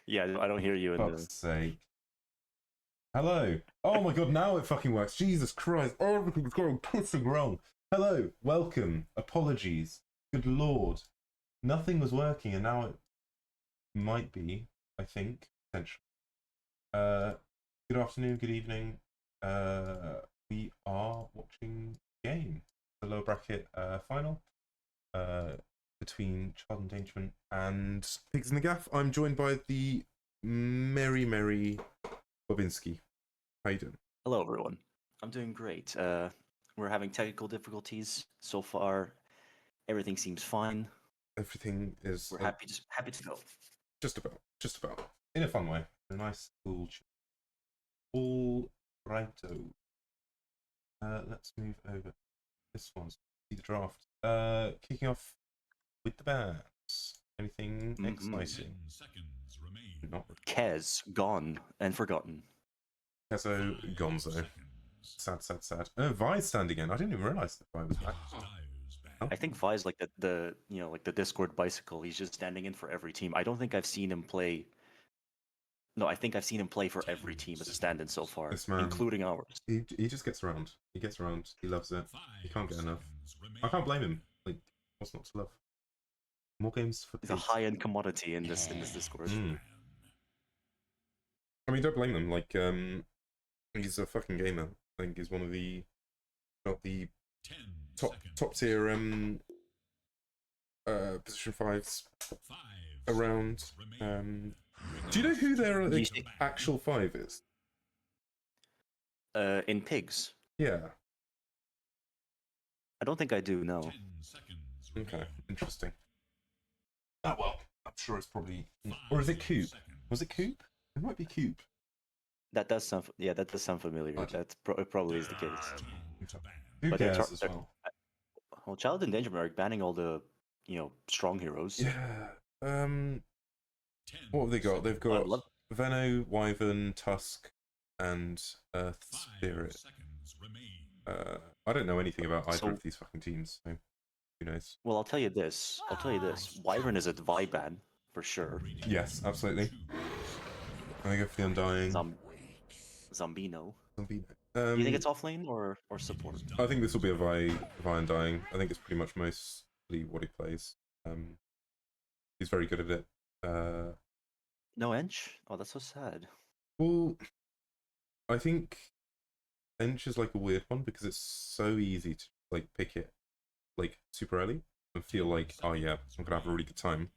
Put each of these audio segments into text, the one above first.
Yeah, I don't hear you in Fuck's the. sake. Hello. Oh my god, now it fucking works. Jesus Christ. Everything's going pissing wrong. Hello. Welcome. Apologies. Good lord. Nothing was working and now it might be, I think, potentially. Good afternoon, good evening. We are watching game. The lower bracket final. Between Child Endangerment and Pigs in the Gaff. I'm joined by the merry Bobinskij. How you doing? Hello, everyone. I'm doing great. We're having technical difficulties so far. Everything seems fine. Everything is We're happy to go. just about in a fun way, in a nice cool. All righto. Let's move over. This one's the draft. Kicking off with the bands. Anything exciting? Not Kez, gone and forgotten. Kezo Gonzo. Sad. Vi's standing in. I didn't even realize that Vi was back. I think Vi's like the like the Discord bicycle. He's just standing in for every team. I don't think I've seen him play. No, I think I've seen him play for every team as a stand-in so far, This man, including ours. he just gets around. He gets around. He loves it. He can't get enough. I can't blame him. Like, what's not to love? More games for He's a high-end commodity in this Discord. I mean, don't blame him. Like, he's a fucking gamer. I think he's one of the not the top tier position fives around. Do you know who their actual five is? In pigs. Yeah. I don't think I do. No. Okay, interesting. Oh well, I'm sure it's probably, or is it Coop? Was it Coop? It might be Coop. That does sound. Yeah, that does sound familiar. Okay. That probably is the case. Who cares as well? Well, Child Endangerment are banning all the strong heroes. Yeah. What have they got? They've got Venno, Wyvern, Tusk, and Earth Spirit. I don't know anything about either of these fucking teams, so who knows? Well, I'll tell you this. Wyvern is a Vi ban for sure. Yes, absolutely. I go for the Undying. Zombino. Do you think it's offlane or support? I think this will be a Vi Undying. I think it's pretty much mostly what he plays. He's very good at it. No Ench? Oh, that's so sad. Well, I think Ench is like a weird one because it's so easy to like pick it like super early and feel like, oh yeah, I'm gonna have a really good time.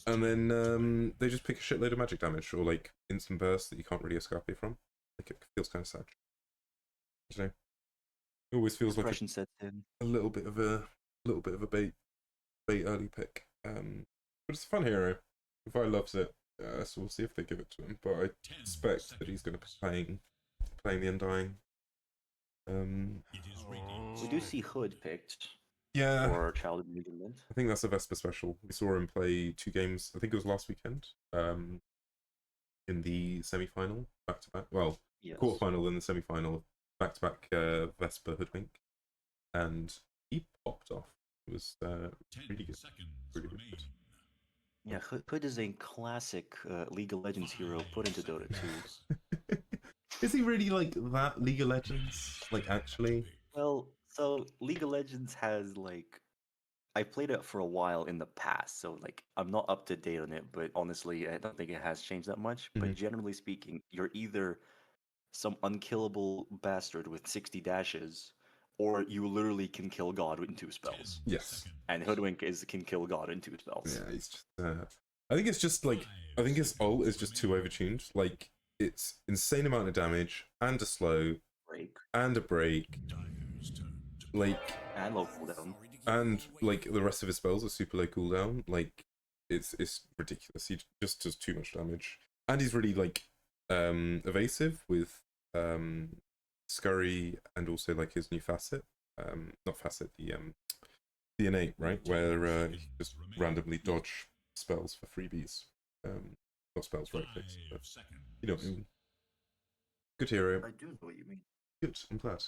And then they just pick a shitload of magic damage or like instant burst that you can't really escape from. Like it feels kind of sad. You know, it always feels like a little bit of a bait early pick. But it's a fun hero. If I loves it, so we'll see if they give it to him. But I expect that he's going to be playing the Undying. We do see Hood picked. Yeah. For Child Endangerment. I think that's a Vesper special. We saw him play 2 games. I think it was last weekend. In the semi-final, back to back. Well, yes. Quarterfinal and the semi-final, back to back. Vesper Hoodwink, and he popped off. It was really good. Really good. Yeah, Hood is a classic League of Legends hero put into Dota 2. Is he really like that League of Legends? Like, actually? Well, so League of Legends has like, I played it for a while in the past, so like I'm not up to date on it, but honestly, I don't think it has changed that much. But generally speaking, you're either some unkillable bastard with 60 dashes, or you literally can kill God in 2 spells. Yes. And Hoodwink can kill God in 2 spells. Yeah, he's just. I think it's just like, I think his ult is just too overtuned. Like, it's insane amount of damage and a slow and a break. Like, and low cooldown. And like the rest of his spells are super low cooldown. Like, it's ridiculous. He just does too much damage. And he's really like evasive with Scurry and also like his new facet. Not facet, the innate, right? Where he just randomly dodge spells for freebies. Not spells, right clicks. But you know what I mean. Good hero. I do know what you mean. Good, I'm glad.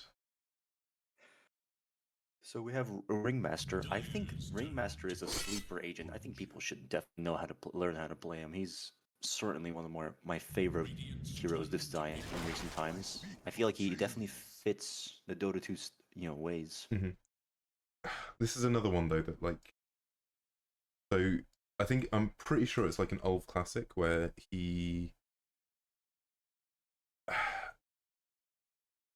So we have Ringmaster. I think Ringmaster is a sleeper agent. I think people should definitely know how to learn how to play him. He's certainly one of my favorite heroes this design in recent times. I feel like he definitely fits the Dota 2 ways. This is another one though that like, so I think I'm pretty sure it's like an old classic where he.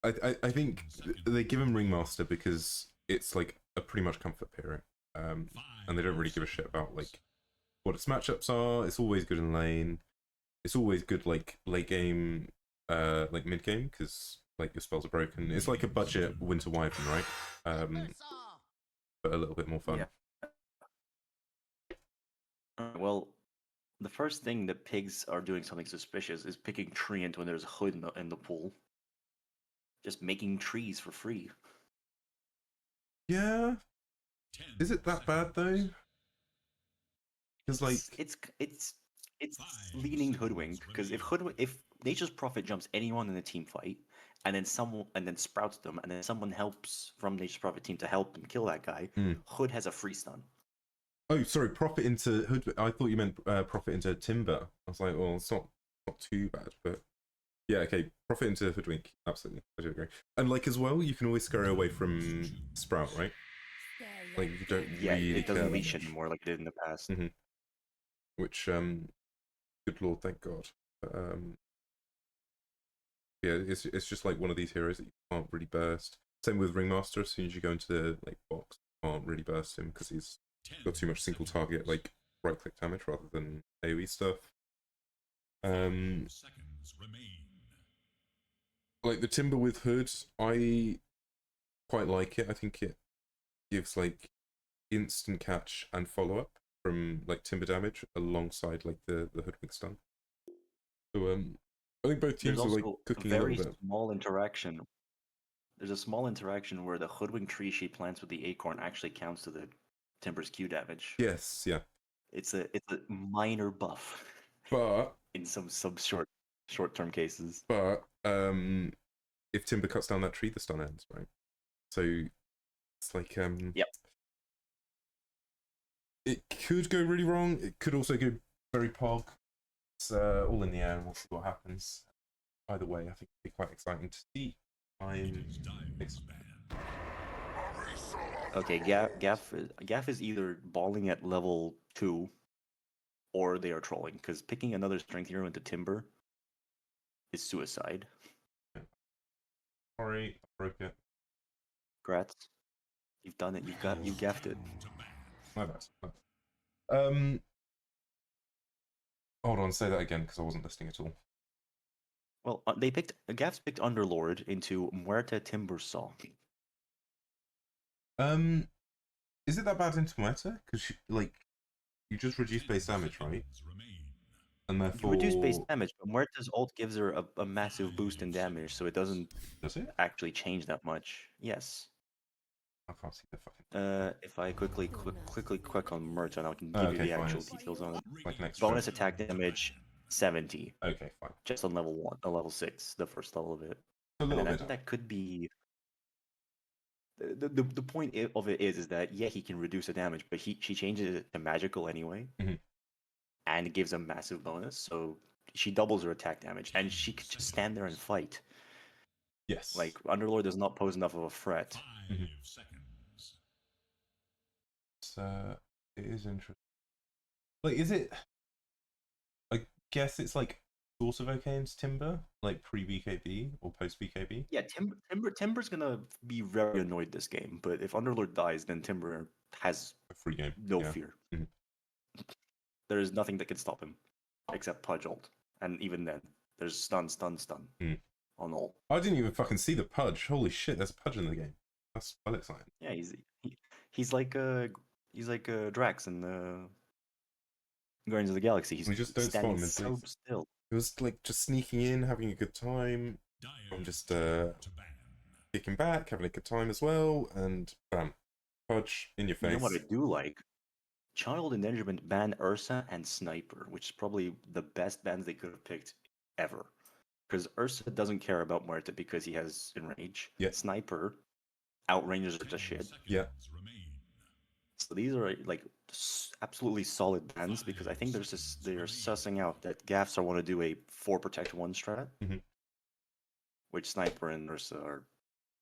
I think they give him Ringmaster because it's like a pretty much comfort period, and they don't really give a shit about like what its matchups are. It's always good in lane. It's always good like late game, like mid game because like your spells are broken. It's like a budget Winter Wyvern, right? But a little bit more fun. Yeah. Well, the first thing that pigs are doing something suspicious is picking Treant when there's a hood in the pool. Just making trees for free. Yeah. Is it that bad though? Because like it's leaning hoodwink because if Nature's Prophet jumps anyone in a team fight and then sprouts them and then someone helps from Nature's Prophet team to help and kill that guy, Hood has a free stun. Oh, sorry, profit into Hood. I thought you meant profit into Timber. I was like, well, it's not too bad, but yeah, okay, profit into Hoodwink. Absolutely, I do agree. And like as well, you can always scurry away from Sprout, right? Like you don't really it doesn't leash anymore like it did in the past. Which good lord, thank God. Yeah, it's just like one of these heroes that you can't really burst. Same with Ringmaster. As soon as you go into the like box, you can't really burst him because he's got too much single target like right click damage rather than AoE stuff. Like the Timber with Hood, I quite like it. I think it gives like instant catch and follow up from like Timber damage alongside like the Hoodwink stun. So I think both teams are like cooking a little bit. Small interaction. There's a small interaction where the Hoodwink tree she plants with the acorn actually counts to the Timber's Q damage. Yes, yeah. It's a minor buff. But in some short-term cases. But if Timber cuts down that tree, the stun ends, right? So it's like yep. It could go really wrong. It could also go very pog. It's all in the air, and we'll see what happens. Either way, I think it'd be quite exciting to see. Okay, Gaff is either balling at level 2 or they are trolling, because picking another strength hero into Timber is suicide. Sorry, I broke it. Congrats. You've done it. You gaffed it. My bad. Hold on, say that again because I wasn't listening at all. Well, Gaff's picked Underlord into Muerta Timber Saw. Is it that bad into Muerta? Because like you just reduce base damage, right? And therefore you reduce base damage, but Muerta's ult gives her a massive boost in damage, so it doesn't actually change that much. Yes. I can't see the fucking. If I quickly click on Muerta, and I can give you the actual details on it. Like next bonus attack damage 70. Okay, fine. Just on level 1, level 6, the first level of it. A little bit. I think that could be. The point of it is that yeah, he can reduce the damage, but she changes it to magical anyway, and it gives a massive bonus. So she doubles her attack damage, and she could just stand there and fight. Yes. Like Underlord does not pose enough of a threat. 5 seconds. It is interesting. Like, is it? I guess it's like sort of okay into Timber, like pre BKB or post BKB. Yeah, Timber's gonna be very annoyed this game, but if Underlord dies, then Timber has a free game. No fear. There is nothing that can stop him, except Pudge ult, and even then, there's stun on ult. I didn't even fucking see the Pudge. Holy shit, there's a Pudge in the game. That's well exciting. Yeah, he's like Drax in Guardians of the Galaxy. He's we just don't spot him so still. It was like just sneaking in, having a good time. I'm just kicking back, having a good time as well, and bam, Pudge in your face. You know what I do like? Child Endangerment ban Ursa and Sniper, which is probably the best bans they could have picked ever. Because Ursa doesn't care about Muerta because he has Enrage. Yeah. Sniper outranges the shit. Yeah. So these are like absolutely solid bans because I think they're sussing out that Gaffs are want to do a 4 protect 1 strat, Mhm. which Sniper and Ursa are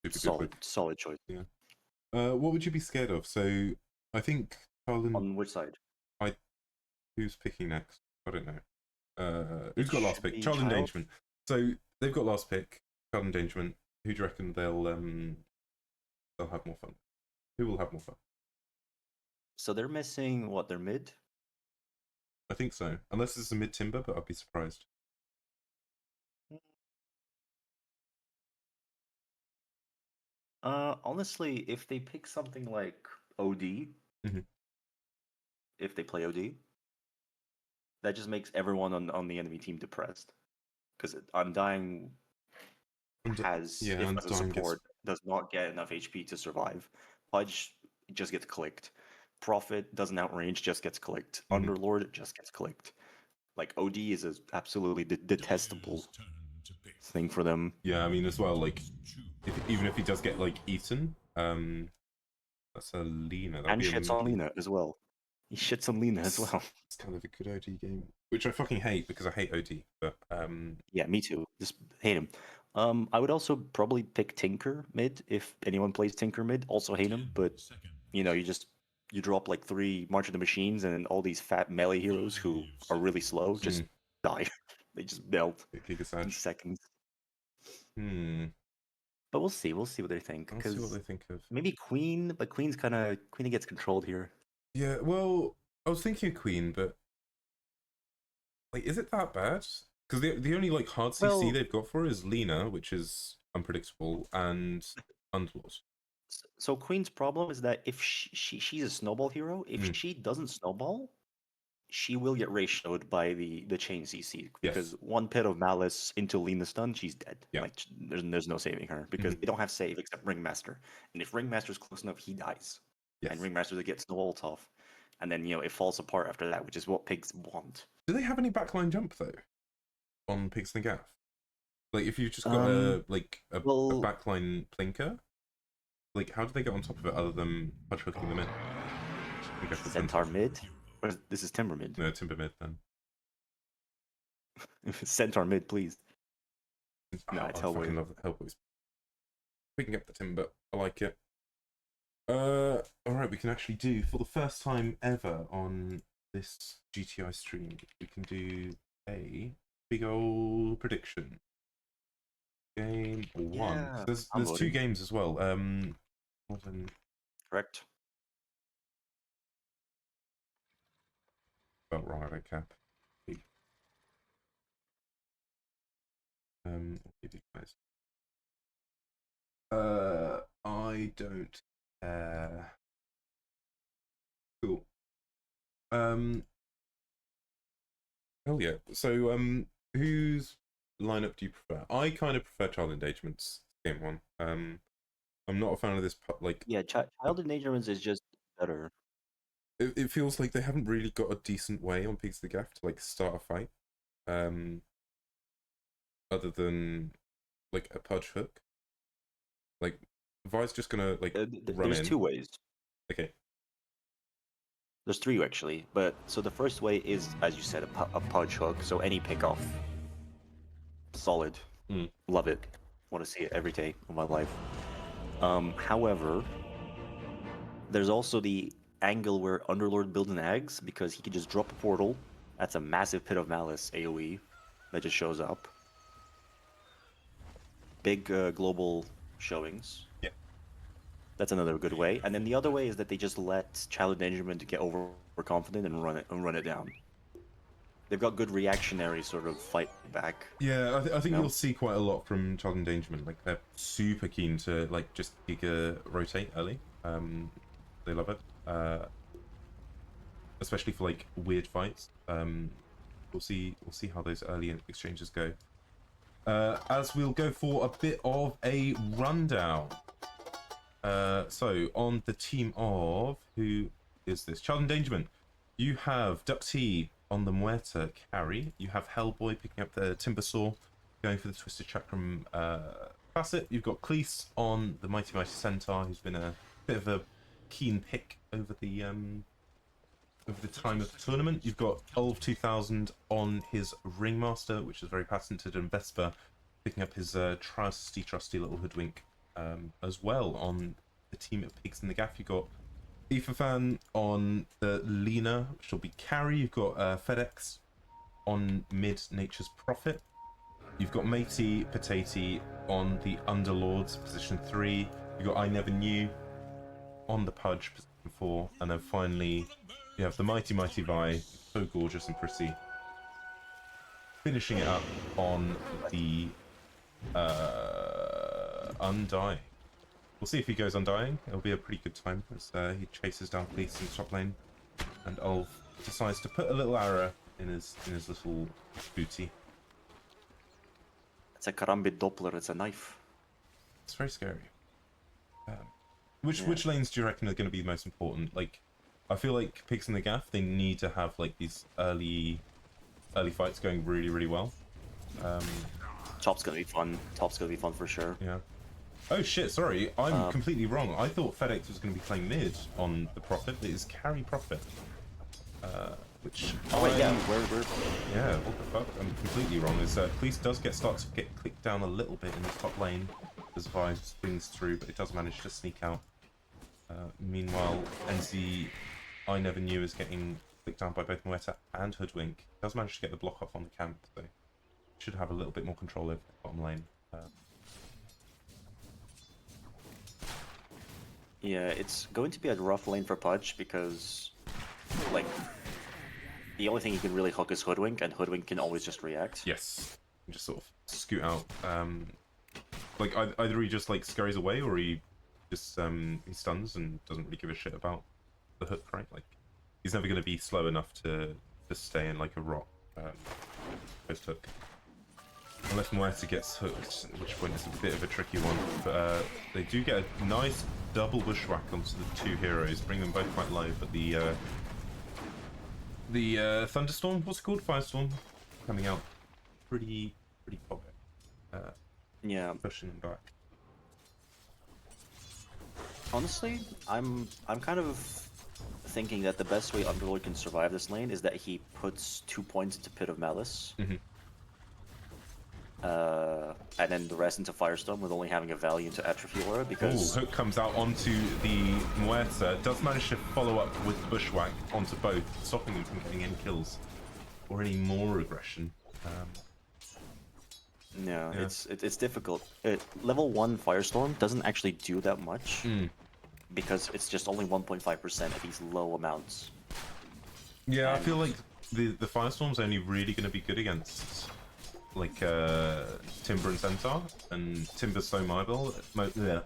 Super good. solid choice. Yeah. What would you be scared of? So I think On which side? Who's picking next? I don't know. It Who's got last should pick? be Child Child. Endangerment. So they've got last pick. Child Endangerment. Who do you reckon they'll have more fun? Who will have more fun? So they're missing what? Their mid. I think so. Unless it's a mid timber, but I'd be surprised. Honestly, if they pick something like OD, Mhm. if they play OD, that just makes everyone on the enemy team depressed. Because Undying has, yeah, if as a Undying support, does not get enough HP to survive. Pudge just gets clicked. Prophet doesn't outrange, just gets clicked. Mhm. Underlord just gets clicked. Like OD is a absolutely detestable Player's turn to pick. thing for them. Yeah, I mean as well. Like, even if he does get like eaten, that's a Lena. That'd And be shits a on Lena as well. He shits on Lena as well. It's kind of a good OD game, which I fucking hate because I hate OD. But Yeah, me too. Just hate him. I would also probably pick Tinker mid if anyone plays Tinker mid. Also hate him, but you know, you drop like 3 March of the Machines and all these fat melee heroes who are really slow just die. They just melt in seconds. But we'll see. We'll see what they think. I'll see what they Because think of. maybe Queen, but Queen gets controlled here. Yeah, well, I was thinking of Queen, but like, is it that bad? Because the only like hard CC they've got for her is Lena, which is unpredictable, and Underlord. So Queen's problem is that if she's a snowball hero, if she doesn't snowball, she will get ratioed by the chain CC because Yes. one pit of malice into Lena stun, she's dead. Yeah. Like there's no saving her because they don't have save except Ringmaster, and if Ringmaster's close enough, he dies. Yes. And Ringmaster gets snowballed off, and then it falls apart after that, which is what pigs want. Do they have any backline jump though on pigs and Gaff? Like if you've just got a backline plinker, like how do they get on top of it other than punch hooking them in? Centaur mid? Or this is Timber mid. No, Timber mid then. Centaur mid, please. No, it's I fucking Hellboy. love the Hellboys. We can get the Timber. I like it. Alright, we can actually do, for the first time ever on this GTI stream, we can do a big old prediction. Game 1. Yeah, There's 2 games as well. Correct. About right, cap. I'll give you guys. I don't care. Cool. Oh yeah. So whose lineup do you prefer? I kind of prefer Child Endangement's game 1. I'm not a fan of this Yeah, Child Endangerment is just better. It feels like they haven't really got a decent way on Pigs of the Gaff to like start a fight. Other than like a pudge hook. Like Vi's just gonna like run there's in. 2 ways. Okay. There's 3 actually, but so the first way is, as you said, a pudge hook. So any pickoff, solid, love it, want to see it every day of my life. However, there's also the angle where Underlord builds an Ags because he can just drop a portal. That's a massive pit of malice AOE that just shows up. Big global showings. Yeah. That's another good way. And then the other way is that they just let Child Endangerment get overconfident and run it down. They've got good reactionary sort of fight back. Yeah, I think you'll see quite a lot from Child Endangerment. Like they're super keen to like just giga rotate early. They love it, especially for like weird fights. We'll see how those early exchanges go. As we'll go for a bit of a rundown. So on the team of, who is this? Child Endangerment. You have DuckT on the Muerta carry. You have Hellboy picking up the Timber Saw, going for the Twisted Chakram facet. You've got Cleese on the Mighty Centaur, who's been a bit of a keen pick over the of the time of the tournament. You've got Ulf 2000 on his Ringmaster, which is very patented, and Vesper picking up his trusty little hoodwink as well on the team of Pigs in the Gaff. You've got Fan on the Lena, which will be carry. You've got FedEx on mid Nature's Prophet. You've got Matey, Potatey on the Underlords, position 3. You've got Ineverknew on the Pudge, position 4. And then finally, you have the Mighty Vi, so gorgeous and pretty, finishing it up on the Undying. We'll see if he goes Undying. It'll be a pretty good time as he chases down Cleese in the top lane. And Ulf decides to put a little arrow in his little booty. It's a karambit Doppler, it's a knife. It's very scary. Which lanes do you reckon are going to be the most important? Like, I feel like Pigs in the Gaff, they need to have like these early fights going really well. Top's gonna be fun. Top's gonna be fun for sure. Yeah. Oh shit, sorry, I'm completely wrong. I thought FedEx was going to be playing mid on the Prophet, but it's carry Prophet. Which wait, yeah, we're... Yeah, what the fuck? I'm completely wrong. As Cleese does start to get clicked down a little bit in the top lane as Vi swings through, but it does manage to sneak out. Meanwhile, Ineverknew is getting clicked down by both Moeta and Hoodwink. Does manage to get the block off on the camp, so should have a little bit more control over the bottom lane. Yeah, it's going to be a rough lane for Pudge because, like, the only thing he can really hook is Hoodwink, and Hoodwink can always just react. Yes, just sort of scoot out. Like either he just like scurries away, or he just he stuns and doesn't really give a shit about the hook, right? Like he's never going to be slow enough to stay in like a rock post hook. Unless Matey gets hooked, at which point it's a bit of a tricky one. But they do get a nice double bushwhack onto the two heroes, bring them both quite low. But the thunderstorm, what's it called? Firestorm, coming out pretty pocket. Yeah, pushing them back. Honestly, I'm kind of thinking that the best way Underlord can survive this lane is that he puts 2 points into Pit of Malice. And then the rest into Firestorm with only having a value into Atrophy Aura because... Ooh, hook comes out onto the Muerta, does manage to follow up with the Bushwhack onto both, stopping them from getting any kills or any more aggression. Yeah, it's difficult. Level 1 Firestorm doesn't actually do that much because it's just only 1.5% of these low amounts. Yeah, and I feel like the Firestorm's only really going to be good against like Timber and Centaur, and Timber's so mobile that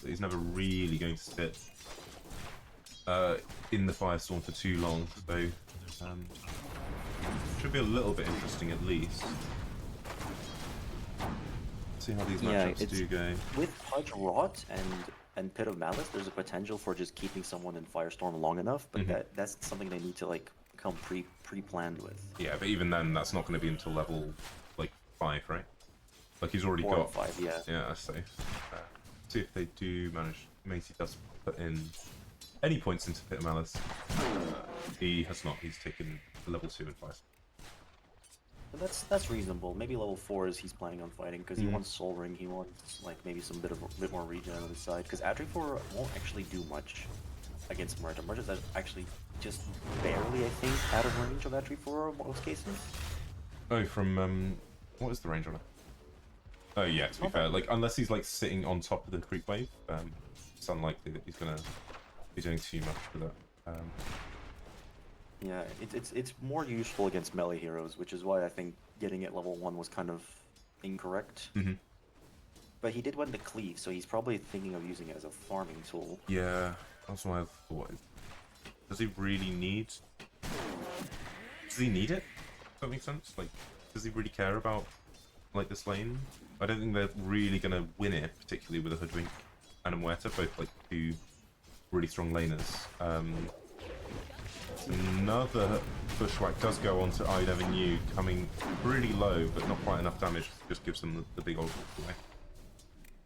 he's never really going to sit in the Firestorm for too long, so should be a little bit interesting at least. See how these matchups do go. With Pudge Rot and Pit of Malice, there's a potential for just keeping someone in Firestorm long enough, but that's something they need to like come pre-planned with. Yeah, but even then, that's not going to be until level like 5, right? Like he's already 4 or got 5, yeah. Yeah, so see if they do manage. Matey does put in any points into Pit of Malice. He has not. He's taken level 2 and 5. That's reasonable. Maybe level 4 is he's planning on fighting because he wants Soul Ring. He wants like maybe some bit more regen on his side because Atri4 won't actually do much against Murder. Murder's actually just barely, I think, out of range of Atri4 in most cases. Oh, from what is the range on it? Oh yeah, to be fair, like unless he's like sitting on top of the creep wave, it's unlikely that he's gonna be doing too much with it. Yeah, it's more useful against melee heroes, which is why I think getting it level 1 was kind of incorrect. But he did win the Cleese, so he's probably thinking of using it as a farming tool. Yeah, that's what I thought. Does he really need... Does he need it? Does that make sense? Like, does he really care about, like, this lane? I don't think they're really going to win it, particularly with a Hoodwink and a Muerta, both, like, two really strong laners. Another Bushwhack does go on to Ineverknew, coming pretty low, but not quite enough damage. Just gives them the big old away.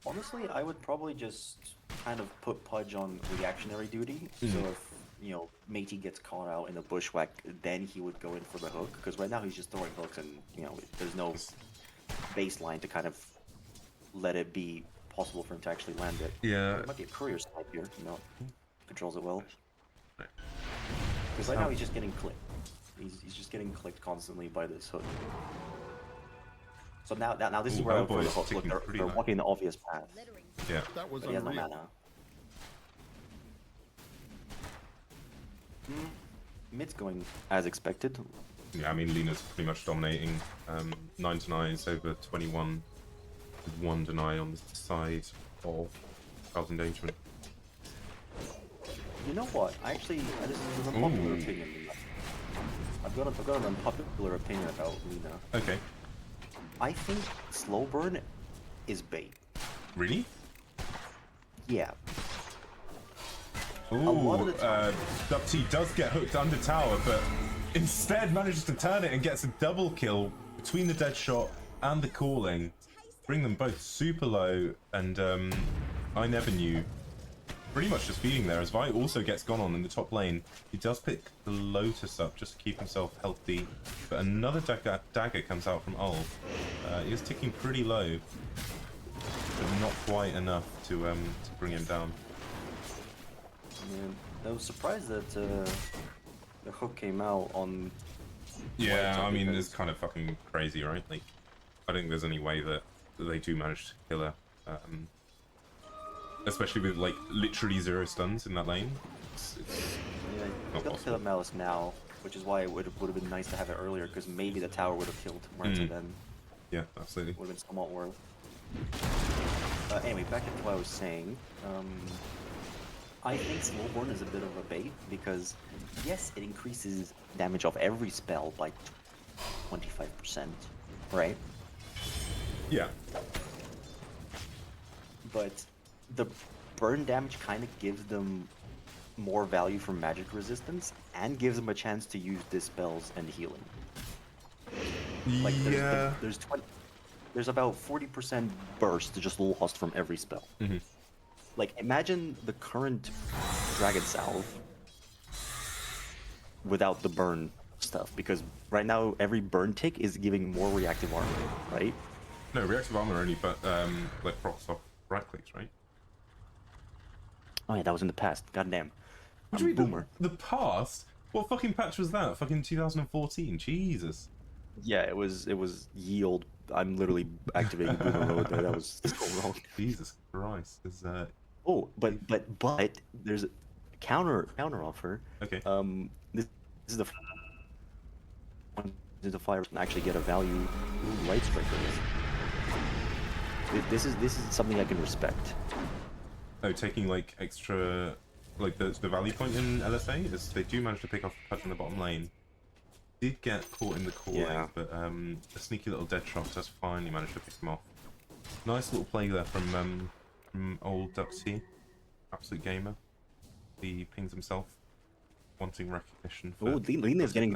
Honestly, I would probably just kind of put Pudge on reactionary duty. So you know, Matey gets caught out in a bushwhack, then he would go in for the hook. Because right now he's just throwing hooks, and you know, there's no baseline to kind of let it be possible for him to actually land it. Yeah. It might be a courier snipe here. You know, controls it well. Because right now he's just getting clipped. He's just getting clicked constantly by this hook. So now this is where I would put the hook. Look, they're walking the obvious path. Yeah. That was But he has no unreal. mana. Mid's going as expected. Yeah, I mean, Lena's pretty much dominating. 9 denies over 21, with 1 deny on the side of Child Endangerment. You know what? Actually, this is an unpopular opinion. I've got an unpopular opinion about Lena. Okay. I think slow burn is bait. Really? Yeah. Ooh, lot of the time- DuckT does get hooked under tower, but instead manages to turn it and gets a double kill between the dead shot and the calling. Bring them both super low, and Ineverknew pretty much just feeding there as Vi also gets gone on in the top lane. He does pick the Lotus up just to keep himself healthy, but another dagger comes out from Ulf. He is ticking pretty low, but not quite enough to bring him down. I was surprised that the hook came out on. Yeah, I mean, because- it's kind of fucking crazy, right? Like, I don't think there's any way that they do manage to kill her. Especially with, like, literally 0 stuns in that lane. It's Yeah, not got to kill possible. up Malice now, which is why it would have been nice to have it earlier, because maybe the tower would have killed Marta then. Yeah, absolutely. Would have been somewhat worth. Anyway, back to what I was saying. I think Slowborn is a bit of a bait, because yes, it increases damage of every spell by 25%, right? Yeah. But the burn damage kind of gives them more value from magic resistance, and gives them a chance to use dispels and healing. Like there's about 40% burst just lost from every spell. Like imagine the current Dragon Salve without the burn stuff, because right now every burn tick is giving more reactive armor, right? No, reactive armor only, but like procs off right clicks, right? Oh yeah, that was in the past. Goddamn. What I'm do a you mean boomer. the past? What fucking patch was that? Fucking 2014. Jesus. Yeah, it was ye olde. I'm literally activating boomer mode there. That was so wrong. Jesus Christ. Is Oh, but there's a counter offer. okay. This is the the fire can actually get a value. Ooh, light striker. This is something I can respect. Oh, taking like extra, like the value point in LSA is they do manage to pick off the touch in the bottom lane. Did get caught in the calling, Yeah. but a sneaky little dead shot does finally manage to pick him off. Nice little play there from old DuckT, absolute gamer. He pings himself, wanting recognition. For Oh, Lena's getting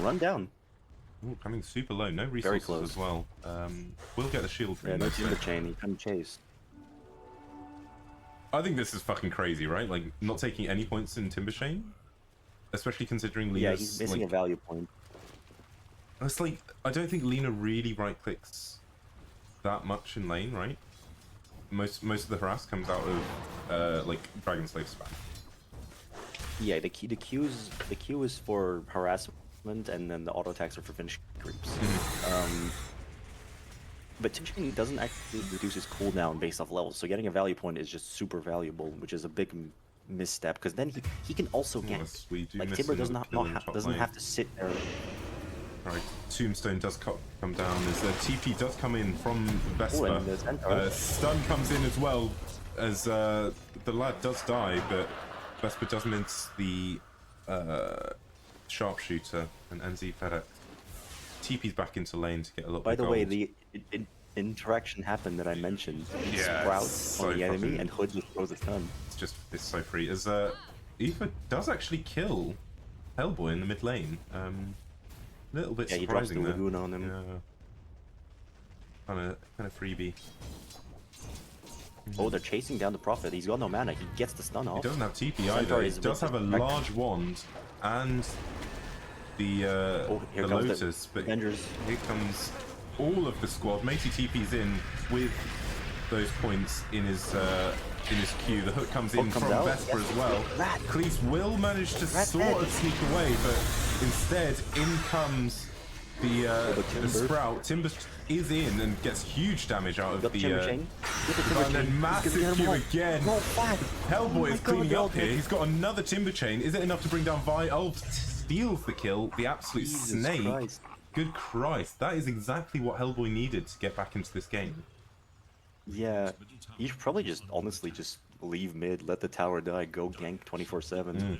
run down. Ooh, coming super low, no Very resources close. as well. We'll get the shield for Yeah, him. no though, so- timber chain. He couldn't chase. I think this is fucking crazy, right? Like, not taking any points in Timber Chain? Especially considering Lena's, Yeah, he's missing like, a value point. it's like, I don't think Lena really right-clicks that much in lane, right? Most of the harass comes out of, like, Dragon Slave spam. Yeah, the Q is for harassment, and then the auto attacks are for finish creeps. But Timber doesn't actually reduce his cooldown based off levels, so getting a value point is just super valuable, which is a big misstep, because then he can also gank. Yes, we do Like miss Timber does another not, kill in top doesn't lane. have to sit there. Right, Tombstone does come down as TP does come in from Vesper. and there's Enter. Stun comes in as well as the lad does die, but Vesper does mince the sharpshooter and NZfedX. TP's back into lane to get a little By bit the of way, gold. the interaction happened that I mentioned. He Yeah, sprouts so on the enemy, fucking- and Hood just throws a stun. It's so free. As Aoife does actually kill Hellboy in the mid lane. Little bit Yeah, he drops the surprising there. Lagoon on him. Yeah. Kind of freebie. Oh, they're chasing down the Prophet. He's got no mana. He gets the stun He off. doesn't have TP Centaur either. He is does have a with the- large wand and the here the comes the Lotus, but Avengers. here comes all of the squad. Matey TP's in with those points in his queue. The hook comes in Hook comes from out. Vesper Yes. as well. Rat. Cleese will manage to Rat's sort dead. of sneak away, but instead in comes the Timber. Sprout. Timber is in and gets huge damage out of Got the the Timber Chain. Get the Timber and then Chain. massive He's gonna get queue them all. again. Roll back. Hellboy Oh is my cleaning God, up here. He's got another Timber Chain. Is it enough to bring down Vi? Steals the kill. The absolute Jesus snake. Christ. Good Christ. That is exactly what Hellboy needed to get back into this game. Yeah, you should probably just honestly just leave mid, let the tower die, go gank 24/7,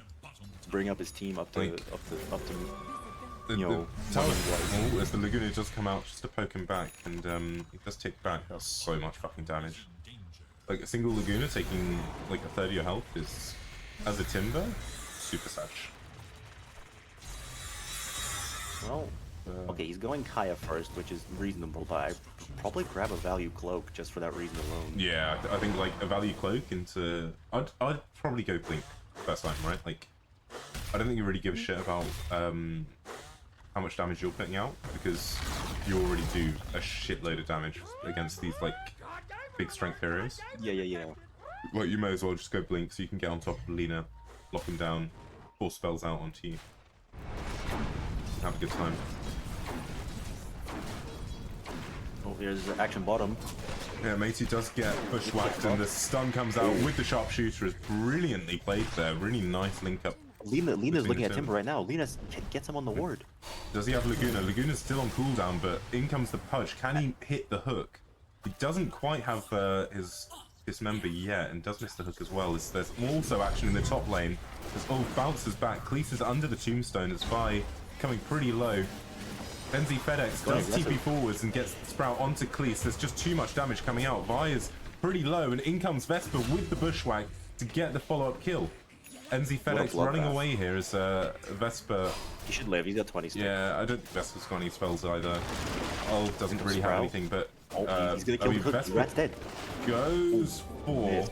bring up his team up to Like- up to The, you know, the tower, moment-wise. as the Laguna does come out just to poke him back, and he does take back. That's so much fucking damage. Like a single Laguna taking like a third of your health is, as a Timber, super satch. Well, okay, he's going Kaya first, which is reasonable, but I'd probably grab a value cloak just for that reason alone. Yeah, I think like a value cloak into. I'd probably go Blink first time, right? Like, I don't think you really give a shit about how much damage you're putting out because you already do a shitload of damage against these like big strength heroes. Yeah. Like, you may as well just go Blink so you can get on top of Lina, lock him down, force spells out onto you, and have a good time. Oh, here's the action bottom. Yeah, Matey does get bushwhacked and the stun comes out with the sharpshooter. Is brilliantly played there. Really nice link up. Lena's between looking the at two. Timber right now. Lena gets him on the ward. Does he have Laguna? Laguna's still on cooldown, but in comes the Pudge. Can he hit the hook? He doesn't quite have his dismember yet, and does miss the hook as well. There's also action in the top lane. As Ulf bounces back, Cleese is under the tombstone as Vi coming pretty low. NZfedX does TP forwards and gets Sprout onto Cleese. There's just too much damage coming out. Vi is pretty low, and in comes Vesper with the bushwhack to get the follow-up kill. NZfedX running away here as Vesper. He should live. He's got 20 stacks. Yeah, I don't think Vesper's got any spells either. Ulf doesn't really have Sprout. anything, but Oh, he's gonna kill the hook. Vesper Rat's dead. goes for Miss.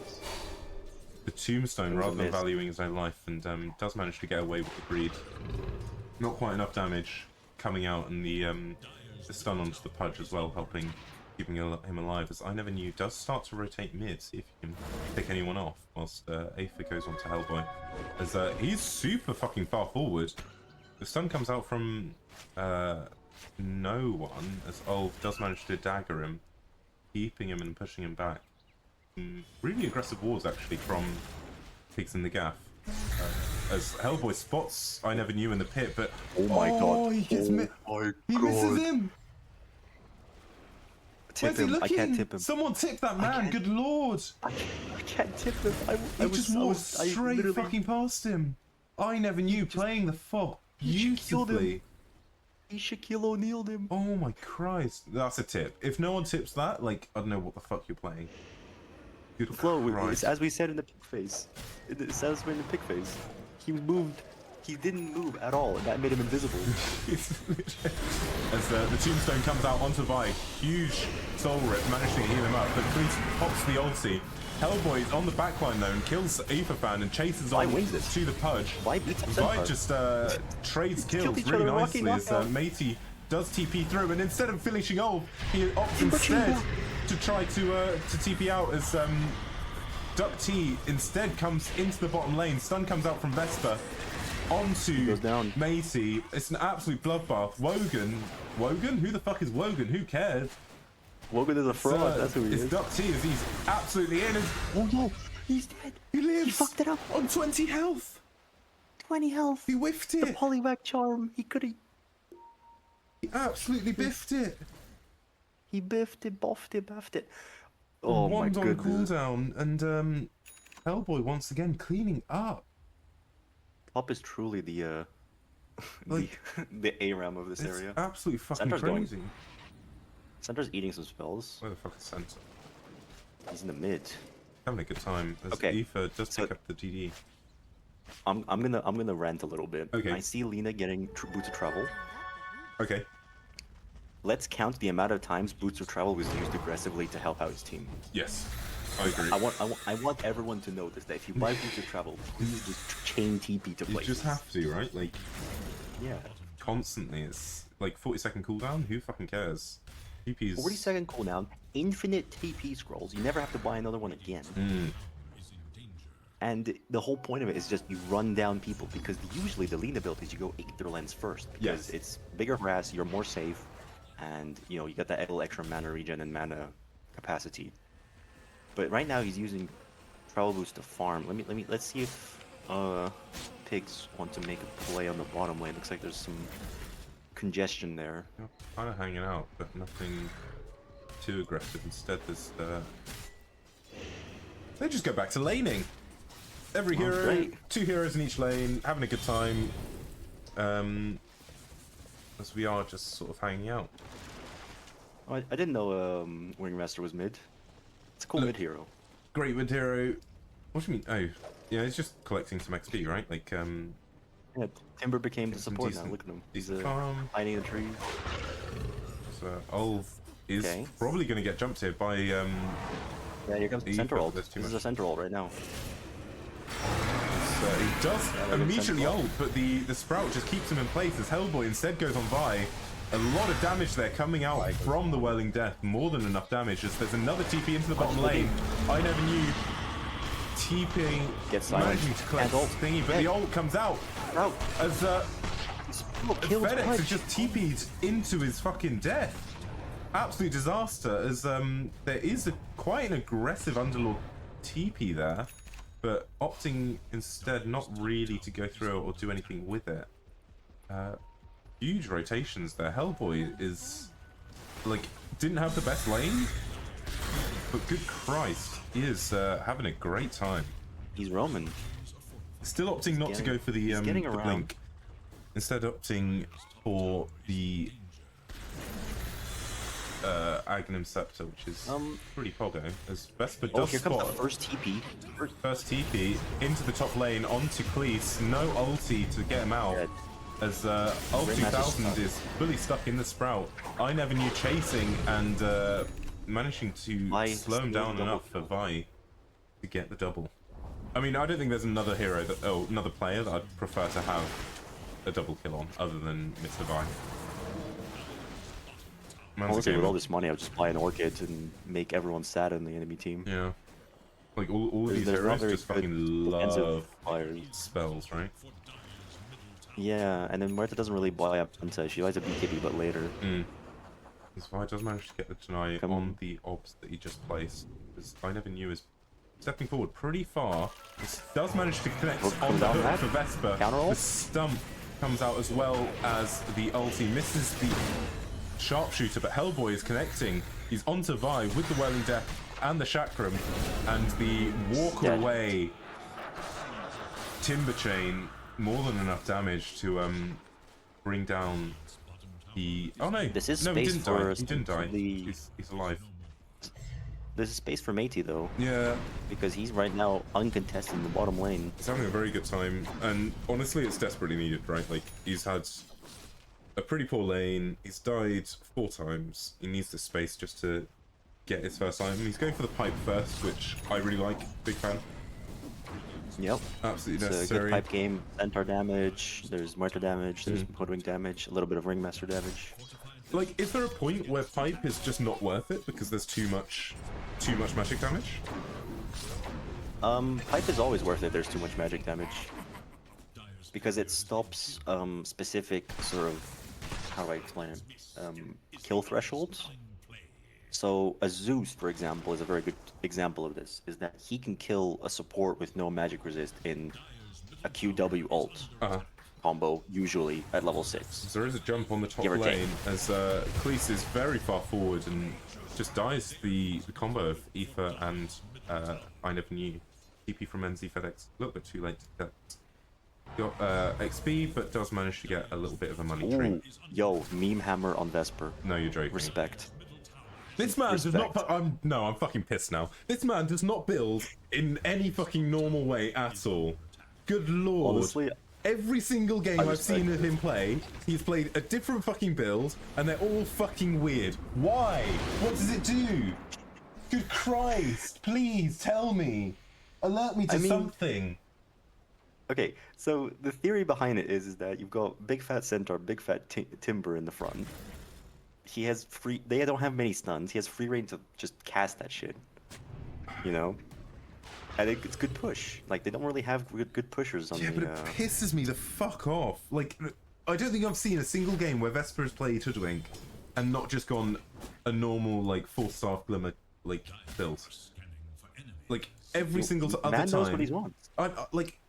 the tombstone It was a rather than miss. valuing his own life, and does manage to get away with the greed. Not quite enough damage coming out, and the stun onto the Pudge as well, helping keeping him alive. As Ineverknew does start to rotate mid, see if you can pick anyone off, whilst Aether goes on to Hellboy. As he's super fucking far forward. The stun comes out from no one, as Ulf does manage to dagger him, keeping him and pushing him back. Really aggressive wars actually from Pigs in the Gaff. As Hellboy spots Ineverknew in the pit, but Oh my god. he gets he misses him. Tip Where's he him. I looking? can't tip him. Someone tip that man. can't- Good lord! I can't tip him. He just walked straight fucking past him. Ineverknew playing the fog He just killed him. beautifully. He Shaquille O'Neal'd him. Oh my Christ, that's a tip. If no one tips that, like, I don't know what the fuck you're playing. Good Flo, it's Christ. as we said in the pig face. It's as we in the pig face. He moved. He didn't move at all, and that made him invisible. As the tombstone comes out onto Vi, huge soul rip, managing to heal him up, but Cleese pops the ulti. Hellboy is on the backline though and kills Aetherfan and chases Vi on wins this. to the Pudge. Vi beats up Vi Centaur. just trades kills each really other, nicely Rocky as knockout. Matey does TP through, and instead of finishing off, he opts Timber instead Chamber. to try to TP out as DuckT instead comes into the bottom lane. Stun comes out from Vesper onto goes down. Matey. It's an absolute bloodbath. Wogan? Who the fuck is Wogan? Who cares? Logan is a fraud. That's who he It's is. DuckT as he's absolutely in. And Oh no, he's dead. he lives. He fucked it up. On 20 health. 20 health. He whiffed The it. polyvac charm. He could have. He absolutely biffed it. He biffed it, boffed it, baffed it. Oh my Wand on goodness. cooldown, and Hellboy once again cleaning up. Pop is truly the Like, the ARAM of this It's area. absolutely fucking Center's going. crazy. Center's eating some spells. Where the fuck is Center? He's in the mid. Having a good time. As Okay, Aether does so- pick up the DD. I'm gonna rant a little bit. Okay. I see Lina getting Boots of Travel. Okay. Let's count the amount of times Boots of Travel was used aggressively to help out his team. Yes. I agree. I want everyone to know this, that if you buy Boots of Travel, please just chain TP to You places. just have to, right? Like, Yeah. constantly. It's like 40-second cooldown. Who fucking cares? TP's 40-second cooldown, infinite TP scrolls. You never have to buy another one again. And the whole point of it is just you run down people, because usually the lean abilities you go Aether Lens first, because it's bigger harass, you're more safe, and you know you got that little extra mana regen and mana capacity. But right now he's using Travel Boost to farm. Let's see if pigs want to make a play on the bottom lane. Looks like there's some congestion there. Kind of hanging out, but nothing too aggressive. Instead, there's they just go back to laning. Every hero, great. 2 heroes in each lane, having a good time. As we are just sort of hanging out. Oh, I didn't know Ringmaster was mid. It's a cool mid hero. Great mid hero. What do you mean? Oh, yeah, he's just collecting some XP, right? Like, Yeah, Timber became the some support now. decent- Look at him. He's decent farm. hiding in the trees. So Ulf is Okay. probably going to get jumped here by Yeah, here comes the He center felt ult. there's too This is much. a center ult right now. So he does Yeah, immediately central. ult, but the Sprout just keeps him in place as Hellboy instead goes on Vi. A lot of damage there coming out from the Whirling Death, more than enough damage as there's another TP into the bottom lane. Ineverknew TPing, Get silenced. managing to collect And ult. thingy, but the ult comes out Out. as Kills FedEx Punch. has just TP'd into his fucking death. Absolute disaster, as there is quite an aggressive Underlord TP there, but opting instead not really to go through it or do anything with it. Huge rotations there. Hellboy is, like, didn't have the best lane, but good Christ, he is having a great time. He's roaming. Still opting not to go for the getting around. blink. Instead opting for the Aghanim Scepter, which is pretty pogo, as Vesper Oh, does here comes the spot first TP. first TP into the top lane onto Cleese. No ulti to get him out, Dead. as Ult Ringmaster's 2000 stuck. is fully stuck in the Sprout. Ineverknew chasing and managing to Vi slow him steals down double enough for kill. Vi to get the double. I mean, I don't think there's another hero that, another player that I'd prefer to have a double kill on, other than Mr. Vi. Man's a Honestly, with gamer. all this money, I'll just buy an Orchid and make everyone sad in the enemy team. Yeah. Like, all of these They're not heroes very just fucking good defensive love players. spells, right? Yeah, and then Martha doesn't really buy up until she buys a BKB, but later. As Vi does manage to get the deny Come on on. the obs that he just placed. Because Ineverknew is stepping forward pretty far. This does manage to connect Hook on comes the out hook back. for Vesper. Counter ult. The stump comes out as well as the ulti. Misses the sharpshooter, but Hellboy is connecting. He's onto Vi with the Whirling Death and the Chakram. And the walk Dead. away Timber Chain, more than enough damage to bring down the... Oh no, This is no, he space didn't for die. He didn't die. the- He's alive. There's a space for Matey, though, Yeah, because he's right now uncontested in the bottom lane. he's having a very good time, and honestly, it's desperately needed, right? Like, he's had a pretty poor lane, he's died 4 times, he needs the space just to get his first item. He's going for the pipe first, which I really like, big fan. Yep. Absolutely It's a necessary. good pipe game. Centaur damage, there's Martha damage, there's Hoodwink damage, a little bit of Ringmaster damage. Like, is there a point where pipe is just not worth it because there's too much magic damage? Pipe is always worth it, there's too much magic damage. Because it stops specific sort of, how do I explain it? Kill thresholds. So a Zeus, for example, is a very good example of this, is that he can kill a support with no magic resist in a QW ult combo, usually at level 6. So there is a jump on the top Give or take. lane as Cleese is very far forward and just dies the combo of Aether and Ineverknew. TP from NZfedX. A little bit too late to get. Got XP, but does manage to get a little bit of a money tree. Ooh, yo, meme hammer on Vesper. No, you're joking. Respect. This man does not. Respect. I'm fucking pissed now. This man does not build in any fucking normal way at all. Good lord. Honestly, Every single game I I've respect seen of him play, he's played a different fucking build, and they're all fucking weird. Why? What does it do? Good Christ! Please tell me. Alert me to something. Okay, so the theory behind it is that you've got big fat centaur, big fat timber in the front. He has free. They don't have many stuns. He has free reign to just cast that shit. You know. And it's good push. Like they don't really have good pushers on the. Yeah, but it pisses me the fuck off. Like, I don't think I've seen a single game where Vesper has played Hoodwink and not just gone a normal like full staff glimmer like build. Like every single other Man time. knows what he wants. Like,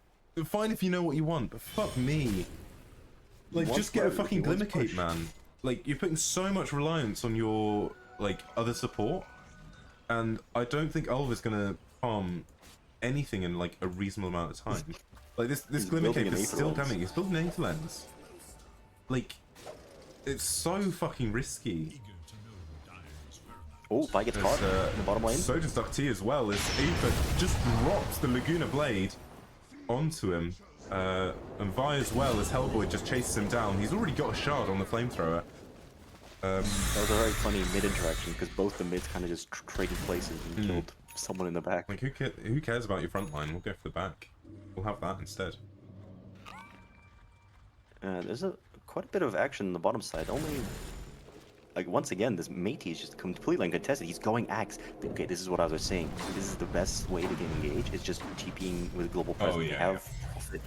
fine if you know what you want, but fuck me. Like, just get a fucking glimmer cape, man. Like, you're putting so much reliance on your like other support, and I don't think Ulva's gonna farm anything in like a reasonable amount of time. Like this glimmer cape is still damning. He's building an Aether Lens. Like, it's so fucking risky. Oh, Vi gets caught in the bottom lane. So does DuckT as well, as Aether just drops the Laguna Blade onto him. And Vi as well, as Hellboy just chases him down. He's already got a shard on the flamethrower. That was a very funny mid interaction because both the mids kind of just traded places and killed someone in the back. Like, who cares about your front line? We'll go for the back. We'll have that instead. There's quite a bit of action on the bottom side. Only, like, once again, this Matey is just completely uncontested. He's going axe. Okay, this is what I was saying. This is the best way to get engaged. It's just TPing with global presence. Oh, yeah, have it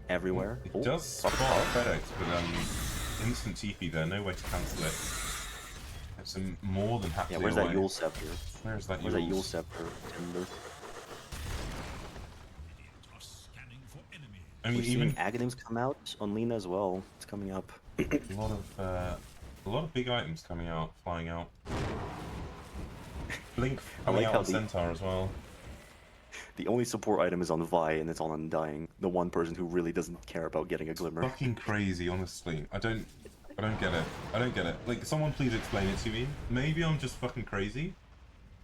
everywhere. It does spot FedEx, but instant TP there. No way to cancel it. It's more than happily where's away. that Yule Scepter? Where's that Yule Scepter? Timber. I mean, even Aghanims come out on Lena as well. It's coming up. a lot of big items coming out, flying out. Blink coming out on Centaur as well. The only support item is on Vi, and it's on Undying. The one person who really doesn't care about getting a glimmer. Fucking crazy, honestly. I don't get it. I don't get it. Like, someone please explain it to me. Maybe I'm just fucking crazy.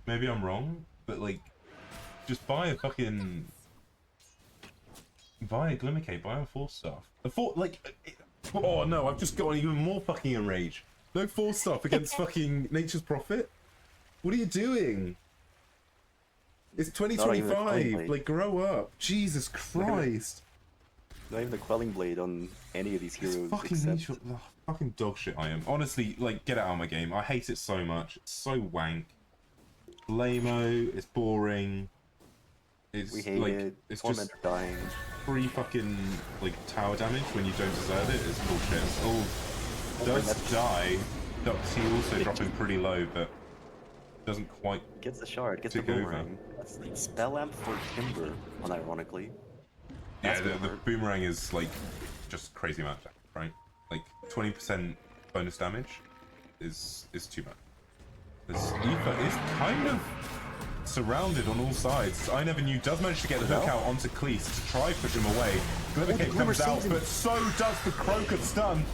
Maybe I'm wrong. But like, just buy a fucking. Buy a glimmer cape. Buy a 4-staff. Oh no! I've just gotten even more fucking enraged. No 4-staff against fucking Nature's Prophet. What are you doing? It's 2025. Like, grow up. Jesus Christ. Not even the Quelling Blade on any of these heroes. Fucking dog shit I am. Honestly, like, get it out of my game. I hate it so much. It's so wank. Lame-o. It's boring. We hate it. It's just dying. Free fucking like tower damage when you don't deserve it. It's bullshit. Does die. DuckT also dropping pretty low, but doesn't quite gets the shard, gets the boomerang. That's like spell lamp for Timber, unironically. Yeah, the boomerang is like just crazy amount of damage, right? Like 20% bonus damage is too much. This Aether is kind of surrounded on all sides. Ineverknew does manage to get the hook out onto Cleese to try push him away. Glimmer Cape comes out, but so does the Croaker stun.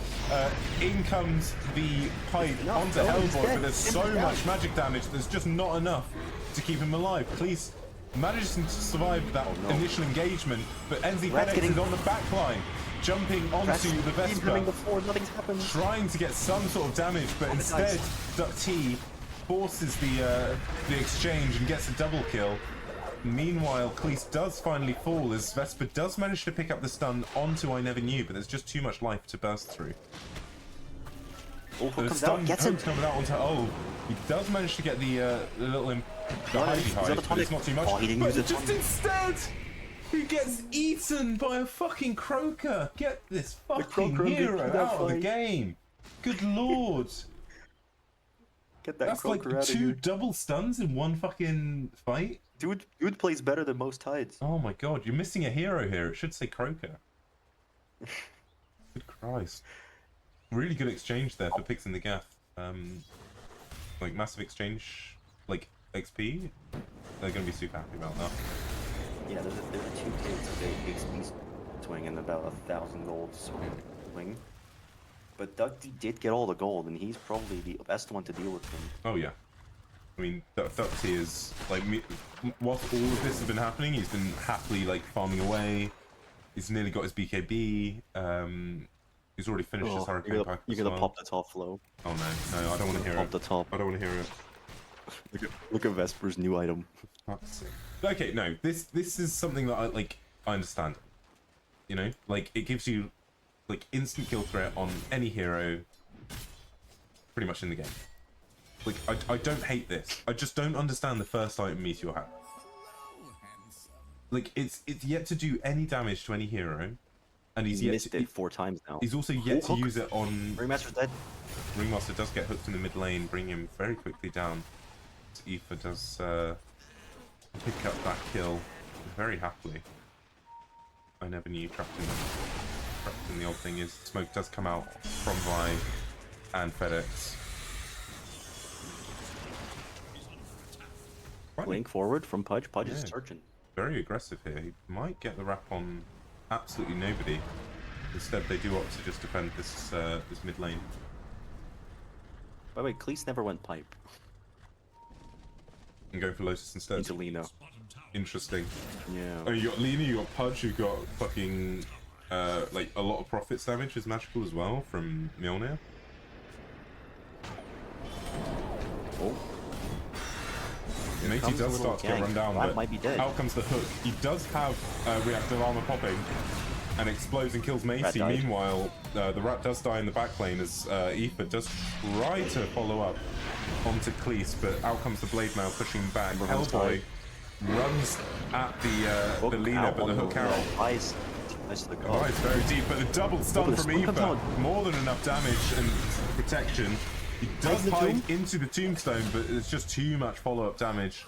In comes the pipe onto Hellboy, but there's so much magic damage, there's just not enough to keep him alive. Cleese manages to survive that initial engagement, but NZfedX is on the back line, jumping onto the Vesper, trying to get some sort of damage, but instead DuckT forces the exchange and gets a double kill. Meanwhile, Cleese does finally fall as Vesper does manage to pick up the stun onto Ineverknew, but there's just too much life to burst through. The stun comes out onto he does manage to get the little hidey, but it's not too much. But just instead, he gets eaten by a fucking Croaker. Get this fucking hero out of the game. Good lord. Get that That's like two double stuns in one fucking fight. Dude plays better than most Tides. Oh my god, you're missing a hero here. It should say Croaker. Good Christ. Really good exchange there for Pix and the Gaff. Like massive exchange, like XP. They're gonna be super happy about that. Yeah, there's a 2K XP swing and about 1,000 gold swing. But DuckT did get all the gold, and he's probably the best one to deal with him. Oh yeah. I mean, DuckT is, like, whilst all of this has been happening, he's been happily, like, farming away. He's nearly got his BKB. He's already finished his Hurricane Pack. You're gonna pop the top flow. Oh no, I don't want to hear it. Pop the top. I don't want to hear it. Look at Vesper's new item. Okay, no, this is something that I understand. You know, like it gives you like instant kill threat on any hero pretty much in the game. Like I don't hate this. I just don't understand the first item Meteor had. Like it's yet to do any damage to any hero, and he's yet missed to, it 4 times now. He's also yet to use it on. Ringmaster's dead. Ringmaster does get hooked in the mid lane, bring him very quickly down. So Aoife does pick up that kill very happily. I never knew trapped in the old thing is smoke does come out from Vi and FedEx. Link forward from Pudge. Pudge is searching. Very aggressive here. He might get the wrap on absolutely nobody. Instead, they do opt to just defend this this mid lane. By the way, Cleese never went pipe. And going for Lotus instead. Into Lino. Interesting. Yeah. Oh, you got Lina, you got Pudge, you got fucking like a lot of Prophet's damage is magical as well from Mjolnir. Oh. Matey does start to get run down, but might be dead. out comes the hook. He does have reactive armor popping and explodes and kills Matey. Meanwhile, the rat does die in the back lane as Aoife does try to follow up onto Cleese, but out comes the Blade Mail pushing back. Hellboy runs at the Lina, but the hook out. Nice to the Oh, it's very deep, but the double stun from Aoife, more than enough damage and protection. He does hide into the tombstone, but it's just too much follow-up damage.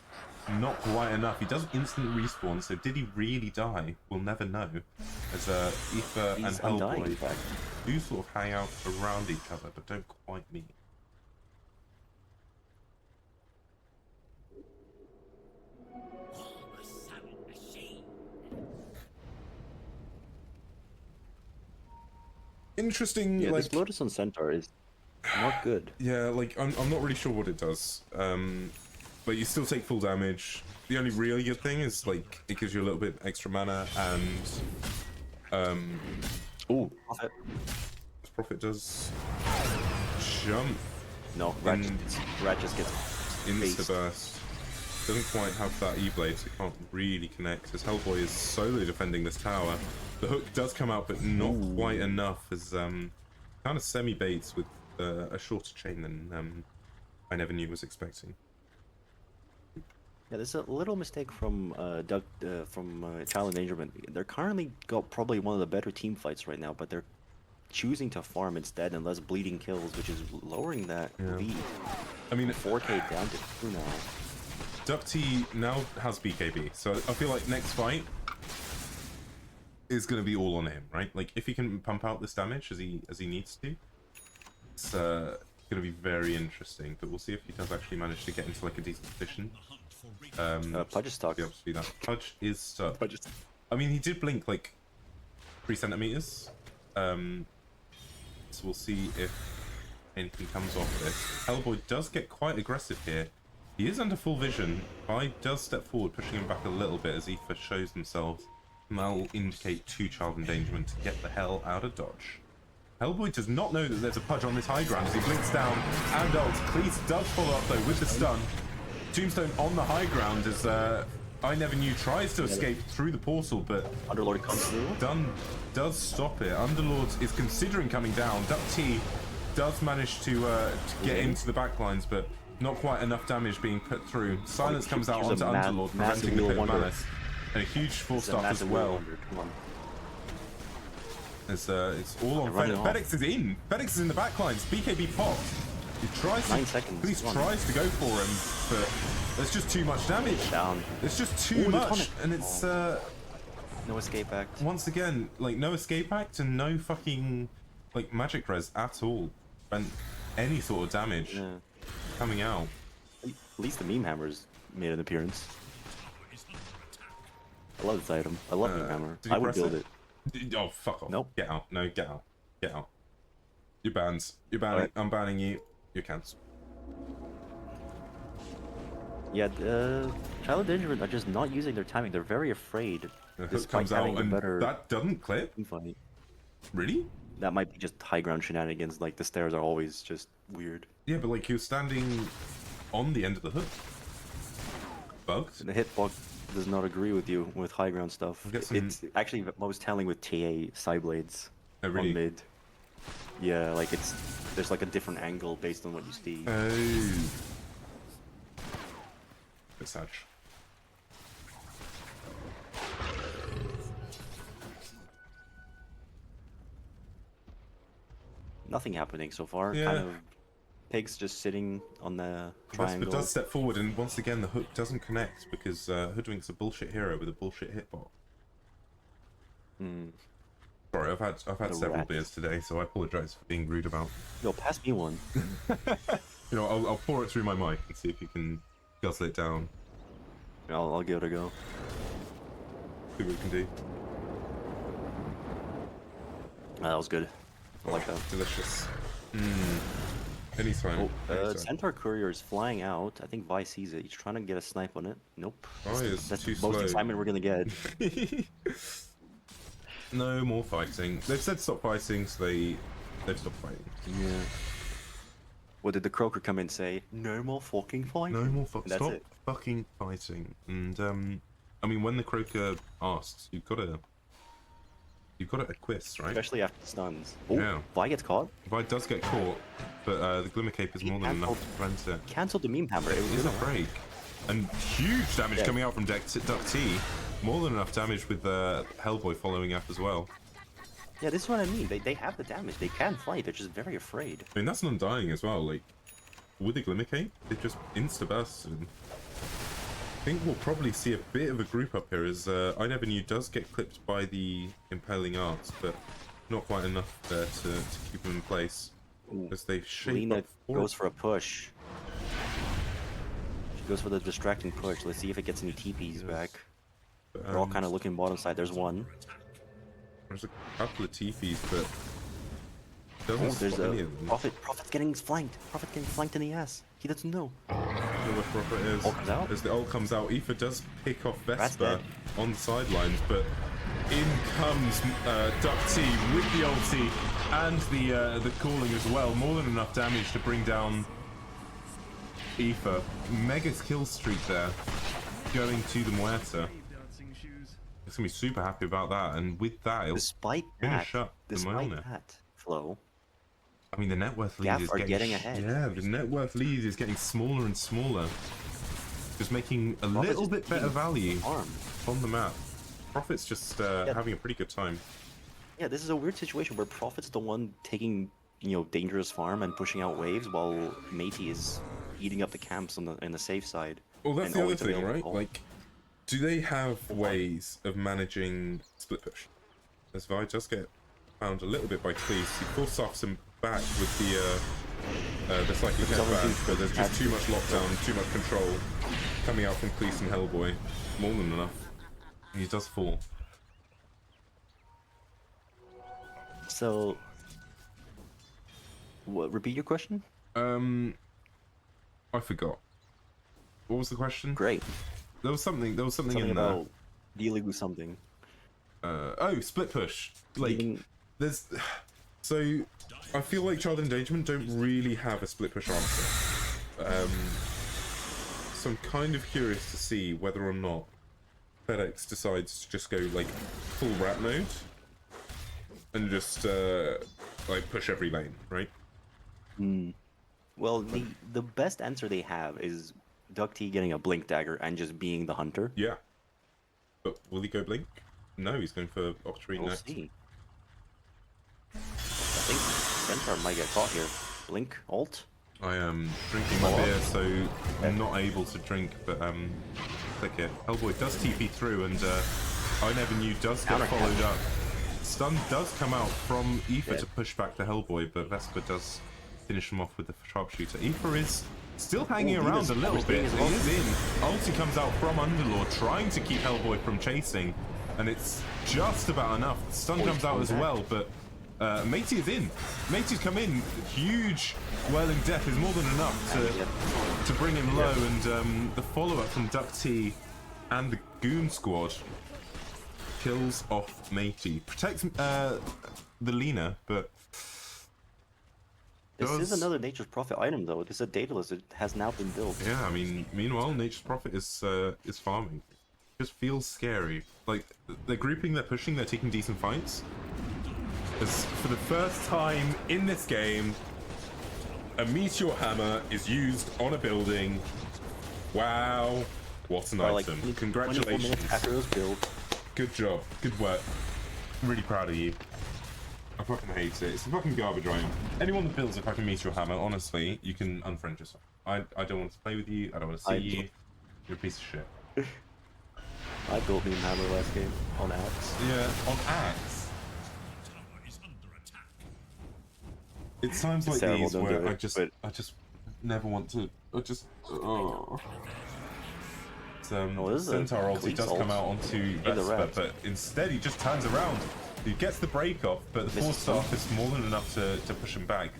Not quite enough. He does instant respawn, so did he really die? We'll never know. As Aoife and Hellboy do sort of hang out around each other, but don't quite meet. Interesting. Yeah, like, this Lotus on Centaur is not good. Yeah, like I'm not really sure what it does. But you still take full damage. The only really good thing is like it gives you a little bit extra mana and Ooh, Prophet. Prophet does jump. No, Rat just gets insta burst. Doesn't quite have that E-blade, so it can't really connect. As Hellboy is solo defending this tower. The hook does come out, but not quite enough. As kind of semi-baits with a shorter chain than I never knew was expecting. Yeah, there's a little mistake from Child Endangerment. They're currently got probably one of the better team fights right now, but they're choosing to farm instead and less bleeding kills, which is lowering that V. I mean, 4K down to 2 now. DuckT now has BKB, so I feel like next fight is going to be all on him, right? Like if he can pump out this damage as he needs to, it's going to be very interesting. But we'll see if he does actually manage to get into like a decent position. Pudge is stuck. See that Pudge is stuck. Pudge is... I mean, he did blink like 3 centimeters. So we'll see if anything comes off this. Hellboy does get quite aggressive here. He is under full vision. Vi does step forward, pushing him back a little bit as Aoife shows themselves. And that'll indicate to Child Endangerment to get the hell out of dodge. Hellboy does not know that there's a Pudge on this high ground as he blinks down and ults. Cleese does follow up though with the stun. Tombstone on the high ground as Ineverknew tries to escape through the portal, but Underlord comes through. Stun does stop it. Underlord is considering coming down. DuckT does manage to get into the backlines, but not quite enough damage being put through. Silence comes out onto Underlord, preventing the Pit of Malice. And a huge force staff as well. It's all on FedEx. FedEx is in. FedEx is in the backlines. BKB popped. He tries 9 seconds. Cleese tries to go for him, but there's just too much damage. Down. There's just too much, and it's no escape act. Once again, like no escape act and no fucking like magic res at all. And any sort of damage coming out. At least the meme hammers made an appearance. I love this item. I love meme hammer. I would build it. Oh, fuck off. Nope. Get out. No, get out. Get out. You're banned. You're banning. Right. I'm banning you. You're cancelled. Yeah, Child Endangerment are just not using their timing. They're very afraid. The hook comes out and that doesn't clip? Fight. Really? That might be just high ground shenanigans. Like, the stairs are always just weird. Yeah, but like you're standing on the end of the hook. Bugged. The hitbox does not agree with you with high ground stuff. I'll get some- It's actually most telling with TA side blades Oh, really? on mid. Yeah, like there's like a different angle based on what you see. Oh. Bit sad. Nothing happening so far. Yeah. Kind of pigs just sitting on the Vesper triangle. does step forward, and once again the hook doesn't connect because Hoodwink's a bullshit hero with a bullshit hitbox. Hmm. Sorry, I've had The several rat. beers today, so I apologise for being rude about. Yo, pass me one. You know, I'll pour it through my mic and see if you can guzzle it down. I'll give it a go. See what we can do. That was good. I like that. Delicious. Anytime. Oh, anytime. Centaur Courier is flying out. I think Vi sees it. He's trying to get a snipe on it. Nope. Vi is That's too the most slow. excitement we're gonna get. No more fighting. They've said stop fighting, so they've stopped fighting. Yeah. What did the Croaker come in and say? No more fucking fighting. No more That's stop it. fucking fighting. And I mean, when the Croaker asks, you've got to acquiesce, right? Especially after stuns. Oh, Yeah. Vi gets caught. Vi does get caught, but the Glimmer Cape is more than enough to prevent it. Cancelled the meme hammer. It It is was a break. And huge damage Yeah. coming out from DuckT. More than enough damage with Hellboy following up as well. Yeah, this is what I mean. They have the damage. They can fight. They're just very afraid. I mean, that's an undying as well. Like, with the Glimmer Cape, they just insta-burst. And I think we'll probably see a bit of a group up here as Ineverknew does get clipped by the Impaling Arts, but not quite enough there to keep him in place. Ooh. As they shape Lena up for goes for a push. She goes for the distracting push. Let's see if it gets any TPs back. They're all kind of looking bottom side. There's one. There's a couple of TPs, but doesn't Oh, there's spot any a of them. Prophet's getting flanked. Prophet getting flanked in the ass. He doesn't know. I don't know where Prophet is. Ult comes out. As the ult comes out, Aoife does pick off Rat's Vesper dead. on the sidelines, but in comes DuckT with the ulti and the calling as well. More than enough damage to bring down Aoife. Mega kill streak there, going to the Muerta. It's gonna be super happy about that, and with that, it'll Despite finish that, up the Mjolnir. Flow. I mean, the net worth lead Gaff is are getting getting ahead. Yeah, the net worth lead is getting smaller and smaller. Just making a little is bit better being value farmed. on the map. Prophet's just having a pretty good time. Yeah, this is a weird situation where Prophet's the one taking, dangerous farm and pushing out waves, while Matey is eating up the camps on the safe side. Well, that's and the other always thing, available right? call. Like, do they have ways of managing split push? As Vi does get found a little bit by Cleese, he force offs him back with the cyclic headback, but there's just too much lockdown, too much control coming out from Cleese and Hellboy. More than enough. And he does fall. So, what? Repeat your question. I forgot. What was the question? Great. There was something Something in there. about dealing with something. Oh, split push. Like, Even- there's... So, I feel like Child Endangerment don't really have a split push answer. So I'm kind of curious to see whether or not FedEx decides to just go, like, full rat mode. And just, like, push every lane, right? Well, the best answer they have is DuckT getting a blink dagger and just being the hunter. Yeah. But will he go blink? No, he's going for Octarine We'll next. see. I think Centaur might get caught here. Blink, ult. I am drinking my beer, so I'm not able to drink, but click it. Hellboy does TP through, and Ineverknew does get followed up. Stun does come out from Aoife to push back the Hellboy, but Vesper does finish him off with the sharpshooter. Aoife is still hanging Ooh, around Venus a little covers bit. Venus He is in. Ulti comes out from Underlord, trying to keep Hellboy from chasing, and it's just about enough. Stun comes out as well, but Matey is in. Matey's come in. Huge Whirling Death is more than enough to bring him low, and the follow-up from DuckT and the Goon Squad kills off Matey. Protects the Lena, but This is does. another Nature's Prophet item, though. This is a Daedalus. It has now been built. Yeah, I mean, meanwhile, Nature's Prophet is farming. Just feels scary. Like they're grouping, they're pushing, they're taking decent fights. As for the first time in this game, a meteor hammer is used on a building. Wow, what an Or, like, item! 24 Congratulations. minutes after it was built. Good job. Good work. I'm really proud of you. I fucking hate it. It's a fucking garbage item. Anyone that builds a fucking meteor hammer, honestly, you can unfriend yourself. I don't want to play with you. I don't want to see you. You're a piece of shit. I built me a hammer last game on Axe. Yeah, on Axe. Tower is under attack. It's times like terrible, these don't where do I it, just but- never want to. Oh. Oh, this is a Centaur ult, he Cleese does come ult. out onto In the Vesper, red. but instead he just turns around. He gets the break off, but the Misses 4-star is more than enough to push him back.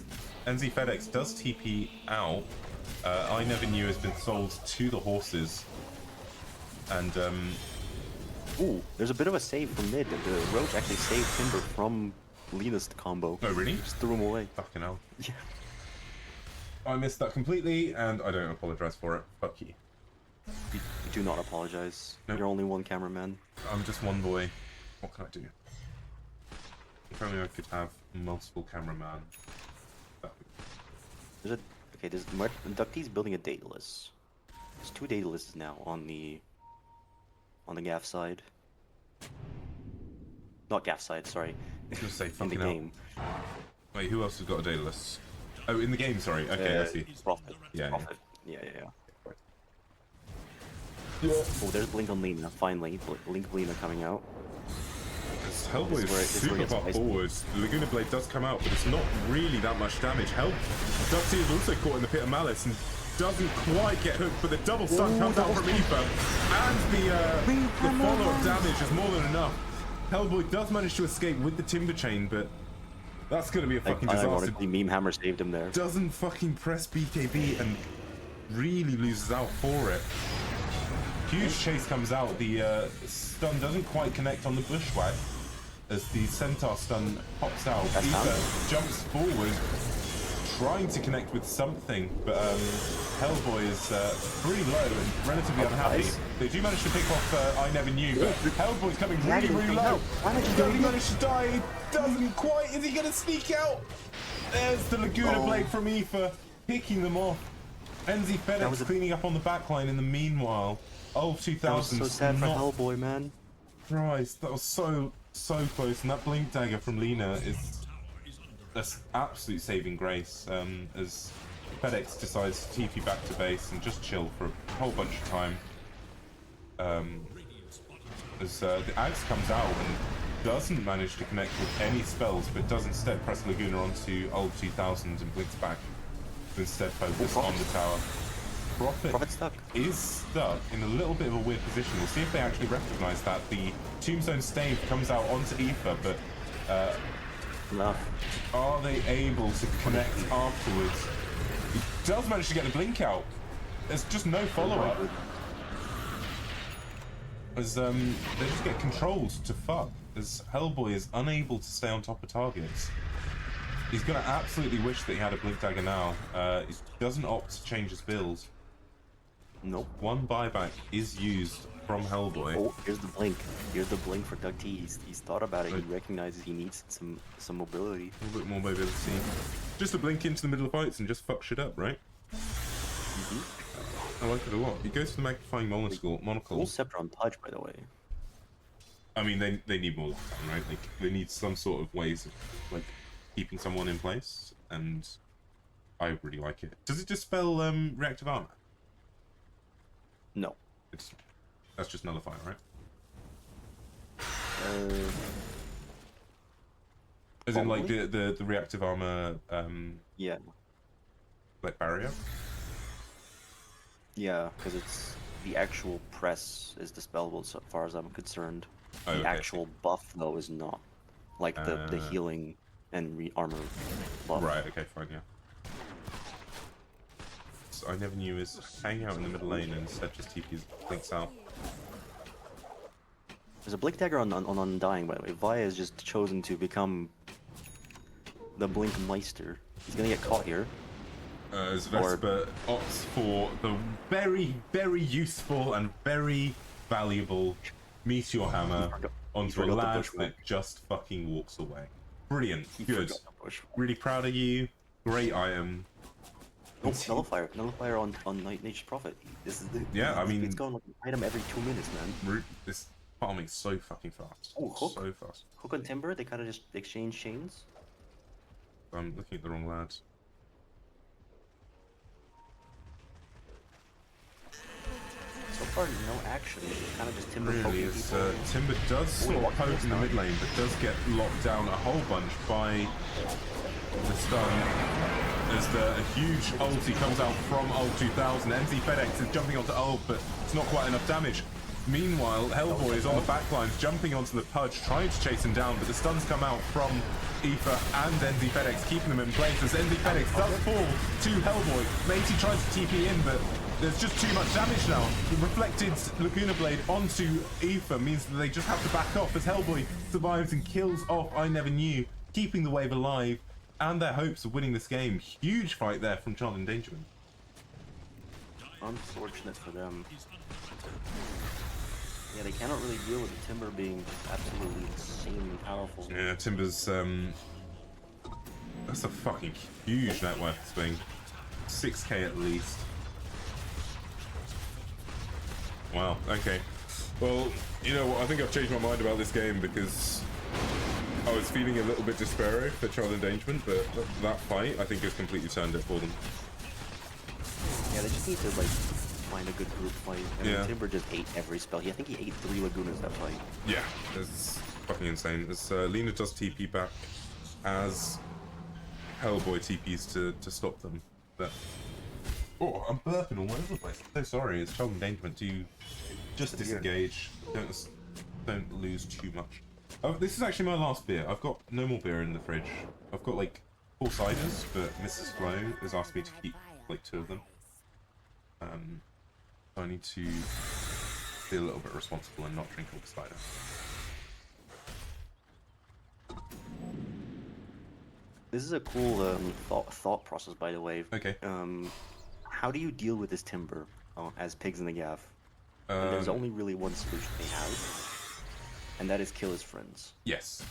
NZfedX does TP out. Ineverknew has been sold to the horses. And, Ooh, there's a bit of a save from mid. The Roach actually saved Timber from Lena's combo. oh really? Just threw him away. Fucking hell. Yeah. I missed that completely, and I don't apologise for it. Fuck you. You do not apologize. Nope. You're only one cameraman. I'm just one boy. What can I do? If only I could have multiple cameraman. That would... There's a okay. There's DuckT's building a Daedalus. There's 2 Daedaluses now on the Gaff side. Not Gaff side. Sorry. I was gonna say In the fucking hell. game. Wait, who else has got a Daedalus? Oh, in the game, sorry. Okay, I see. Prophet. Yeah, yeah. Prophet. Yeah. Oh, there's Blink on Lena. Finally, Blink Lena coming out. This Hellboy This is where it is super gets far spicy. forward. The Laguna Blade does come out, but it's not really that much damage. DuckT is also caught in the pit of malice and doesn't quite get hooked, but the double stun comes out from Ether, and the follow-up damage is more than enough. Hellboy does manage to escape with the Timber Chain, but that's going to be a fucking disaster. Ironically, Meme Hammer saved him there. Doesn't fucking press BKB and really loses out for it. Huge chase comes out. The stun doesn't quite connect on the bushwhack as the Centaur stun pops out. That's Ether jumps forward, trying to connect with something, but Hellboy is pretty low and relatively unhappy. nice. They do manage to pick off Ineverknew, but Hellboy's coming really, really low. Why did you Does he do manage to die? He doesn't quite. Is he going to sneak out? There's the Laguna Blade from Ether, picking them off. NZfedX cleaning up on the backline in the meanwhile. Oh, 2000s. That was so sad for not Hellboy, man. Christ, that was so close. And that blink dagger from Lena is that's absolute saving grace. As FedEx decides to TP back to base and just chill for a whole bunch of time. As the Axe comes out and doesn't manage to connect with any spells, but does instead press Laguna onto old 2000 and blinks back to instead focus on the tower. Prophet stuck. is stuck in a little bit of a weird position. We'll see if they actually recognise that. The Tombstone Stave comes out onto Ether, but Enough. are they able to connect afterwards? He does manage to get the blink out. There's just no follow-up. As they just get controlled to fuck. As Hellboy is unable to stay on top of targets. He's gonna absolutely wish that he had a blink dagger now. He doesn't opt to change his build. Nope. One buyback is used from Hellboy. Oh, here's the blink. Here's the blink for DuckT. He's thought about it. He recognizes he needs some mobility. A little bit more mobility. Just a blink into the middle of fights and just fuck shit up, right? I like it a lot. He goes for the magnifying monocle. Full scepter on touch, by the way. I mean, they need more lockdown, right? Like, they need some sort of ways of, like, keeping someone in place, and I really like it. Does it dispel reactive armor? No. That's just nullify, right? As in, like, the reactive armor, Yeah. like, barrier? Yeah, because it's the actual press is dispellable so far as I'm concerned. Oh, The okay. actual buff, though, is not. Like the healing and armor buff. Right, okay, fine, yeah. So Ineverknew is hanging out in the middle lane and instead just TP's blinks out. There's a blink dagger on Undying, by the way. Vi has just chosen to become the Blink Meister. He's gonna get caught here. As Vesper opts for the very, very useful and very valuable Meteor Hammer onto a lad that just fucking walks away. Brilliant. Good. Really proud of you. Great item. Oh, nullifier on Nature's Prophet. This is the I mean, it's going like an item every 2 minutes, man. This farming's so fucking fast. Oh, hook. So fast. Hook on Timber. They kind of just exchange chains. I'm looking at the wrong lad. So far, no action. Kind of just Timber Really poking is. people. Timber does sort of poke in the mid lane, but does get locked down a whole bunch by the stun. As a huge ulti comes out from ult 2000. NZfedX is jumping onto ult, but it's not quite enough damage. Meanwhile, Hellboy is on the backlines, jumping onto the Pudge, trying to chase him down, but the stuns come out from Aoife and NZfedX, keeping them in place as NZfedX does fall to Hellboy. Matey tries to TP in, but there's just too much damage now. The reflected Laguna Blade onto Aoife means that they just have to back off as Hellboy survives and kills off Ineverknew, keeping the wave alive and their hopes of winning this game. Huge fight there from Child Endangerment. Unfortunate for them. Yeah, they cannot really deal with the Timber being absolutely insanely powerful. Yeah, Timber's that's a fucking huge net worth swing. 6k at least. Wow, okay. Well, you know what, I think I've changed my mind about this game because I was feeling a little bit despairing for Child Endangerment, but that fight I think has completely turned it for them. Yeah, they just need to like find a good group fight. I mean, Yeah. Timber just ate every spell. I think he ate 3 Lagunas that fight. Yeah, it's fucking insane. As Lena does TP back as Hellboy TPs to stop them. But oh, I'm burping all over the place. I'm so sorry. It's Child Endangerment. Do just disengage. Don't lose too much. Oh, this is actually my last beer. I've got no more beer in the fridge. I've got like 4 ciders, but Mrs. Flo has asked me to keep like 2 of them. So I need to be a little bit responsible and not drink all the cider. This is a cool thought process, by the way. Okay. How do you deal with this Timber as pigs in the gaff? And there's only really one solution they have, and that is kill his friends. Yes.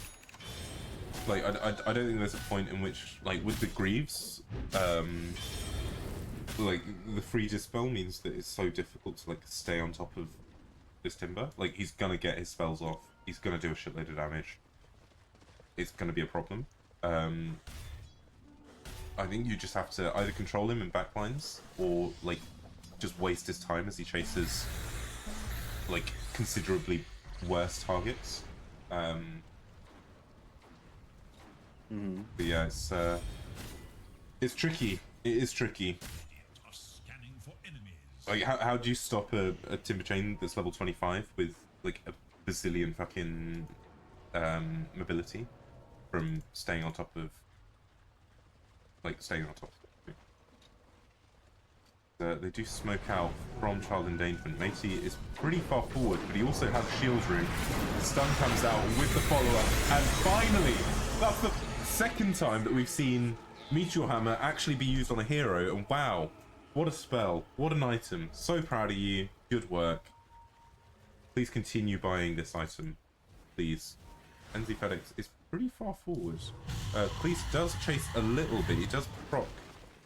Like I don't think there's a point in which, like with the Greaves, like the free dispel means that it's so difficult to like stay on top of this Timber. Like he's gonna get his spells off. He's gonna do a shitload of damage. It's gonna be a problem. I think you just have to either control him in backlines or like just waste his time as he chases like considerably worse targets. But yeah, it's tricky. It is tricky. Scanning for enemies. Like, how do you stop a Timber Chain that's level 25 with like a bazillion fucking mobility from staying on top of they do smoke out from Child Endangerment. Matey is pretty far forward, but he also has Shield Room. The stun comes out with the follow-up, and finally, that's the second time that we've seen Meteor Hammer actually be used on a hero, and wow, what a spell, what an item. So proud of you, good work. Please continue buying this item, please. NZfedX is pretty far forward. Cleese does chase a little bit, he does proc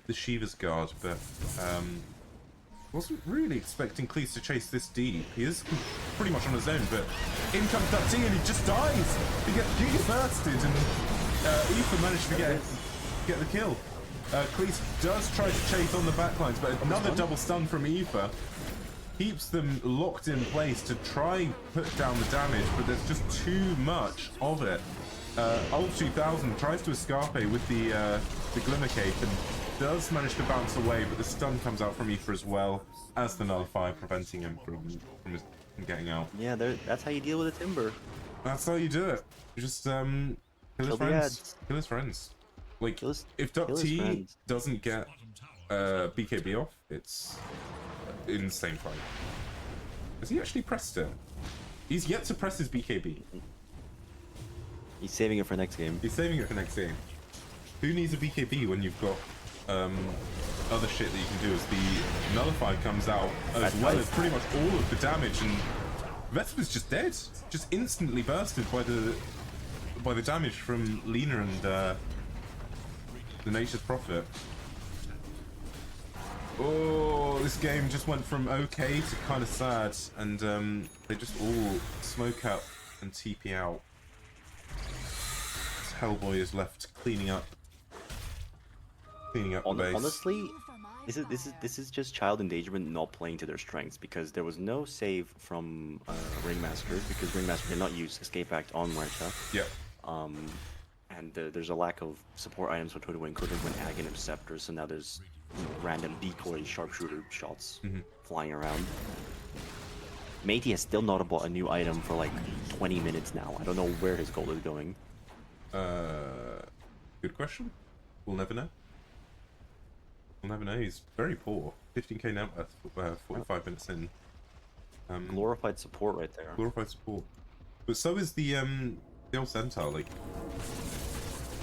the Shiva's Guard, but wasn't really expecting Cleese to chase this deep. He is pretty much on his own, but in comes DuckT and he just dies! He gets Giga Bursted, and Aoife managed to get the kill. Cleese does try to chase on the backlines, but another double stun from Aoife keeps them locked in place to try and put down the damage, but there's just too much of it. Ult 2000 tries to escape with the Glimmer Cape and does manage to bounce away, but the stun comes out from Aoife as well as the Nullify, preventing him from getting out. Yeah, that's how you deal with a Timber. That's how you do it. You just kill his friends. Kill his friends. Like, if DuckT doesn't get BKB off, it's insane fight. Has he actually pressed it? He's yet to press his BKB. He's saving it for next game. He's saving it for next game. Who needs a BKB when you've got other shit that you can do as the Nullify comes out, as well as pretty much all of the damage, and Vesper's just dead. Just instantly bursted by the damage from Lena and the Nature's Prophet. Oh, this game just went from okay to kind of sad, and they just all smoke out and TP out. This Hellboy is left cleaning up the base. Honestly, this is just Child Endangerment not playing to their strengths, because there was no save from Ringmaster, because Ringmaster did not use Escape Act on Marcha. Yep. And there's a lack of support items for Total Wing, Ag, and Scepter, so now there's random decoy sharpshooter shots flying around. Matey has still not bought a new item for like 20 minutes now. I don't know where his gold is going. Good question. We'll never know. We'll never know. He's very poor. 15k net worth, 45 minutes in. Glorified support right there. Glorified support. But so is the old Centaur, like,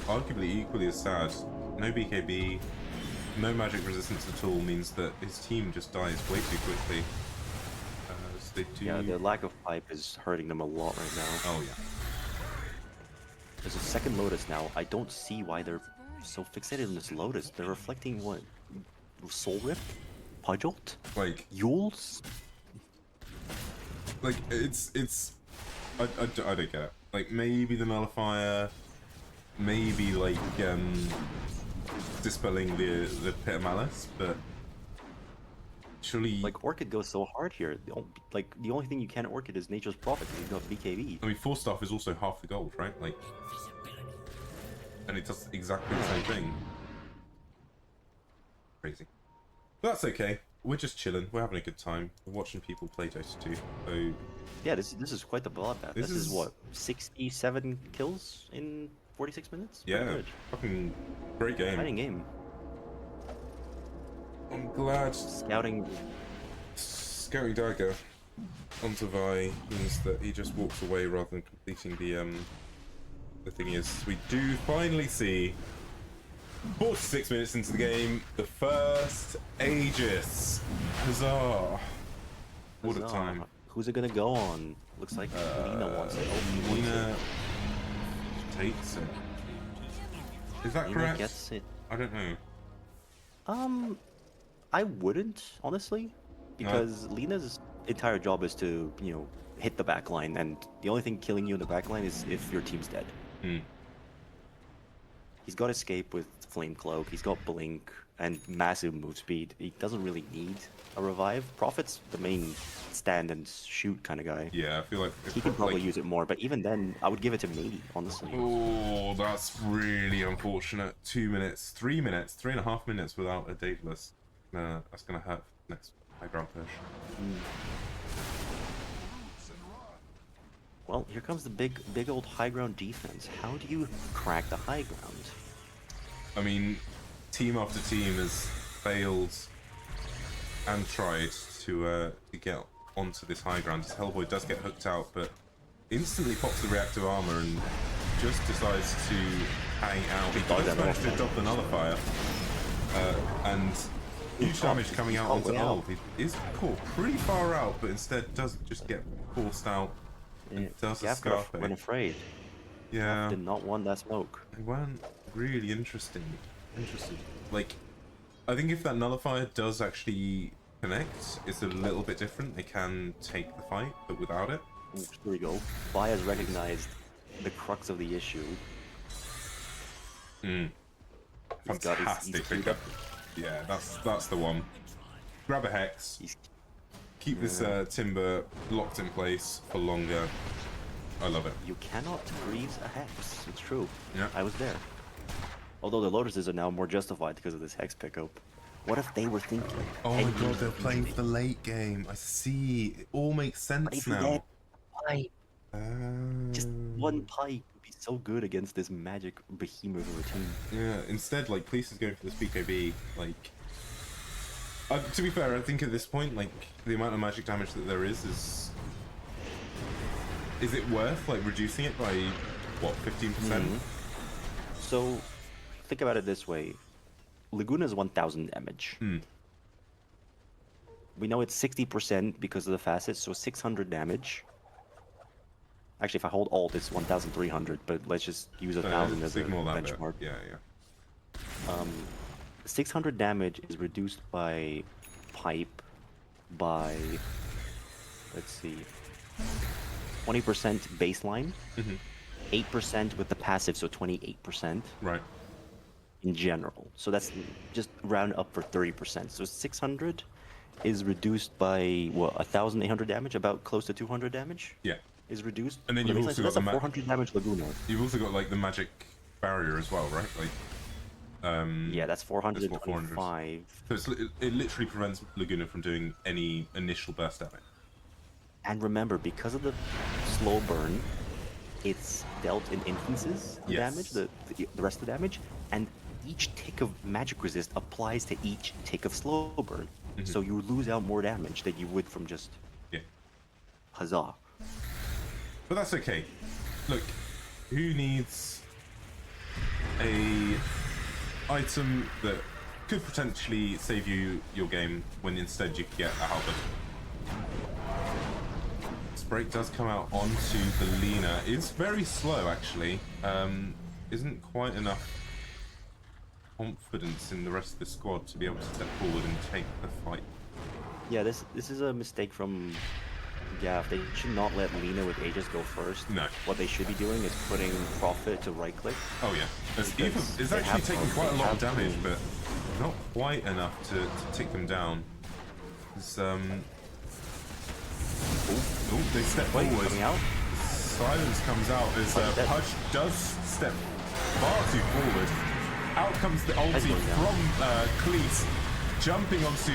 arguably equally as sad. No BKB, no magic resistance at all means that his team just dies way too quickly. So they do... Yeah, the lack of pipe is hurting them a lot right now. Oh yeah. There's a second Lotus now. I don't see why they're so fixated on this Lotus. They're reflecting what? Soul Rift? Pudgelt? Like... Yules? Like, it's... I don't get it. Like, maybe the Nullifier, maybe, like, dispelling the Pit of Malice, but surely... Like, Orchid goes so hard here. The only thing you can Orchid is Nature's Prophet, because he's got BKB. I mean, Force Staff is also half the gold, right? Like, and it does exactly the same thing. Crazy. But that's okay. We're just chilling. We're having a good time. We're watching people play Dota 2. So... Yeah, this is quite the bloodbath. This is what, 67 kills in 46 minutes? Yeah, good. Fucking great game. Exciting game. I'm glad. Scouting Dagger onto Vi means that he just walks away rather than completing the thing is, we do finally see 46 minutes into the game, the first Aegis. Huzzah! What a time. Who's it gonna go on? Looks like Lena wants it. Oh, Lena takes it. Is that Lena correct? Gets it. I don't know. I wouldn't, honestly, because Lena's entire job is to, you know, hit the back line, and the only thing killing you in the back line is if your team's dead. He's got Escape with Flame Cloak, he's got Blink, and massive move speed. He doesn't really need a revive. Prophet's the main stand and shoot kind of guy. Yeah, I feel like... He could probably use it more, but even then, I would give it to Matey, honestly. Oh, that's really unfortunate. 2 minutes, 3 minutes, 3.5 minutes without a Dateless. That's gonna hurt next high ground push. Well, here comes the big old high ground defense. How do you crack the high ground? I mean, team after team has failed and tried to get onto this high ground. This Hellboy does get hooked out, but instantly pops the reactive armor and just decides to hang out. He does manage to drop the Nullifier, and huge damage coming out onto Alphard. He is caught pretty far out, but instead does just get forced out. Gaff went afraid. Yeah. Did not want that smoke. It went really interesting. Like, I think if that Nullifier does actually connect, it's a little bit different. They can take the fight, but without it. Ooh, here we go. Vi has recognized the crux of the issue. Fantastic pickup. Yeah, that's the one. Grab a Hex. Keep this Timber locked in place for longer. I love it. You cannot freeze a Hex. It's true. Yeah. I was there. Although the Lotuses are now more justified because of this Hex pickup. What if they were thinking? Oh my god, they're playing for the late game. I see. It all makes sense now. Pipe. Just one pipe would be so good against this magic behemoth of a team. Yeah, instead, like, Cleese is going for this BKB, like... to be fair, I think at this point, like, the amount of magic damage that there is it worth, like, reducing it by, what, 15%? So, think about it this way. Laguna is 1,000 damage. We know it's 60% because of the facets, so 600 damage. Actually, if I hold alt, it's 1,300, but let's just use 1,000 as a benchmark. Yeah. 600 damage is reduced by pipe by, let's see, 20% baseline, 8% with the passive, so 28%. Right. In general. So that's just round up for 30%. So 600 is reduced by, what, 1,800 damage? About close to 200 damage? Yeah. Is reduced. And then you've also so got that's a 400 damage Laguna. You've also got like the magic barrier as well, right? Like, yeah, that's 425. So it literally prevents Laguna from doing any initial burst damage. And remember, because of the slow burn, it's dealt in instances of damage, the rest of the damage, and each tick of magic resist applies to each tick of slow burn. So you lose out more damage than you would from just huzzah. But that's okay. Look, who needs a item that could potentially save you your game when instead you could get a halberd? Break does come out onto the Lina. It's very slow, actually. Isn't quite enough confidence in the rest of the squad to be able to step forward and take the fight. Yeah, this is a mistake from Gaff. They should not let Lina with Aegis go first. No. What they should be doing is putting Prophet to right click. Oh yeah. It's actually taking quite a lot of damage, but not quite enough to tick them down. It's, they step forward. Coming out? Silence comes out as Pudge does step far too forward. Out comes the ulti from Cleese, jumping onto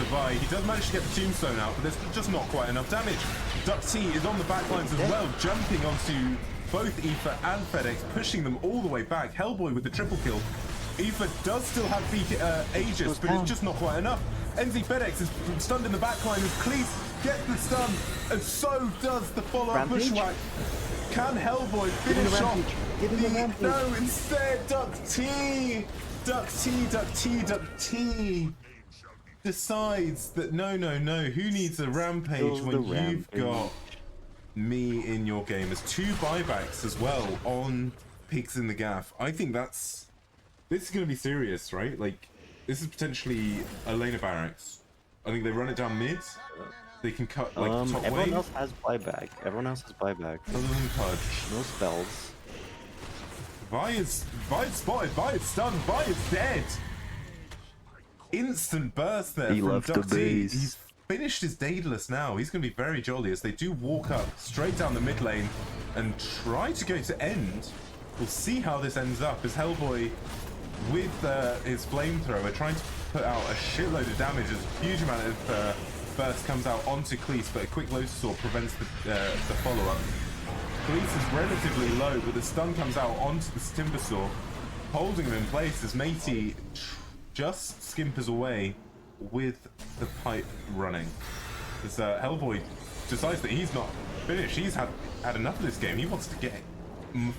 Vi. He does manage to get the tombstone out, but there's just not quite enough damage. DuckT is on the backlines as well, jumping onto both Aoife and FedEx, pushing them all the way back. Hellboy with the triple kill. Aoife does still have Aegis, but it's just not quite enough. NZfedX is stunned in the backline as Cleese gets the stun, and so does the follow-up bushwhack. Can Hellboy finish off the... No, instead, DuckT decides that no, who needs a rampage when you've got me in your game? There's 2 buybacks as well on Pigs in the Gaff. I think this is going to be serious, right? Like, this is potentially a laner barracks. I think they run it down mid. They can cut like top everyone wave. else has buyback. Other than Pudge. No spells. Vi is spotted. Vi is stunned. Vi is dead. Instant burst there He from left the DuckT. base. He's finished his Daedalus now. He's going to be very jolly as they do walk up straight down the mid lane and try to go to end. We'll see how this ends up as Hellboy with his flamethrower trying to put out a shitload of damage as a huge amount of burst comes out onto Cleese, but a quick Lotus Sword prevents the follow-up. Cleese is relatively low, but the stun comes out onto the Timbersaw, holding him in place as Matey just skimpers away with the pipe running. As Hellboy decides that he's not finished, he's had enough of this game, he wants to get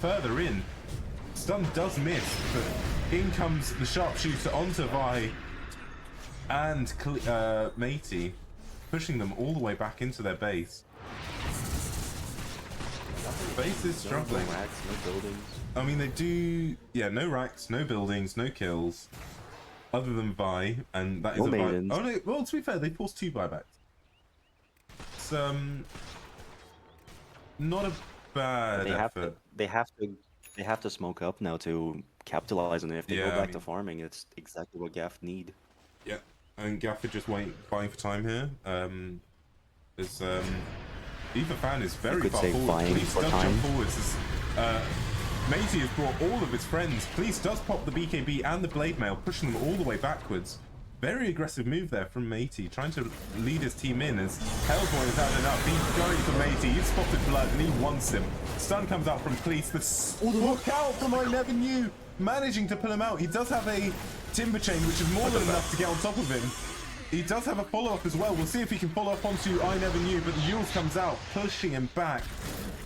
further in. Stun does miss, but in comes the sharpshooter onto Vi and Matey, pushing them all the way back into their base. Base is struggling. No racks, no buildings. I mean, they do... Yeah, no racks, no buildings, no kills. Other than Vi, and that is no a maidens. Oh no, well, to be fair, they forced 2 buybacks. It's not a bad effort. They have to smoke up now to capitalize on it. If they go back to farming, it's exactly what Gaff need. Yeah, and Gaff are just buying for time here. There's Aoife fan is very far forward. Cleese does jump forwards. Matey has brought all of his friends. Cleese does pop the BKB and the Blade Mail, pushing them all the way backwards. Very aggressive move there from Matey, trying to lead his team in as Hellboy has had enough. He's going for Matey, he's spotted blood and he wants him. Stun comes out from Cleese. Look out from Ineverknew, managing to pull him out. He does have a Timber Chain, which is more than enough to get on top of him. He does have a follow-up as well. We'll see if he can follow up onto Ineverknew, but the Yules comes out, pushing him back.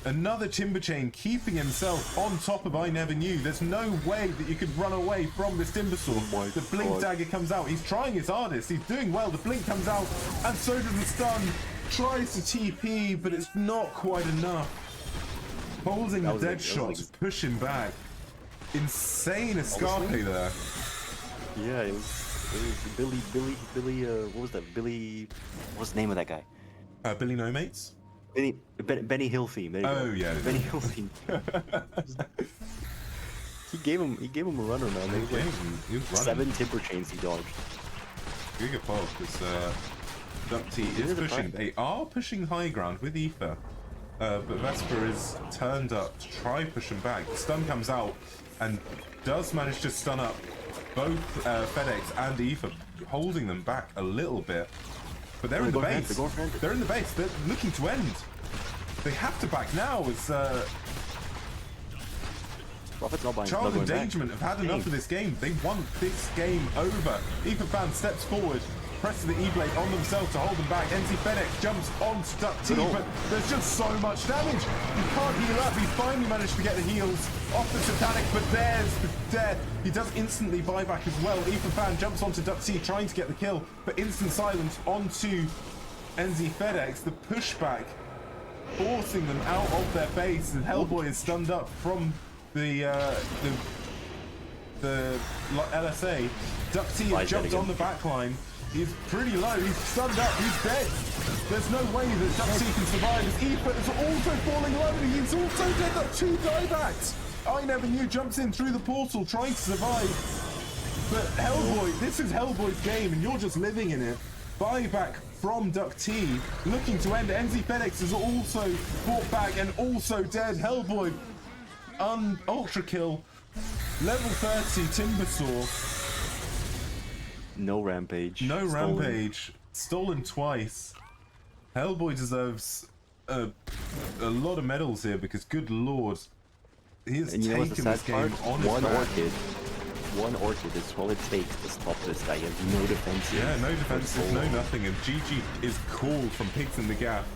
Another timber chain keeping himself on top of Ineverknew. There's no way that you could run away from this timber saw. my The blink God. dagger comes out. He's trying his hardest. He's doing well. The blink comes out, and so does the stun. Tries to TP, but it's not quite enough. Holding the dead shot to push him back. Insane escape there. Yeah, it was Billy, what was that? Billy, what's the name of that guy? Billy No Mates? Benny Hill theme. There you go. Yeah. Benny Hill theme. he gave him a runner, man. There was like He was running. 7 timber chains he dodged. Gigapod, because DuckT is pushing. They are pushing high ground with Aether. But Vesper is turned up to try push him back. The stun comes out and does manage to stun up both FedX and Aether, holding them back a little bit. But they're in the base. They're in the base. They're looking to end. They have to back now as Child Endangerment have had enough of this game. They want this game over. Etherfan steps forward, presses the E-Blade on themselves to hold them back. NZfedX jumps onto DuckT, but there's just so much damage. He can't heal up. He finally managed to get the heals off the Satanic, but there's the death. He does instantly buyback as well. Etherfan jumps onto DuckT, trying to get the kill, but instant silence onto NZfedX. The pushback forcing them out of their base, and Hellboy is stunned up from the LSA. DuckT has jumped on the back line. He's pretty low. He's stunned up. He's dead. There's no way that DuckT can survive. His Ether is also falling low. He's also dead. Got 2 diebacks. Ineverknew jumps in through the portal, trying to survive. But Hellboy, this is Hellboy's game, and you're just living in it. Buyback from DuckT, looking to end. NZfedX is also brought back and also dead. Hellboy, ultra kill, level 30 timber saw. No rampage. No rampage. Stolen twice. Hellboy deserves a lot of medals here because, good lord, he has taken this game on his back. One orchid is all it takes to stop this guy. He has no defenses. Yeah, no defenses, no nothing, and GG is called from Pigs in the Gaff.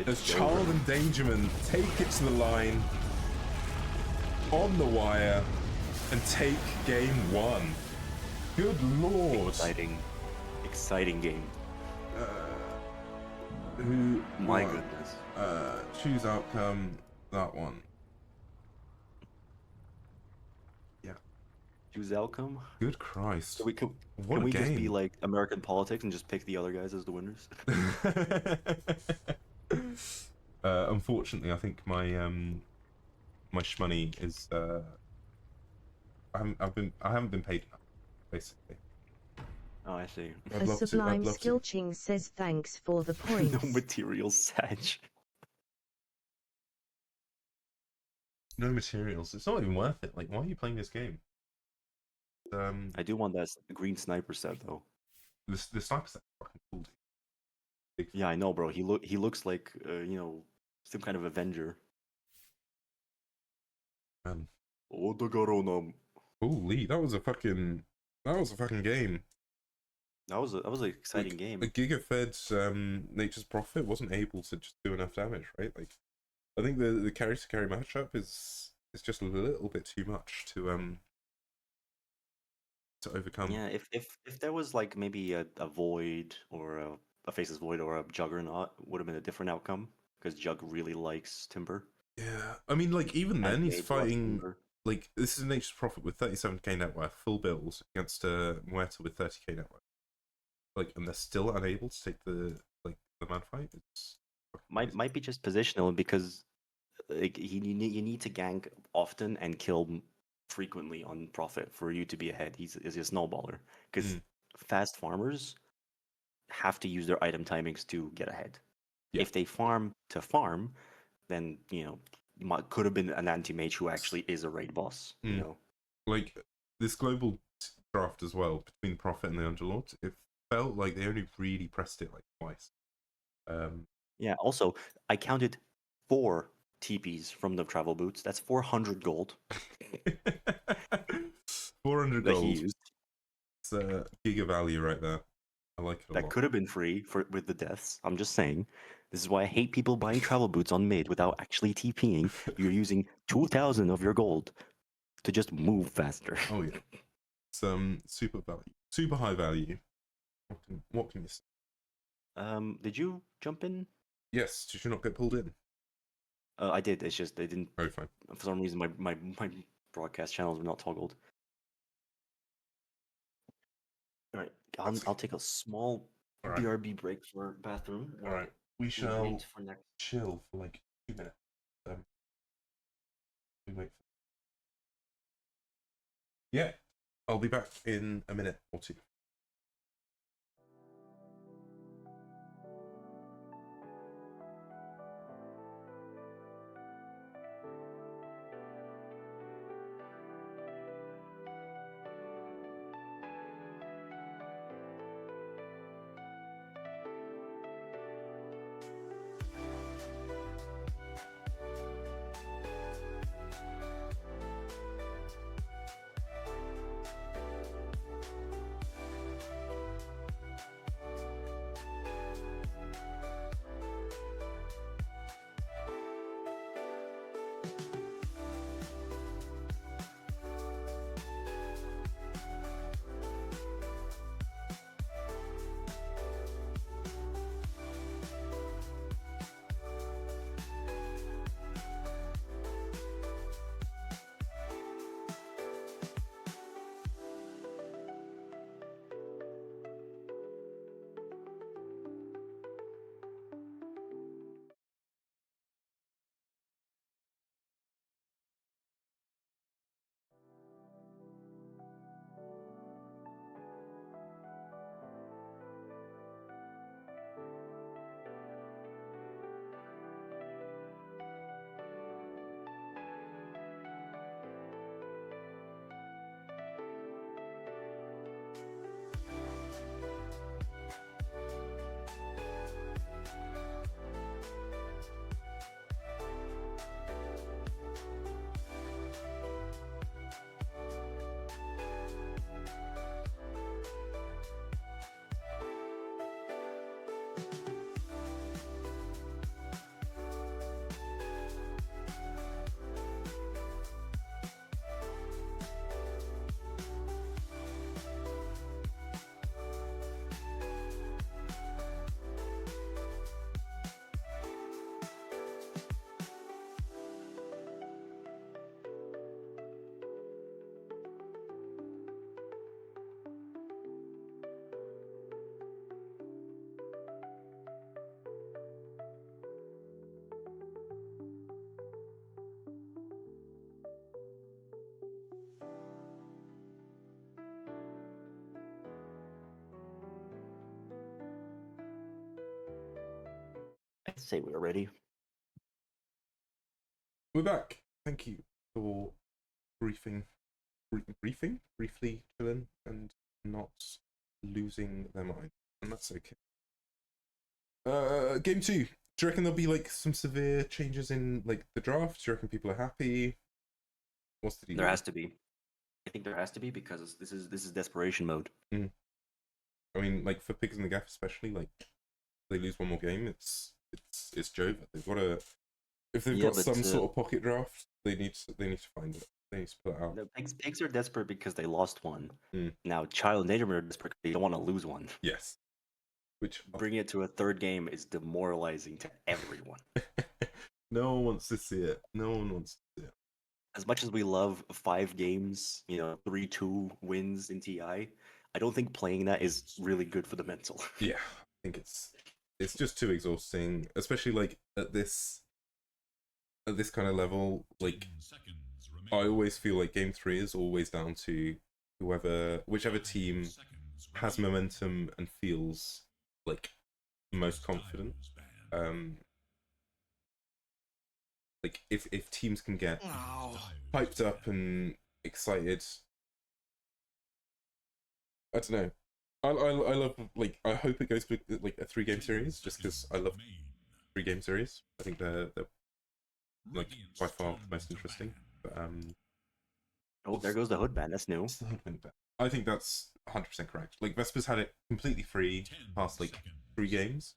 As Child Endangerment take it to the line, on the wire, and take game 1. Good lord. Exciting game. Who? My won? goodness. Choose outcome. That one. Yeah. Choose outcome. Good Christ. So can we just be like American politics and just pick the other guys as the winners? Unfortunately, I think my my shmoney is I haven't been paid enough, basically. Oh, I see. I'd A love to, Sublime I'd love to. Skilching says thanks for the points. No materials, Sag. No materials. It's not even worth it. Like, why are you playing this game? I do want that green sniper set though. The sniper set fucking cool. Dude. Yeah, I know, bro. He looks like you know, some kind of Avenger. Man. Holy, that was a fucking game. that was an exciting game. A Gigafed's Nature's Prophet wasn't able to just do enough damage, right? Like, I think the carry to carry matchup is just a little bit too much to overcome. Yeah, if there was like maybe a void or a faceless void or a juggernaut, would have been a different outcome because Jug really likes Timber. Yeah, I mean, like, even then he's Mage loves fighting. Timber. Like, this is Nature's Prophet with 37k net worth, full build against Muerta with 30k net worth. Like, and they're still unable to take the man fight. It's Might be just positional because like you need to gank often and kill frequently on Prophet for you to be ahead. He's a snowballer because fast farmers have to use their item timings to get ahead. Yeah. If they farm to farm, then you know could have been an anti-mage who actually is a raid boss. You know, like this global draft as well between Prophet and the Underlords. It felt like they only really pressed it like twice. Yeah. Also, I counted 4 TPs from the travel boots. That's 400 gold. 400 that gold. he used. It's a giga value right there. I like it a lot. That could have been free with the deaths. I'm just saying. This is why I hate people buying travel boots on mid without actually TPing. You're using 2,000 of your gold to just move faster. Oh yeah, some super value, super high value. What can you say? Did you jump in? Yes, did you not get pulled in? I did. It's just they didn't. Oh, fine. For some reason, my broadcast channels were not toggled. All right, I'll take a small All right. BRB break for bathroom. All right, we shall wait for next. chill for like 2 minutes. We wait. Yeah, I'll be back in a minute or two. I'd say we're ready. We're back. Thank you for briefly chilling and not losing their mind, and that's okay. Game 2. Do you reckon there'll be like some severe changes in like the draft? Do you reckon people are happy? What's the deal? There has to be. I think there has to be because this is desperation mode. I mean, like for Pigs in the Gaff especially, like if they lose one more game, it's Jova. They've got to, if they've got some sort of pocket draft, they need to find it. They need to put it out. No, pigs are desperate because they lost one. Now Child Endangerment are desperate because they don't want to lose one. Yes. Which bringing it to a third game is demoralizing to everyone. No one wants to see it. No one wants to see it. As much as we love 5 games, 3-2 wins in TI, I don't think playing that is really good for the mental. Yeah, I think it's just too exhausting, especially like at this kind of level. Like, I always feel like game 3 is always down to whichever team has momentum and feels like most confident. Like if teams can get hyped up and excited, I don't know. I love, like, I hope it goes to like a 3-game series, just because I love 3-game series. I think they're like by far the most interesting. But oh, there goes the hood ban. That's new. It's the hood ban. I think that's 100% correct. Like Vesper's had it completely free past like 3 games,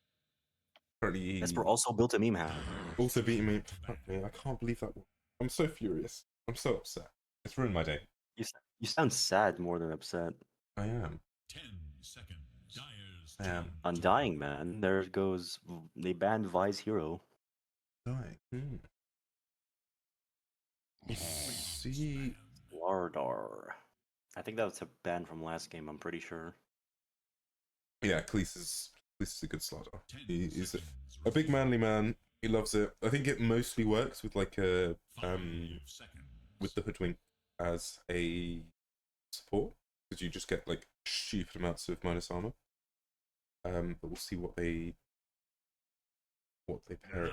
Apparently, Vesper also built a meme hat. also beating me. Fuck me, I can't believe that. I'm so furious. I'm so upset. It's ruined my day. You sound sad more than upset. I am. 10 seconds. Dyer's I am. Undying, man. There goes. They banned Vi's hero. Dying. See. Lardar. I think that was a ban from last game, I'm pretty sure. Yeah, Cleese is a good slaughter. He's a big manly man. He loves it. I think it mostly works with like a with the hoodwink as a support, because you just get like stupid amounts of minus armor. But we'll see what they pair it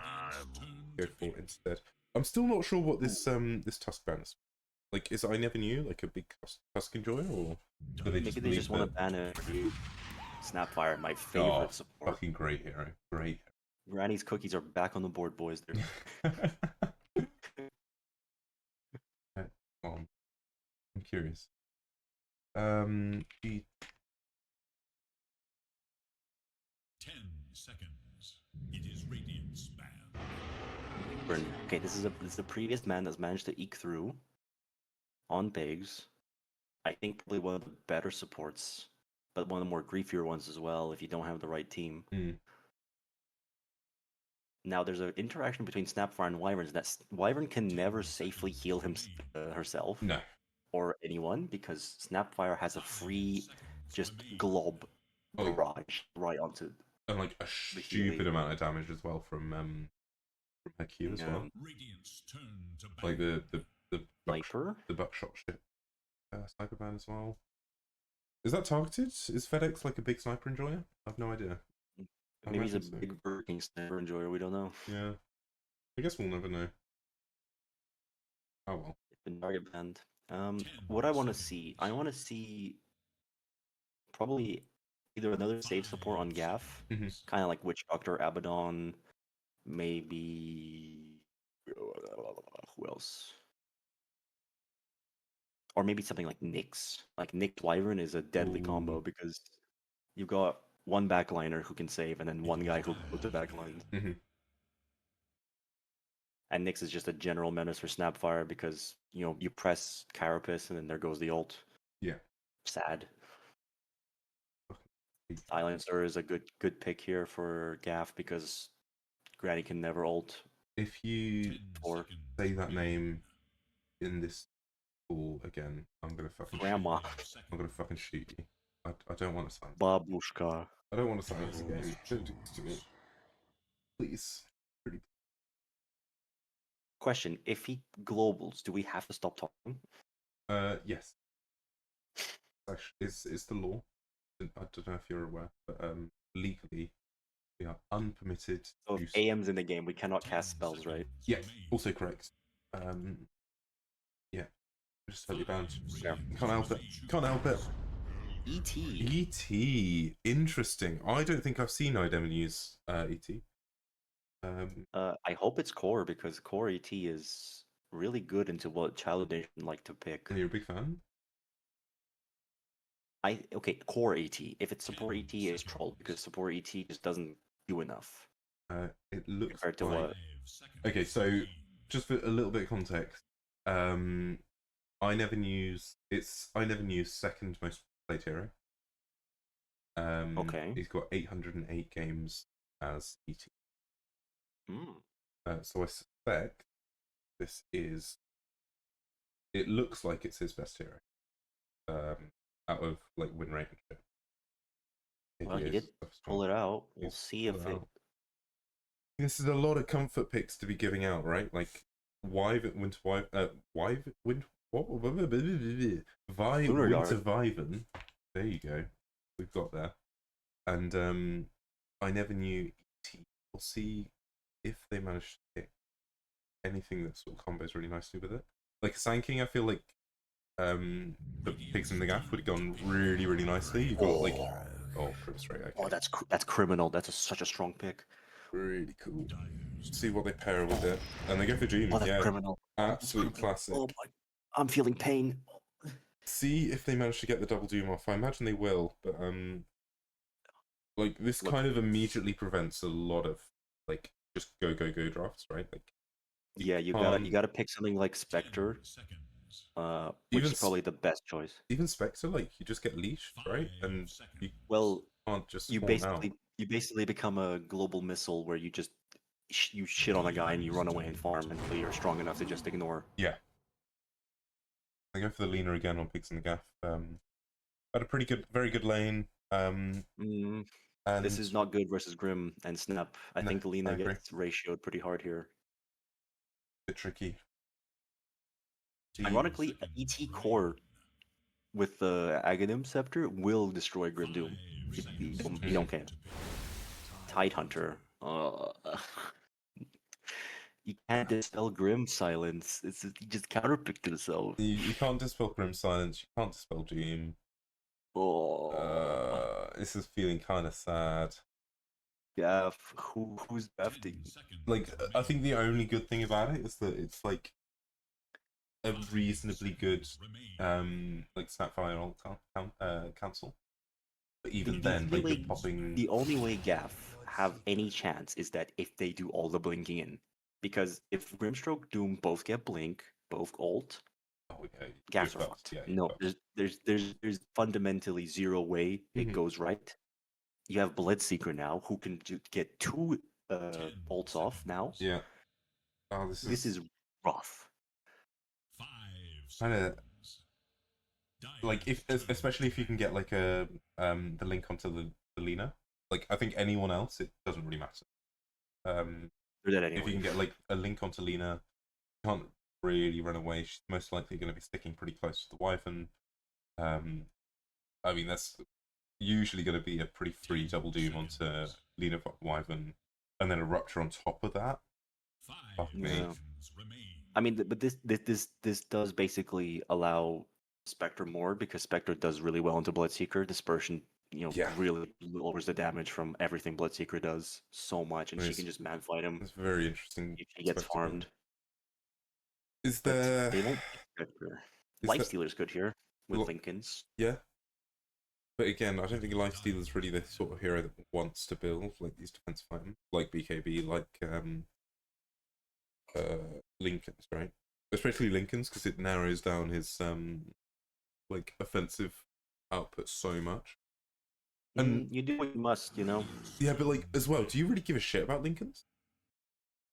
go for instead. I'm still not sure what this this Tusk ban is. Like, is Ineverknew like a big Tusk enjoyer, or do they Maybe just they just want to ban it. Snapfire, my favorite support. Fucking great hero. Great. Granny's cookies are back on the board, boys. I'm curious. 10 seconds. It is Radiant's ban. Okay, this is a previous man that's managed to eke through on Pigs. I think probably one of the better supports, but one of the more griefier ones as well if you don't have the right team. Now there's an interaction between Snapfire and Wyvern. That Wyvern can never safely heal herself. No. Or anyone, because Snapfire has a free just glob barrage right onto, and like a stupid amount of damage as well from her Q as well. Like the buckshot shit. Sniper ban as well. Is that targeted? Is FedEx like a big sniper enjoyer? I have no idea. Maybe he's a big Burger King sniper enjoyer, we don't know. Yeah. I guess we'll never know. Oh well. It's been target banned. What I want to see, probably either another save support on Gaff, kind of like Witch Doctor, Abaddon, maybe who else? Or maybe something like Nyx. Like Nyx Wyvern is a deadly combo because you've got one backliner who can save and then one guy who goes to backline. And Nyx is just a general menace for Snapfire because, you know, you press Carapace and then there goes the ult. Yeah. Sad. Silencer is a good pick here for Gaff because Granny can never ult. If you say that name in this call again, I'm gonna fucking Grandma. I'm gonna fucking shoot you. I don't want to silence. Babushka. I don't want to silence the game. Don't do this to me. Please. Pretty. Question: if he globals, do we have to stop talking? Yes. Actually, it's the law. I don't know if you're aware, but legally, we are unpermitted. So if AM's in the game, we cannot cast spells, right? Yeah, also correct. Yeah, just totally banned. Yeah, can't help it. Can't help it. ET. ET. Interesting. I don't think I've seen Ineverknew's ET. I hope it's core because core ET is really good into what Child Endangerment like to pick. You're a big fan? Okay, core ET. If it's support ET, it's troll because support ET just doesn't do enough. It looks compared to what? Okay, so just for a little bit of context, Ineverknew's second most played hero. Okay. He's got 808 games as ET. So I suspect this is. It looks like it's his best hero. Out of like win rate and shit. Well, he did pull it out. We'll see if it. This is a lot of comfort picks to be giving out, right? Like Winter Vyvern. There you go. We've got there. And Ineverknew ET. We'll see if they manage to hit anything that sort of combos really nicely with it. Like Sanking, I feel like the pigs in the gaff would have gone really, really nicely. You've got like Crips, right? Okay. Oh, that's criminal. That's such a strong pick. Really cool. See what they pair with it, and they go for Gene. That's criminal. Absolute classic. Oh my! I'm feeling pain. See if they manage to get the double doom off. I imagine they will, but like this kind of immediately prevents a lot of like just go drafts, right? Like Yeah, you can't- gotta pick something like Spectre, 10 seconds. which Even is probably the best choice. even Spectre, like you just get leashed, right? 5 And you seconds. Well, can't just you spawn out. basically become a global missile where you just you shit on a guy and you run away and farm until you're strong enough to just ignore. Yeah. I go for the leaner again on Pigs and the Gaff. Had a very good lane. And This is not good versus Grim and Snap. I No, think I Lena agree. gets ratioed pretty hard here. bit tricky. Ironically, ET Core with the Aghanim Scepter will destroy Grim Doom. You don't care. Tidehunter. You can't dispel Grim Silence. He just counterpicked himself. You can't dispel Grim Silence. You can't dispel Doom. Oh, This is feeling kind of sad. Gaff. Who's drafting? Like, I think the only good thing about it is that it's like a reasonably good like Snapfire cancel. But even then, like you're popping. The only way Gaff have any chance is that if they do all the blinking in, because if Grimstroke Doom both get blink, both ult, Oh, yeah, Gaffs are you're fucked. Yeah, No, there's fundamentally zero way it goes right. You have Bloodseeker now who can get 2 ults off now. Yeah. Oh, This is rough. 5 kind of seconds. like especially if you can get like a the link onto the Lena. Like I think anyone else, it doesn't really matter. They're dead anyway. If you can get like a link onto Lena, you can't really run away. She's most likely going to be sticking pretty close to the Wyvern. I mean that's usually going to be a pretty free double doom onto Lena Wyvern, and then a rupture on top of that. 5 Fuck me. Yeah. seconds remain. I mean, but this does basically allow Spectre more because Spectre does really well into Bloodseeker. Dispersion, Yeah. really lowers the damage from everything Bloodseeker does so much, and she Nice. can just man fight him It's very interesting. if he gets Spectre farmed. build. Is But there? they won't pick Spectre. Is Lifestealer's good here with Lo- Lincolns. Yeah. But again, I don't think Lifestealer's really the sort of hero that wants to build like these defensive items, like BKB, like Lincoln's, right? Especially Lincoln's because it narrows down his like offensive output so much. And You do what you must, yeah, but like as well, do you really give a shit about Lincoln's?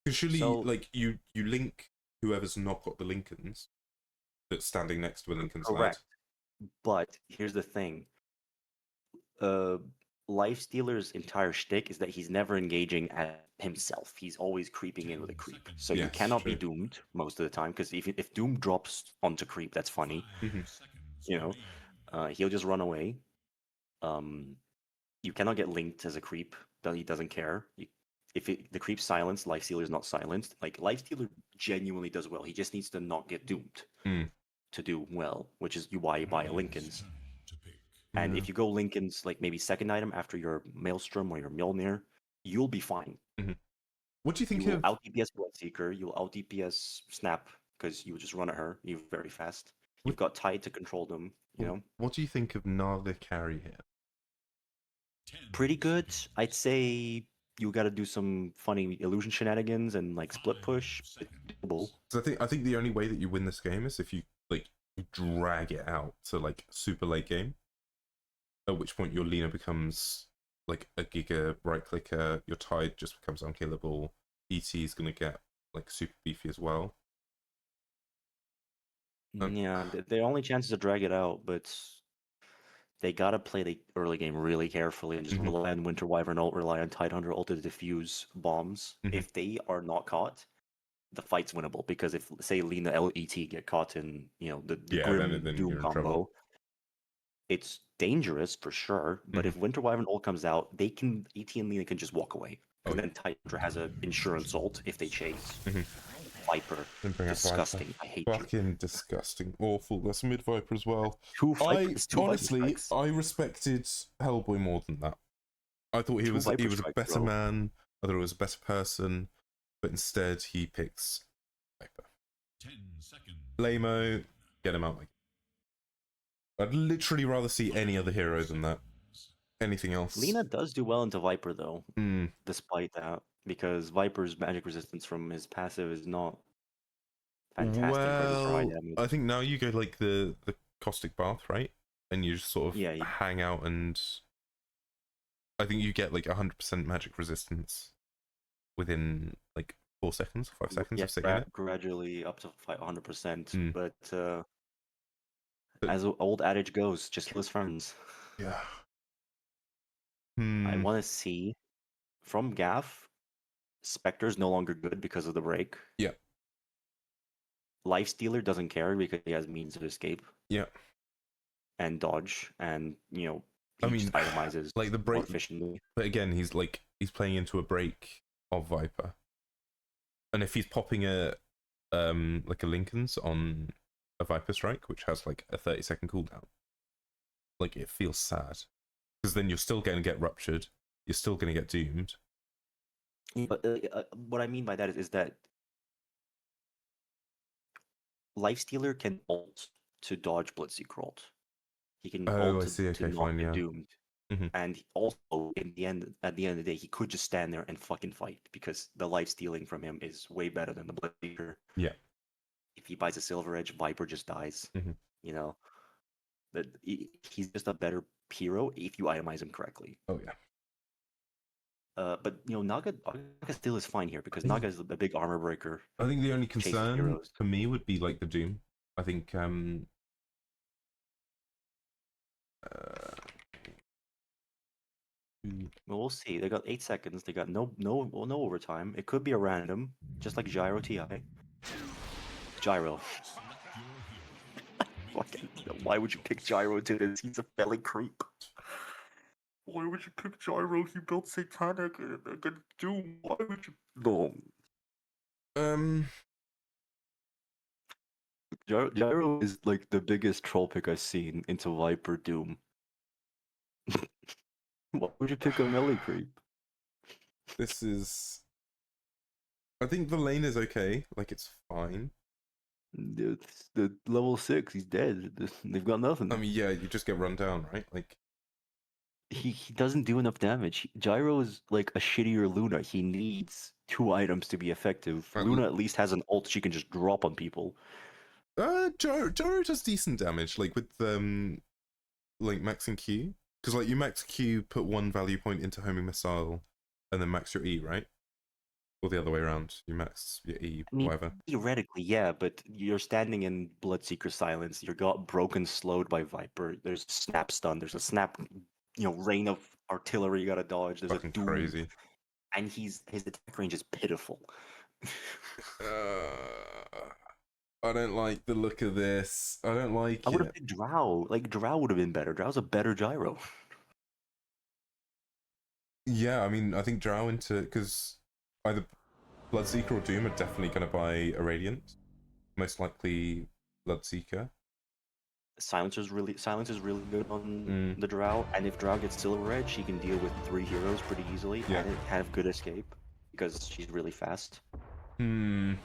Because surely, So- like you link whoever's not got the Lincolns that's standing next to a Lincoln's Correct. But here's the thing. Lifestealer's entire shtick is that he's never engaging at himself. He's always creeping in with a creep. So you Yes, cannot be true. doomed most of the time, because if Doom drops onto creep, that's funny. 5 Mhm. seconds remain. He'll just run away. You cannot get linked as a creep. He doesn't care. The creep's silenced, Lifestealer is not silenced. Like Lifestealer genuinely does well. He just needs to not get doomed to do well, which is why you buy a Lincoln's. Turn to pick. And if you go Lincoln's, like maybe second item after your Maelstrom or your Mjolnir, you'll be fine. What do you think You will of? out DPS Bloodseeker, you'll out DPS Snap because you just run at her. You're very fast. You've got Tide to control them. What do you think of Nala carry here? 10 Pretty good. seconds. I'd say you got to do some funny illusion shenanigans and like split push. 5 It's seconds. doable. So I think the only way that you win this game is if you like drag it out to like super late game. At which point your Lena becomes like a giga right clicker. Your Tide just becomes unkillable. ET is gonna get like super beefy as well. Yeah, their only chance to drag it out, but they gotta play the early game really carefully and just rely on Winter Wyvern ult, rely on Tidehunter ult to diffuse bombs. If they are not caught, the fight's winnable because if say Lena LET get caught in the Grim then Doom you're in combo, trouble. it's dangerous for sure. But if Winter Wyvern ult comes out, ET and Lena can just walk away. And then Tidehunter has an insurance ult if they chase. Viper, Then bring out disgusting. Viper. I hate you. Fucking disgusting, awful. That's mid Viper as well. Two Viper Honestly, strikes. I respected Hellboy more than that. I thought he was Viper a strikes, better bro. man. I thought he was a better person, but instead he picks Viper. 10 seconds. Lamo, get him out. I'd literally rather see any other hero than that. Anything else? Lena does do well into Viper though, despite that. because Viper's magic resistance from his passive is not fantastic versus her high Well, damage. I think now you go like the caustic bath, right? And you just sort of Yeah, hang out, and I think you get like 100% magic resistance within like 4 seconds, 5 seconds of sitting in it. gradually up to 100%. Mm. But But- as the old adage goes, just kill his friends. Yeah. I want to see from Gaff, Spectre's no longer good because of the break. Yeah. Lifestealer doesn't care because he has means of escape. Yeah. And dodge, and he I mean, just itemizes like the more break, efficiently. but again, he's playing into a break of Viper, and if he's popping a like a Lincoln's on a Viper strike, which has like a 30-second cooldown, like it feels sad, because then you're still going to get ruptured, you're still going to get doomed. But what I mean by that is that Lifestealer can ult to dodge Bloodseeker ult. He can ult I see. to Okay, not fine, get yeah. doomed. Mhm. And also, at the end of the day, he could just stand there and fucking fight because the life stealing from him is way better than the Bloodseeker. Yeah. If he buys a Silver Edge, Viper just dies. Mhm. But he's just a better hero if you itemize him correctly. Oh yeah. But Naga still is fine here because Naga is a big armor breaker. I think the only Chasing concern heroes. for me would be like the Doom. I think Well, we'll see. They got 8 seconds. They got no overtime. It could be a random, just like Gyro TI. Gyro. Fucking, why would you pick Gyro to this? He's a belly creep. Why would you pick Gyro? He built Satanic and Doom. Why would you? No. Gyro is like the biggest troll pick I've seen into Viper Doom. Why would you pick a melee creep? this is. I think the lane is okay. Like it's fine. The level 6, he's dead. They've got nothing. I mean, yeah, you just get run down, right? Like He doesn't do enough damage. Gyro is like a shittier Luna. He needs 2 items to be effective. Luna at least has an ult she can just drop on people. Gyro does decent damage, like with like maxing Q, because like you max Q, put 1 value point into homing missile, and then max your E, right? Or the other way around. You max your E, whatever. Theoretically, yeah, but you're standing in Bloodseeker silence. You got broken, slowed by Viper. There's a snap stun. There's a snap, rain of artillery you gotta dodge. There's Fucking a Doom, crazy. and his attack range is pitiful. I don't like the look of this. I don't like I would it. have picked Drow. Like Drow would have been better. Drow's a better Gyro. Yeah, I mean, I think Drow into, because either Bloodseeker or Doom are definitely going to buy a Radiant. Most likely Bloodseeker. Silence is really good on the Drow, and if Drow gets Silver Edge, she can deal with 3 heroes pretty easily and have good escape because she's really fast. I'm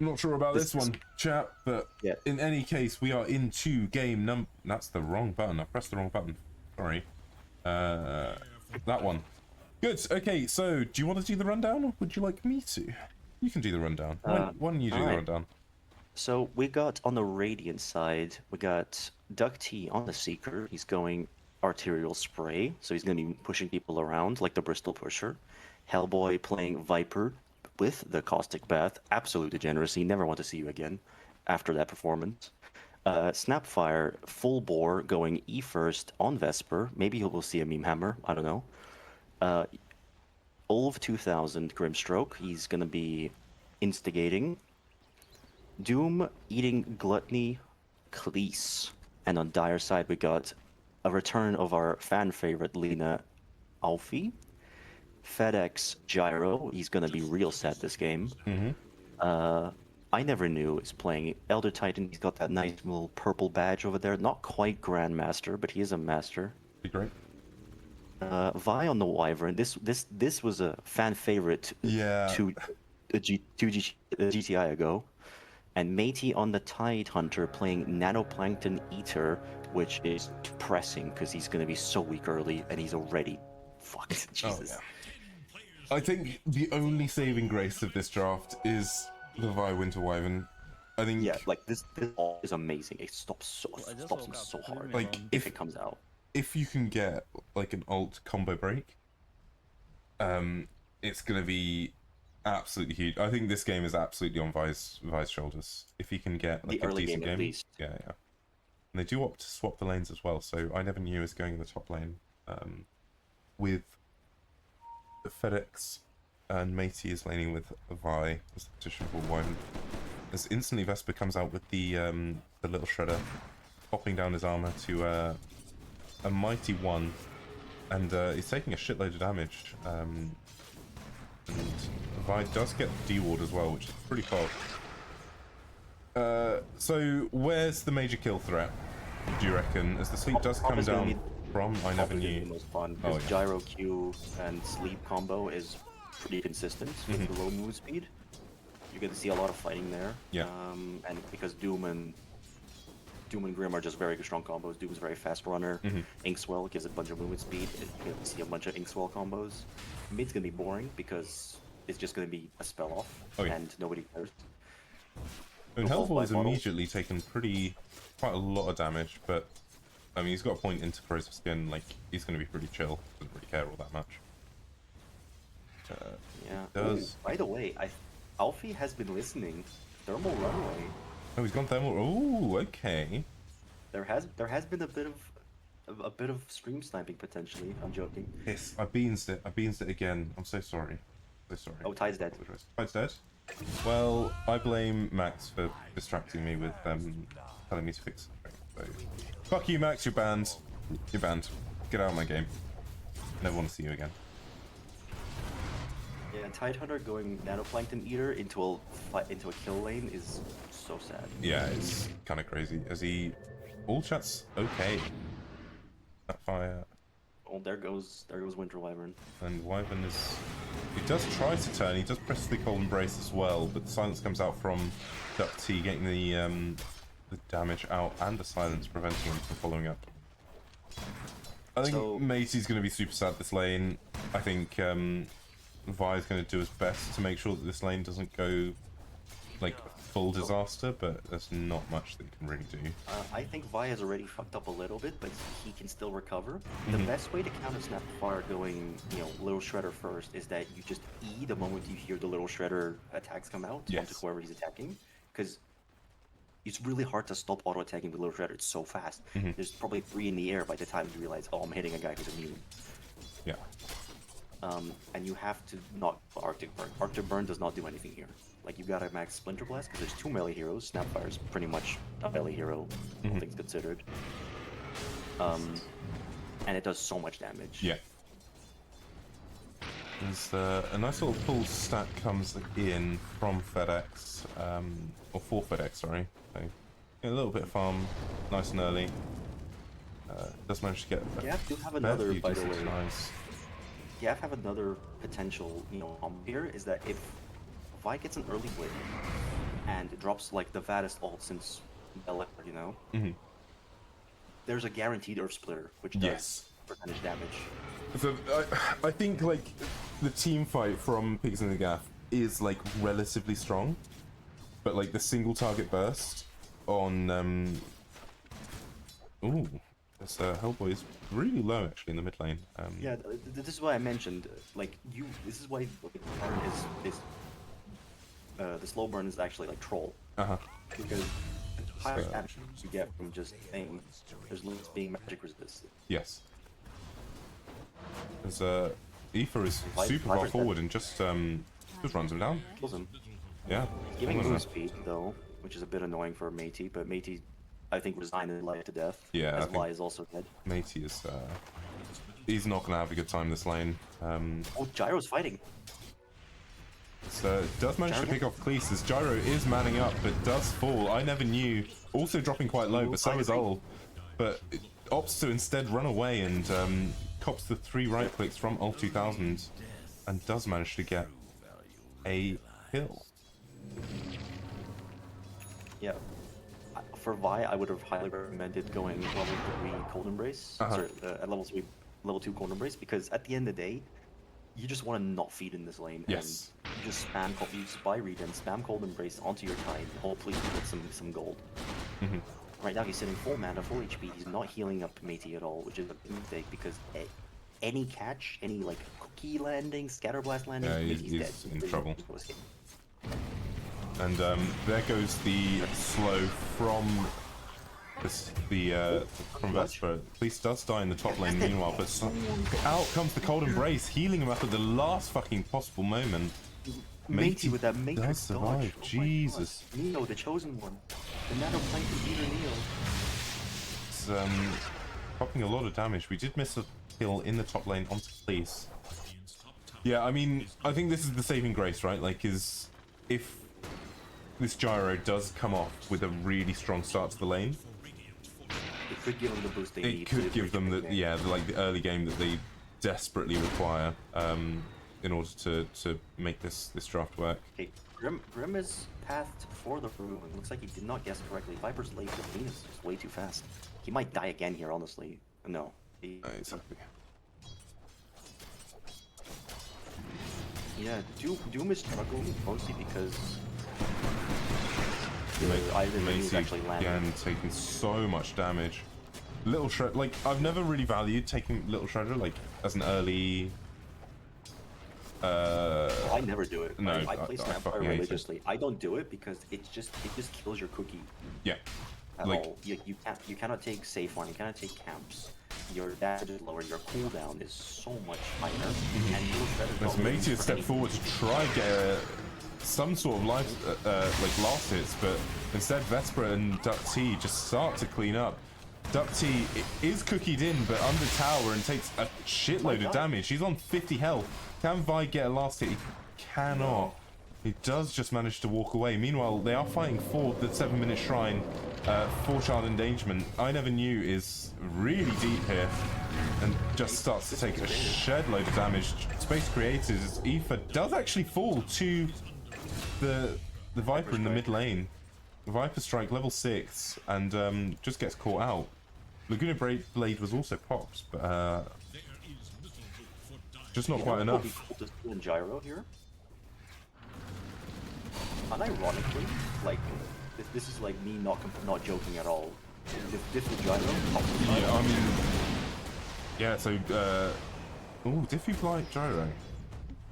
not sure about this one, chat, but in any case, we are into game That's the wrong button. I pressed the wrong button. Sorry. That one. Good. Okay, so do you want to do the rundown, or would you like me to? You can do the rundown. Why don't you do the rundown? So we got on the Radiant side, we got DuckT on the Seeker. He's going Arterial Spray, so he's going to be pushing people around like the Bristol Pusher. Hellboy playing Viper with the Caustic Bath. Absolute degeneracy. Never want to see you again after that performance. Snapfire full bore going E first on Vesper. Maybe we'll see a meme hammer. I don't know. Ulv 2000 Grimstroke. He's going to be instigating. Doom eating Gluttony Cleese. And on Dire side, we got a return of our fan favorite Lena Alfie. FedEx Gyro. He's going to be real sad this game. Ineverknew is playing Elder Titan. He's got that nice little purple badge over there. Not quite Grandmaster, but he is a master. Be great. Vi on the Wyvern. This was a fan favorite two GTI ago. And Matey on the Tide Hunter playing Nanoplankton Eater, which is depressing because he's going to be so weak early and he's already fucked. Jesus. I think the only saving grace of this draft is the Vi Winter Wyvern. I think Yeah, like this ult is amazing. It stops him so hard. Like, if it comes out. if you can get like an ult combo break, it's gonna be absolutely huge. I think this game is absolutely on Vi's shoulders. If he can get like The a early decent game, at game, least. yeah. And they do opt to swap the lanes as well. So Ineverknew is going in the top lane, with FedEx, and Matey is laning with Vi as the position for one. As instantly Vesper comes out with the little shredder, popping down his armor to a mighty 1, and he's taking a shitload of damage. And Vi does get the D-ward as well, which is pretty cool. So where's the major kill threat, do you reckon? As the sleep does come down from Ineverknew. The most fun because gyro Q and sleep combo is pretty consistent with the low move speed. You're going to see a lot of fighting there. Yeah. And because Doom and Grim are just very strong combos. Doom's a very fast runner. Inkswell gives a bunch of movement speed. And you're going to see a bunch of Inkswell combos. Mid's going to be boring because it's just going to be a spell off and nobody cares. And hellboy has immediately taken quite a lot of damage, but I mean, he's got a point into corrosive skin. Like, he's going to be pretty chill. Doesn't really care all that much. Yeah. Does by the way, Alfie has been listening. Thermal runaway. Oh, he's gone thermal. Oh, okay. There has been a bit of stream sniping potentially. I'm joking. Yes, I beansed it. I beansed it again. I'm so sorry. So sorry. Oh, Ty's dead. Ty's dead? Well, I blame Max for distracting me with telling me to fix it. So, fuck you, Max. You're banned. You're banned. Get out of my game. Never want to see you again. Yeah, Tidehunter going Nanoplankton Eater into a kill lane is so sad. Yeah, it's kind of crazy. As he... All chat's okay. That fire... Oh, there goes Winter Wyvern. And Wyvern is... He does try to turn, he does press the Cold Embrace as well, but the silence comes out from DuckT, getting the damage out and the silence preventing him from following up. I think Matey's going to be super sad this lane. I think Vi's going to do his best to make sure that this lane doesn't go like full disaster, but there's not much that he can really do. I think Vi has already fucked up a little bit, but he can still recover. The best way to counter Snap Fire going, Little Shredder first is that you just E the moment you hear the Little Shredder attacks come out onto whoever he's attacking, because it's really hard to stop auto attacking with Little Shredder. It's so fast. There's probably 3 in the air by the time you realize, oh, I'm hitting a guy who's immune. Yeah. And you have to not Arctic Burn. Arctic Burn does not do anything here. Like, you gotta max Splinter Blast, because there's 2 melee heroes. Snapfire's pretty much a melee hero, all things considered. And it does so much damage. Yeah. There's a nice little pull stat comes in from FedEx, or for FedEx, sorry. So, a little bit of farm, nice and early. Does manage to get a Gaff do have another, by the way. Nice. Gaff have another potential, here, is that if Vi gets an early win and drops like the fattest ult since Bella, there's a guaranteed Earth Splitter, which does percentage damage. So I think like the team fight from Pigs in the Gaff is like relatively strong, but like the single target burst on this Hellboy is really low actually in the mid lane. Yeah, this is why I mentioned this is why the burn is the slow burn is actually like troll. Because the higher damage you get from just aim, there's less being magic resisted. Yes. As Aether is super far forward and just runs him down. Kills him. Yeah. He's giving move speed though, which is a bit annoying for Matey, but Matey I think resigned his life to death. Yeah. As Vi is also dead. Matey is he's not gonna have a good time this lane. Oh, Gyro's fighting. So does manage to pick off Cleese as Gyro is manning up, but does fall. Ineverknew also dropping quite low, but so is Ol. But it opts to instead run away and cops the 3 right clicks from Ol 2000 and does manage to get a kill. Yeah. For Vi, I would have highly recommended going level 3 Cold Embrace. Sorry, at level 2 Cold Embrace, because at the end of the day, you just want to not feed in this lane. Yes. And you just spam, you just buy regen, spam Cold Embrace onto your Tide, hopefully you get some gold. Right now he's sitting full mana, full HP, he's not healing up Matey at all, which is a big mistake because any catch, any like cookie landing, scatterblast landing, Matey's dead. He's in trouble. He's gonna escape. And there goes the slow from from Vesper. Cleese does die in the top lane meanwhile, but out comes the Cold Embrace, healing him up at the last fucking possible moment. Matey with that Matrix does survive. dodge. Oh Jesus. Neo, the chosen one. The Nanoplankton beater Neo. It's popping a lot of damage. We did miss a kill in the top lane onto Cleese. Yeah, I mean, I think this is the saving grace, right? Like, is if this gyro does come off with a really strong start to the lane, it could give them the boost they need. it could give them the like the early game that they desperately require in order to make this draft work. Okay, Grim is pathed for the ruin. Looks like he did not guess correctly. Viper's late 15 is just way too fast. He might die again here, honestly. No. Exactly. Yeah, Doom is struggling mostly because Matey actually landing. again taking so much damage. Little Shred, like I've never really valued taking Little Shredder like as an early. I never do it. No, I play Snapfire fucking hate it. religiously. I don't do it because it just kills your cookie. Yeah. At Like- all. You cannot take safe one. You cannot take camps. Your damage is lower. Your cooldown is so much higher. And Little Shredder's As not Matey looking had for stepped any- forward to try get some sort of life, like last hits, but instead Vesper and DuckT just start to clean up. DuckT is cookied in, but under tower and takes a shitload of damage. He's on 50 health. Can Vi get a last hit? He cannot. He does just manage to walk away. Meanwhile, they are fighting for the 7-minute shrine for Child Endangerment. Ineverknew is really deep here and just starts to take a shed load of damage. Space created as Aoife does actually fall to the Viper in the mid lane. Viper Strike level 6 and just gets caught out. Laguna Blade was also popped, but just not quite enough. In Gyro here. Unironically, like this is like me not joking at all. Diffie Gyro. Yeah, I mean, yeah. So, Diffie Blight Gyro.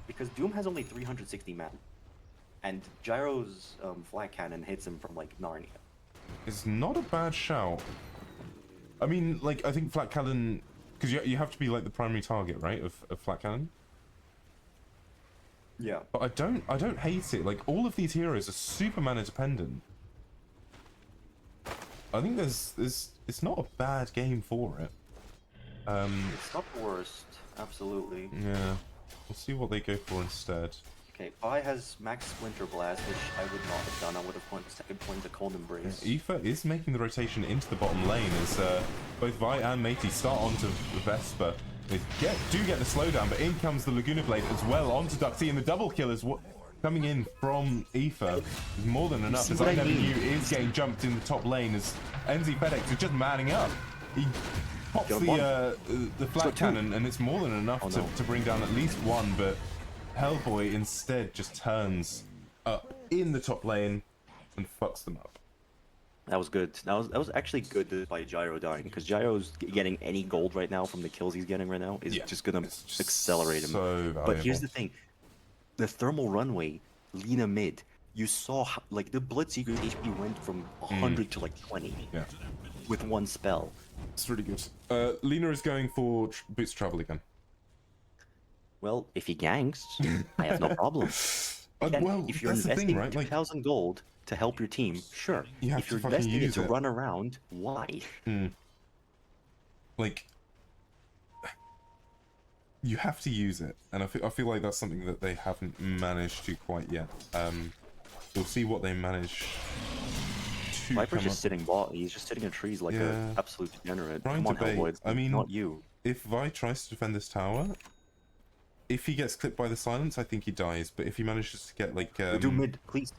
Because Doom has only 360 mana, and Gyro's flat cannon hits him from like Narnia. It's not a bad shout. I mean, like I think flat cannon, because you have to be like the primary target, right, of flat cannon. Yeah. But I don't hate it. Like all of these heroes are super mana dependent. I think it's not a bad game for it. It's not the worst, absolutely. Yeah. We'll see what they go for instead. Okay, Vi has Max Splinter Blast, which I would not have done. I would have pointed second point to Cold Embrace. Aoife is making the rotation into the bottom lane as both Vi and Matey start onto Vesper. They do get the slowdown, but in comes the Laguna Blade as well onto DuckT, and the double kill is coming in from Aoife is more than enough as Ineverknew is getting jumped in the top lane as NZfedX is just manning up. He pops the flat cannon and it's more than enough to bring down at least one, but Hellboy instead just turns up in the top lane and fucks them up. That was good. That was actually good by Gyro dying, because Gyro's getting any gold right now from the kills he's getting right now is just gonna accelerate him. So but here's the thing: the thermal runway, Lina mid. You saw how, like the Bloodseeker HP went from 100 to like 20 with one spell. It's really good. Lina is going for boots travel again. Well, if he ganks, I have no problem. Well, if you're that's the investing thing, right? 2,000 gold to help your team, sure. You have if you're to fucking investing it use to it. run around, why? Like, you have to use it, and I feel like that's something that they haven't managed to quite yet. We'll see what they manage to Viper's come just up. sitting bot. He's just sitting in trees like an absolute degenerate. Trying Come on, to bait. Hellboy, it's I mean, not you. If Vi tries to defend this tower, if he gets clipped by the silence, I think he dies. But if he manages to get like Do mid, please.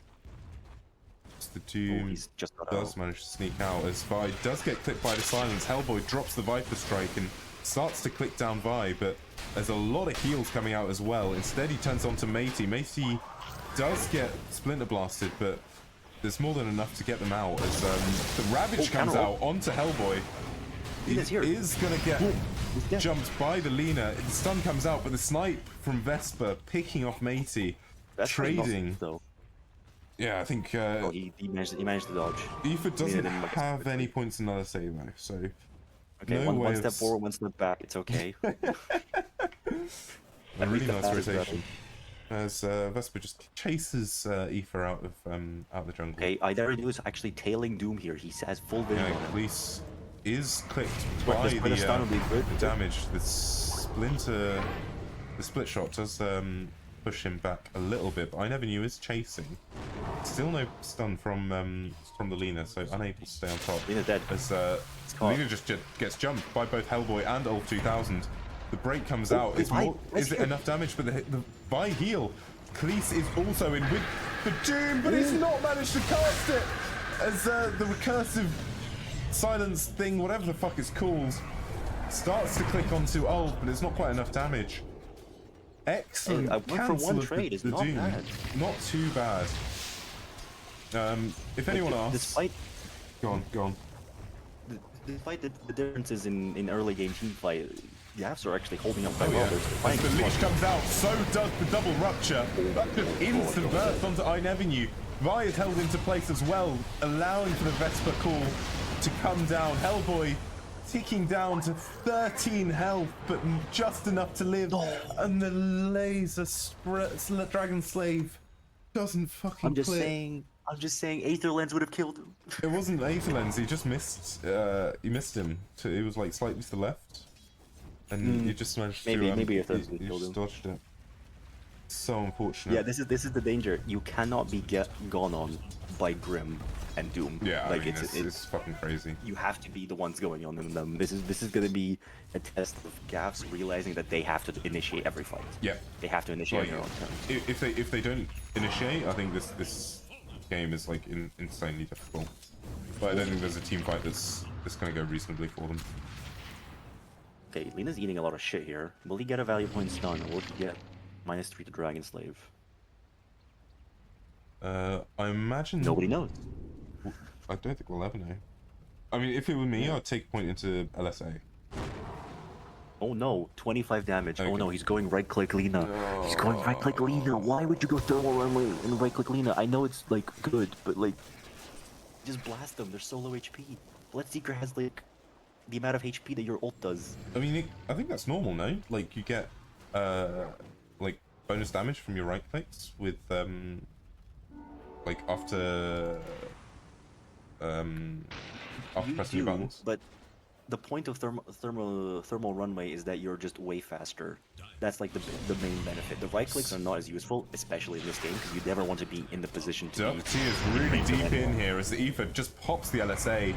the Doom He's just got does manage to sneak out as Vi does get clipped by the silence. Hellboy drops the Viper Strike and starts to click down Vi, but there's a lot of heals coming out as well. Instead, he turns on to Matey. Matey does get Splinter Blasted, but there's more than enough to get them out as the Ravage comes out onto Hellboy. He is going to get jumped by the Lina. The stun comes out, but the snipe from Vesper picking off Matey, trading. Yeah, I think he managed to dodge. Aoife doesn't have any points in another save though, so okay, no one step forward, one step back. It's okay. A really nice rotation. As Vesper just chases Aoife out of the jungle. Okay, Ineverknew is actually tailing Doom here. He has full vision on him. Cleese is clicked by the damage. The splinter, the split shot does push him back a little bit, but Ineverknew is chasing. Still no stun from the Lina, so unable to stay on top. Lina dead. As Lina just gets jumped by both Hellboy and Ulf 2000. The break comes out. Is it enough damage? But the Vi heal. Cleese is also in with the Doom, but he's not managed to cast it. As the recursive silence thing, whatever the fuck it's called, starts to click onto Ulf, but it's not quite enough damage. Excellent. Hey, for one trade is not Doom. bad. Not too bad. If anyone asks, despite go on. Despite the differences in early game teamfight, the Gaffs are actually holding up quite well. As the leash comes out, so does the double rupture. That's an instant burst onto Ineverknew. Vi is held into place as well, allowing for the Vesper call to come down. Hellboy ticking down to 13 health, but just enough to live. And the laser Dragon Slave doesn't fucking click. I'm just saying Aether Lens would have killed him. It wasn't Aether Lens, he just missed he missed him. It was like slightly to the left. And he just managed to maybe Aether Lens would have killed him. Dodged it. So unfortunate. Yeah, this is the danger. You cannot be gone on by Grim and Doom. Yeah, like I mean, it's fucking crazy. You have to be the ones going on in them. This is gonna be a test of Gaffs realizing that they have to initiate every fight. Yeah, they have to initiate on their own terms. If they don't initiate, I think this game is like insanely difficult. But I don't think there's a team fight that's gonna go reasonably for them. Okay, Lina's eating a lot of shit here. Will he get a value point stun, or will he get -3 to Dragon Slave? I imagine nobody knows. I don't think we'll ever know. I mean, if it were me, I'd take point into LSA. Oh no, 25 damage. Okay. Oh no, he's going right-click Lina. He's going right-click Lina. Why would you go thermal runway and right-click Lina? I know it's like good, but like, just blast them. They're so low HP. Bloodseeker has like the amount of HP that your ult does. I mean, I think that's normal, no? Like you get like bonus damage from your right clicks with like after pressing your buttons. But the point of thermal runway is that you're just way faster. That's like the main benefit. The right clicks are not as useful, especially in this game, because you never want to be in the position to DuckT is really deep in here as the Aoife just pops the LSA.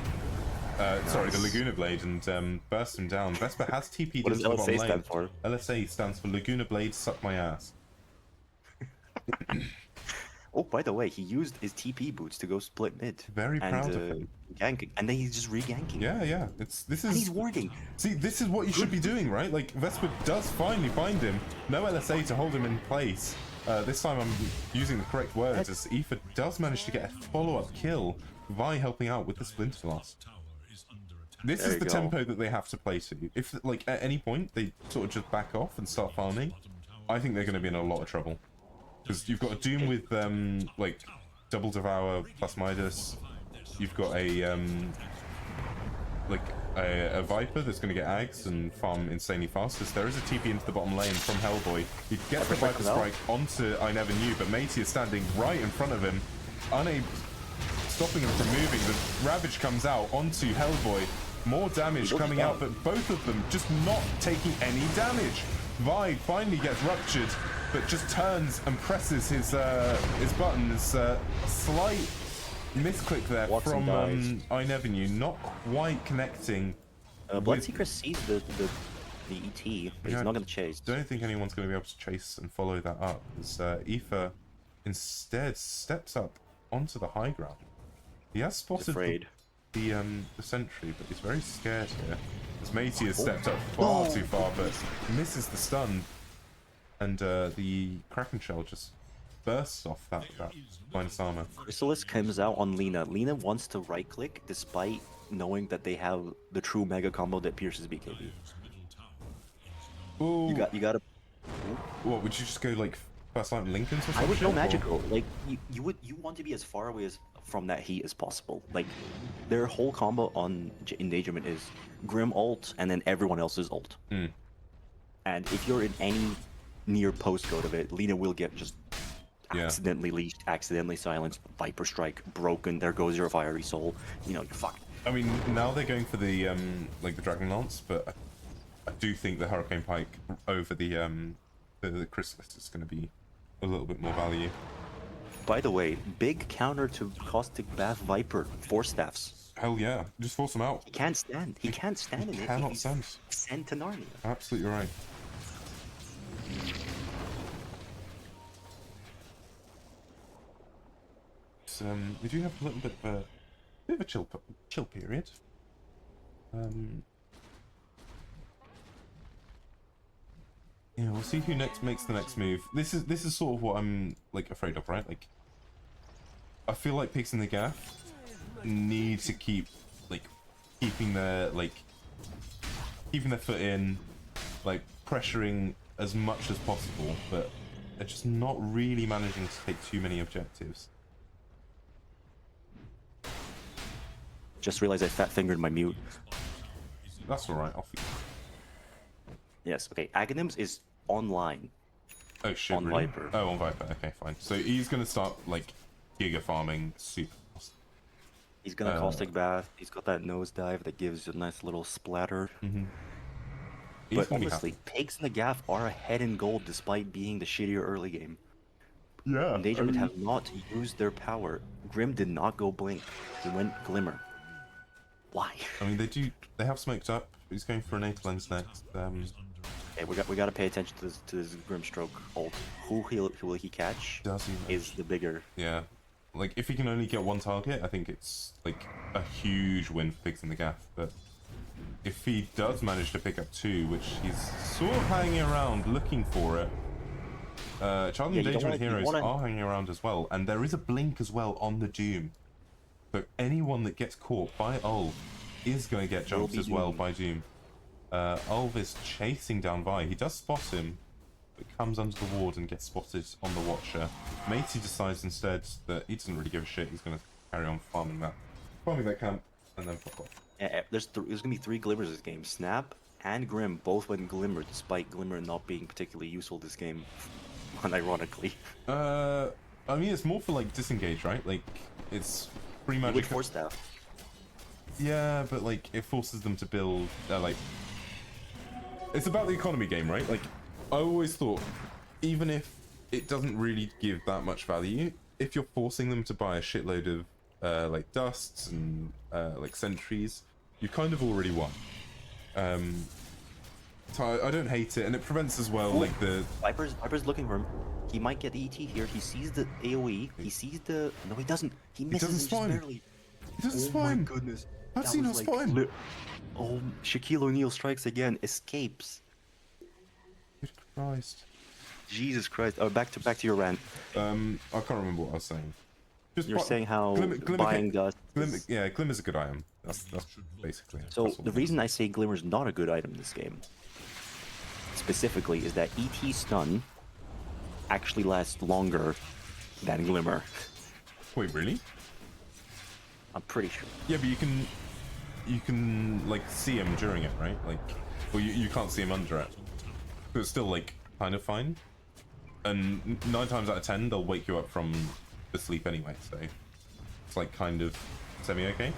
Sorry, the Laguna Blade, and bursts him down. Vesper has TP'd into the bottom lane. What does LSA stand for? LSA stands for Laguna Blade, suck my ass. Oh, by the way, he used his TP boots to go split mid. Very proud of him. Ganking, and then he's just re-ganking. Yeah. And he's warding. See, this is what you should be doing, right? Like, Vesper does finally find him. No LSA to hold him in place. This time I'm using the correct words, as Aoife does manage to get a follow-up kill. Vi helping out with the Splinter Blast. This is the tempo that they have to play to. If, like, at any point they sort of just back off and start farming, I think they're going to be in a lot of trouble. Because you've got a Doom with, like, double Devour plus Midas. You've got a, like, a Viper that's going to get Ags and farm insanely fast. There is a TP into the bottom lane from Hellboy. He gets the Viper Strike onto Ineverknew, but Matey is standing right in front of him, stopping him from moving. The Ravage comes out onto Hellboy. More damage coming out, but both of them just not taking any damage. Vi finally gets ruptured, but just turns and presses his button. There's a slight misclick there from Ineverknew, not quite connecting. Bloodseeker sees the ET, but he's not going to chase. Don't think anyone's going to be able to chase and follow that up, as Aoife instead steps up onto the high ground. He has spotted the sentry, but he's very scared here. As Matey has stepped up far too far, but misses the stun. And the Kraken Shell just bursts off that minus armor. Chrysalis comes out on Lina. Lina wants to right click despite knowing that they have the true mega combo that pierces BKB. Ooh. You gotta. What, would you just go like first line Lincolns or something? I would go magical. Like you want to be as far away from that heat as possible. Like their whole combo on Endangerment is Grim ult and then everyone else's ult. Mm. And if you're in any near postcode of it, Lina will get just accidentally leashed, accidentally silenced, Viper Strike, broken, there goes your fiery soul. You know, you're fucked. I mean, now they're going for the like the Dragon Lance, but I do think the Hurricane Pike over the Chrysalis is going to be a little bit more value. By the way, big counter to Caustic Bath Viper, 4 staffs. Hell yeah, just force them out. He can't stand. He can't stand in it. Cannot stand. Send to Narnia. Absolutely right. So, we do have a little bit of a chill period. Yeah, we'll see who next makes the next move. This is sort of what I'm like afraid of, right? Like, I feel like Pigs in the Gaff need to keep keeping their foot in, like pressuring as much as possible, but they're just not really managing to take too many objectives. Just realized I fat fingered my mute. That's alright, I'll fix it. Yes, okay. Aghanims is online. Oh shit, on really? Viper. Oh, on Viper, okay, fine. So he's gonna start like giga farming super fast. He's gonna Caustic Bath. He's got that nosedive that gives a nice little splatter. Mm-hmm. But honestly, Pigs in the Gaff are ahead in gold despite being the shittier early game. Yeah. Endangerment have not used their power. Grim did not go blink. He went glimmer. Why? I mean, they have smoked up. He's going for an 8 lens next. Hey, we gotta pay attention to this Grimstroke ult. Who will he catch? Does he? Is the bigger. Yeah. Like, if he can only get one target, I think it's like a huge win for Pigs in the Gaff. But if he does manage to pick up 2, which he's sort of hanging around looking for it, Child Endangerment heroes are hanging around as well, and there is a blink as well on the Doom. So anyone that gets caught by Ulv is going to get jumped as well by Doom. Ulv is chasing down Vi. He does spot him, but comes under the ward and gets spotted on the Watcher. Matey decides instead that he doesn't really give a shit. He's going to carry on farming that camp, and then fuck off. Yeah, there's gonna be 3 glimmers this game. Snap and Grim both went glimmer, despite glimmer not being particularly useful this game. Unironically. I mean, it's more for like disengage, right? Like, it's free magic. With 4 staff. Yeah, but like it forces them to build. Like, it's about the economy game, right? Like, I always thought, even if it doesn't really give that much value, if you're forcing them to buy a shitload of like dusts and like sentries, you kind of already won. So I don't hate it, and it prevents as well. Like the Viper's looking for him. He might get the ET here. He sees the AOE. He sees the. No, he doesn't. He misses him just barely. He doesn't Oh my spawn. goodness. I've seen him spawn. Oh, Shaquille O'Neal strikes again. Escapes. Good Christ. Jesus Christ. Oh, back to your rant. I can't remember what I was saying. You're saying how buying dust. Yeah, Glimmer's a good item. That's basically it. So the reason I say Glimmer's not a good item in this game, specifically, is that ET stun actually lasts longer than Glimmer. Wait, really? I'm pretty sure. Yeah, but you can like see him during it, right? Like, well, you can't see him under it. But it's still like kind of fine. And 9 times out of 10, they'll wake you up from the sleep anyway. So it's like kind of semi-okay.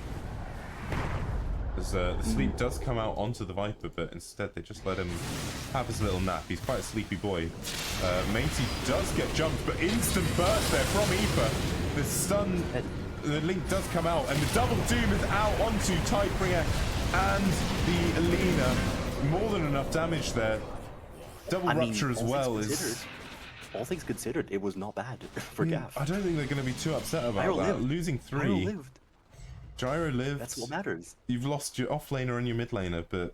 The sleep does come out onto the Viper, but instead they just let him have his little nap. He's quite a sleepy boy. Matey does get jumped, but instant burst there from Aoife. The stun, the link does come out, and the double doom is out onto Typebringer and the Alina. More than enough damage there. Double rupture as well is. All things considered, it was not bad for Gaff. I don't think they're going to be too upset about that. Losing 3. Gyro lived. Gyro lived. That's what matters. You've lost your off laner and your mid laner, but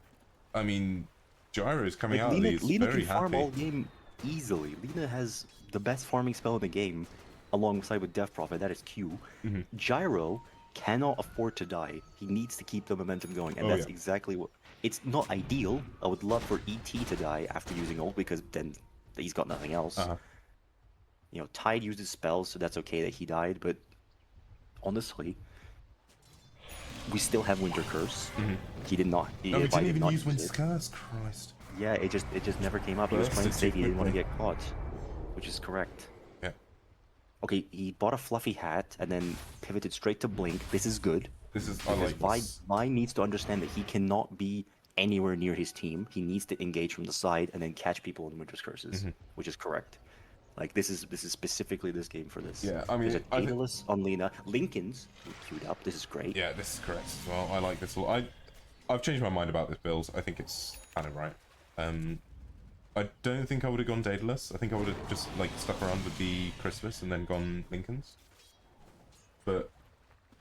I mean, Gyro's coming Like, out of these Lina very can farm happy. all game easily. Lina has the best farming spell in the game, alongside with Death Prophet. That is Q. Mm-hmm. Gyro cannot afford to die. He needs to keep the momentum going, and Oh, that's yeah. exactly what. It's not ideal. I would love for ET to die after using ult, because then he's got nothing else. Uh-huh. You know, Tide uses spells, so that's okay that he died. But honestly, we still have Winter Curse. He did not. No, we Vi didn't did even not use use Winter's it. Curse. Christ. Yeah, it just never came up. He was Burst playing it too safe. He didn't want to quickly. get caught, which is correct. Yeah. Okay, he bought a fluffy hat and then pivoted straight to Blink. This is good. This is. I Because like this. Vi needs to understand that he cannot be anywhere near his team. He needs to engage from the side and then catch people in Winter's Curses, which is correct. Like, this is specifically this game for this. Yeah, I mean, there's a I think- Daedalus on Lina. Lincoln's queued up. This is great. Yeah, this is correct as well. I like this a lot. I've changed my mind about this build. I think it's kind of right. I don't think I would have gone Daedalus. I think I would have just like stuck around with the Chrysalis and then gone Lincoln's. But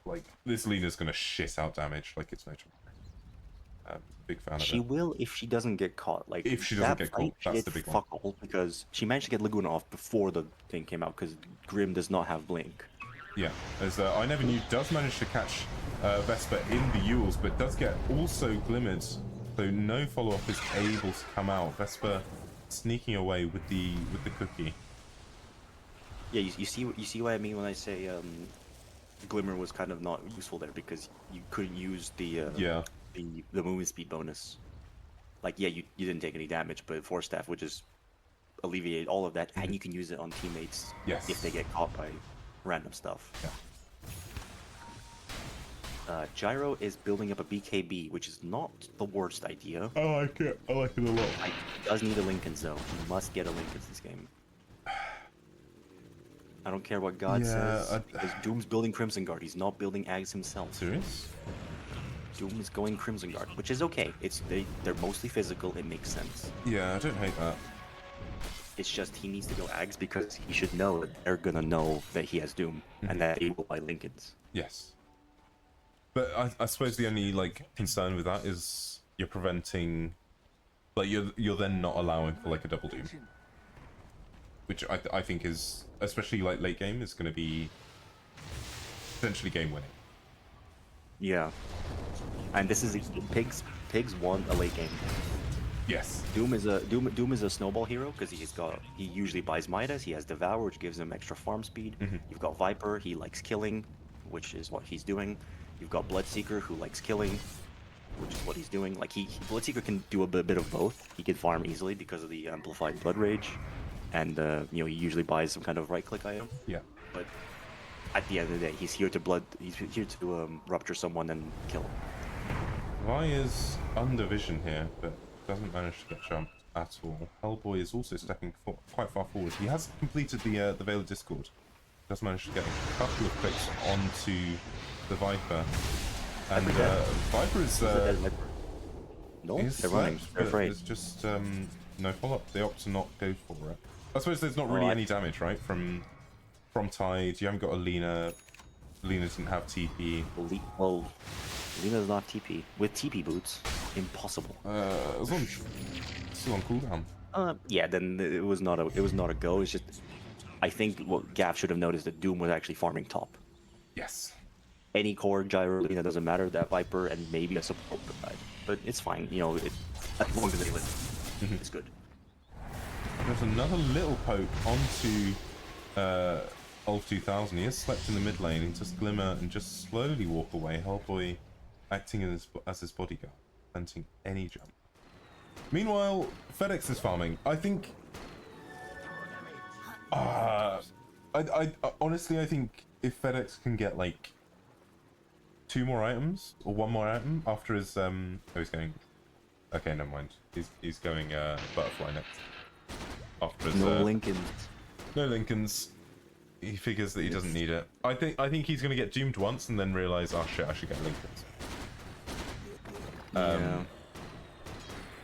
like this Lina's gonna shit out damage like it's no tomorrow. Big fan of She it. will if she doesn't get caught. Like, If she doesn't that get fight, caught, she that's did the big one. fuck all, because she managed to get Laguna off before the thing came out, because Grim does not have Blink. Yeah, as Ineverknew does manage to catch Vesper in the Yules, but does get also glimmered, so no follow-up is able to come out. Vesper sneaking away with the cookie. Yeah, you see what I mean when I say Glimmer was kind of not useful there, because you couldn't use the Yeah. the movement speed bonus. Like, yeah, you didn't take any damage, but Force Staff would just alleviate all of that, and you can use it on teammates Yes. if they get caught by random stuff. Yeah. Gyro is building up a BKB, which is not the worst idea. I like it. I like it a lot. He does need a Lincoln's though. He must get a Lincoln's this game. I don't care what God Yeah, says, because Doom's building Crimson Guard. He's not building Ags himself. Serious? Doom is going Crimson Guard, which is okay. They're mostly physical. It makes sense. Yeah, I don't hate that. It's just he needs to go Ags because he should know that they're gonna know that he has Doom and that he will buy Lincolns. Yes. But I suppose the only like concern with that is you're preventing, like you're then not allowing for like a double Doom, which I think is, especially like late game, is going to be potentially game winning. Yeah, and this is Pigs won a late game. Yes. Doom is a snowball hero because he usually buys Midas. He has Devour, which gives him extra farm speed. You've got Viper, he likes killing, which is what he's doing. You've got Bloodseeker, who likes killing, which is what he's doing. Like, Bloodseeker can do a bit of both. He can farm easily because of the amplified Blood Rage, and he usually buys some kind of right-click item. Yeah. But at the end of the day, he's here to rupture someone and kill him. Vi is under vision here, but doesn't manage to get jumped at all. Hellboy is also stepping quite far forward. He has completed the Veil of Discord. Does manage to get a couple of clicks onto the Viper, and Viper is No, he's they're running. slapped, They're but afraid. there's just no follow-up. They opt to not go for it. I suppose there's not Oh, really any damage, right? From Tide, you haven't got a Lina. Lina doesn't have TP. Well, Lina does not TP. With TP boots, impossible. Still on cooldown. Yeah, then it was not a go. It's just, I think what Gaff should have noticed that Doom was actually farming top. Yes. Any core Gyro Lina doesn't matter. That Viper and maybe a support side, but it's fine. As long as they live, it's good. There's another little poke onto Ulf 2000. He has slept in the mid lane. He just glimmer and just slowly walk away. Hellboy acting as his bodyguard, preventing any jump. Meanwhile, FedEx is farming. I think. I honestly, I think if FedEx can get like 2 more items or 1 more item after his oh, he's going. Okay, never mind. He's going butterfly next. After his No Lincoln. no Lincolns. He figures that he doesn't need it. I think he's gonna get doomed once and then realize, oh shit, I should get Lincolns. Yeah.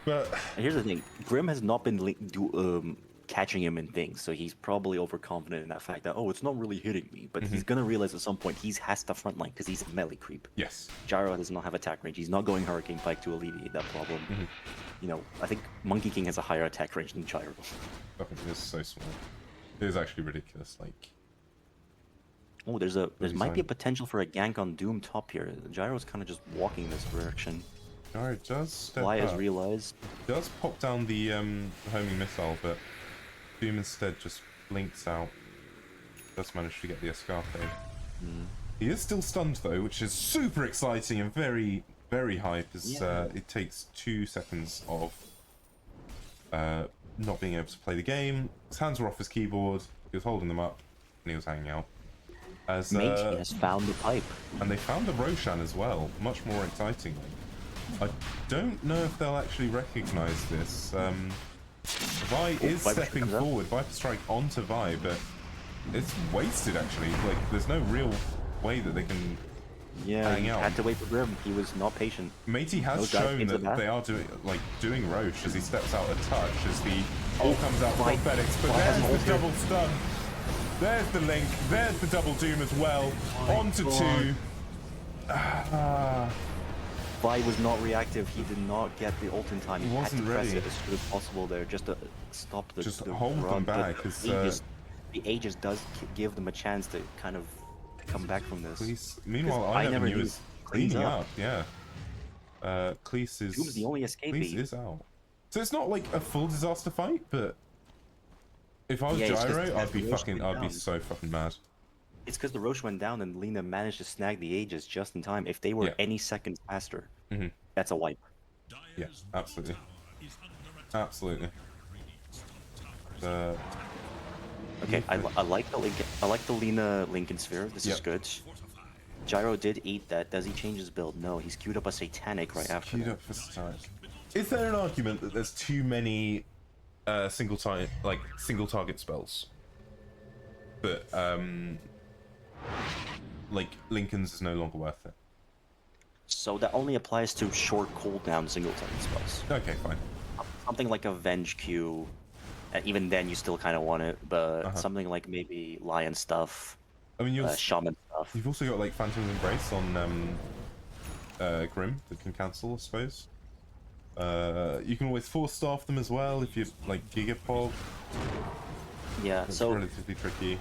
But Here's the thing: Grim has not been catching him in things, so he's probably overconfident in that fact that, oh, it's not really hitting me. But he's gonna realize at some point he has to frontline because he's a melee creep. Yes. Gyro does not have attack range. He's not going Hurricane Pike to alleviate that problem. You know, I think Monkey King has a higher attack range than Gyro. I think it's so small. It is actually ridiculous. Like, oh, there might be a potential for a gank on Doom top here. Gyro's kind of just walking this direction. Gyro does step Fly has up. realized. Does pop down the homing missile, but Doom instead just blinks out. Does manage to get the Escape. He is still stunned though, which is super exciting and very, very hype, as it takes 2 seconds of not being able to play the game. His hands were off his keyboard, he was holding them up, and he was hanging out. As Matey has found the pipe. And they found the Roshan as well, much more excitingly. I don't know if they'll actually recognize this. Vi is stepping forward, Viper Strike onto Vi, but it's wasted actually. Like, there's no real way that they can hang out. Had to wait for Grim. He was not patient. Matey has shown that they are doing Roche as he steps out a touch, as the all comes out from FedEx, but there's the double stun. There's the link, there's the double doom as well. Onto 2. Vi was not reactive. He did not get the ult in time. He wasn't had to press ready. it as soon as possible there, just to stop the. Just the hold run. them back. The Aegis does give them a chance to kind of come back from this. Cleese, meanwhile, Ineverknew is cleaning up. Yeah. Cleese is. Doom's the only escape. Cleese is out. So it's not like a full disaster fight, but if I was Gyro, I'd be so fucking mad. It's because the Roche went down and Lina managed to snag the Aegis just in time. If they were any seconds faster, that's a wipe. Yeah, absolutely. Absolutely. Okay, I like the Lincoln. I like the Lina Lincoln Sphere. This is good. Gyro did eat that. Does he change his build? No, he's queued up a Satanic right after. Queued up for Satanic. Is there an argument that there's too many single target spells? But like Lincoln's is no longer worth it. So that only applies to short cooldown single target spells. Okay, fine. Something like Avenge Q. Even then, you still kind of want it, but something like maybe Lion stuff. I mean, Shaman stuff. You've also got like Phantom's Embrace on Grim that can cancel, I suppose. You can always force staff them as well if you like Gigapog. Yeah, it's so relatively tricky.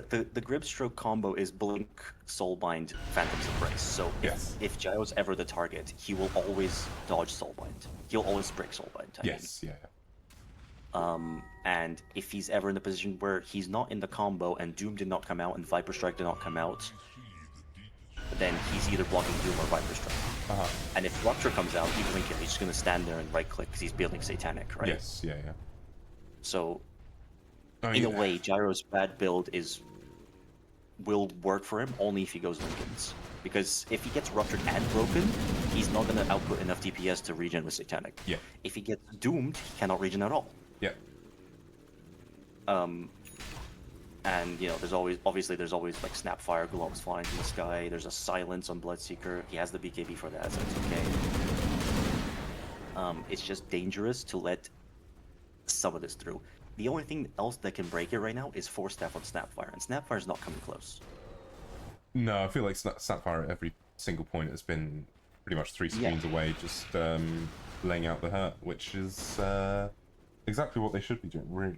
The Grip Stroke combo is Blink, Soulbind, Phantom's Embrace. So if Gyro's ever the target, he will always dodge Soulbind. He'll always break Soulbind. And if he's ever in the position where he's not in the combo and Doom did not come out and Viper Strike did not come out, then he's either blocking Doom or Viper Strike. And if Rupture comes out, he's just going to stand there and right click because he's building Satanic, right? Yes, yeah. So, in a way, Gyro's bad build will work for him only if he goes Lincolns. Because if he gets Ruptured and Broken, he's not going to output enough DPS to regen with Satanic. Yeah. If he gets Doomed, he cannot regen at all. Yeah. And you know, there's always like Snapfire globes flying from the sky. There's a silence on Bloodseeker. He has the BKB for that, so it's okay. It's just dangerous to let some of this through. The only thing else that can break it right now is Force Staff on Snapfire, and Snapfire's not coming close. No, I feel like Snapfire at every single point has been pretty much 3 screens away, just laying out the hurt, which is exactly what they should be doing, really.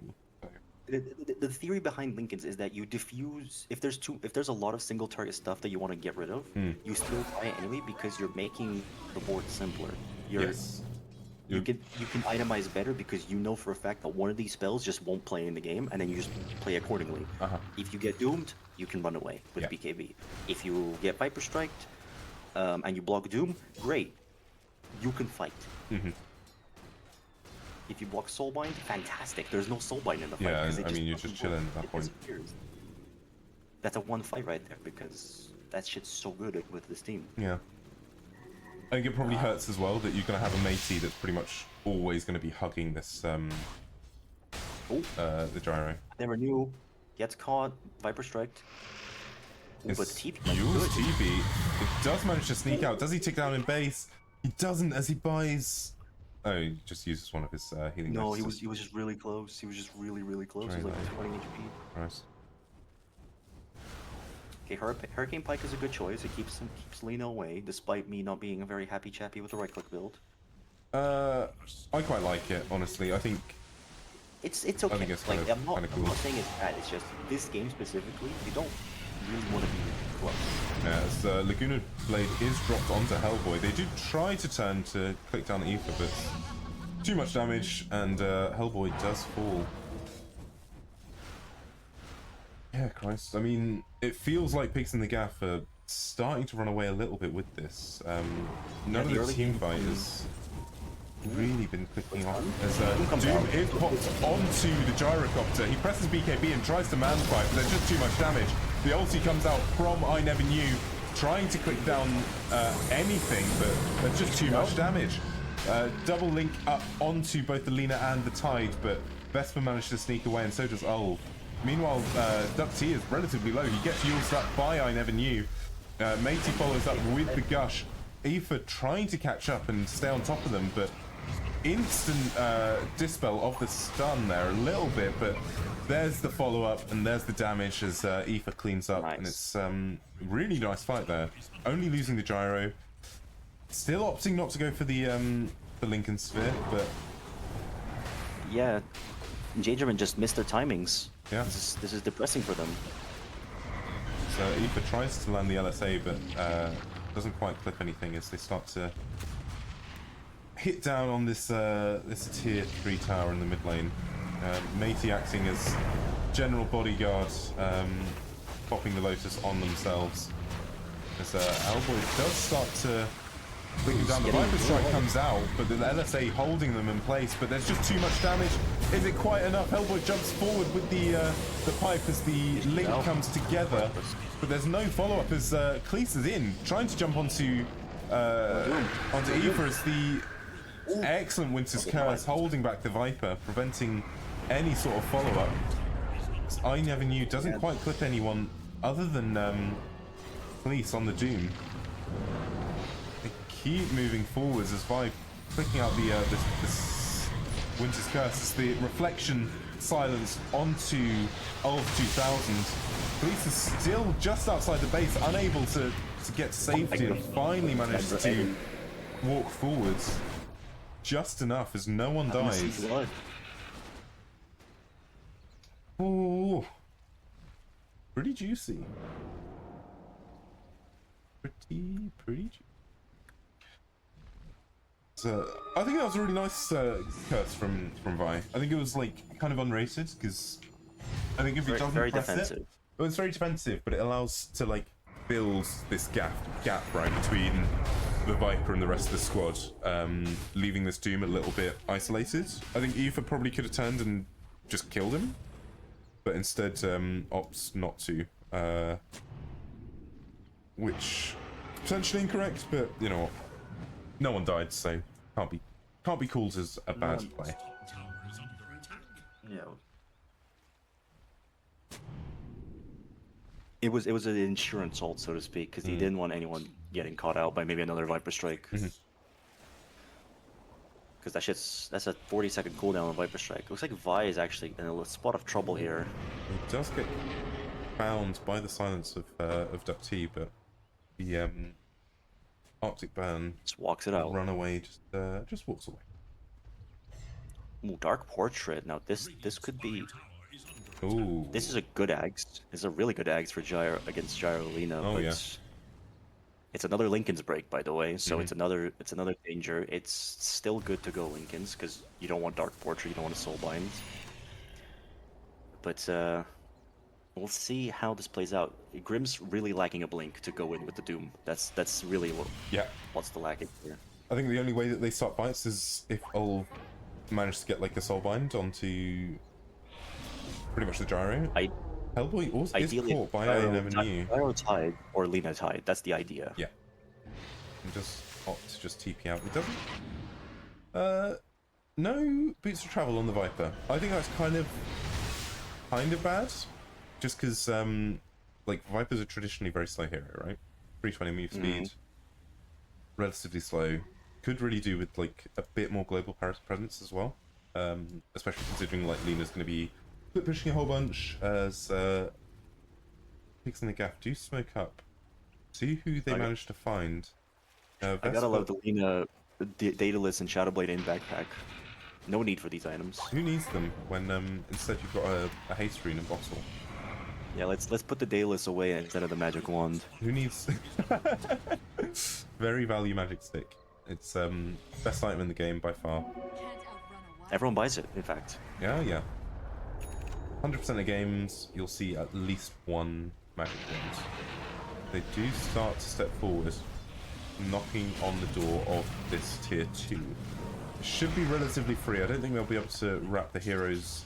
The theory behind Lincoln's is that you diffuse if there's a lot of single target stuff that you want to get rid of, you still try it anyway because you're making the board simpler. You can itemize better because you know for a fact that one of these spells just won't play in the game, and then you just play accordingly. If you get doomed, you can run away with BKB. If you get Viper Striked, and you block Doom, great, you can fight. If you block Soulbind, fantastic. There's no Soulbind in the fight. Yeah, I mean, you're just chilling at that point. That's a one fight right there because that shit's so good with this team. Yeah. I think it probably hurts as well that you're going to have a Matey that's pretty much always going to be hugging this, the Gyro. Never knew. Gets caught. Viper Striked. But TP Use TP. It does manage to sneak out. Does he tick down in base? He doesn't as he buys Oh, he just uses one of his healing. No, dice he was just really close. He was just really close. He was Drain like that. 20 HP. Nice. Okay, Hurricane Pike is a good choice. It keeps Lena away, despite me not being a very happy chappy with the right click build. I quite like it, honestly. I think It's okay. think it's Like kinda I'm not cool. saying it's bad. It's just this game specifically, you don't really want to be close. as Laguna Blade is dropped onto Hellboy. They do try to turn to click down Aether, but too much damage, and Hellboy does fall. Yeah, Christ. I mean, it feels like Pigs in the Gaff are starting to run away a little bit with this. None of the the early team game- fighters really been clicking off. As comes Doom out. is popped onto the gyrocopter. He presses BKB and tries to man fight, but there's just too much damage. The ulti comes out from Ineverknew, trying to click down anything, but there's just too much damage. Double link up onto both the Lina and the Tide, but Vesper managed to sneak away, and so does Ulf. Meanwhile, DuckT is relatively low. He gets used up by Ineverknew. Matey follows up with the Gush. Aether trying to catch up and stay on top of them, but instant dispel of the stun there a little bit, but there's the follow-up and there's the damage as Aether cleans up. Nice. And it's really nice fight there. Only losing the gyro. Still opting not to go for the Lincoln Sphere, but Yeah, Endangerment just missed their timings. yeah. This is depressing for them. So Aether tries to land the LSA, but doesn't quite clip anything as they start to hit down on this this tier 3 tower in the mid lane. Matey acting as general bodyguard, popping the Lotus on themselves. As Hellboy does start to bring him down. The Viper Strike comes out, but the LSA holding them in place, but there's just too much damage. Is it quite enough? Hellboy jumps forward with the pipe as the link comes together, but there's no follow-up as Cleese is in, trying to jump onto Aether as the excellent Winter's Curse holding back the Viper, preventing any sort of follow-up. Ineverknew doesn't quite clip anyone other than Cleese on the Doom. They keep moving forwards as Vi clicking out the this Winter's Curse as the reflection silence onto Ulf 2000. Cleese is still just outside the base, unable to get to safety, and finally manages to walk forwards just enough as no one dies. Oh, pretty juicy. Pretty juicy. So I think that was a really nice curse from Vi. I think it was like kind of unrated because I think if he doesn't very press defensive. it, well, it's very defensive, but it allows to like build this gap right between the Viper and the rest of the squad, leaving this Doom a little bit isolated. I think Aether probably could have turned and just killed him, but instead opts not to, which potentially incorrect, but you know what, no one died, so can't be called as a bad play. Tower is under attack. Yeah. It was an insurance ult, so to speak, because he didn't want anyone getting caught out by maybe another Viper Strike. Because that's a 40-second cooldown on Viper Strike. Looks like Vi is actually in a spot of trouble here. He does get bound by the silence of DuckT, but the Arctic Ban Just walks it out. run away, just walks away. Ooh, Dark Portrait. Now this could be. Ooh. This is a good axe. This is a really good axe for Gyro against Gyrolina. Oh, but yeah. It's another Lincoln's break, by the way. So it's another danger. It's still good to go Lincolns because you don't want Dark Portrait. You don't want a Soulbind. But we'll see how this plays out. Grim's really lacking a blink to go in with the Doom. That's really what's the lacking here. I think the only way that they start fights is if Ul manage to get like a Soulbind onto pretty much the gyro. Hellboy also is caught by Ineverknew. Gyro Tide or Lina Tide. That's the idea. Yeah. And just opt to just TP out. It doesn't. No boots of travel on the Viper. I think that's kind of bad. Just because like Vipers are traditionally very slow hero, right? 320 move speed, relatively slow. could really do with like a bit more global presence as well. Especially considering like Lena's going to be pushing a whole bunch as Pigs in the Gaff do smoke up. See who they managed to find. I gotta love the Lena Daedalus and Shadowblade in backpack. No need for these items. Who needs them when instead you've got a haste rune and bottle? Yeah, let's put the Daedalus away instead of the magic wand. Who needs very value magic stick. It's best item in the game by far. Everyone buys it, in fact. Yeah. 100% of games you'll see at least one magic wand. They do start to step forward, knocking on the door of this tier 2. It should be relatively free. I don't think they'll be able to wrap the heroes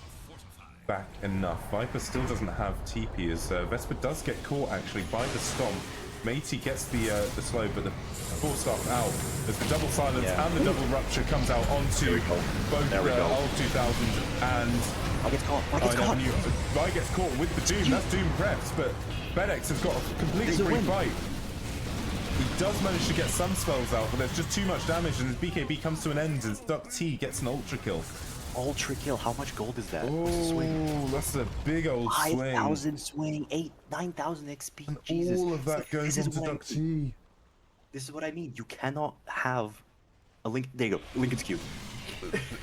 back enough. Viper still doesn't have TP as Vesper does get caught actually by the stomp. Matey gets the slow, but the 4-star out as the double silence and the double rupture comes out onto both Old 2000 and I get caught. Vi gets caught with the Doom. That's Doom preps, but FedEx has got a completely free fight. He does manage to get some spells out, but there's just too much damage, and his BKB comes to an end as DuckT gets an ultra kill. Ultra kill. How much gold is that? Oh, that's a big old swing. 5,000 swing, 9,000 XP. And Jesus. all of that goes into DuckT. This is what I mean. You cannot have a link. There you go. Lincoln's queued.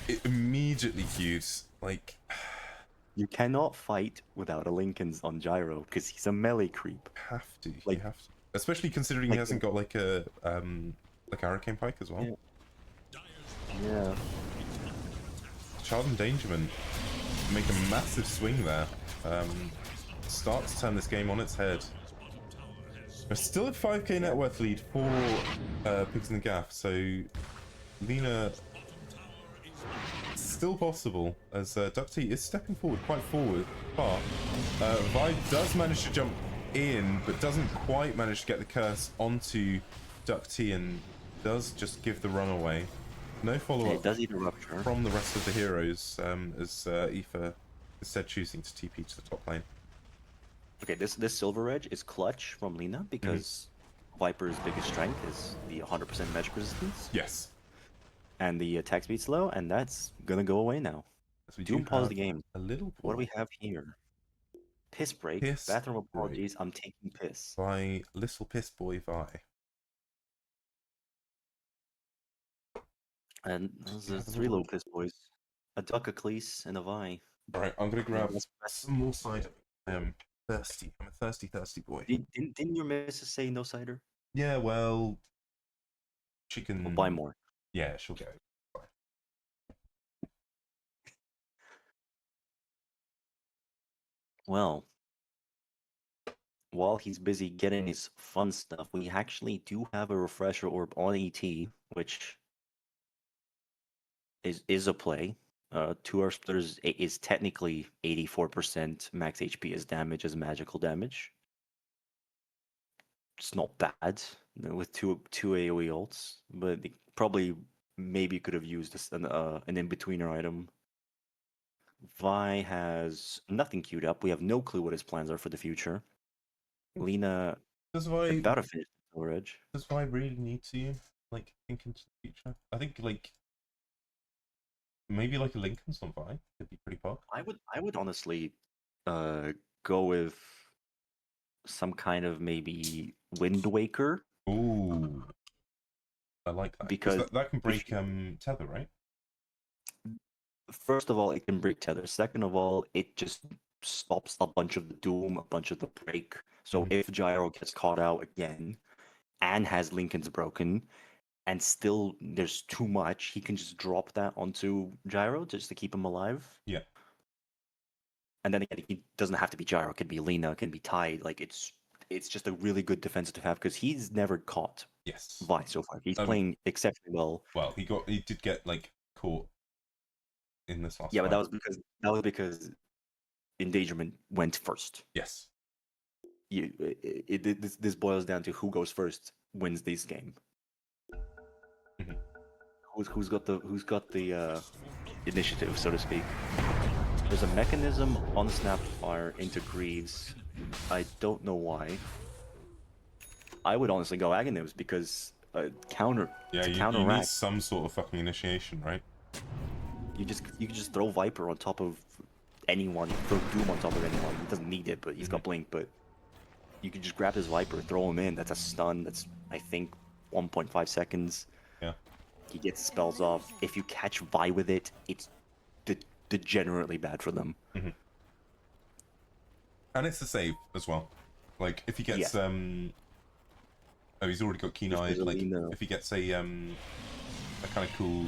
It immediately queued. Like, you cannot fight without a Lincoln's on Gyro because he's a melee creep. Have to. Like, you have to. Especially considering he hasn't got like a Hurricane Pike as well. Yeah. Child Endangerment make a massive swing there. Start to turn this game on its head. There's still a 5k net worth lead for Pigs in the Gaff, so Lena still possible as DuckT is stepping forward quite far. Vi does manage to jump in, but doesn't quite manage to get the curse onto DuckT and does just give the run away. No follow-up from the rest of the heroes as Aoife instead choosing to TP to the top lane. Okay, this Silver Edge is clutch from Lena because Viper's biggest strength is the 100% magic resistance. Yes. And the attack speed's low, and that's gonna go away now. So Doom pause the game. A little. What do we have here? Piss break. Bathroom apologies. I'm taking piss. By Little Piss Boy Vi. And there's 3 little piss boys. A Duck, a Cleese, and a Vi. Alright, I'm gonna grab some more cider. I am thirsty. I'm a thirsty boy. Didn't your missus say no cider? Yeah, well, she can We'll buy more. Yeah, she'll get it. Well, while he's busy getting his fun stuff, we actually do have a refresher orb on ET, which is a play. 2-hour splitters is technically 84% max HP as damage as magical damage. It's not bad with two AoE ults, but probably maybe could have used an in-betweener item. Vi has nothing queued up. We have no clue what his plans are for the future. Lena is about to finish the Silver Edge. Does Vi really need to like think into the future? I think like maybe like a Lincoln's on Vi could be pretty pop. I would honestly go with some kind of maybe Wind Waker. Ooh, I like that because that can break tether, right? First of all, it can break tether. Second of all, it just stops a bunch of the doom, a bunch of the break. So if Gyro gets caught out again and has Lincoln's broken, and still there's too much, he can just drop that onto Gyro just to keep him alive. Yeah. And then again, he doesn't have to be Gyro. It could be Lena. It can be Tide. Like it's just a really good defense to have because he's never caught. Yes. Vi so far. He's playing exceptionally well. Well, he did get like caught in this last. Yeah, but that was because Endangerment went first. Yes. This boils down to who goes first wins this game. Who's got the initiative, so to speak. There's a mechanism on the Snapfire into Greaves. I don't know why. I would honestly go Aghanims because counter. Yeah, to you counteract. need some sort of fucking initiation, right? You can just throw Viper on top of anyone. You can throw Doom on top of anyone. He doesn't need it, but he's got Blink. But you can just grab his Viper, throw him in. That's a stun. That's, I think, 1.5 seconds. Yeah. He gets the spells off. If you catch Vi with it, it's degenerately bad for them. And it's a save as well. Like if he gets Yeah. oh, he's already got keen eye. Like if he gets a kind of cool,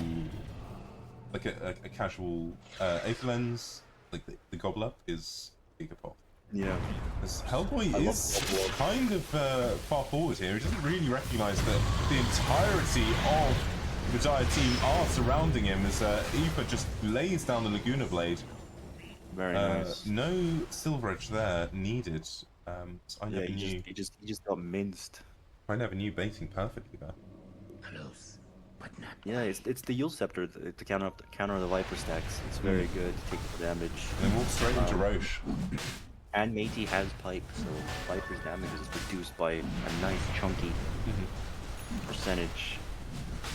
like a casual Aether lens, like the Gobbler is Gigapop. Yeah. This Hellboy is kind of far forward here. He doesn't really recognise that the entirety of the Dire team are surrounding him as Aether just lays down the Laguna Blade. Very nice. No Silver Edge there needed. So I never knew. He just got minced. I never knew baiting perfectly there. Close, but not. Yeah, it's the Yule Scepter to counter the Viper stacks. It's very good to take the damage. And then walk straight into Roche. And Matey has Pipe, so Viper's damage is reduced by a nice chunky percentage.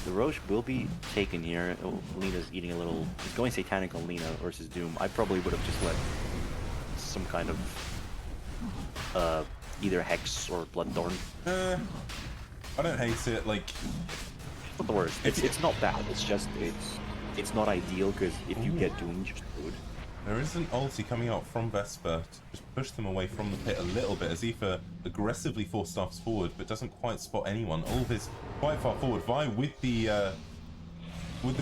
The Roche will be taken here. Oh, Lena's eating a little. He's going satanic on Lena versus Doom. I probably would have just let some kind of either Hex or Bloodthorn. I don't hate it. Like, Not the worst. It's not bad. It's just it's not ideal because if you get Doom, you're screwed. there is an ulti coming out from Vesper to just push them away from the pit a little bit as Aether aggressively force staffs forward but doesn't quite spot anyone. Ulf quite far forward. Vi with the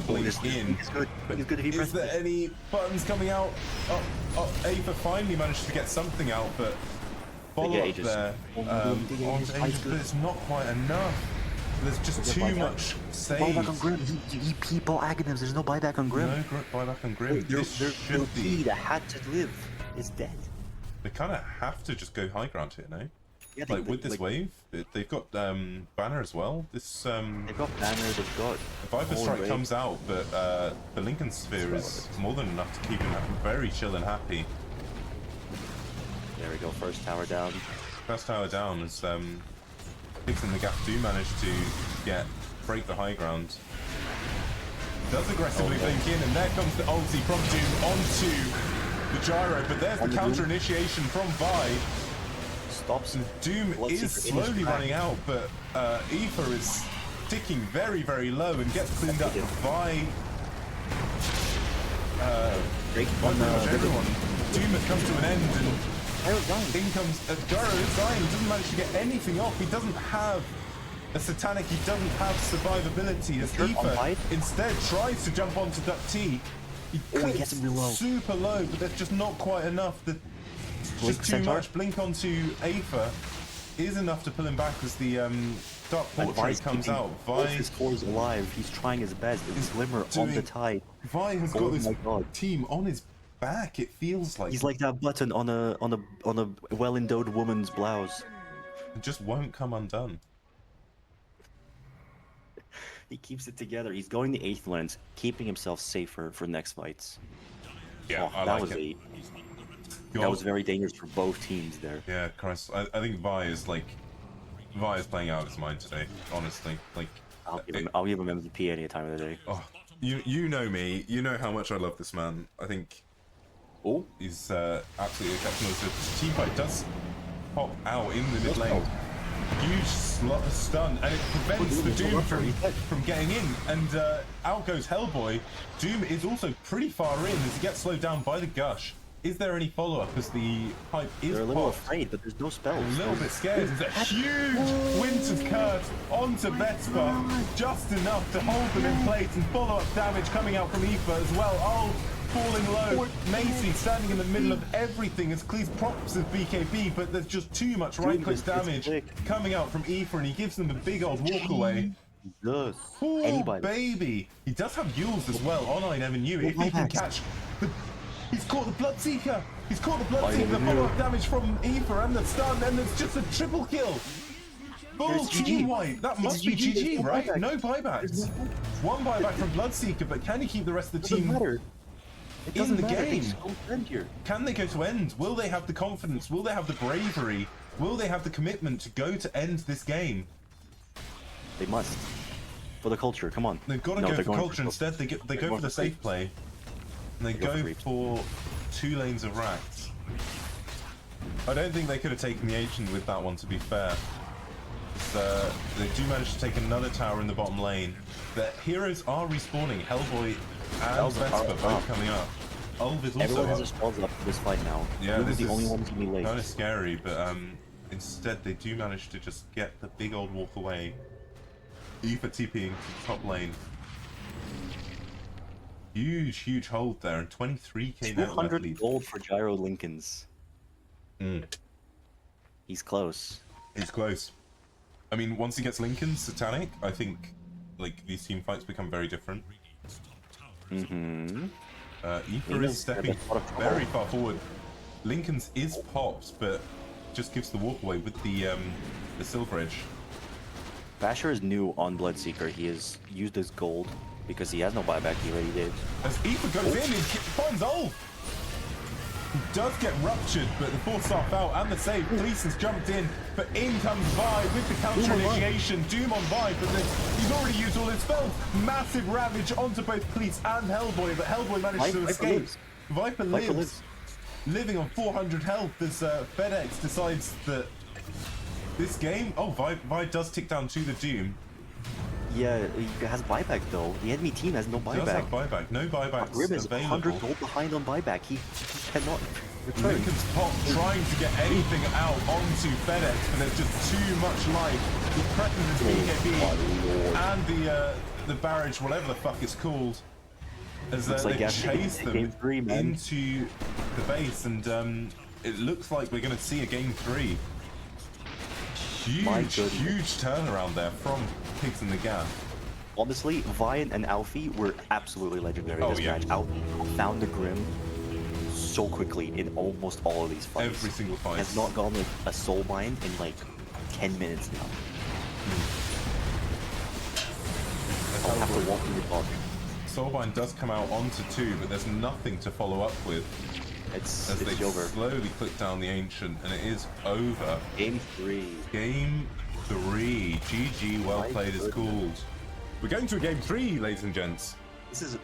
blink in. It's good. It's good if he Is presses there it. any buttons coming out? Oh, Aether finally managed to get something out, but follow up Aegis. there onto Aegis, but it's not quite enough. There's just too much Buyback on saves. Grim. He people agonizms. There's no buyback on Grim. No buyback on Grim. This Their should be. key that had to live is dead. They kind of have to just go high ground here, no? Yeah, Like with this wave, they've got Banner as well. This They've got Banner. They've got Viper Whole Strike Raid. comes out, but the Lincoln Sphere is more than enough to keep him very chill and happy. There we go. First tower down. First tower down as Cleese and the Gaff do manage to break the high ground. Does aggressively blink in, and there comes the ulti from Doom onto the gyro, but there's the counter initiation from Vi. Stops. And Doom Bloodseeker is in his slowly back. running out, but Aether is ticking very, very low and gets cleaned up by Great by on pretty much the everyone. Doom has come to an end, and Gyro's dying. in comes Gyro is dying. He doesn't manage to get anything off. He doesn't have a satanic. He doesn't have survivability. As Hurt on Aether Pipe. instead tries to jump onto DuckT. He Oh, he gets him real low. super low, but that's just not quite enough. Blink Just too centaur. much. Blink onto Aether is enough to pull him back as the Dark Portrait comes out. Both Vi, his cores alive. He's trying his best. It's Glimmer on the doing- tide. Vi has Oh got this my God. team on his back. It feels like He's like that button on a well-endowed woman's blouse. it just won't come undone. He keeps it together. He's going the 8th lens, keeping himself safer for next fights. Yeah, I that like was it. that was very dangerous for both teams there. Yeah, Christ. I think Vi is playing out of his mind today. Honestly, like, I'll give him MVP any time of the day. oh, you know me. You know how much I love this man. I think Oh, he's absolutely exceptional. So the team fight does pop out in the mid lane. Huge stun, and it prevents the Doom from getting in. And out goes Hellboy. Doom is also pretty far in as he gets slowed down by the gush. Is there any follow-up as the pipe is they're a little popped? afraid, but there's no spells. A little bit scared. There's a huge Winter's Curse onto Vesper, just enough to hold them in place, and follow-up damage coming out from Aether as well. Oh, falling low. Matey standing in the middle of everything as Cleese props his BKB, but there's just too much right-click damage coming out from Aether, and he gives them a big old walk-away. Yes. Oh, Anybody. baby! He does have Yules as well on Ineverknew. If he can catch the... He's caught the Bloodseeker! He's caught the Bloodseeker! The follow-up damage from Aether and the stun, and there's just a triple kill! Full There's team GG. wipe! That It's must be GG, GG, there's no right? buyback. No buybacks. One buyback from Bloodseeker, but can he keep the rest of the Doesn't team matter. It in doesn't the matter. They game? just don't end here. Can they go to end? Will they have the confidence? Will they have the bravery? Will they have the commitment to go to end this game? They must. For the culture, come on. They've got to No, go they're for going culture instead. They go going for the for safe creeps. play, and they Go for go creeps. for 2 lanes of racks. I don't think they could have taken the ancient with that one, to be fair. They do manage to take another tower in the bottom lane. The heroes are respawning. Hellboy and Vesper both coming up. Ulv is also Everyone has up. their spawns up for this fight now. Yeah, We're this the is only ones to be late. kind of scary, but instead they do manage to just get the big old walk away. Aoife TPing to the top lane. Huge hold there, and 23k net left 200 lead. gold for Gyro Lincolns. He's close. He's close. I mean, once he gets Lincoln, Satanic, I think like these team fights become very different. Mm-hmm. Aoife Lincoln's is stepping got a lot of trouble. very far forward. Lincoln's is pops, but just gives the walk away with the Silver Edge. Basher is new on Bloodseeker. He has used his gold because he has no buyback. He already did. As Aoife goes in, he finds Ulf. He does get ruptured, but the 4-star fell and the save. Cleese has jumped in, but in comes Vi with the counter initiation. Doom on Vi, but he's already used all his spells. Massive ravage onto both Cleese and Hellboy, but Hellboy managed to escape. Viper lives. Living on 400 health as FedEx decides that this game... Oh, Vi does tick down to the Doom. Yeah, he has buyback though. The enemy team has no Does have buyback. buyback. No buybacks Grim is 100 available. gold behind on buyback. He cannot return. Lincoln's pop trying to get anything out onto FedEx, but there's just too much life. He presses his BKB and the barrage, whatever the fuck it's called, as Looks they like Gaff chase them game 3, man. into the base, and it looks like we're going to see a game 3. Huge turnaround there from Pigs in the Gaff. Honestly, Viant and Alfie were absolutely legendary Oh, this yeah. match. Alfie found the Grim so quickly in almost all of these fights. Every single fight. Has not gone with a soul bind in like 10 minutes now. I'll have to walk in the dog. Soulbind does come out onto 2, but there's nothing to follow up with It's as they over. slowly click down the Ancient, and it is over. Game 3. Game 3. GG, well My played is goodness. called. We're going to a game 3, ladies and gents. This is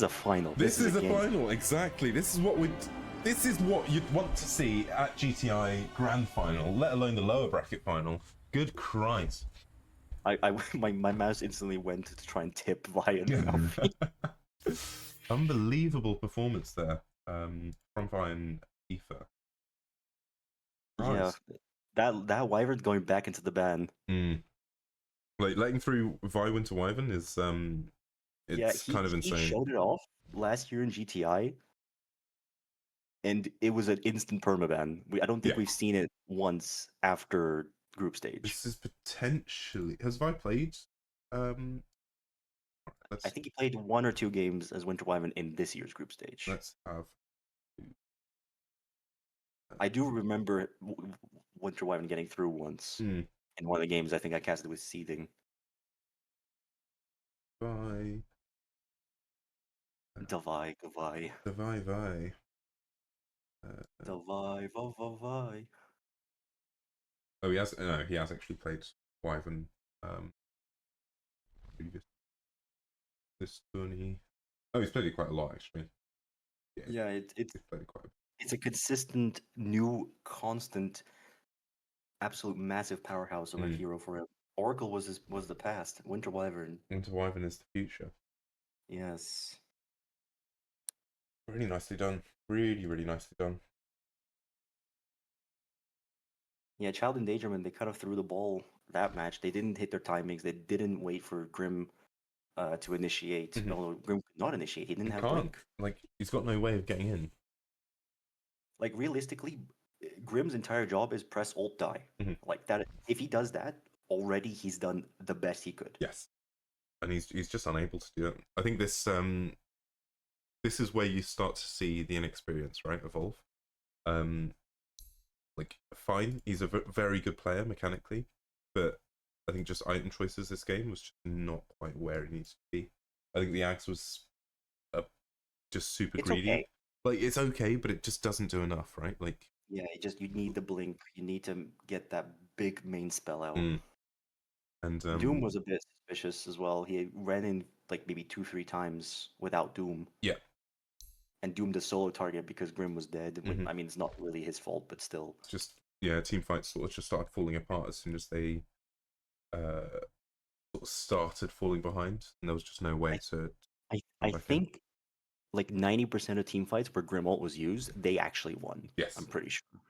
a final. This is a game. final, exactly. This is what you'd want to see at GTI Grand Final, let alone the lower bracket final. Good Christ. My mouse instantly went to try and tip Viant and Alfie. Unbelievable performance there from Vi and Aoife. Yeah, that Wyvern going back into the ban. Like letting through Vi Winter Wyvern is it's kind of insane. He showed it off last year in GTI, and it was an instant permaban. I don't think we've seen it once after group stage. This is potentially... Has Vi played? I think he played 1 or 2 games as Winter Wyvern in this year's group stage. Let's have... I do remember Winter Wyvern getting through once in one of the games. I think I casted with Seething. Vi. Davai. Vi. Davai. Oh, he has. No, he has actually played Wyvern. Previous. This tourney. Oh, he's played it quite a lot actually. Yeah, He's played it quite a bit. it's a consistent, new, constant, absolute massive powerhouse of a hero for him. Oracle was the past. Winter Wyvern. Winter Wyvern is the future. Yes. Really nicely done. Really nicely done. Yeah, Child Endangerment, they kind of threw the ball that match. They didn't hit their timings. They didn't wait for Grim to initiate. No, Grim could not initiate. He didn't have blink. Like, he's got no way of getting in. Like, realistically, Grim's entire job is press alt die. Like that. If he does that, already he's done the best he could. Yes. And he's just unable to do it. I think this is where you start to see the inexperience, right, evolve. Like, fine, he's a very good player mechanically, but I think just item choices this game was just not quite where it needs to be. I think the Axe was just super greedy. Okay. Like, it's okay, but it just doesn't do enough, right? Like, yeah, you need the blink. You need to get that big main spell out. And Doom was a bit suspicious as well. He ran in like maybe 2-3 times without Doom. yeah, And Doom the solo target because Grim was dead. Mhm. I mean, it's not really his fault, but still. it's just team fights sort of just started falling apart as soon as they sort of started falling behind, and there was just no way to. I back in. think like 90% of team fights where Grim ult was used, they actually won. Yes. I'm pretty sure.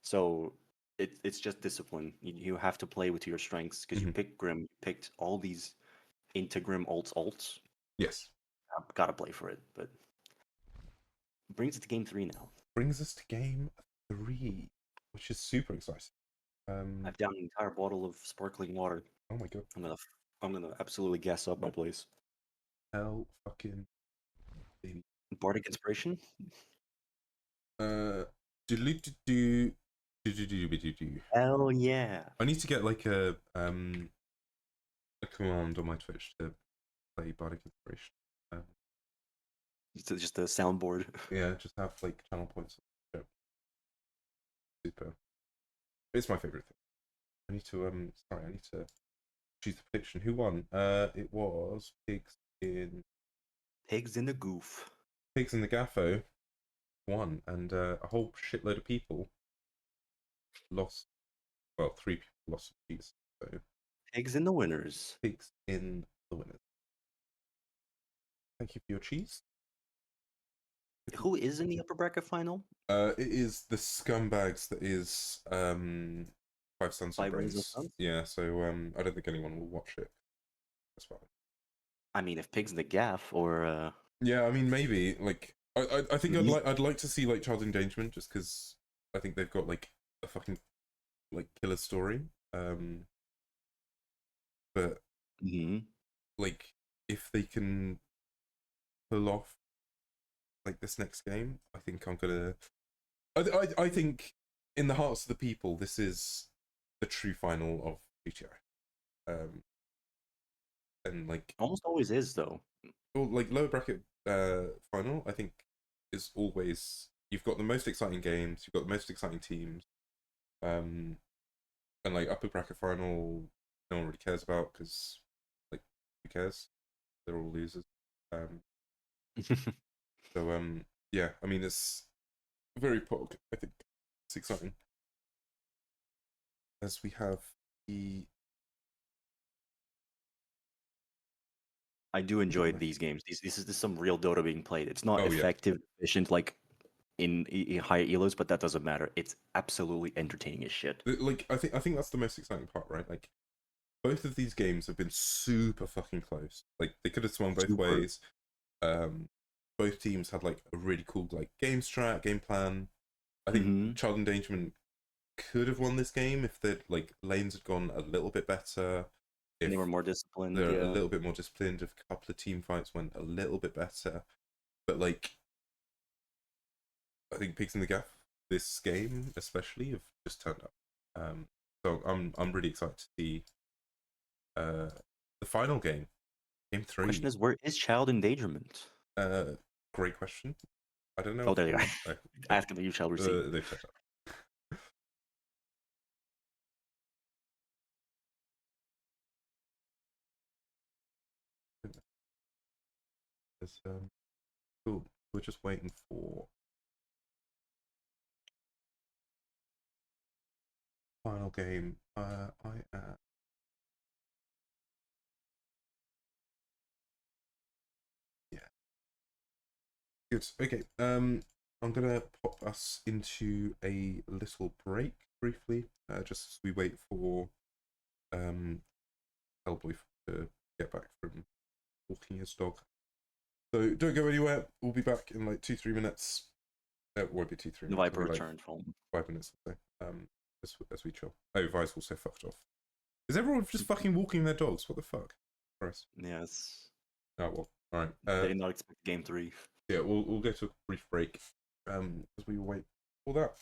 So it's just discipline. You have to play with your strengths because you picked Grim, you picked all these into Grim ults. Yes. I've got to play for it, but brings it to game 3 now. Brings us to game 3, which is super exciting. I've downed an entire bottle of sparkling water. Oh my god. I'm gonna absolutely gas up my place. Hell fucking baby. Bardic Inspiration? Do. Hell yeah. I need to get like a command on my Twitch to play Bardic Inspiration. Just a soundboard. Yeah, just have like channel points. Super. It's my favorite thing. I need to choose the prediction. Who won? It was Pigs in the Goof. Pigs in the Gaffo won, and a whole shitload of people lost. Well, 3 people lost cheese. So Pigs in the winners. Pigs in the winners. Thank you for your cheese. Who is in the upper bracket final? It is the scumbags that is Five Sons and Five Rings of Brains. Sons? Yeah, so I don't think anyone will watch it. That's fine. I mean, if Pigs in the Gaff or Yeah, I mean maybe like I think I'd like to see like Child Endangerment just because I think they've got like a fucking like killer story. But like if they can pull off like this next game, I think I'm gonna. I think in the hearts of the people, this is the true final of GTI. And like almost always is though. Well, like lower bracket final, I think is always you've got the most exciting games, you've got the most exciting teams, and like upper bracket final, no one really cares about because like who cares? They're all losers. So yeah, I mean it's very pog. I think it's exciting as we have the. I do enjoy these games. This is some real Dota being played. It's not effective, efficient like in higher elos, but that doesn't matter. It's absolutely entertaining as shit. Like I think that's the most exciting part, right? Like both of these games have been super fucking close. Like they could have swung both ways. Both teams had like a really cool like game strat, game plan. I think Child Endangerment could have won this game if the like lanes had gone a little bit better. If they were more disciplined. They're a little bit more disciplined. If a couple of team fights went a little bit better, but like I think Pigs in the Gaff this game especially have just turned up. So I'm really excited to see the final game, game 3. Question is, where is Child Endangerment? Great question. I don't know. Oh, there you go. Ask him, you shall receive. They've set up. Cool. We're just waiting for final game. Yeah. Good. Okay. I'm gonna pop us into a little break briefly, just as we wait for Hellboy to get back from walking his dog. So don't go anywhere. We'll be back in like 2-3 minutes. It won't be 2-3 minutes. The Viper returned home. 5 minutes or so. As we chill. Oh, Vi's also fucked off. Is everyone just fucking walking their dogs? What the fuck? Christ. Yes. Oh well. All right. They did not expect game 3. Yeah, we'll go to a brief break. As we wait for that.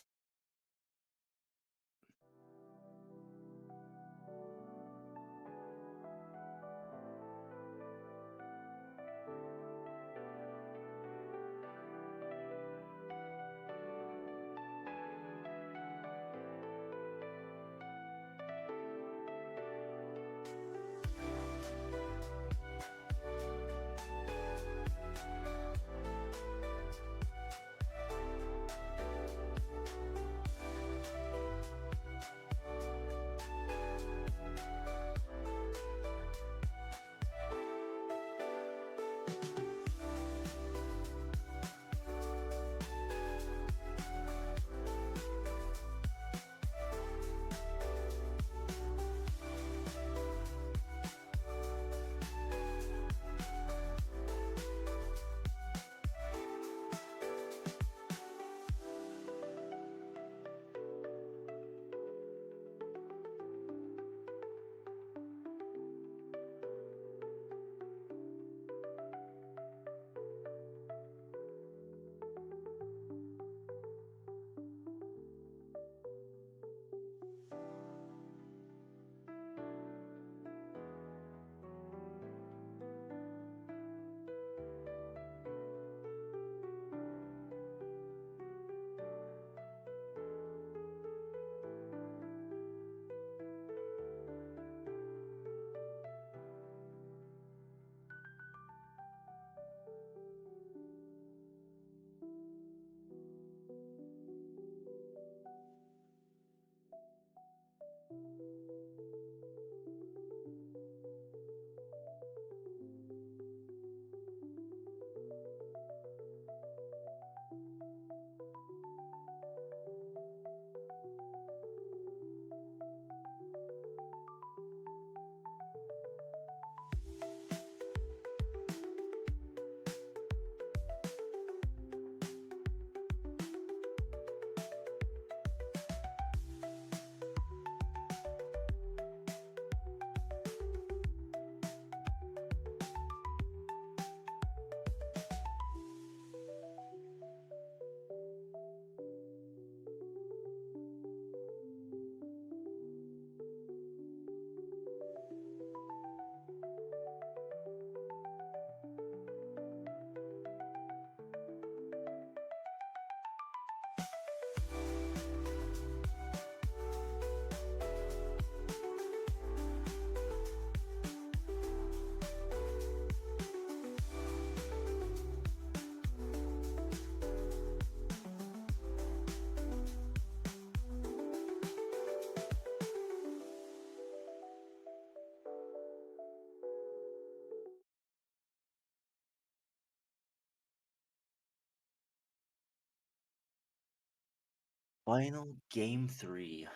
Final game 3.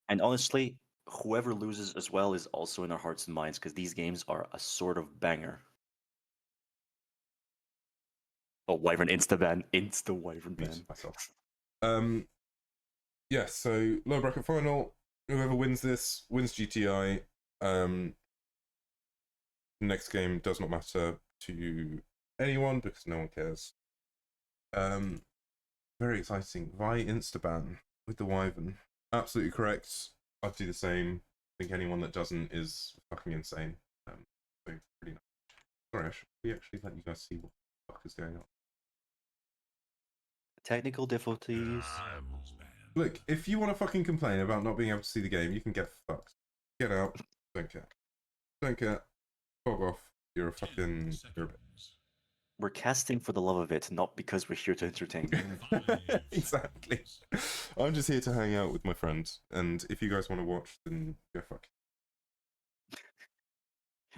And honestly, whoever loses as well is also in our hearts and minds because these games are a sort of banger. Oh, Wyvern insta-ban. Insta-Wyvern ban. Mute myself. Yeah, so lower bracket final. Whoever wins this wins GTI. Next game does not matter to anyone because no one cares. Very exciting. Vi instaban with the Wyvern. Absolutely correct. I'd do the same. I think anyone that doesn't is fucking insane. So pretty nice. Sorry, should we actually let you guys see what the fuck is going on? Technical difficulties. Look, if you want to fucking complain about not being able to see the game, you can get fucked. Get out. Don't care. Don't care. Fog off. You're a fucking... You're a bit. We're casting for the love of it, not because we're here to entertain. Exactly. I'm just here to hang out with my friends, and if you guys want to watch, then go fuck.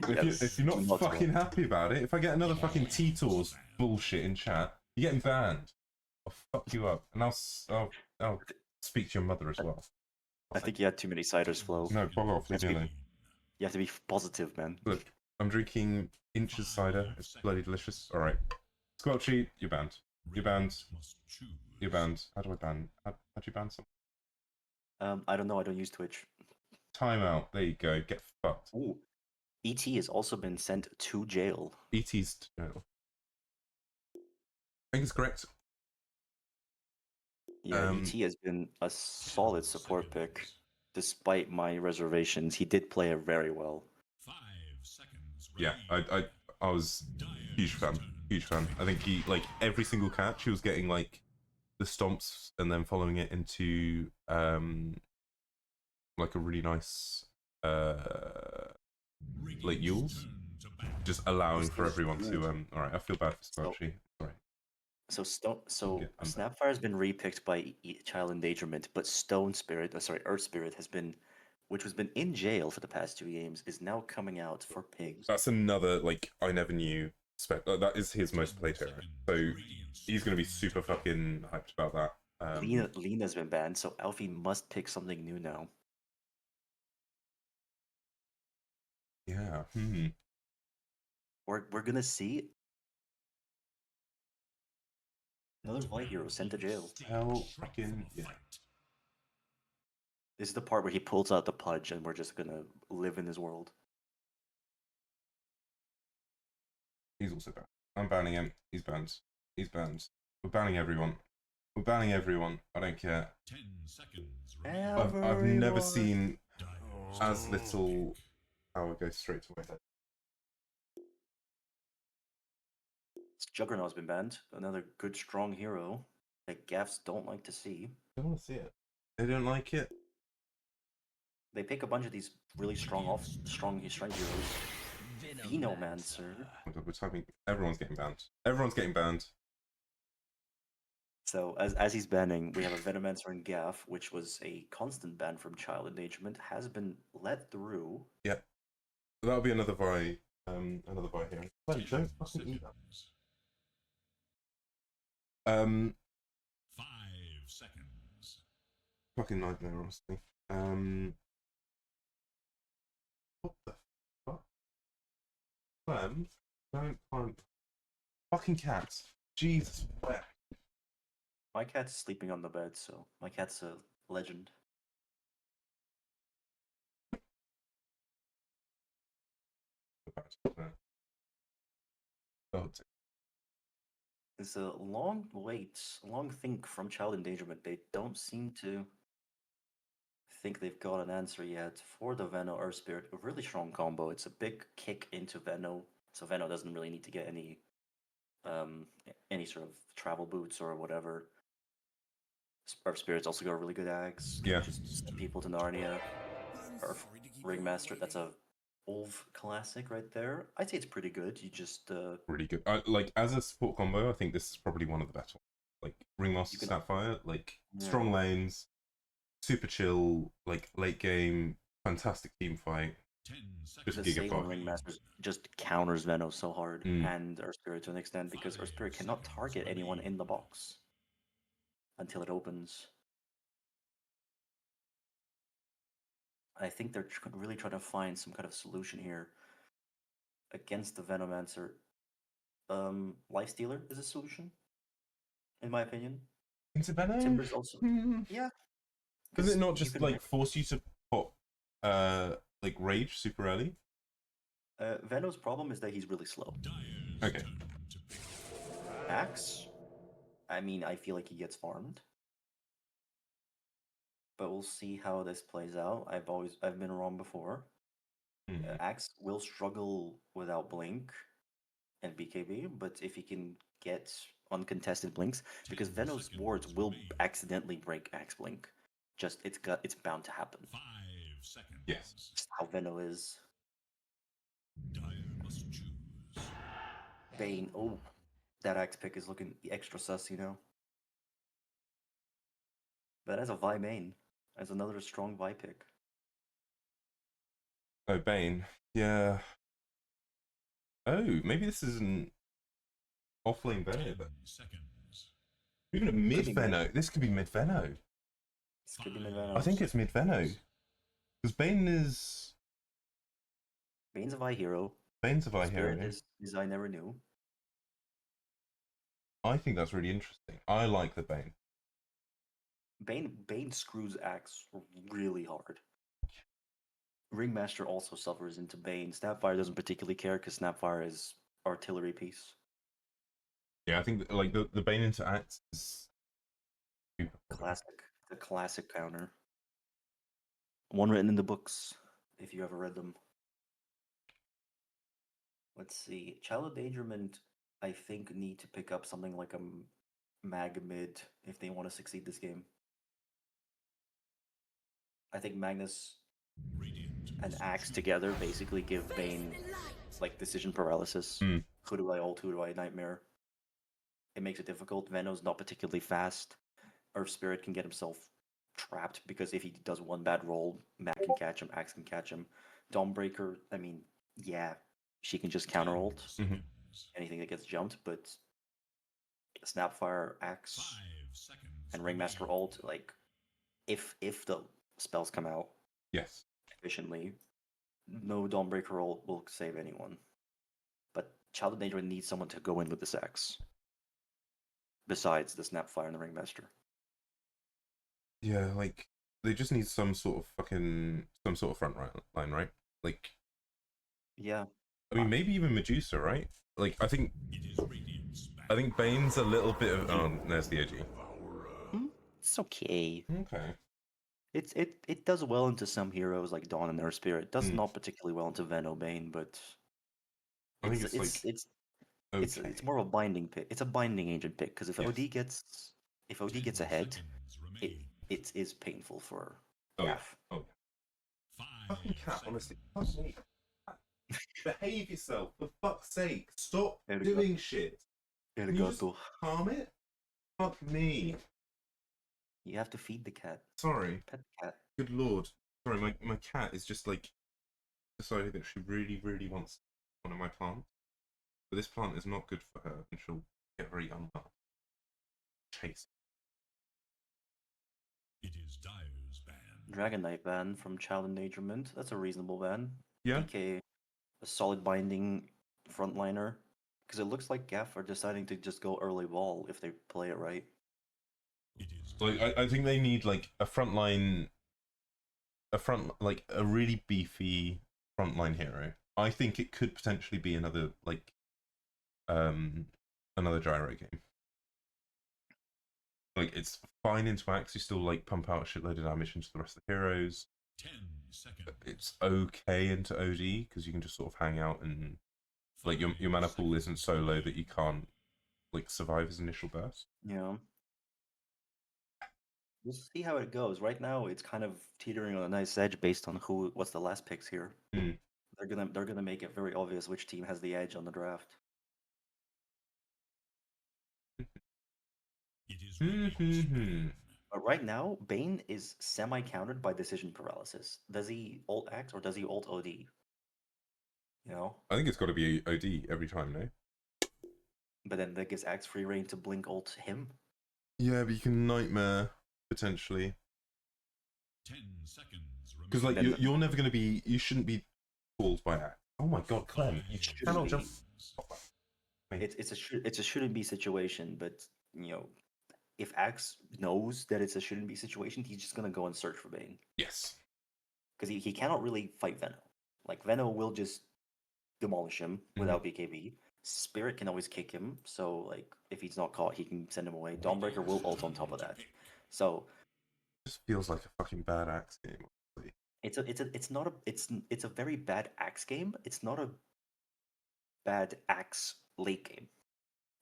If you're not fucking happy about it, if I get another fucking T-Tours bullshit in chat, you're getting banned. I'll fuck you up, and I'll speak to your mother as well. I think you had too many ciders, Flo. No, bog off, leave me alone. You have to be positive, man. Look, I'm drinking Inches cider. It's bloody delicious. All right, Squelchy, you're banned. You're banned. You're banned. How do I ban? How do you ban someone? I don't know. I don't use Twitch. Timeout. There you go. Get fucked. Ooh. ET has also been sent to jail. ET's to jail. I think it's correct. Yeah, ET has been a solid support pick. Despite my reservations, he did play it very well. Yeah, I was huge fan. I think he, like, every single catch he was getting like the stomps and then following it into like a really nice like yules, just allowing for everyone to all right, I feel bad for Squelchy. Sorry. So Snapfire has been repicked by Child Endangerment, but Stone Spirit, Earth Spirit has been, which has been in jail for the past 2 games, is now coming out for pigs. That's another, like, I never knew that is his most played hero, so he's gonna be super fucking hyped about that. Lena's been banned, so Alfie must pick something new now. Yeah. We're gonna see another white hero sent to jail. Hell fucking yeah. This is the part where he pulls out the pudge and we're just gonna live in his world. He's also banned. I'm banning him. He's banned. He's banned. We're banning everyone. We're banning everyone. I don't care. 10 seconds. I've never seen as little power go straight to my head. Juggernaut's been banned. Another good, strong hero that Gaffs don't like to see. I don't want to see it. They don't like it. They pick a bunch of these really strong heroes. Venomancer. Oh my god, we're typing. Everyone's getting banned. Everyone's getting banned. So as he's banning, we have a Venomancer and Gaff, which was a constant ban from Child Endangerment, has been let through. Yeah. That'll be another Vi hero. Wait, don't fucking eat that. 5 seconds. Fucking nightmare, honestly. What the fuck? Clem, don't climb. Fucking cats. Jesus. Where? My cat's sleeping on the bed, so my cat's a legend. It's a long wait, a long think from Child Endangerment. They don't seem to think they've got an answer yet for the Veno Earth Spirit. A really strong combo. It's a big kick into Veno, so Veno doesn't really need to get any sort of travel boots or whatever. Earth Spirit's also got a really good axe. Yeah. Just send people to Narnia. Earth Ringmaster, that's a Ulv classic right there. I'd say it's pretty good. You just really good. Like, as a support combo, I think this is probably one of the better ones. Like Ringmaster Snapfire, like strong lanes, super chill, like late game, fantastic team fight. 10 Just The seconds. save on Gigafy. Ringmasters just counters Venom so hard, Mm. and Earth Spirit to an extent, because Earth Spirit 5 cannot seconds target anyone in the remaining. box until it opens. I think they're really trying to find some kind of solution here against the Venomancer. Lifestealer is a solution, in my opinion. Into Venom? Timber's also, yeah. Does it 'cause not you just can like force you to pop like rage super early? Venom's problem is that he's really slow. Dyer's Okay. turn to pick. Axe, I mean, I feel like he gets farmed, but we'll see how this plays out. I've been wrong before. Axe will struggle without blink and BKB, but if he can get uncontested blinks, because 10 Venom's seconds wards will remaining. accidentally break Axe blink. Just it's bound to happen. 5 seconds. Yes. Just how Venom is. Dyer must choose. Bane. Oh, that Axe pick is looking extra sus, you know. But as a Vi main, as another strong Vi pick. Oh, Bane. Yeah. Oh, maybe this isn't offlane Veno. 10 But seconds. even a Could mid be Veno. This could be mid Veno. This could be mid I think it's mid Veno. Because Bane is. Bane's a Vi hero. Bane's a Vi Spirit hero. is I never knew. I think that's really interesting. I like the Bane. Bane screws Axe really hard. Ringmaster also suffers into Bane. Snapfire doesn't particularly care because Snapfire is artillery piece. Yeah, I think like the Bane into Axe is super Classic. The classic counter. One written in the books, if you ever read them. Let's see. Child Endangerment, I think, need to pick up something like a Mag mid if they want to succeed this game. I think Magnus Radiant and must Axe choose. together basically give Bane like decision paralysis. Mm. Who do I ult? Who do I nightmare? It makes it difficult. Venom's not particularly fast. Earth Spirit can get himself trapped because if he does one bad roll, Mac can catch him, Axe can catch him. Dawnbreaker, I mean, yeah, she can just counter 10 ult seconds. anything that gets jumped, but Snapfire, Axe, 5 seconds. and Ringmaster remaining. ult, like, if the spells come out Yes. efficiently, no Dawnbreaker ult will save anyone. But Child Endangerment needs someone to go in with this Axe. Besides the Snapfire and the Ringmaster. Yeah, like they just need some sort of front line, right? Like, Yeah. I mean, maybe even Medusa, right? Like, I think It is Radiant's back. I think Bane's a little bit of. Oh, there's the OG. It's okay. Okay. It does well into some heroes like Dawn and Earth Spirit. It does not particularly well into Bane, but I think it's it's like it's okay. it's more of a binding pick. It's a binding agent pick because if Yes. OD gets 10 ahead, seconds it remaining. it is painful for Oh yeah. Gaff. Oh. 5 Fucking cat, honestly. seconds. Fuck me. Behave yourself, for fuck's sake. Stop There we go. doing shit. Can you just calm it? Fuck me. You have to feed the cat. Sorry. Pet the cat. Good lord. Sorry, my cat is just like decided that she really, really wants one of my plants. But this plant is not good for her and she'll get very unwell. Chase. It is Dyer's ban. Dragon Knight ban from Child Endangerment. That's a reasonable ban. Yeah. DK, a solid binding frontliner. Because it looks like Gaff are deciding to just go early ball if they play it right. It is Like I think they need like a really beefy frontline hero. I think it could potentially be another another gyro game. Like it's fine into Axe, you still like pump out a shitload of damage into the rest of the heroes. 10 seconds. It's okay into OD because you can just sort of hang out and like your mana pool isn't so low that you can't like survive his initial burst. Yeah. We'll see how it goes. Right now, it's kind of teetering on a nice edge based on what's the last picks here. Mm. They're gonna make it very obvious which team has the edge on the draft. It is Radiant's ban. Right now, Bane is semi-countered by decision paralysis. Does he ult X or does he ult OD? You know? I think it's got to be OD every time, no? But then that gives X free reign to blink ult him. Yeah, but you can nightmare potentially 10 seconds because remaining. like Then- you're never going to be. You shouldn't be called by Axe. Oh my god, Clem! You cannot be. just. It's a shouldn't be situation, but you know, if Axe knows that it's a shouldn't be situation, he's just gonna go and search for Bane Yes. because he cannot really fight Venno. Like Venno will just demolish him without BKB. Spirit can always kick him, so like if he's not caught, he can send him away. Dawnbreaker will ult on top of that. So It just feels like a fucking bad Axe game. Honestly. it's a very bad Axe game. It's not a bad Axe late game.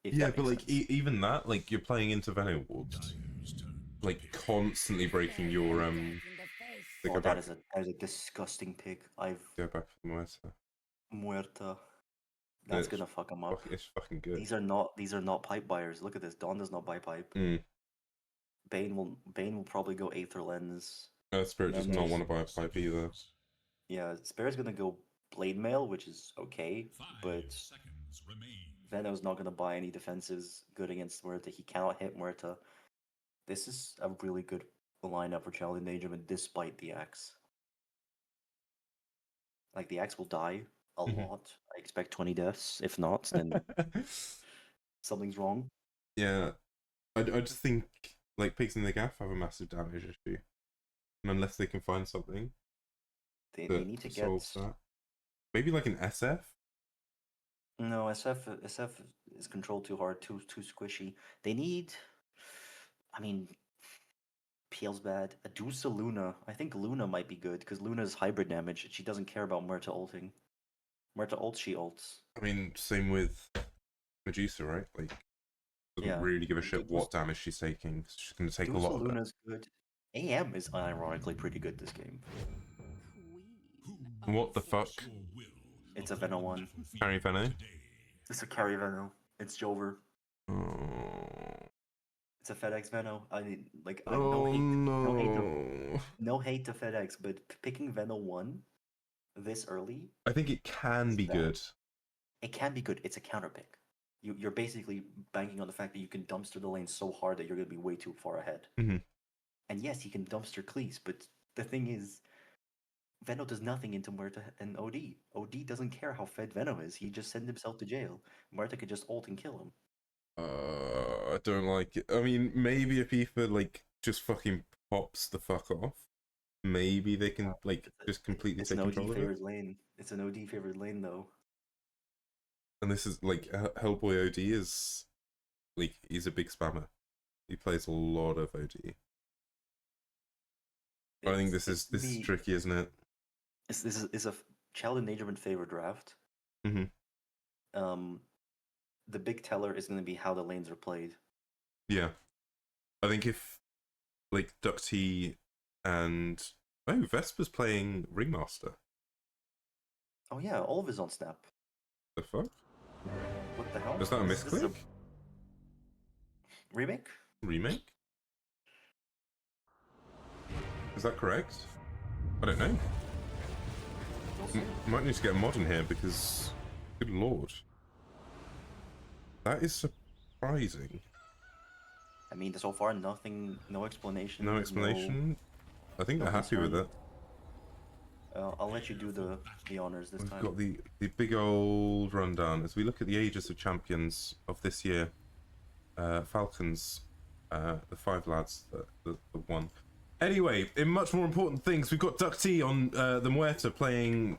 if Yeah, that but makes like sense. even that, like you're playing into Venom Wards, Dire's turn to like pick. constantly breaking your They Oh, go that back. is a disgusting pick. I've Go back for the Muerta. Muerta. That's It's gonna fuck him up. It's fucking good. These are not pipe buyers. Look at this. Dawn does not buy pipe. Mm. Bane will probably go Aether Lens. Spirit does Then not there's- want to buy a pipe either. Yeah, Spirit's gonna go Blade Mail, which is okay, 5 but seconds remain. Veno's not gonna buy any defenses good against Muerta. He cannot hit Muerta. This is a really good lineup for Child Endangerment despite the axe. Like the axe will die a Mhm. lot. I expect 20 deaths. If not, then something's wrong. Yeah, I just think like pigs in the gaff have a massive damage issue, and unless they can find something They that need to get solves that, maybe like an SF. no SF is controlled too hard, too squishy. They need, I mean, Peel's bad. Adusa Luna. I think Luna might be good because Luna's hybrid damage. She doesn't care about Murta ulting. Murta ults, she ults. I mean, same with Medusa, right? Like, doesn't Yeah. really give a shit what Medusa- damage she's taking. She's going to take a Adusa lot of it. Luna's good. AM is ironically pretty good this game. What the fuck? Your will It's of a the Venom one. battlefield Carry Venom? today. It's a carry Veno. It's Jover. Oh, It's a FedEx Veno. I mean, like, oh no no! hate to FedEx, but picking Veno 1 this early, I think it can be bad. good. it can be good. It's a counter pick. You're basically banking on the fact that you can dumpster the lane so hard that you're going to be way too far ahead. Mhm. And yes, he can dumpster Cleese, but the thing is, Veno does nothing into Muerta and OD. OD doesn't care how fed Veno is. He just sends himself to jail. Muerta could just ult and kill him. I don't like it. I mean, maybe if Ether like just fucking pops the fuck off, maybe they can like just completely It's take an OD control of it. favored lane. It's an OD favored lane though. And this is like Hellboy OD is like he's a big spammer. He plays a lot of OD. I think this is tricky, isn't it? This is a Child Endangerment favored draft. Mhm. The big teller is going to be how the lanes are played. Yeah, I think if like DuckT and Vesper's playing Ringmaster. Oh yeah, Olv is on snap. The fuck? What the hell? Is that a This is misclick? remake? Remake? Is that correct? I don't know. We'll see. Might need to get a mod in here because, good lord, that is surprising. I mean, so far nothing, no explanation. No explanation. I think no they're happy with concern. it. I'll let you do the honors this We've time. got the big old rundown as we look at the ages of champions of this year. Falcons, the 5 lads that won. Anyway, in much more important things, we've got DuckT on the Muerta playing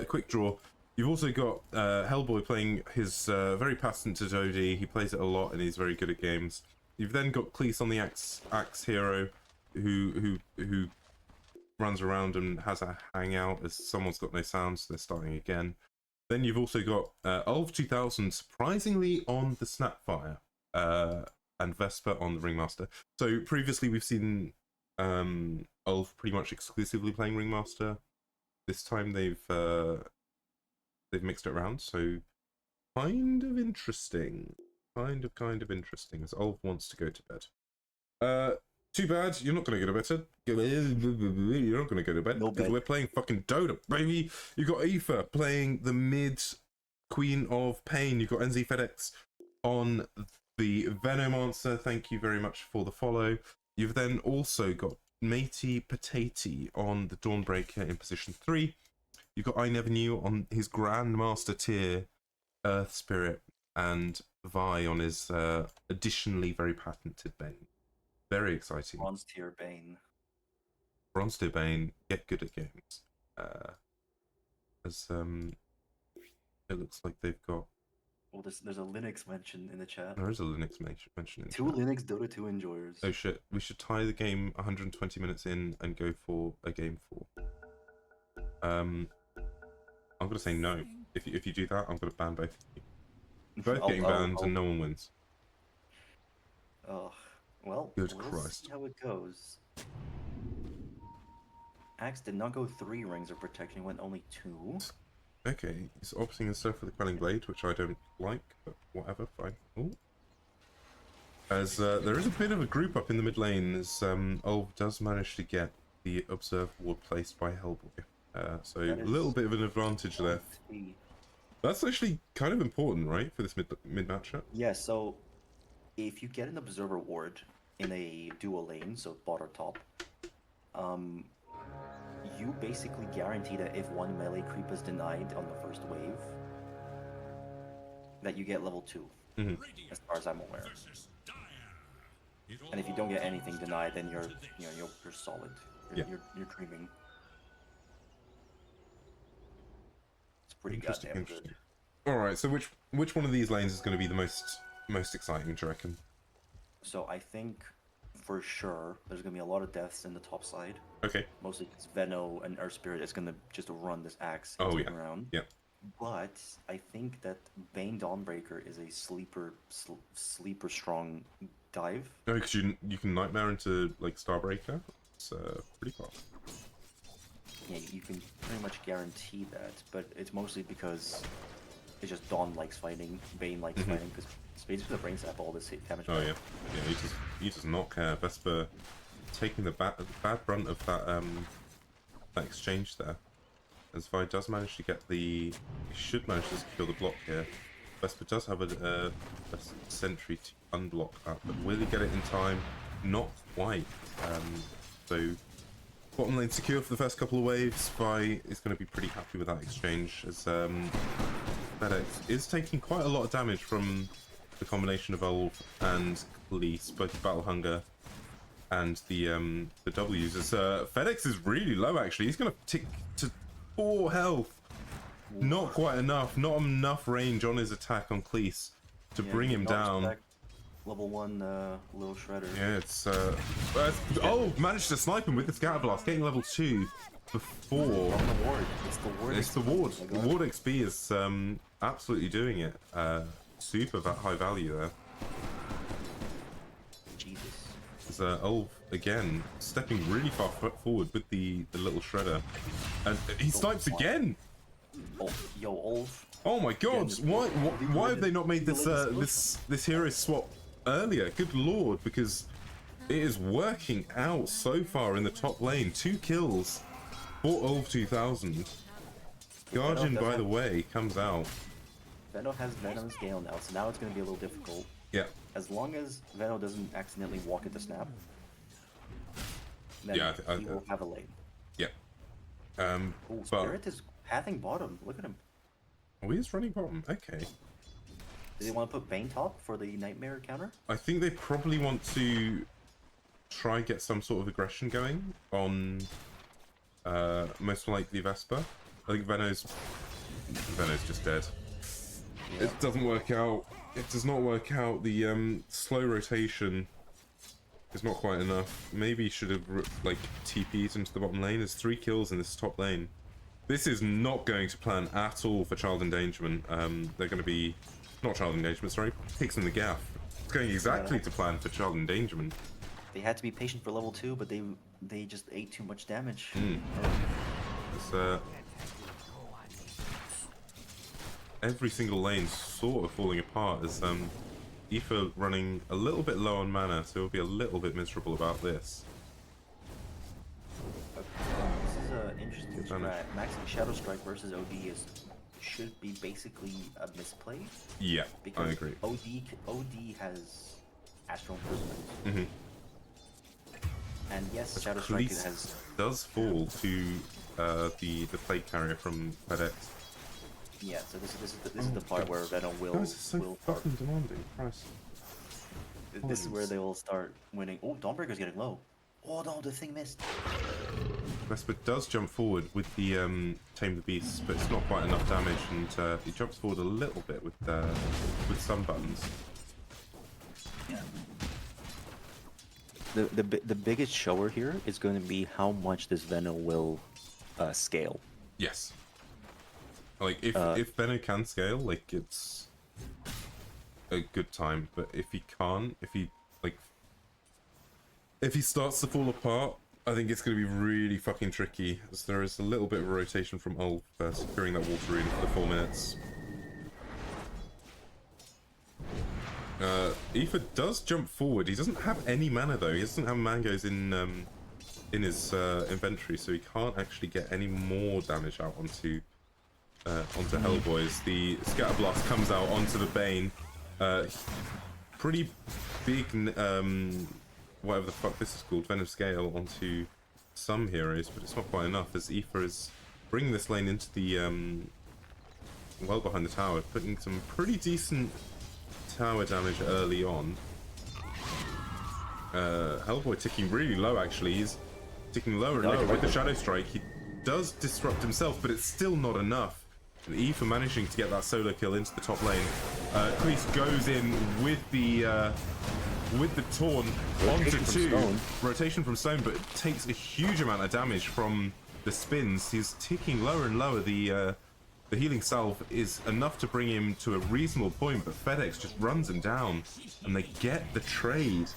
Quick Draw. You've also got Hellboy playing his very patented OD. He plays it a lot and he's very good at games. You've then got Cleese on the Axe hero, who runs around and has a hangout as someone's got no sounds, so they're starting again. Then you've also got Ulf 2000 surprisingly on the Snapfire, and Vesper on the Ringmaster. So previously we've seen Ulf pretty much exclusively playing Ringmaster. This time they've mixed it around, so kind of interesting. Kind of interesting, as Ulf wants to go to bed. Too bad, you're not going to go to bed. You're not going to go to bed No because bed. we're playing fucking Dota, baby. You got Aoife playing the mid Queen of Pain. You've got NZfedX on the Venomancer. Thank you very much for the follow. You've then also got Matey Potatey on the Dawnbreaker in position 3. You've got Ineverknew on his Grandmaster tier Earth Spirit, and Vi on his additionally very patented Bane. Very exciting. Bronze tier Bane. Bronze tier Bane, get good at games. As it looks like they've got. Well, there's a Linux mention in the chat. There is a Linux mention in Two chat. Linux Dota 2 enjoyers. Oh shit! We should tie the game 120 minutes in and go for a game 4. I'm gonna say no. If you do that, I'm gonna ban both of you. Both getting banned and no one wins. Oh, well, Good we'll Christ. see how it goes. Axe did not go 3 rings of protection, went only 2. Okay, he's opting instead for the Quelling Blade, which I don't like, but whatever, fine. Ooh. As there is a bit of a group up in the mid lane, as Ulv does manage to get the Observe Ward placed by Hellboy. So a little bit of an advantage there. That's actually kind of important, right, for this mid matchup? Yeah, so if you get an Observer Ward in a dual lane, so bot or top, you basically guarantee that if one melee creep is denied on the first wave, that you get level 2, as far as I'm aware. And if you don't get anything denied, then you're solid. You're dreaming. It's pretty goddamn good. All right, so which one of these lanes is going to be the most exciting, do you reckon? So I think for sure there's gonna be a lot of deaths in the top side. Okay. Mostly because Veno and Earth Spirit is gonna just run this axe Oh, into yeah. the ground. Yeah. But I think that Bane Dawnbreaker is a sleeper strong dive. No, because you can Nightmare into like Starbreaker. It's pretty fast. Yeah, you can pretty much guarantee that, but it's mostly because it's just Dawn likes fighting, Bane likes fighting, because it's basically the brain sap all this hit damage. Oh yeah, yeah. He does not care. Vesper taking the bad brunt of that exchange there. As Vi does manage to get the, he should manage to secure the block here. Vesper does have a sentry to unblock that, but will he get it in time? Not quite. So bottom lane secure for the first couple of waves. Vi is going to be pretty happy with that exchange, as FedEx is taking quite a lot of damage from the combination of Ulv and Cleese, both Battle Hunger and the W's. As FedEx is really low actually. He's going to tick to 4 health. Not quite enough. Not enough range on his attack on Cleese to bring him down. Level 1 little shredder. Yeah, it's oh, managed to snipe him with the scatter blast, getting level 2 before. From the ward. It's the ward. It's the ward. The ward XP is absolutely doing it. Super high value there. Jesus. As Ulv again stepping really far forward with the little shredder, and he snipes again. Oh, yo, Ulv. Oh my god! Why have they not made this this hero swap earlier? Good lord, because it is working out so far in the top lane. 2 kills for Ulv 2000. Guardian, by the way, comes out. Veno has Venom's Gale now, so now it's going to be a little difficult. Yeah. As long as Veno doesn't accidentally walk into Snap, then he will have a lane. Yeah. Oh, Spirit is pathing bottom. Look at him. Oh, he is running bottom. Okay. Do they want to put Bane top for the Nightmare counter? I think they probably want to try get some sort of aggression going on most likely Vesper. I think Veno's just dead. Yeah. It doesn't work out. It does not work out. The slow rotation is not quite enough. Maybe he should have like TP'd into the bottom lane. There's 3 kills in this top lane. This is not going to plan at all for Child Endangerment. They're going to be not Child Endangerment, sorry, Pigs in the Gaff. It's going exactly to plan for Child Endangerment. They had to be patient for level 2, but they just ate too much damage. It's, every single lane sort of falling apart as Aoife running a little bit low on mana, so he'll be a little bit miserable about this. This is an interesting Good damage. strat. Maxing Shadow Strike versus OD should be basically a misplay. Yeah, Because I agree. OD has Astral Imprisonment. Mm-hmm. And yes, Shadow Strike Cleese has... does fall to the plate carrier from FedEx. Yeah, so this is the part where Venom will... Guys, it's so will start. fucking demanding. Christ. This is where they will start winning. Oh, Dawnbreaker's getting low. Oh no, the thing missed. Vesper does jump forward with the Tame the Beast, but it's not quite enough damage, and he jumps forward a little bit with some buttons. Yeah. The biggest shower here is going to be how much this Venom will scale. Yes. Like if Benno can scale, like it's a good time. But if he can't, if he starts to fall apart, I think it's going to be really fucking tricky. As there is a little bit of a rotation from Ulf securing that water reading for the 4 minutes. Aoife does jump forward. He doesn't have any mana though. He doesn't have mangoes in his inventory, so he can't actually get any more damage out onto Hellboys. The Scatter Blast comes out onto the Bane. Pretty big, whatever the fuck this is called, Venom Scale onto some heroes, but it's not quite enough as Aoife is bringing this lane into the well behind the tower, putting some pretty decent tower damage early on. Hellboy ticking really low actually. He's ticking lower and lower with the Shadow Strike. He does disrupt himself, but it's still not enough. And Aoife managing to get that solo kill into the top lane. Cleese goes in with the taunt onto 2. Rotation from stone, but takes a huge amount of damage from the spins. He's ticking lower and lower. The healing salve is enough to bring him to a reasonable point, but FedEx just runs him down, and they get the trade.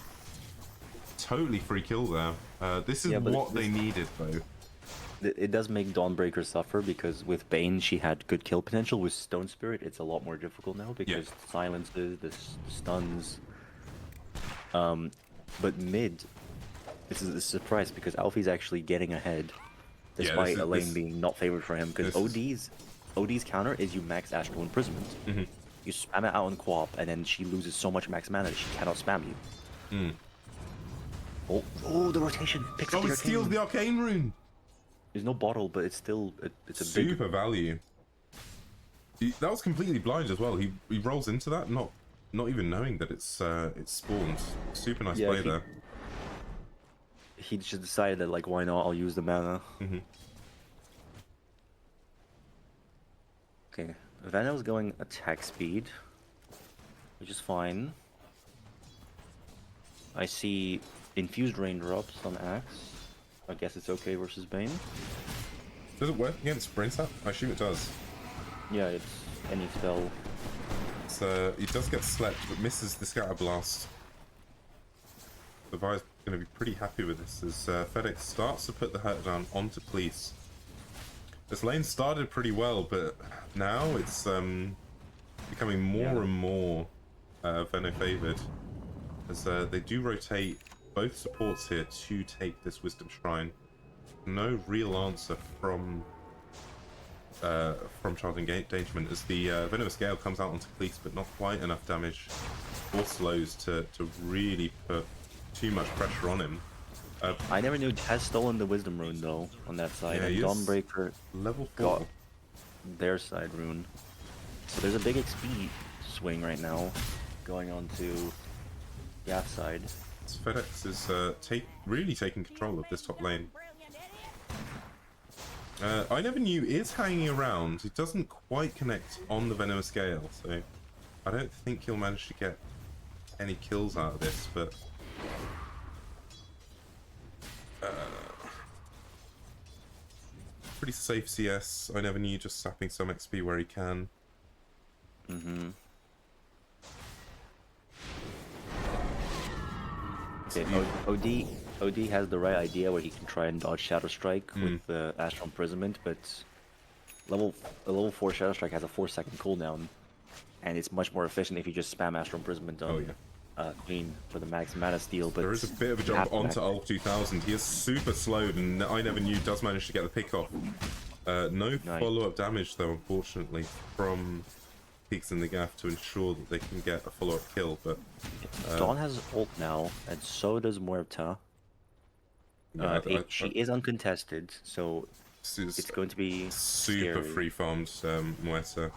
Totally free kill there. This is what they needed, though. It does make Dawnbreaker suffer, because with Bane she had good kill potential. With Stone Spirit it's a lot more difficult now, because the silences, the stuns. But mid, this is a surprise, because Alfie's actually getting ahead, despite a lane being not favored for him, because OD's counter is you max Astral Imprisonment. Mm-hmm. You spam it out on Quap, and then she loses so much max mana that she cannot spam you. Oh, the rotation picks up the he arcane steals rune. the arcane rune. There's no bottle, but it's still it's a super big value. That was completely blind as well. He rolls into that, not even knowing that it's spawned. Super nice play there. He just decided that, like, why not? I'll use the mana. Mm-hmm. Okay, Venom's going attack speed, which is fine. I see infused raindrops on Axe. I guess it's okay versus Bane. Does it work against Brainsap? I assume it does. Yeah, it's any spell. So he does get slept, but misses the Scatter Blast. The Vi's going to be pretty happy with this as FedEx starts to put the hurt down onto Cleese. This lane started pretty well, but now it's becoming more and more Venom favored, as they do rotate both supports here to take this Wisdom Shrine. No real answer from Child Endangerment, as the Venomous Gale comes out onto Cleese, but not quite enough damage or slows to really put too much pressure on him. Ineverknew has stolen the Wisdom Rune though on that side, and Dawnbreaker level 4 got their side rune. So there's a big XP swing right now going on to Gaff side. FedEx is really taking control of this top lane. Ineverknew is hanging around. He doesn't quite connect on the Venomous Gale, so I don't think he'll manage to get any kills out of this, but pretty safe CS. Ineverknew just sapping some XP where he can. Mm-hmm. Okay, OD has the right idea where he can try and dodge Shadow Strike with the Astral Imprisonment, but level 4 Shadow Strike has a 4-second cooldown. and it's much more efficient if you just spam Astral Imprisonment on Queen for the max mana steal. But there is a bit of a jump onto Ulf 2000. He is super slowed, and Ineverknew does manage to get the pick off. No follow-up damage though, unfortunately, from Peaks in the Gaff to ensure that they can get a follow-up kill. But Dawn has ult now, and so does Muerta. She is uncontested, so it's going to be super scary. free farmed Muerta.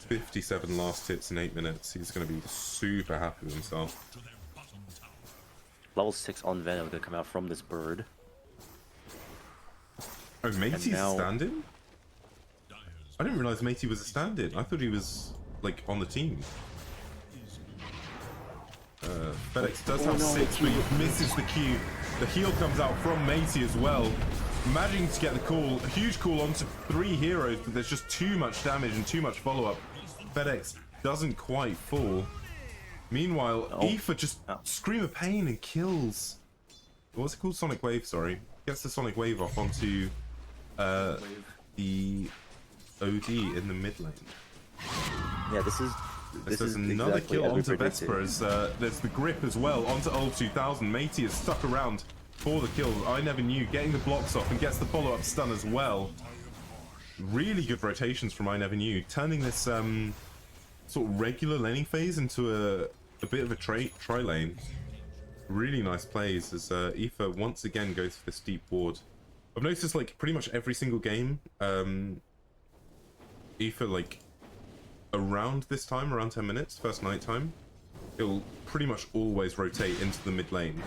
57 last hits in 8 minutes. He's going to be super happy with himself. Level 6 on Venom going to come out from this bird. Oh, Matey's now... stand-in? I didn't realize Matey was a stand-in. I thought he was, like, on the team. FedX does have 6, but he misses the Q. The heal comes out from Matey as well. Managing to get the call. A huge call onto 3 heroes, but there's just too much damage and too much follow-up. FedX doesn't quite fall. Meanwhile, Aoife just Scream of Pain and kills. What's it called? Sonic Wave, sorry. Gets the Sonic Wave off onto the OD in the mid lane. Yeah, this is another exactly kill onto Vesper as there's the grip as well onto Ulf 2000. Matey is stuck around for the kill. Ineverknew getting the blocks off and gets the follow-up stun as well. Really good rotations from Ineverknew, turning this sort of regular laning phase into a bit of a tri lane. Really nice plays as Aoife once again goes for this deep ward. I've noticed like pretty much every single game, Aoife like around this time, around 10 minutes, first night time, it'll pretty much always rotate into the mid lane,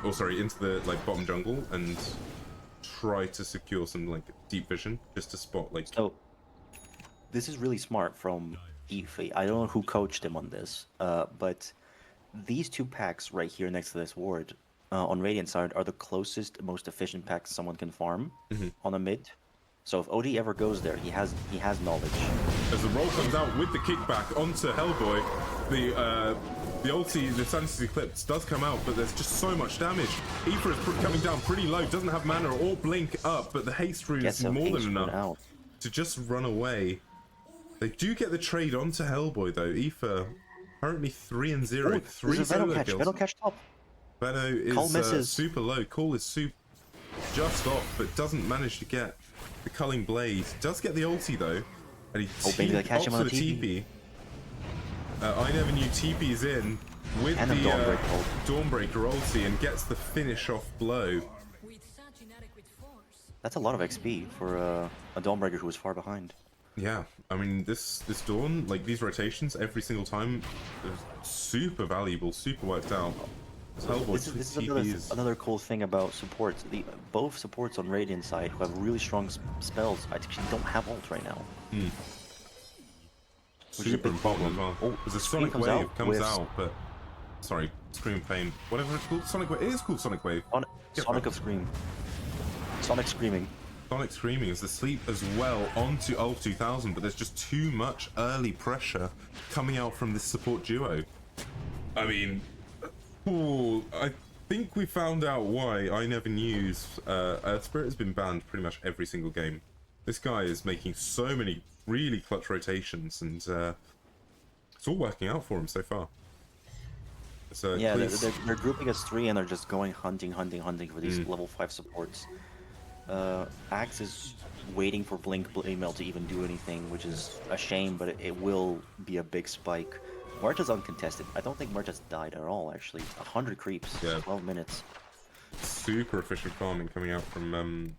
or sorry, into the like bottom jungle and try to secure some like deep vision just to spot like. So this is really smart from Aoife. I don't know who coached him on this, but these 2 packs right here next to this ward on Radiant side are the closest, most efficient packs someone can farm on a mid. So if OD ever goes there, he has knowledge. As the roll comes out with the kickback onto Hellboy, the ulti, the Sanity Eclipse does come out, but there's just so much damage. Aoife is coming down pretty low, doesn't have mana or blink up, but the haste rune is more than enough to just run away. They do get the trade onto Hellboy though. Aoife currently 3-0, 3 solo kills. Venom catch top. Benno is super low. Call is just off, but doesn't manage to get the Culling Blade. Does get the ulti though, and he catch him on the TP. Ineverknew TP's in with and the Dawnbreaker ulti and gets the finish off blow. That's a lot of XP for a Dawnbreaker who was far behind. Yeah, I mean this Dawn, like these rotations every single time, is super valuable, super worked out. This is another cool thing about supports. Both supports on Radiant side who have really strong spells actually don't have ult right now. Which Super is a big problem. as well. There's a Sonic Wave comes out, but sorry, Scream of Pain, whatever it's called. Sonic Wave. It is called Sonic Wave. Sonic of Scream. Sonic Screaming. Sonic Screaming is the sleep as well onto Ulf 2000, but there's just too much early pressure coming out from this support duo. I mean, I think we found out why Ineverknew's Earth Spirit has been banned pretty much every single game. This guy is making so many really clutch rotations, and it's all working out for him so far. So yeah, they're grouping as 3 and they're just going hunting for these level 5 supports. Axe is waiting for Blink Email to even do anything, which is a shame, but it will be a big spike. Muerta's uncontested. I don't think Muerta's died at all, actually. 100 creeps, 12 minutes. Super efficient farming coming out from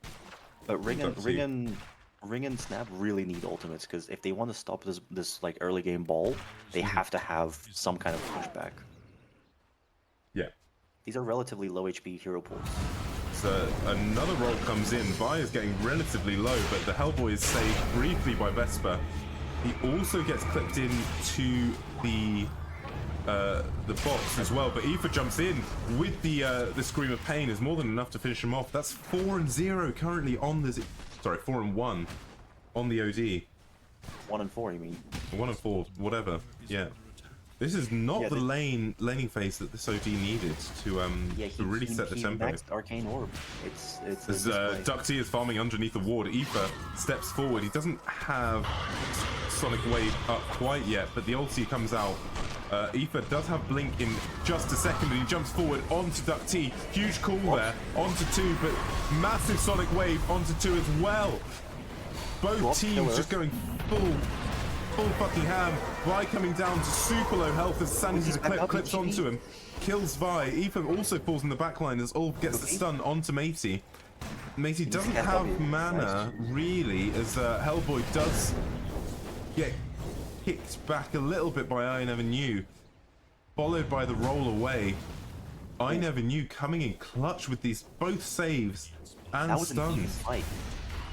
But Ring and Snap really need ultimates, because if they want to stop this like early game ball, they have to have some kind of pushback. Yeah. These are relatively low HP hero pools. So another roll comes in. Vi is getting relatively low, but the Hellboy is saved briefly by Vesper. He also gets clipped into the box as well, but Aoife jumps in with the Scream of Pain is more than enough to finish him off. That's 4-0 currently on the 4-1 on the OD. 1-4, you mean? 1-4, whatever. Yeah. This is not Yeah, the laning phase that this OD needed to really set the tempo. Maxed Arcane Orb. It's As DuckT is farming underneath the ward, Aether steps forward. He doesn't have Sonic Wave up quite yet, but the ulti comes out. Aether does have Blink in just a second, and he jumps forward onto DuckT. Huge call there, onto 2, but massive Sonic Wave onto 2 as well. Both teams just going full fucking ham. Vi coming down to super low health as Sandy's clips onto him. Kills Vi. Aether also falls in the backline as Ulf gets the stun onto Matey. Matey doesn't have mana, really, as Hellboy does get kicked back a little bit by Ineverknew, followed by the roll away. Ineverknew coming in clutch with these both saves and stuns.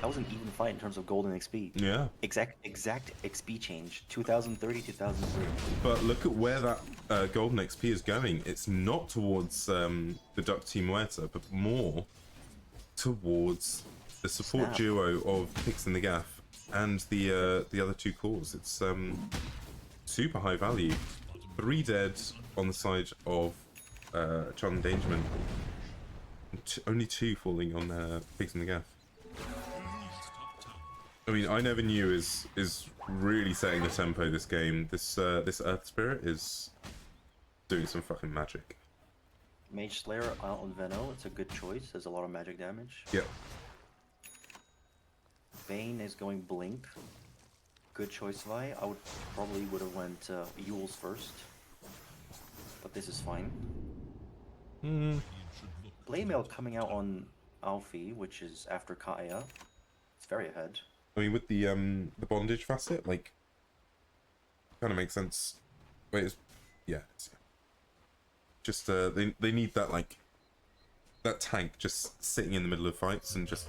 That was an even fight in terms of golden XP. Yeah. Exact XP change. 2030, 2030. But look at where that golden XP is going. It's not towards the DuckT Muerta, but more towards the support duo of Pix and the Gaff and the other 2 cores. It's super high value. 3 dead on the side of Child Endangerment. Only 2 falling on Pix and the Gaff. I mean, Ineverknew is really setting the tempo this game. This Earth Spirit is doing some fucking magic. Mage Slayer out on Veno. It's a good choice. There's a lot of magic damage. Yep. Bane is going Blink. Good choice, Vi. I would have went Yules first, but this is fine. Blade Mail coming out on Alfie, which is after Kaya. It's very ahead. I mean, with the bondage facet, like, kind of makes sense. Wait, it's just they need that, like, that tank just sitting in the middle of fights and just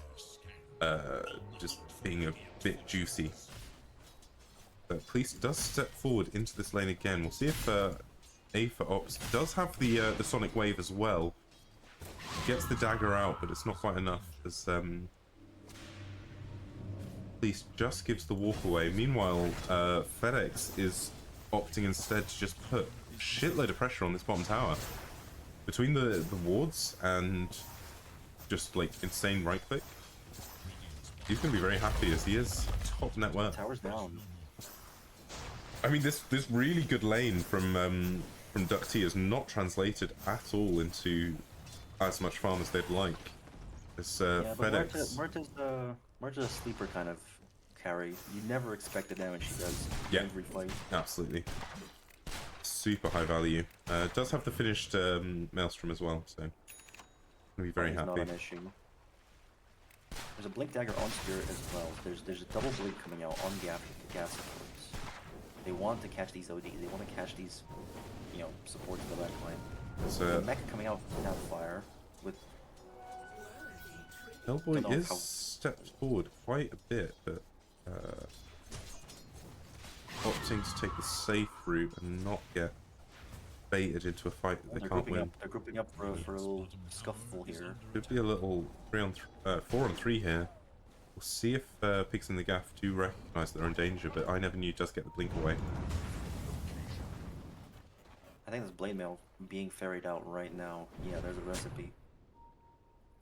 being a bit juicy. But Cleese does step forward into this lane again. We'll see if A for Ops does have the Sonic Wave as well. Gets the dagger out, but it's not quite enough as Cleese just gives the walk away. Meanwhile, FedEx is opting instead to just put a shitload of pressure on this bottom tower. Between the wards and just like insane right click, he's gonna be very happy as he is top net worth. Tower's down. I mean, this really good lane from DuckT is not translated at all into as much farm as they'd like. It's FedEx. Murta's a sleeper kind of carry. You never expect the damage she does every fight. Absolutely. Super high value. Does have the finished Maelstrom as well, so gonna be very happy. Not an issue. There's a Blink Dagger on Spirit as well. There's a double Blink coming out on Gaff supports. They want to catch these ODs. They want to catch these, supports in the back line. So Mech coming out now fire with. Hellboy is stepped forward quite a bit, but opting to take the safe route and not get baited into a fight that they can't win. They're grouping up for a little scuffle here. Could be a little 4-on-3 here. We'll see if Pigs in the Gaff do recognise that they're in danger, but Ineverknew does get the blink away. I think this Blade Mail being ferried out right now. Yeah, there's a recipe.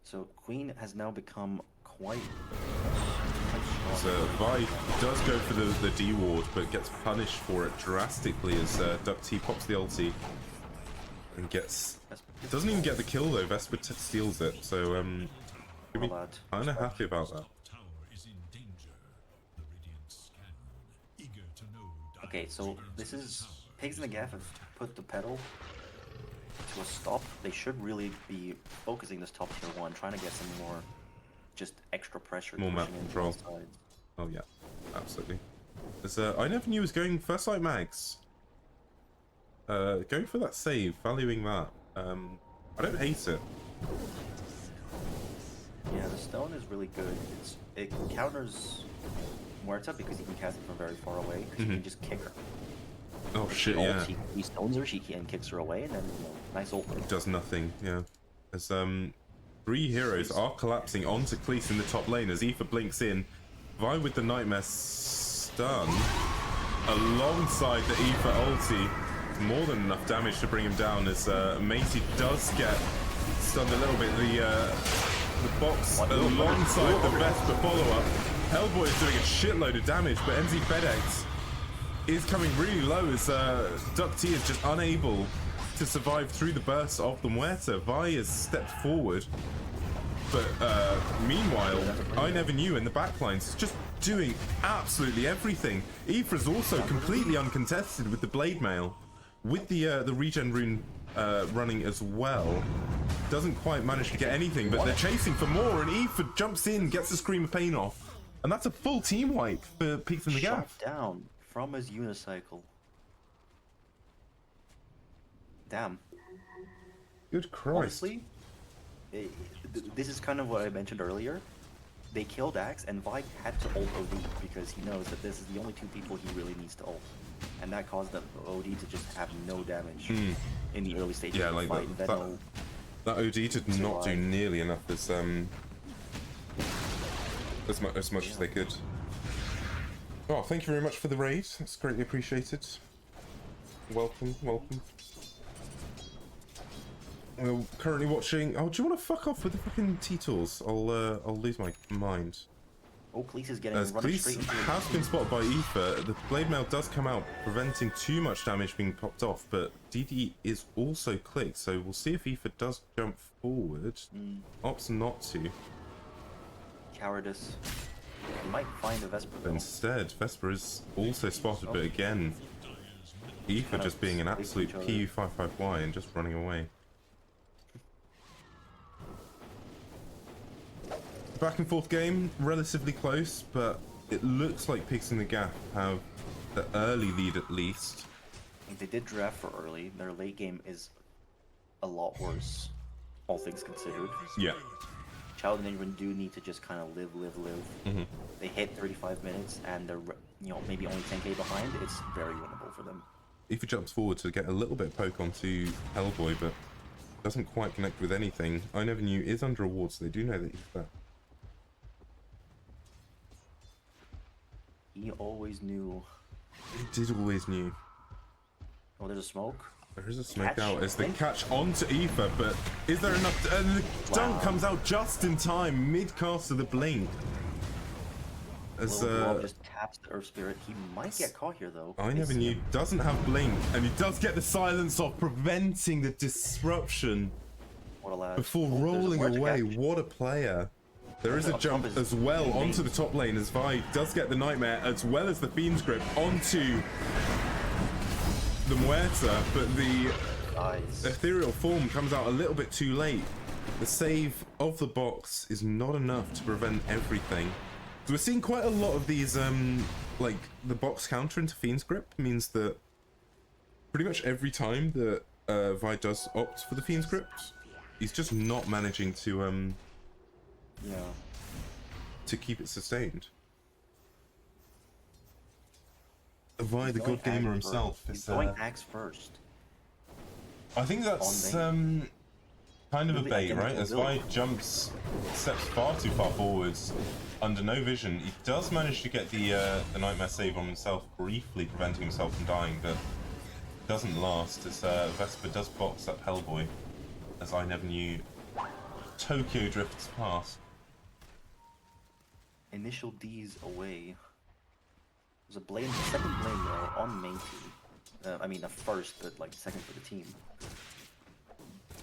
So Queen has now become quite strong. So Vi does go for the D ward, but gets punished for it drastically as DuckT pops the ulti and doesn't even get the kill though. Vesper steals it, so kind of happy about that. Okay, so this is Pigs in the Gaff have put the pedal to a stop. They should really be focusing this top tier 1, trying to get some more just extra pressure. More map control. Oh yeah, absolutely. As Ineverknew was going first light mags. Going for that save, valuing that. I don't hate it. Yeah, the stone is really good. It counters Muerta because he can cast it from very far away, because he can just kick her. Oh shit, yeah. He stones her, she can kicks her away, and then, nice ult. It does nothing, yeah. As 3 heroes are collapsing onto Cleese in the top lane as Aether blinks in. Vi with the Nightmare stun alongside the Aether ulti. more than enough damage to bring him down as Matey does get stunned a little bit. The box alongside the Vesper follow-up. Hellboy is doing a shitload of damage, but NZfedX is coming really low as DuckT is just unable to survive through the bursts of the Muerta. Vi has stepped forward, but meanwhile, Ineverknew in the backlines just doing absolutely everything. Aoife's also completely uncontested with the blade mail, with the regen rune running as well. Doesn't quite manage to get anything, but they're chasing for more, and Aoife jumps in, gets the Scream of Pain off, and that's a full team wipe for Peaks in the Gaff. Shot down from his unicycle. Damn. Good Christ. Honestly, this is kind of what I mentioned earlier. They killed Axe, and Vi had to ult OD because he knows that this is the only two people he really needs to ult. And that caused the OD to just have no damage in the early stages of the fight. That OD did not do nearly enough as much as they could. Oh, thank you very much for the raid. That's greatly appreciated. Welcome, welcome. We're currently watching. Oh, do you want to fuck off with the fucking T-tools? I'll lose my mind. Oh, Cleese is getting As running straight Cleese into has been spotted by Aoife, the blade mail does come out, preventing too much damage being popped off, but DD is also clicked, so we'll see if Aoife does jump forward. Opts not to. Cowardice. You might find a Vesper though. Instead, Vesper is also spotted, but again, Aoife just being an absolute PU55Y and just running away. Back and forth game, relatively close, but it looks like Pigs in the Gaff have the early lead at least. They did draft for early. Their late game is a lot worse, all things considered. Yeah. Child Endangerment do need to just kind of live. They hit 35 minutes and they're, maybe only 10k behind. It's very winnable for them. Aoife jumps forward to get a little bit of poke onto Hellboy, but doesn't quite connect with anything. Ineverknew is under a ward, so they do know that he's there. He always knew. He did always knew. Oh, there's a smoke. There is a smoke out as they catch onto Aoife, but is there enough? And the dunk comes out just in time, mid-cast of the blink. As just taps the Earth Spirit. He might get caught here though. Ineverknew doesn't have blink, and he does get the silence off, preventing the disruption before rolling away. What a player! There is a jump as well onto the top lane as Vi does get the Nightmare as well as the Fiend's Grip onto the Muerta, but the ethereal form comes out a little bit too late. The save of the box is not enough to prevent everything. So we're seeing quite a lot of these, like the box counter into Fiend's Grip means that pretty much every time that Vi does opt for the Fiend's Grip, he's just not managing to keep it sustained. Vi, the god gamer himself, is going Axe first. I think that's kind of a bait, right? As Vi steps far too far forwards, under no vision. He does manage to get the Nightmare save on himself, briefly preventing himself from dying, but doesn't last as Vesper does box up Hellboy, as Ineverknew Tokyo drifts past. Initial D's away. There's a second blame mail on Matey. I mean, a first, but like second for the team.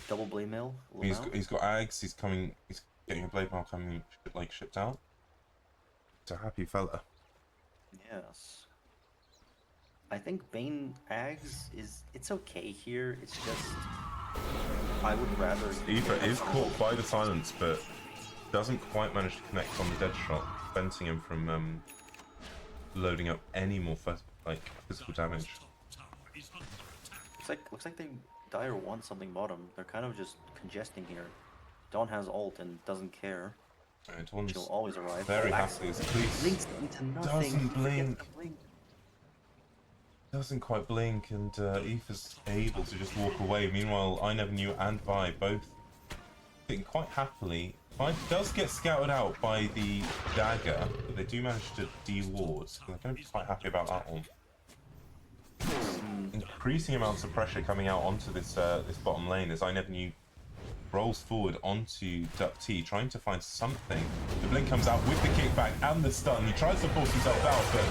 Double blame mail. He's got Ags. He's getting a blade mail coming like shipped out. It's a happy fella. Yes. I think Bane Ags it's okay here. It's just I would rather. Aoife is caught by the silence, but doesn't quite manage to connect on the dead shot, preventing him from loading up any more physical damage. Looks like they Dire wants something bottom. They're kind of just congesting here. Dawn has ult and doesn't care. She'll always arrive. Very happy as Cleese doesn't blink. Doesn't quite blink, and Aoife's able to just walk away. Meanwhile, Ineverknew and Vi both sitting quite happily. Vi does get scouted out by the dagger, but they do manage to de-ward, so they're going to be quite happy about that one. increasing amounts of pressure coming out onto this this bottom lane as Ineverknew rolls forward onto DuckT, trying to find something. The blink comes out with the kickback and the stun. He tries to force himself out, but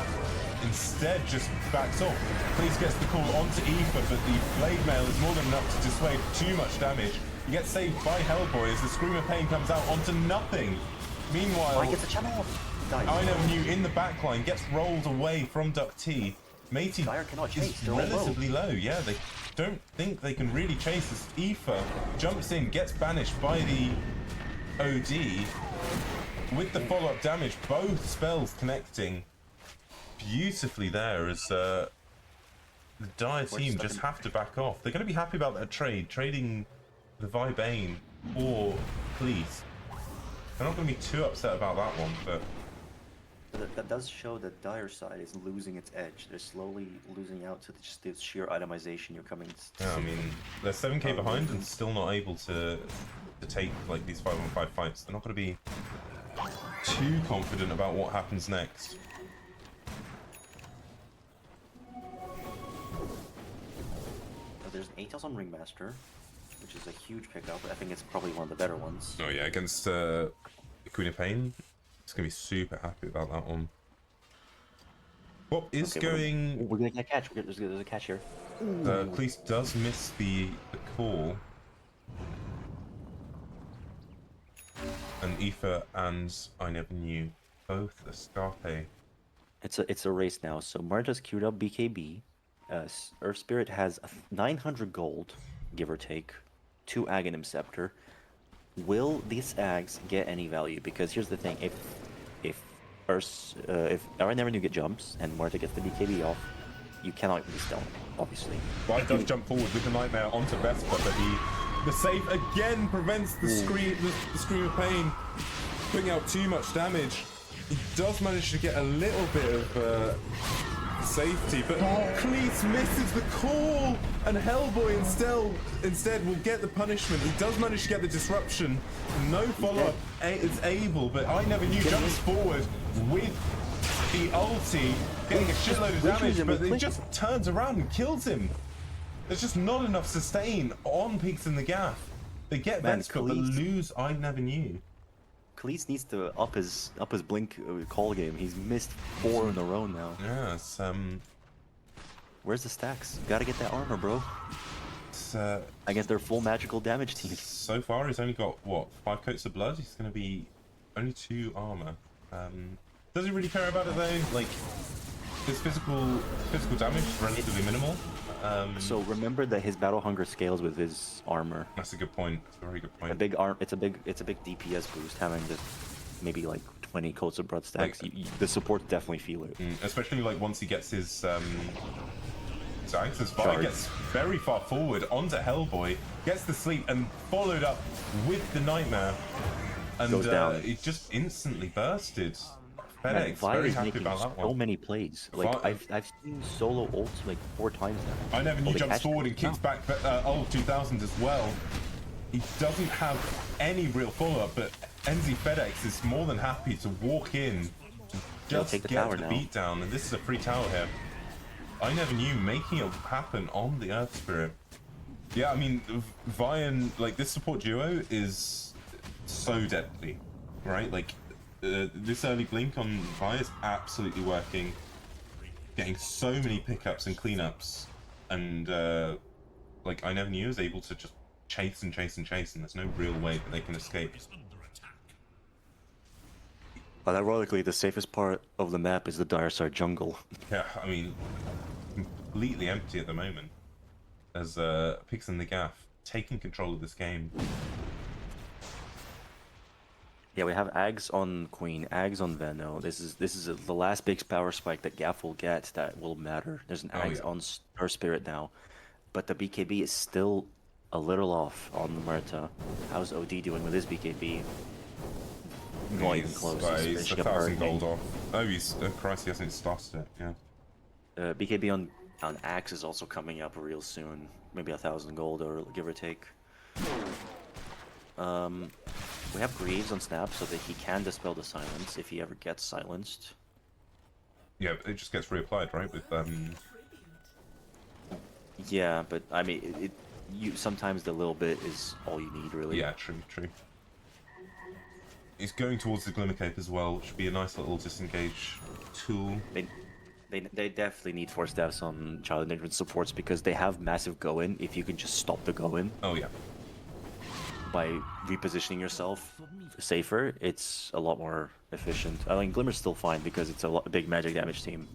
instead just backs off. Cleese gets the call onto Aoife, but the blade mail is more than enough to dissuade too much damage. He gets saved by Hellboy as the Scream of Pain comes out onto nothing. Meanwhile, Gets a channel. Ineverknew in the backline gets rolled away from DuckT. Matey Dire cannot chase, is they're all low. relatively low. Yeah, they don't think they can really chase as Aoife jumps in, gets banished by the OD. With the follow-up damage, both spells connecting beautifully there as the Dire team just have to back off. They're going to be happy about that trade, trading the Vi Bane or Cleese. They're not going to be too upset about that one, but That does show that Dire side is losing its edge. They're slowly losing out to just the sheer itemization you're coming to. yeah, I mean, they're 7k behind and still not able to take like these 5-on-5 fights. They're not going to be too confident about what happens next. There's an Atos on Ringmaster, which is a huge pickup. I think it's probably one of the better ones. Oh yeah, against Queen of Pain, it's going to be super happy about that one. What is Okay, going... We're gonna get a catch. There's a catch here. Cleese does miss the call. And Aoife and Ineverknew both escape. It's a race now. So Marta's queued up BKB. Earth Spirit has 900 gold, give or take, 2 Aghanim Scepter. Will these Ags get any value? Because here's the thing: if Ineverknew get jumps and Marta gets the BKB off, you cannot be stoned, obviously. White does jump forward with the Nightmare onto Vesper, but the save again prevents the Scream of Pain putting out too much damage. He does manage to get a little bit of safety, but Cleese misses the call, and Hellboy instead will get the punishment. He does manage to get the disruption. No follow-up is able, but Ineverknew jumps forward with the ulti, getting a shitload of damage, but it just turns around and kills him. There's just not enough sustain on Peaks in the Gaff. They get Vesper, but lose Ineverknew. Cleese needs to up his blink call game. He's missed 4 in a row now. Yeah, it's Where's the stacks? Gotta get that armor, bro. It's Against their full magical damage team. so far he's only got what, 5 coats of blood. He's gonna be only 2 armor. Does he really care about it though? Like, his physical damage is relatively minimal. So remember that his battle hunger scales with his armor. That's a good point. That's a very good point. It's a big DPS boost having the maybe like 20 coats of blood stacks. The support definitely feel it. Especially like once he gets his Axis Fire gets very far forward onto Hellboy, gets the sleep and followed up with the Nightmare, and Goes down. it just instantly bursted. Man, FedEx Vi very is happy making about that so one. many plays. Like I've seen solo ults like 4 times now. Ineverknew they jumps catch forward them. and kicks back old 2000 as well. He doesn't have any real follow-up, but NZfedX is more than happy to walk in and just take the get tower the now. beat down, and this is a free tower here. Ineverknew making it happen on the Earth Spirit. Yeah, I mean, Vi and like this support duo is so deadly, right? Like this early blink on Vi is absolutely working, getting so many pickups and cleanups, and like Ineverknew is able to just chase and chase and chase, and there's no real way that they can escape. But ironically, the safest part of the map is the Dire Side jungle. Yeah, I mean, completely empty at the moment as Pigs in the Gaff taking control of this game. Yeah, we have Ags on Queen, Ags on Veno. This is the last big power spike that Gaff will get that will matter. There's an Ags on Star Spirit now, but the BKB is still a little off on Marta. How's OD doing with his BKB? Not even close. He's 1,000 gold off. Oh, Christ, he hasn't started it. Yeah. BKB on Axe is also coming up real soon. Maybe 1,000 gold or give or take. We have Greaves on Snap so that he can dispel the silence if he ever gets silenced. Yeah, it just gets reapplied, right? With Yeah, but I mean, you sometimes the little bit is all you need, really. Yeah, true. He's going towards the Glimmer Cape as well, which would be a nice little disengage tool. They definitely need force devs on Child Endangerment supports because they have massive go-in if you can just stop the go-in. Oh yeah. By repositioning yourself safer, it's a lot more efficient. I mean, Glimmer's still fine because it's a big magic damage team.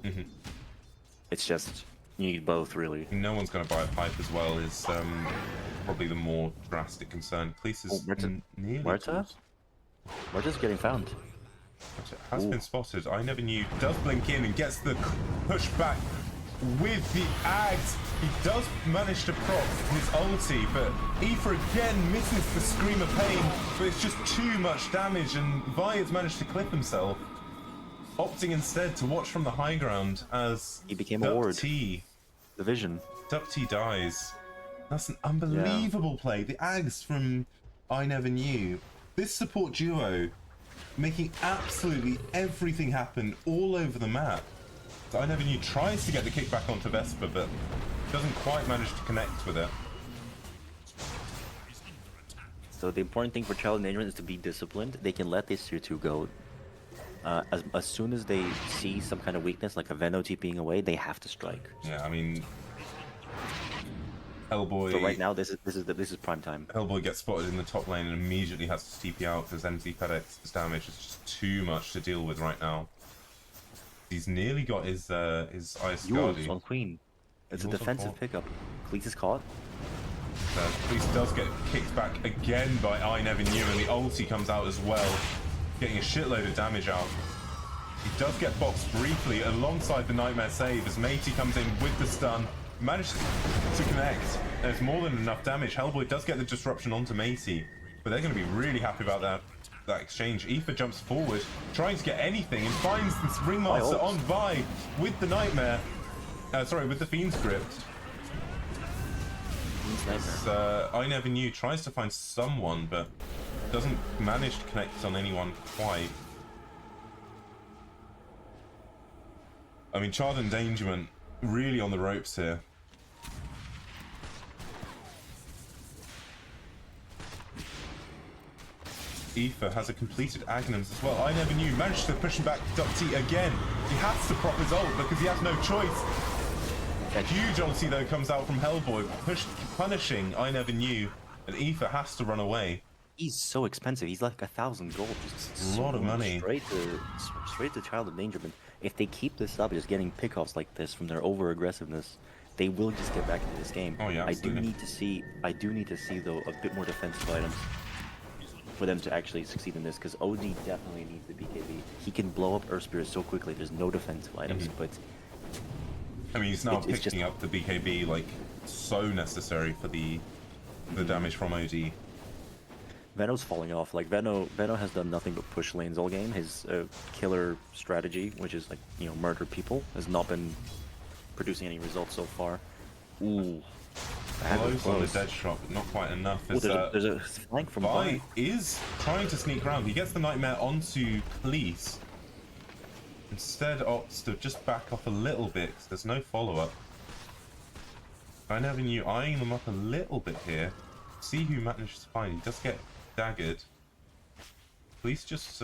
It's just, you need both, really. No one's going to buy a pipe as well is probably the more drastic concern. Cleese is nearly... Marta's getting found. It has been spotted. I never knew. Does blink in and gets the push back with the Ags. He does manage to prop his ulti, but Aoife again misses the Scream of Pain, but it's just too much damage, and Vi has managed to clip himself, opting instead to watch from the high ground as he became a ward. DuckT. The vision. DuckT dies. That's an unbelievable play. The Ags from Ineverknew. This support duo making absolutely everything happen all over the map. So Ineverknew tries to get the kickback onto Vesper, but doesn't quite manage to connect with it. So the important thing for Child Endangerment is to be disciplined. They can let this tier 2 go. As soon as they see some kind of weakness, like a Veno TPing away, they have to strike. Yeah, I mean, hellboy. So right now, this is prime time. Hellboy gets spotted in the top lane and immediately has to TP out because NZfedX's damage is just too much to deal with right now. He's nearly got his Ice Guardian on Queen. It's a defensive pickup. Cleese is caught. Cleese does get kicked back again by Ineverknew, and the ulti comes out as well, getting a shitload of damage out. He does get boxed briefly alongside the Nightmare save as Matey comes in with the stun, manages to connect. There's more than enough damage. Hellboy does get the disruption onto Matey, but they're going to be really happy about that exchange. Aoife jumps forward, trying to get anything, and finds this Ringmaster on Vi with the Nightmare. Sorry, with the Fiend's Grip. Ineverknew tries to find someone, but doesn't manage to connect on anyone quite. I mean, Child Endangerment really on the ropes here. Aoife has a completed Aghanims as well. Ineverknew managed to push him back DuckT again. He has to prop his ult because he has no choice. A huge ulti though comes out from Hellboy, punishing Ineverknew, and Aoife has to run away. He's so expensive. He's like 1,000 gold. Just a lot of money. Straight to Child Endangerment. If they keep this up, just getting pickoffs like this from their over aggressiveness, they will just get back into this game. Oh yeah, absolutely. I do need to see though a bit more defensive items for them to actually succeed in this, because OD definitely needs the BKB. He can blow up Earth Spirit so quickly. There's no defensive items, but I mean, he's now picking up the BKB like so necessary for the damage from OD. Veno's falling off. Like Veno has done nothing but push lanes all game. His killer strategy, which is like, you know, murder people, has not been producing any results so far. Ooh. Close on the dead shot, but not quite enough. There's a flank from Vi is trying to sneak around. He gets the Nightmare onto Cleese. Instead opts to just back off a little bit because there's no follow-up. Ineverknew eyeing them up a little bit here. See who manages to find. He does get daggered. Cleese just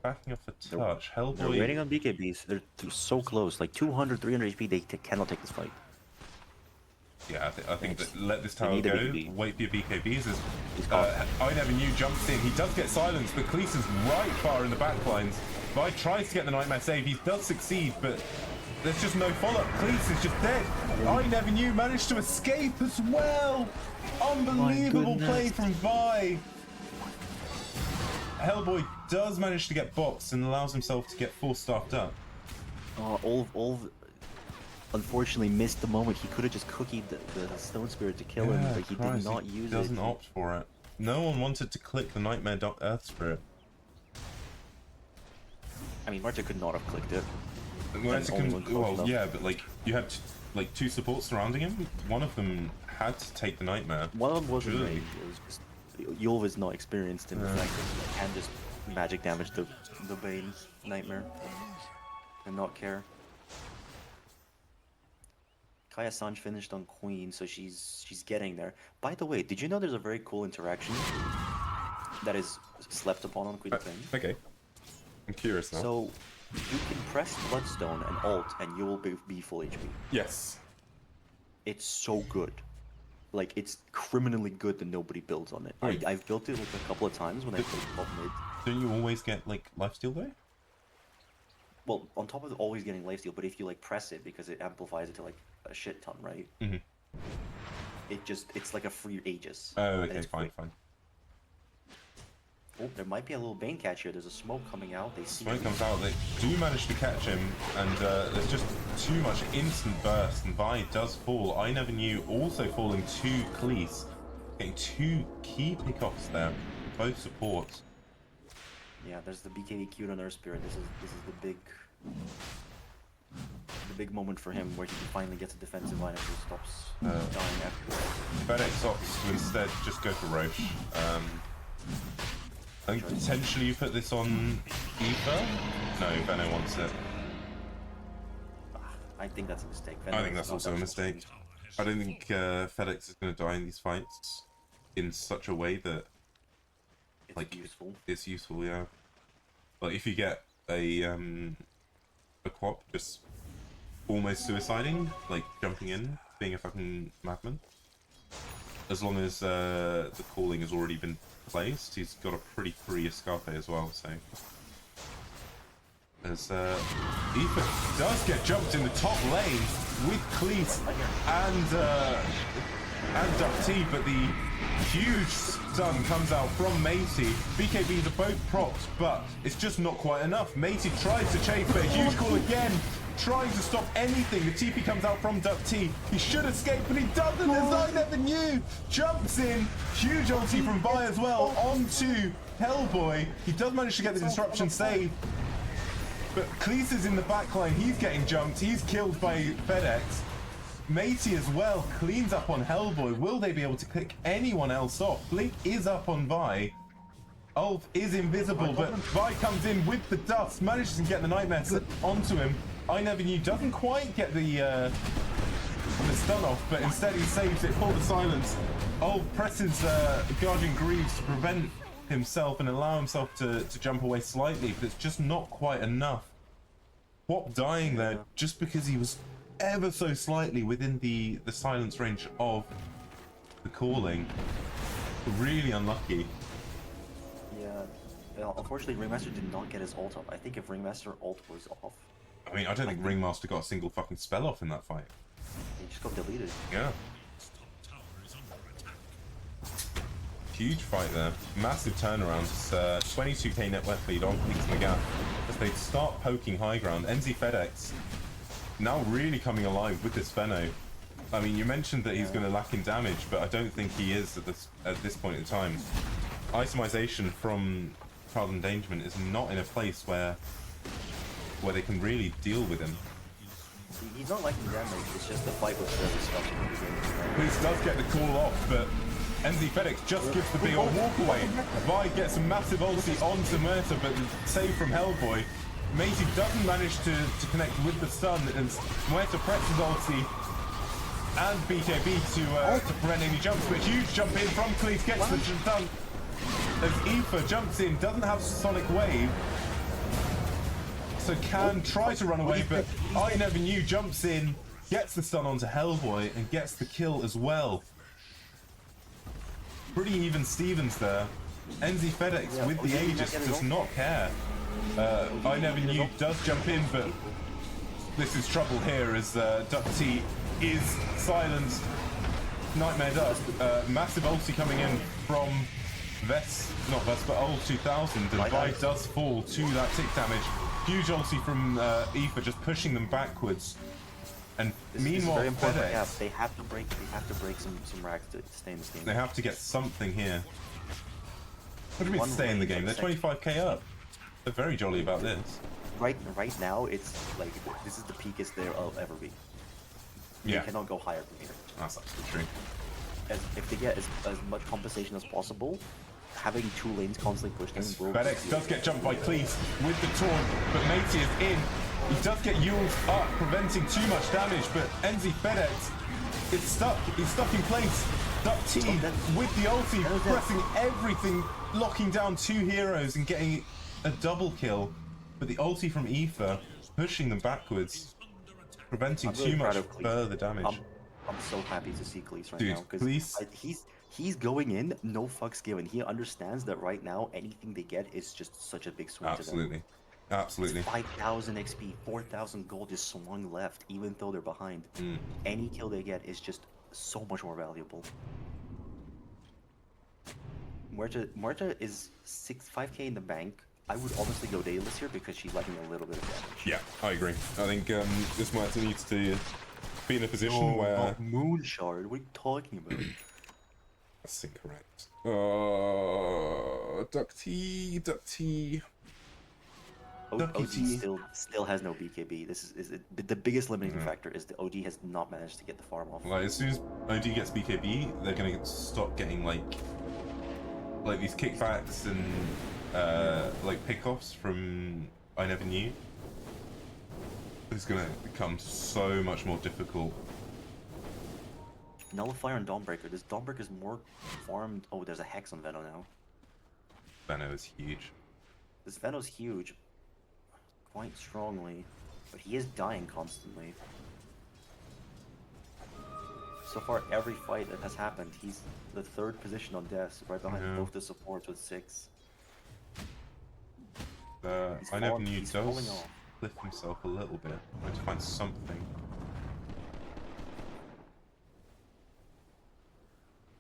backing off a touch. Hellboy... They're waiting on BKBs. They're so close. Like 200, 300 HP, they cannot take this fight. Yeah, I think that let this tower go, wait for your BKBs. Ineverknew jumps in, he does get silenced, but Cleese is right far in the backlines. Vi tries to get the Nightmare save, he does succeed, but there's just no follow-up. Cleese is just dead. Ineverknew managed to escape as well. Unbelievable play from Vi. Hellboy does manage to get boxed and allows himself to get full-staffed up. Unfortunately missed the moment. He could have just cookied the Stone Spirit to kill him, but he did not use it. Doesn't opt for it. No one wanted to click the Nightmare Earth Spirit. I mean, Marta could not have clicked it. Well, yeah, but like you had like two supports surrounding him. One of them had to take the Nightmare. One of them wasn't range. It was just Yulv is not experienced in the fact that he can just magic damage the Bane Nightmare and not care. Kaya Sanj finished on Queen, so she's getting there. By the way, did you know there's a very cool interaction that is slept upon on Queen of Pain? Okay. I'm curious now. So you can press Bloodstone and Alt, and you will be full HP. Yes. It's so good. Like, it's criminally good that nobody builds on it. Wait. I've built it like a couple of times when I played top mid. Don't you always get like lifesteal though? Well, on top of always getting lifesteal, but if you like press it because it amplifies it to like a shit ton, right? Mm-hmm. It's like a free Aegis. Oh, and okay, it's fine, free. fine. Oh, there might be a little Bane catch here. There's a smoke coming out. They see Smoke him. comes out, they do manage to catch him, and there's just too much instant burst, and Vi does fall. Ineverknew also falling to Cleese, getting 2 key pickoffs there, both supports. Yeah, there's the BKB Q to Nurse Spirit. This is the big moment for him where he finally gets a defensive line and just stops dying after. FedEx opts to instead just go for Roche. I think potentially you put this on Ether? No, Veno wants it. I think that's a mistake. I think that's also a mistake. I don't think FedEx is going to die in these fights in such a way that It's like useful. it's useful, yeah. Like if you get a quap just almost suiciding, like jumping in, being a fucking madman. As long as the calling has already been placed, he's got a pretty free escape as well, so. As Ethan does get jumped in the top lane with Cleese and DuckT, but the huge stun comes out from Matey. BKBs are both propped, but it's just not quite enough. Matey tries to chase, but a huge call again, trying to stop anything. The TP comes out from DuckT. He should escape, but he doesn't. As Ineverknew jumps in. Huge ulti from Vi as well onto Hellboy. He does manage to get the disruption save. But Cleese is in the backline, he's getting jumped, he's killed by FedEx. Matey as well cleans up on Hellboy. Will they be able to pick anyone else off? Blink is up on Vi. Ulf is invisible, but Vi comes in with the dust, manages to get the Nightmare onto him. Ineverknew doesn't quite get the stun off, but instead he saves it for the silence. Ulf presses Guardian Greaves to prevent himself and allow himself to jump away slightly, but it's just not quite enough. Quap dying there just because he was ever so slightly within the silence range of the calling. Really unlucky. Yeah, unfortunately Ringmaster did not get his ult up. I think if Ringmaster ult was off, I mean, I don't think Ringmaster got a single fucking spell off in that fight. he just got deleted. Yeah. Huge fight there. Massive turnaround. It's 22k net worth lead on Cleese and the Gaff as they start poking high ground. NZfedX now really coming alive with this Veno. I mean, you mentioned that he's going to lack in damage, but I don't think he is at this point in time. Itemization from Child Endangerment is not in a place where they can really deal with him. He's not liking damage, it's just the fight with service stuff in the game. Cleese does get the call off, but NZfedX just gives the big old walk away. Vi gets a massive ulti onto Murta, but save from Hellboy. Matey doesn't manage to connect with the stun as Murta presses ulti and BKB to prevent any jumps, but huge jump in from Cleese, gets the stun as Aoife jumps in, doesn't have Sonic Wave, so can try to run away, but Ineverknew jumps in, gets the stun onto Hellboy and gets the kill as well. Pretty even Stevens there. NZfedX with the Aegis does not care. Ineverknew does jump in, but this is trouble here as DuckT is silenced. Nightmare Duck. Massive ulti coming in from Vesper, Ult 2000, and Vi does fall to that tick damage. Huge ulti from Aoife, just pushing them backwards. And meanwhile, FedEx, they have to break some rags to stay in this game. they have to get something here. What do you mean stay in the game? They're 25k up. They're very jolly about this. Right now, it's like this is the peakest they'll ever be. Yeah, They cannot go higher from here. that's absolutely true. If they get as much compensation as possible, having 2 lanes constantly pushed in will FedEx does get jumped by Cleese with the taunt, but Matey is in. He does get Yules up, preventing too much damage, but NZfedX, it's stuck. He's stuck in place. DuckT with the ulti, pressing everything, locking down 2 heroes and getting a double kill. But the ulti from Aoife pushing them backwards, preventing really too much proud of Cleese. further damage. I'm so happy to see Cleese right Dude, now because Cleese- he's going in, no fucks given. He understands that right now anything they get is just such a big swing to them. Absolutely. Absolutely. 5,000 XP, 4,000 gold just swung left, even though they're behind. Any kill they get is just so much more valuable. Muerta is 5k in the bank. I would honestly go dayless here because she's lacking a little bit of damage. Yeah, I agree. I think this Matey needs to be in a position where... Not Moon Shard, what are you talking about? That's incorrect. DuckT. OD still has no BKB. This is the biggest limiting factor is the OD has not managed to get the farm off. Like, as soon as OD gets BKB, they're gonna stop getting like these kickbacks and like pickoffs from Ineverknew. It's gonna become so much more difficult. Nullifier and Dawnbreaker. This Dawnbreaker is more farmed. Oh, there's a Hex on Veno now. Veno is huge. This Veno's huge. Quite strongly. But he is dying constantly. So far, every fight that has happened, he's the 3rd position on deaths, right behind both the supports with 6. Ineverknew he's falling does off. lift himself a little bit. Trying to find something.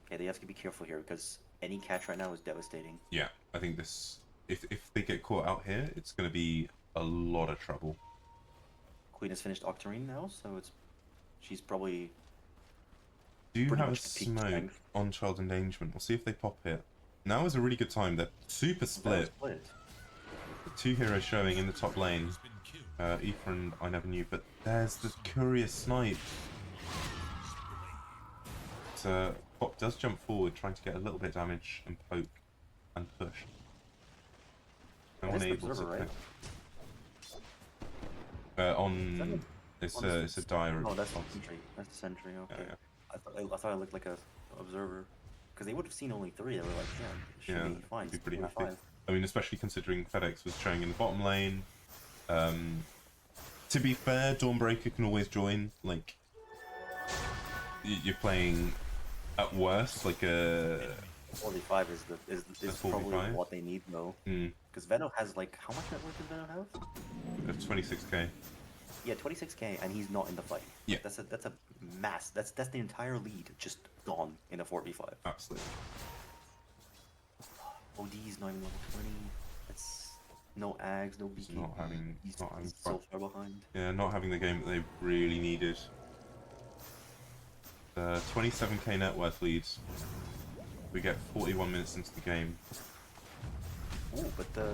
Okay, they have to be careful here because any catch right now is devastating. Yeah, I think this... If they get caught out here, it's going to be a lot of trouble. Queen has finished Octarine now, so she's probably... Do you pretty have a much the peak smoke strength. on Child Endangerment? We'll see if they pop it. Now is a really good time. They're super split. The 2 heroes showing in the top lane. Aoife and Ineverknew, but there's the curious snipe. So Pop does jump forward, trying to get a little bit of damage and poke and push. No one able to right? it's a dire. Oh, that's not sentry. That's the sentry. Okay. Yeah. I thought I looked like a observer because they would have seen only 3. They were like, yeah, it should be fine. Be pretty It's happy. 5. I mean, especially considering FedEx was showing in the bottom lane. To be fair, Dawnbreaker can always join. Like, you're playing at worst like a 45 is probably 45? what they need though. Because Veno has like how much net worth does Veno have? 26k. Yeah, 26k, and he's not in the fight. Yeah. That's a mass. That's the entire lead just gone in a 4v5. Absolutely. OD is not even level 20. That's no Ags, no BK. He's so far behind. Yeah, not having the game that they really needed. 27k net worth leads. We get 41 minutes into the game. Ooh, but the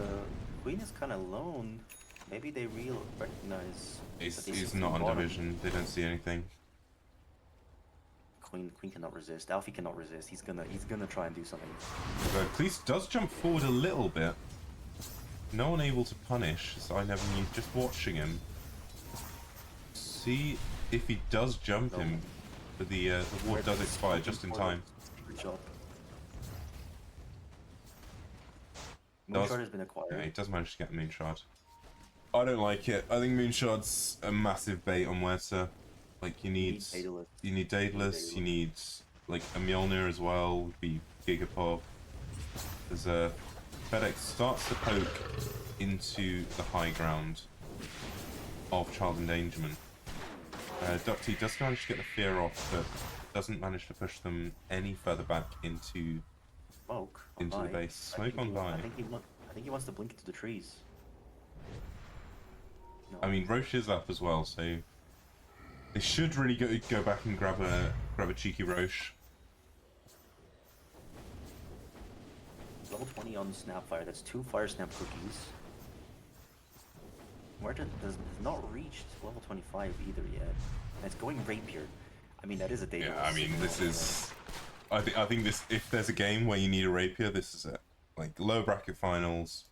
Queen is kind of alone. Maybe they recognize. He's not on division. They don't see anything. Queen cannot resist. Alfie cannot resist. He's gonna try and do something. Cleese does jump forward a little bit. No one able to punish, so Ineverknew just watching him. See if he does jump him, but the ward does expire just in time. Good job. Moonshard has been acquired. Yeah, he does manage to get a Moonshard. I don't like it. I think Moonshard's a massive bait on Werther. Like, you need Daedalus, you need like a Mjolnir as well, would be Gigapop. There's a FedEx starts to poke into the high ground of Child Endangerment. DuckT does manage to get the fear off, but doesn't manage to push them any further back into the base. Smoke on Vi. I think he wants to blink into the trees. No. I mean, Roche is up as well, so they should really go back and grab a cheeky Roche. Level 20 on Snapfire. That's 2 Fire Snap cookies. Muerta has not reached level 25 either yet. And it's going Rapier. I mean, that is a Daedalus. Yeah, I mean, this is... I think this, if there's a game where you need a Rapier, this is it. Like, low bracket finals,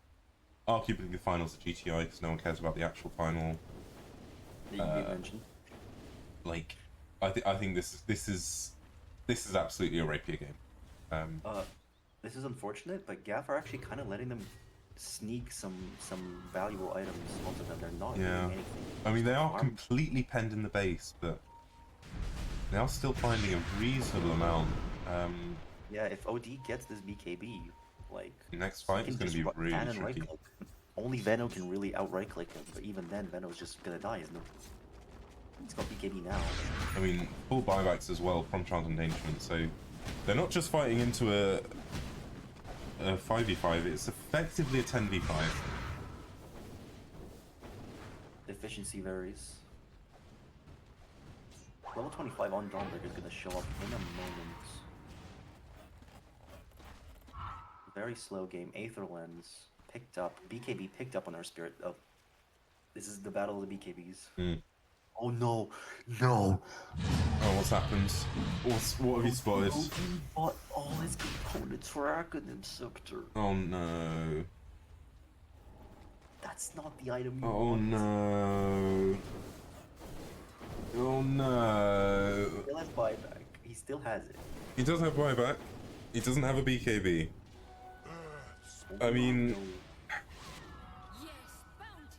arguably the finals at GTI, because no one cares about the actual final. that you did mention. Like, I think this is absolutely a rapier game. This is unfortunate, but Gaff are actually kind of letting them sneak some valuable items onto them. They're not doing anything. I mean, they are Farm. completely penned in the base, but they are still finding a reasonable amount. Yeah, if OD gets this BKB, like Next he fight can is going to just be really fan and tricky. right-click. Only Veno can really out right-click him, but even then, Veno's just gonna die, isn't it? He's got BKB now. I mean, full buybacks as well from Child Endangerment, so they're not just fighting into a 5v5, it's effectively a 10v5. Efficiency varies. Level 25 on Domberg is gonna show up in a moment. Very slow game. Aether Lens picked up. BKB picked up on our spirit. Oh, this is the battle of the BKBs. Oh no, no! Oh, what's happened? What have you spotted? He bought all his components for Acronym Scepter. Oh no. That's not the item you Oh want. no. Oh no. He still has buyback. He still has it. He does have buyback. He doesn't have a BKB. I mean, No.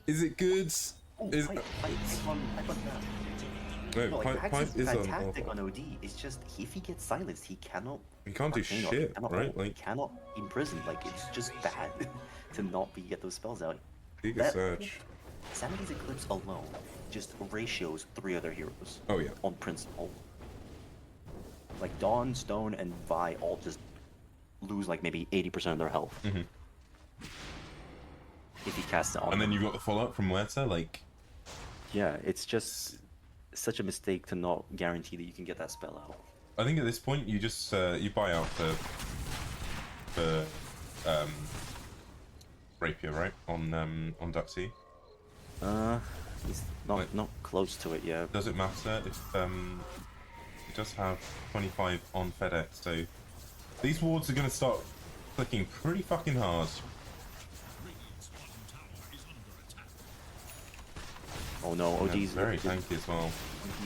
is it good? Oh, Is pipe on that. no, No, like, pipe is on. tactic on OD. It's just if he gets silenced, he cannot. He can't do arcane or shit, cannot right? ult, Like, cannot imprison. Like it's just bad to not get those spells out. Giga That- Surge. Sanity's Eclipse alone just ratios 3 other heroes. Oh yeah. On principle. Like Dawn, Stone, and Vi all just lose like maybe 80% of their health. If he casts it on And then them. you got the follow up from Huerta, like, Yeah, it's just such a mistake to not guarantee that you can get that spell out. I think at this point you just you buy out for Rapier, right? On DuckT. He's not Wait. not close to it yet. Does it matter if it does have 25 on FedEx? So these wards are going to start clicking pretty fucking hard. Radiant's bottom tower is under attack. Oh no, And OD's very tanky as well.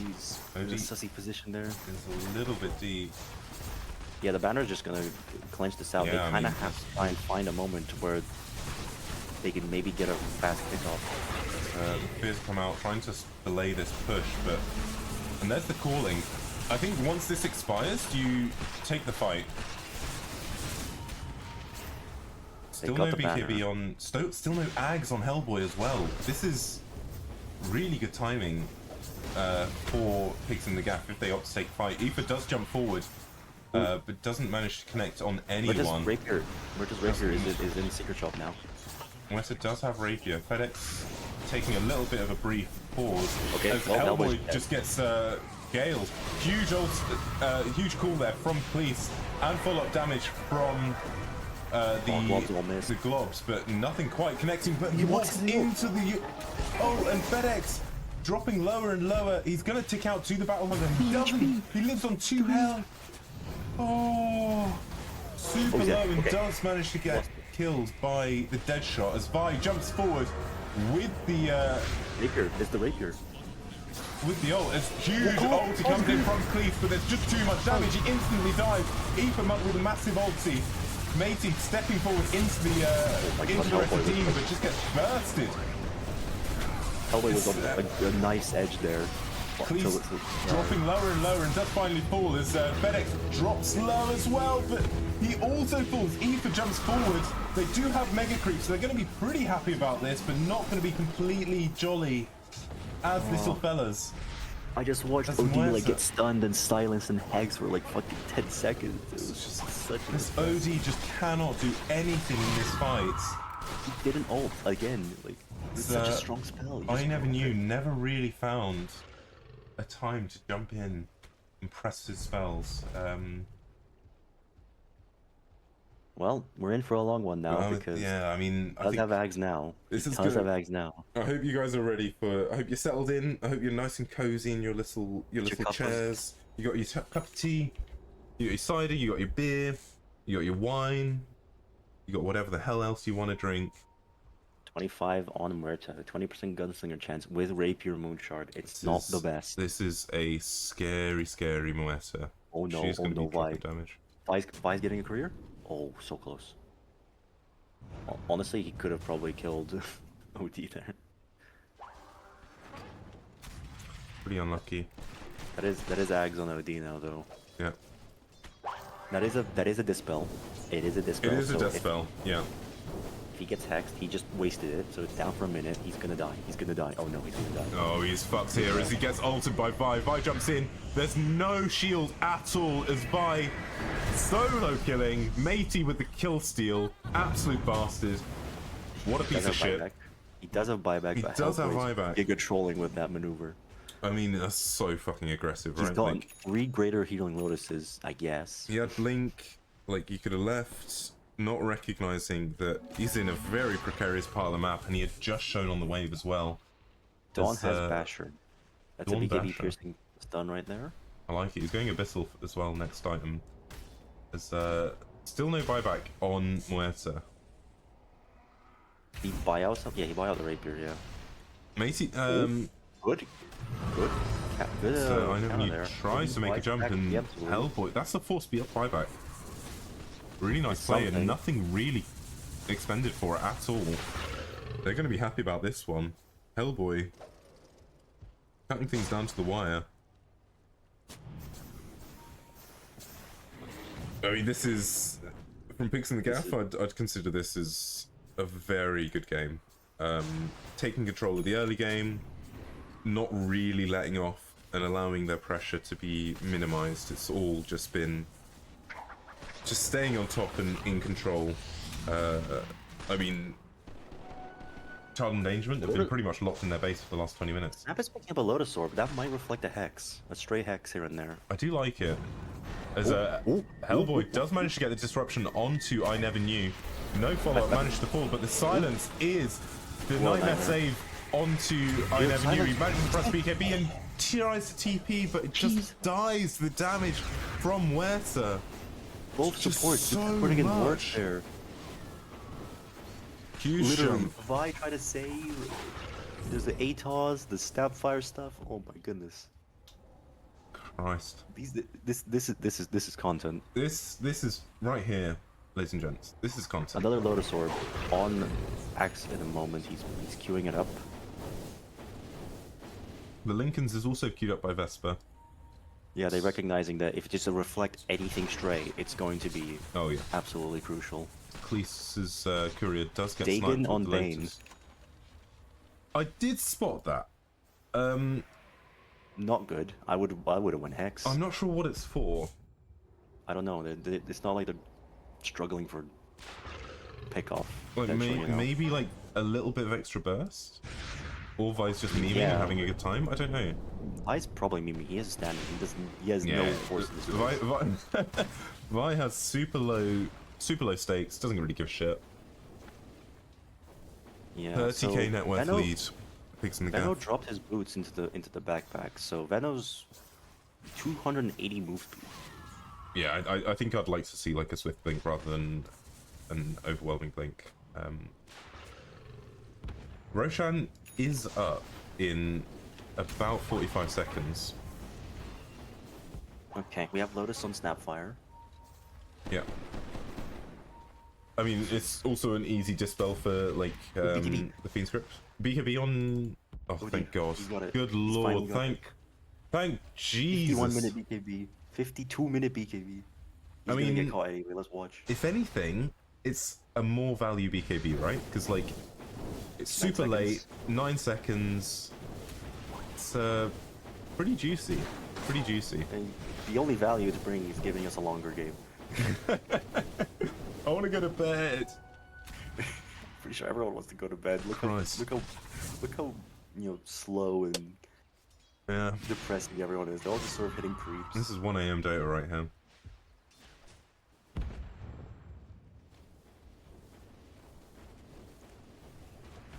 He's in a OD sussy position there. It's a little bit deep. Yeah, the banner's just gonna clench this out. Yeah, They I kind of mean, have to try and find a moment where they can maybe get a fast kickoff. Fears come out trying to delay this push, but and there's the calling. I think once this expires, you take the fight. Still got no the BKB banner. on. Still no Ags on Hellboy as well. This is really good timing for Pigs in the Gaff if they opt to take fight. Aether does jump forward, but doesn't manage to connect on Where does anyone. Rapier is in Secret Shop now. Wesser does have Rapier. FedEx taking a little bit of a brief pause Okay, as well, Hellboy Hellboy's just gets galed. Huge call there from Cleese and follow-up damage from Globs will miss. the Globs, but nothing quite connecting. But he walks walks in. into the and FedEx dropping lower and lower. He's gonna tick out to the battle hunter. He doesn't. He lives on 2 health. Oh, super he's low dead. and Okay. does manage to get killed by the dead shot as Vi jumps forward with the Rapier, it's the Rapier. ult. It's huge ult comes in from Cleese, but there's just too much damage. He instantly dies. Ethan up with a massive ulti. Matey stepping forward into the rest team, but just gets bursted. Hellboy was on a nice edge there. Cleese dropping lower and lower and does finally fall as FedEx drops low as well, but he also falls. Ether jumps forward. They do have mega creeps, so they're going to be pretty happy about this, but not going to be completely jolly as little fellas. I just watched That's OD like Huerta. get stunned and silenced and Hex for like fucking 10 seconds. It was just such a This OD just cannot do anything in this fight. He didn't ult again. Like it's such a strong spell. He just- Ineverknew never really found a time to jump in and press his spells. Well, we're in for a long one now because yeah, I mean, I does think have Ags now. this is does good. have Ags now. I hope you guys are ready for. I hope you're settled in. I hope you're nice and cozy in your little cup of- chairs. You got your cup of tea. You got your cider. You got your beer. You got your wine. You got whatever the hell else you want to drink. 25 on Muerta, 20% gunslinger chance with Rapier Moonshard. It's not the best. This is a scary, scary Muerta. Oh no, She's oh gonna no, be dropping damage. Vi's getting a career? Oh, so close. Honestly, he could have probably killed OD there. Pretty unlucky. That is Ags on OD now though. Yeah. That is a dispel. It is a dispel. It is a so death spell, yeah. If he gets hexed, he just wasted it, so it's down for a minute. He's gonna die. He's gonna die. Oh no, he's gonna die. Oh, he's fucked here as he gets ulted by Vi. Vi jumps in. There's no shield at all as Vi solo killing. Matey with the kill steal. Absolute bastard. What a piece of shit. He does have buyback. He does have buyback. Giga trolling with that maneuver. I mean, that's so fucking aggressive, He's right? got Like, 3 greater healing lotuses, I guess. he had Blink, like, you could have left, not recognizing that he's in a very precarious part of the map, and he had just shown on the wave as well. Dawn has Basher. That's Dawn a BKB Basher. piercing stun right there. I like it. He's going Abyssal as well next item. There's still no buyback on Muerta. He buy out some? Yeah, he buy out the rapier, yeah. Matey, Good. Good. Good. so I know counter you there. tries to make a jump, and Yep, absolutely. Hellboy, that's the force speed up buyback. Really nice play, and something. nothing really expended for it at all. They're going to be happy about this one. Hellboy cutting things down to the wire. I mean, this is from Pix and the Gaff. I'd consider this as a very good game. Taking control of the early game, not really letting off and allowing their pressure to be minimized. It's all just been just staying on top and in control. I mean, Child Endangerment have been pretty much locked in their base for the last 20 minutes. Snap is picking up a Lotus Orb. That might reflect a hex. A stray hex here and there. I do like it. As Hellboy does manage to get the disruption onto Ineverknew. No follow-up managed to fall, but the silence is the nightmare save onto Ineverknew. He manages to press BKB and tries to TP, but it just dies the damage from Muerta. Both Just supports so just putting in work much. there. Huge Literally, jump. Vi try to save. There's the ATOS, the stab fire stuff. Oh my goodness. Christ. This is content. This is right here, ladies and gents. This is content. Another Lotus Orb on Axe in a moment. He's queuing it up. The Lincolns is also queued up by Vesper. Yeah, they're recognizing that if just to reflect anything stray, it's going to be Oh yeah. absolutely crucial. Cleese's courier does get Dagon sniped on with the Bane. Lotus. I did spot that. Not good. I would have went Hex. I'm not sure what it's for. I don't know. It's not like they're struggling for pickoff. Like potentially, you know? maybe like a little bit of extra burst, or Vi's just memeing Yeah. and having a good time. I don't know. Vi's probably miming. He has a standing. He has no force in his Vi has super low stakes. Doesn't really give a shit. Yeah. 30k so net worth Venno, lead. Pigs in the Venno Gaff. dropped his boots into the backpack. So Venno's 280 move speed. Yeah, I think I'd like to see like a swift blink rather than an overwhelming blink. Roshan is up in about 45 seconds. Okay, we have Lotus on Snapfire. Yeah. I mean, it's also an easy dispel for like BKB. the Fiend script. BKB on. Oh, thank God. He's got it. Good He's finally Lord. got it. Thank Jesus. 51 minute BKB. 52 minute BKB. He's I gonna mean- get caught anyway. Let's watch. If anything, it's a more value BKB, right? Because like, it's super late, 9 seconds. It's pretty juicy. Pretty juicy. And the only value it's bringing is giving us a longer game. I want to go to bed. Pretty sure everyone wants to go to bed. Look Christ. how slow and Yeah. depressing everyone is. They're all just sort of hitting creeps. This is 1 AM Dota right here.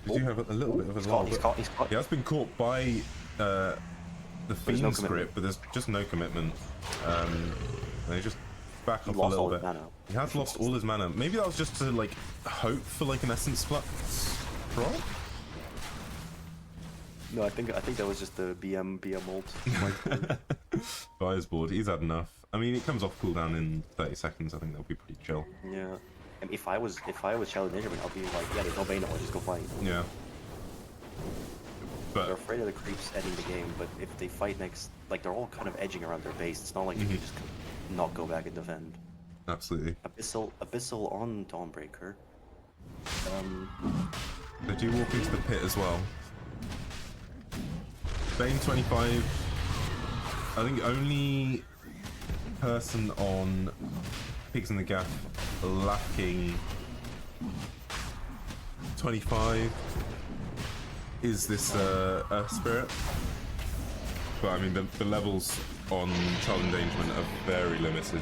We do have a little bit of a lull, He's but caught. he has been caught by the there's Fiend no script, commitment. but there's just no commitment. And he just back He off a lost little all his bit. mana. He has lost all his mana. Maybe that was just to like hope for like an essence flux. proc? No, I think that was just the BM ult. Fire's board. He's had enough. I mean, it comes off cooldown in 30 seconds. I think that'll be pretty chill. Yeah. And if I was Child Endangerment, I'll be like, yeah, there's no Bane, I'll just go fight. Yeah. They're But afraid of the creeps ending the game, but if they fight next, like, they're all kind of edging around their base. It's not like they can just not go back and defend. absolutely. Abyssal on Dawnbreaker. They do walk into the pit as well. Bane 25. I think only person on Pigs in the Gaff lacking 25 is this Earth Spirit. But I mean, the levels on Child Endangerment are very limited.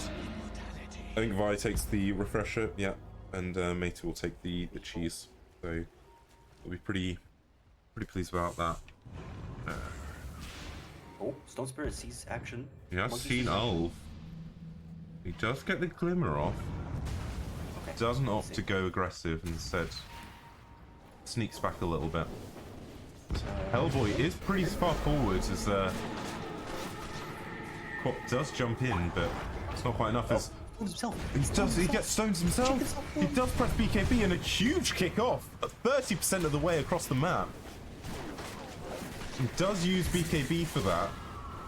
I think Vi takes the refresher, yeah, and Matey will take the cheese. So we'll be pretty pleased about that. Oh, Stone Spirit sees action. He has Monkey seen sees- Ulf. He does get the glimmer off. Okay. Doesn't opt to go aggressive, instead sneaks back a little bit. Hellboy is pretty far forward as Quap does jump in, but it's not quite enough. As he gets stoned himself. He does press BKB and a huge kick off, 30% of the way across the map. He does use BKB for that.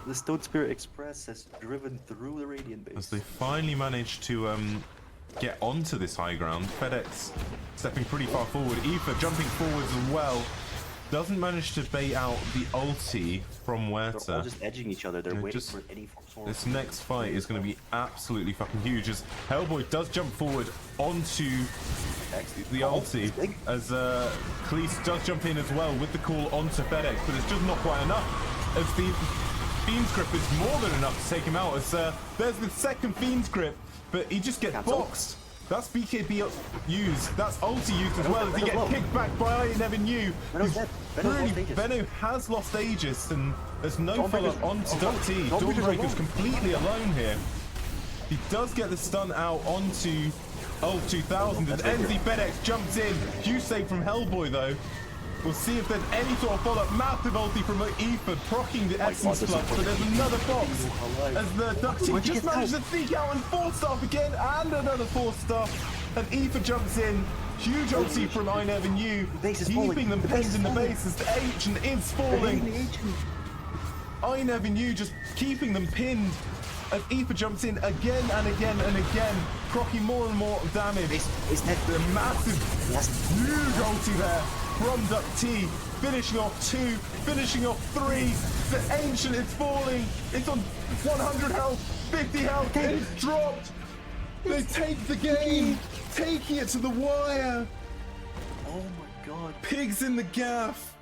The Stone Spirit Express has driven through the Radiant base. As they finally manage to get onto this high ground. FedEx stepping pretty far forward. Aoife jumping forwards as well. Doesn't manage to bait out the ulti from They're all Huerta. just edging each other. They're Yeah, waiting just- for any sort This of... next fight is going to be absolutely fucking huge as Hellboy does jump forward onto the ulti as Cleese does jump in as well with the call onto FedEx, but it's just not quite enough as the Fiend's Grip is more than enough to take him out as there's the second Fiend's Grip, but he just gets Cancel. boxed. That's BKB used, that's ulti used as well as he gets kicked back by Ineverknew. Benno's dead. Benno's lost Aegis. Benno has lost Aegis and there's no follow-up onto DuckT. Dawnbreaker's Dawnbreaker's alone. completely alone here. He does get the stun out onto Ult 2000 as NZfedX jumps in. Huge save from Hellboy though. We'll see if there's any sort of follow-up. Massive ulti from Aoife, proccing the Essence this is Flux, but there's another box alive. as the DuckT just manages to sneak out and 4-star again, and another 4-star. And Aoife jumps in. Huge ulti from Ineverknew, base is keeping falling. them The base pinned is in the falling. base as the Ancient is falling. Ineverknew just keeping them pinned. As Aoife jumps in again and again and again, proccing more and more damage. It's dead. The massive, Yes. huge ulti there from DuckT, finishing off 2, finishing off 3. The Ancient is falling. It's on 100 health, 50 health, and it's dropped. They take the game, taking it to the wire. Oh my god. Pigs in the Gaff,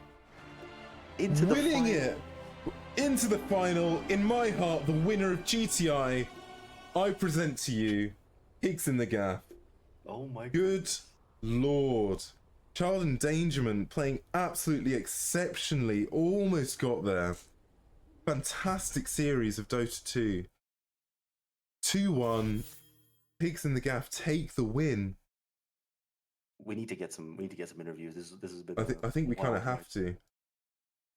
Into the winning final. it. Into the final, in my heart, the winner of GTI. I present to you, Pigs in the Gaff. Oh my god. Good lord. Child Endangerment playing absolutely exceptionally, almost got there. Fantastic series of Dota 2. 2-1. Pigs in the Gaff take the win. We need to get some interviews. This has been I think we kind of have to.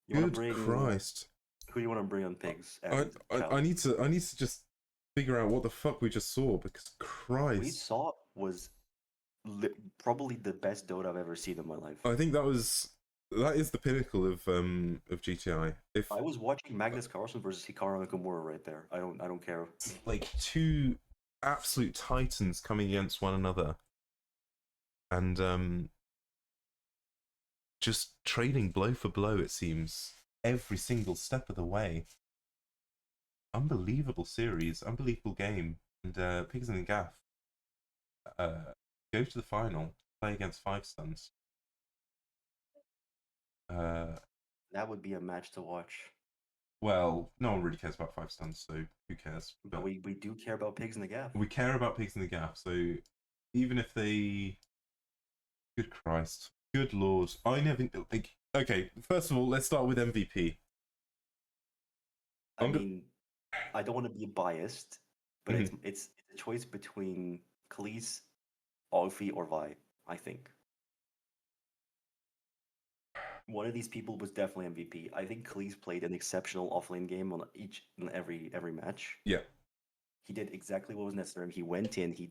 You wanna Good bring, Christ. Who do you want to bring on Pigs? I need to just figure out what the fuck we just saw, because we Christ. saw was probably the best Dota I've ever seen in my life. I think that is the pinnacle of GTI. If I was watching Magnus Carlsen versus Hikaru Nakamura right there. I don't care. like two absolute titans coming against one another, and just trading blow for blow, it seems, every single step of the way. Unbelievable series, unbelievable game, and Pigs in the Gaff go to the final, play against 5 stuns. That would be a match to watch. Well, no one really cares about 5 stuns, so who cares? But we do care about Pigs in the Gaff. We care about Pigs in the Gaff, so even if they... Good Christ. Good Lord. I never... Like, okay, first of all, let's start with MVP. I mean, I don't want to be biased, but Mm-hmm. it's a choice between Cleese, Alfie, or Vi, I think. One of these people was definitely MVP. I think Cleese played an exceptional offlane game on each and every match. Yeah, He did exactly what was necessary. He went in. He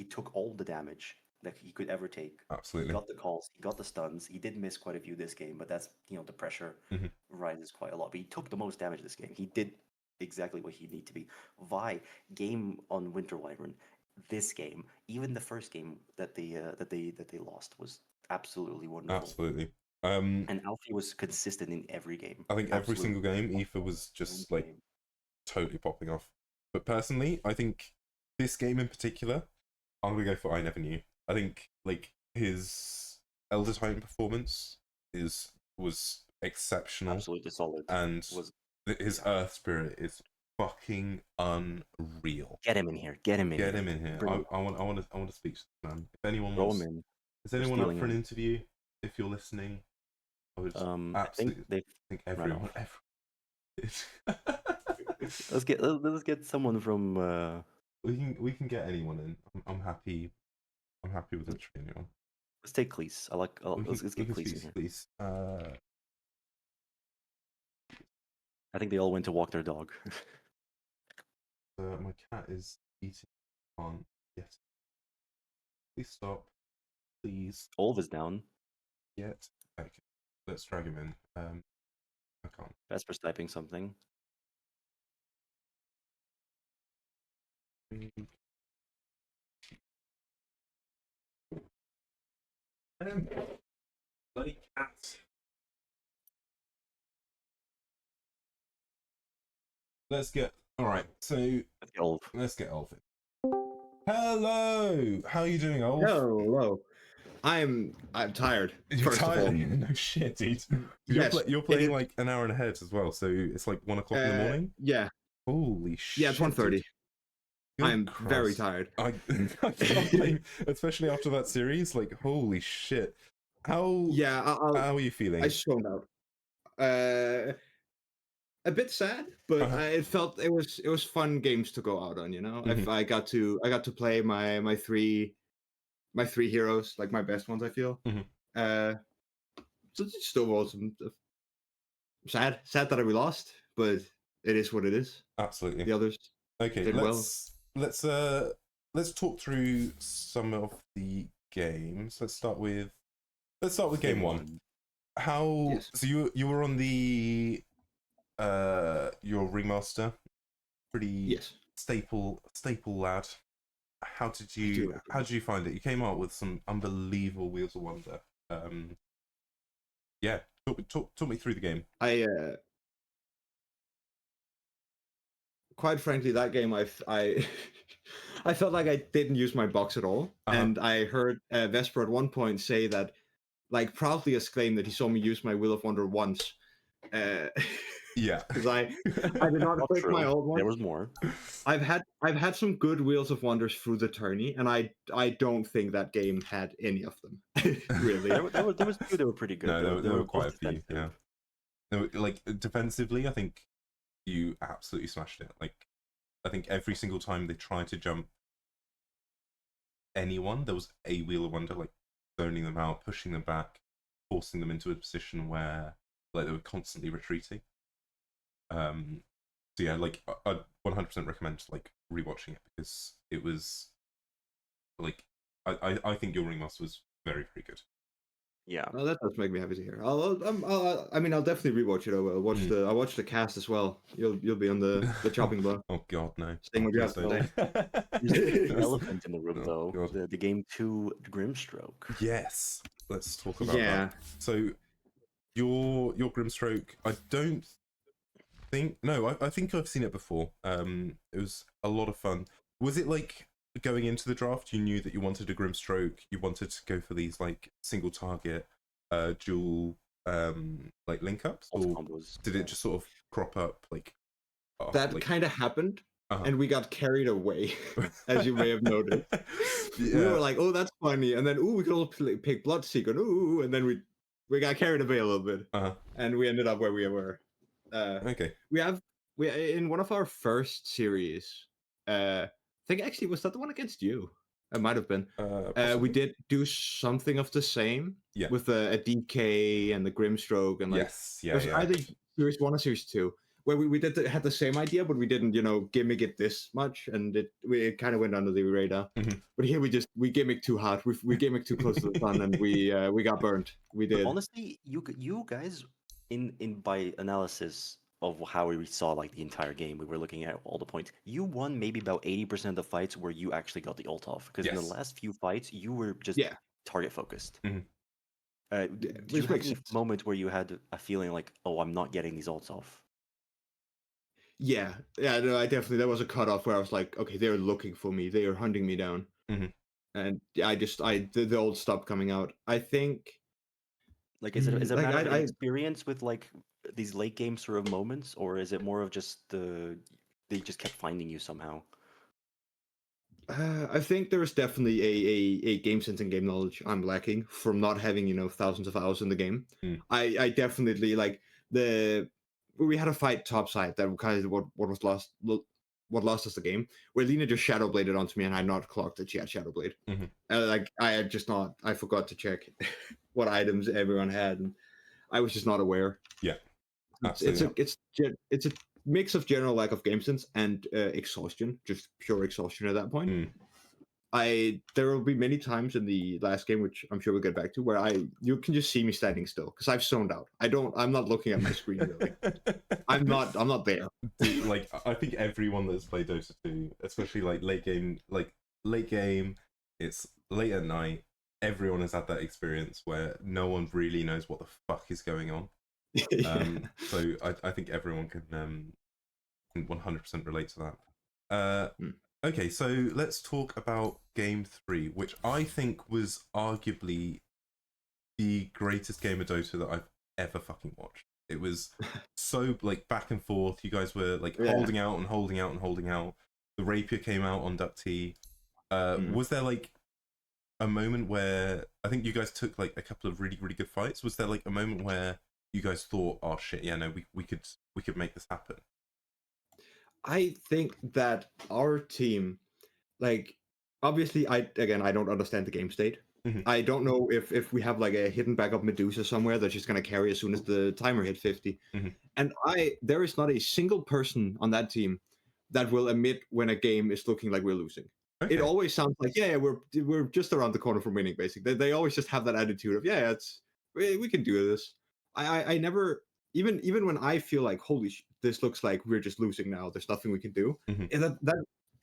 took all the damage that he could ever take. He absolutely. got the calls. He got the stuns. He did miss quite a few this game, but that's the pressure Mhm. rises quite a lot. But he took the most damage this game. He did exactly what he needed to be. Vi game on Winter Wyvern. This game, even the first game that they lost was absolutely wonderful. Absolutely. And Alfie was consistent in every game. I think every Absolutely. single game, Aoife was just like Game. totally popping off. But personally, I think this game in particular, I'm gonna go for Ineverknew. I think like his Elder Titan performance was exceptional, Absolutely solid. and Was his Earth Spirit is fucking unreal. get him in here. Get him in. Get here. him in here. Bring him. I want to speak to this man. If anyone Throw wants, him in. is We're anyone up stealing for an him. interview? If you're listening, I would I think absolutely they. think run everyone. Let's get someone from. we can get anyone in. I'm happy. I'm happy with literally anyone. Let's take Cleese. Let's get Cleese in here. Please. I think they all went to walk their dog. My cat is eating on. Yes. Please stop. Please. Olv is down. Yet. Okay. Let's drag him in. I can't. Vesper's typing something. Bloody cat. Let's get. All right. So Let's get Olv. let's get Ulf in. Hello. How are you doing, Ulf? Hello. I'm tired. You're first tired? of all. No shit, dude. Yes, You're playing it- like an hour and ahead as well, so it's like 1 o'clock in the morning. Yeah. Holy shit! Yeah, it's 1:30. dude. Good I'm very Christ. tired. I can't blame, especially after that series. Like, holy shit! How Yeah, how are you feeling? I zoned out. A bit sad, but Uh-huh. it was fun games to go out on. You know, Mhm. I got to play my three heroes, like my best ones. I feel. Mhm. So it's just overall sad that we lost, but it is what it is. Absolutely. The others. Okay, did well. let's talk through some of the games. Let's start with game one. How Yes. so you were on the your ringmaster, pretty Yes. staple lad. How did you find it? You came out with some unbelievable Wheels of Wonder. Yeah, talk me through the game. Quite frankly, that game I I felt like I didn't use my box at all, and I heard Vesper at one point say that, like, proudly exclaim that he saw me use my Wheel of Wonder once. Yeah, because I did not Not break true. my old one. There was more. I've had some good Wheels of Wonders through the tourney, and I don't think that game had any of them. Really. There was two that were pretty good. No, there were both quite a few. defensive. Yeah, like defensively, I think you absolutely smashed it. Like, I think every single time they tried to jump anyone, there was a Wheel of Wonder, like zoning them out, pushing them back, forcing them into a position where like they were constantly retreating. So yeah, like I'd 100% recommend like rewatching it, because it was like I think your ringmaster was very good. Yeah. Oh, that does make me happy to hear. I'll definitely rewatch it. I'll watch the cast as well. You'll be on the chopping block. Oh god, no. Saying what you have Please to don't. There's an elephant in the room, Oh, though. God. The game 2 Grimstroke. Yes, let's talk about Yeah. that. So your Grimstroke, I don't think I think I've seen it before. It was a lot of fun. Was it like going into the draft, you knew that you wanted a Grimstroke, you wanted to go for these like single target, dual like link ups, or Combos. did it just sort of crop up like That like, kind of happened, uh-huh. and we got carried away, as you may have noted. Yeah. We were like, "Oh, that's funny," and then, "Ooh, we could also pick Bloodseeker," ooh, and then we got carried away a little bit, and we ended up where we were. Okay. We in one of our first series. I think actually was that the one against you? It might have been. Possibly. We did do something of the same Yeah. with a DK and the Grimstroke and like Yes. it Yeah. was Yeah. either series 1 or series 2 where we had the same idea, but we didn't gimmick it this much, and it kind of went under the radar. Mhm. But here we gimmick too hard. We gimmick too close to the sun, and we got burnt. We But did. honestly, you guys, in by analysis of how we saw like the entire game, we were looking at all the points. You won maybe about 80% of the fights where you actually got the ult off. Because in the Yes. last few fights, you were just Yeah. target focused. Mhm. Did you Which have makes any sense. moment where you had a feeling like, oh, I'm not getting these ults off? Yeah, no, I definitely there was a cutoff where I was like, okay, they're looking for me, they are hunting me down, Mhm. and the old stopped coming out. I think Like, is it a like matter of I experience with like these late game sort of moments, or is it more of just they just kept finding you somehow? I think there is definitely a game sense and game knowledge I'm lacking from not having thousands of hours in the game. Mm. I definitely like we had a fight topside that kind of what lost us the game, where Lena just shadow bladed onto me and I not clocked that she had shadow blade. Mhm. Like I had just not I forgot to check what items everyone had, and I was just not aware. Yeah. It's Absolutely. it's a mix of general lack of game sense and exhaustion, just pure exhaustion at that point. Mm. There will be many times in the last game, which I'm sure we'll get back to, where you can just see me standing still because I've zoned out. I'm not looking at my screen really. I'm not there. Dude, like I think everyone that's played Dota 2, especially like late game, it's late at night. Everyone has had that experience where no one really knows what the fuck is going on. So I think everyone can 100% relate to that. Okay, so let's talk about Game 3, which I think was arguably the greatest game of Dota that I've ever fucking watched. It was so like back and forth. You guys were like holding out and holding out and holding out. The rapier came out on DuckT. Was there like a moment where I think you guys took like a couple of really, really good fights? Was there like a moment where you guys thought, oh shit, yeah, no, we could make this happen? I think that our team, like, obviously, I don't understand the game state. Mhm. I don't know if we have like a hidden backup Medusa somewhere that's just gonna carry as soon as the timer hit 50. Mhm. And there is not a single person on that team that will admit when a game is looking like we're losing. Okay. It always sounds like, yeah, we're just around the corner from winning. Basically, they always just have that attitude of, yeah, we can do this. I never even when I feel like, holy this looks like we're just losing now. There's nothing we can do. Mhm. And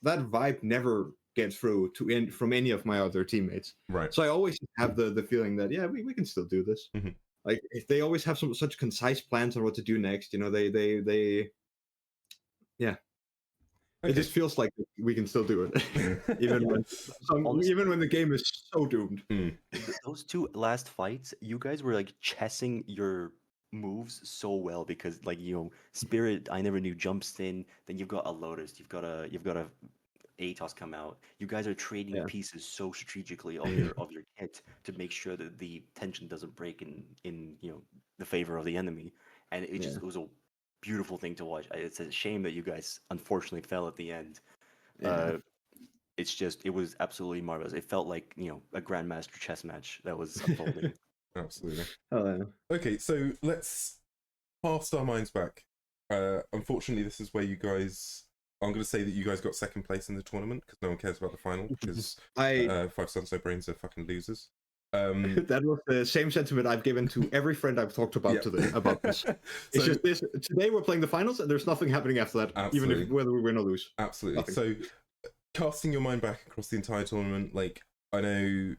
that vibe never gets through from any of my other teammates. Right. So I always have the feeling that, yeah, we can still do this. Mhm. Like if they always have such concise plans on what to do next. Yeah. Okay. It just feels like we can still do it, even when the game is so doomed. Those two last fights, you guys were like chessing your moves so well because like Spirit Ineverknew jumps in, then you've got a Lotus, you've got a Atos come out. You guys are trading pieces so strategically of your kit to make sure that the tension doesn't break in the favor of the enemy, and it was a beautiful thing to watch. It's a shame that you guys unfortunately fell at the end. It was absolutely marvelous. It felt like a grandmaster chess match that was unfolding. Absolutely. Oh, yeah. Okay, so let's cast our minds back. Unfortunately, this is where you guys. I'm going to say that you guys got second place in the tournament because no one cares about the final because 5 Suns No Brains are fucking losers. That was the same sentiment I've given to every friend I've talked about today about this. It's just this. Today we're playing the finals, and there's nothing happening after that, absolutely. even whether we win or lose. Absolutely. Nothing. So, casting your mind back across the entire tournament, like I know,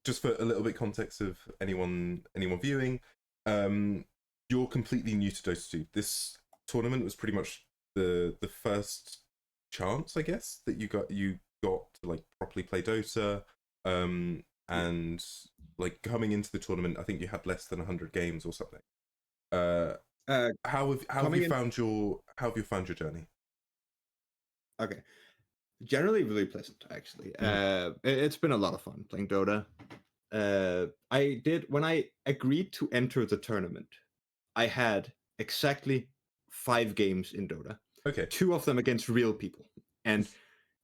just for a little bit context of anyone viewing, you're completely new to Dota 2. This tournament was pretty much the first chance, I guess, that you got to like properly play Dota. And like coming into the tournament, I think you had less than 100 games or something. How have you found your journey? Okay, generally really pleasant actually. It's been a lot of fun playing Dota. When I agreed to enter the tournament, I had exactly 5 games in Dota. Okay. 2 of them against real people, and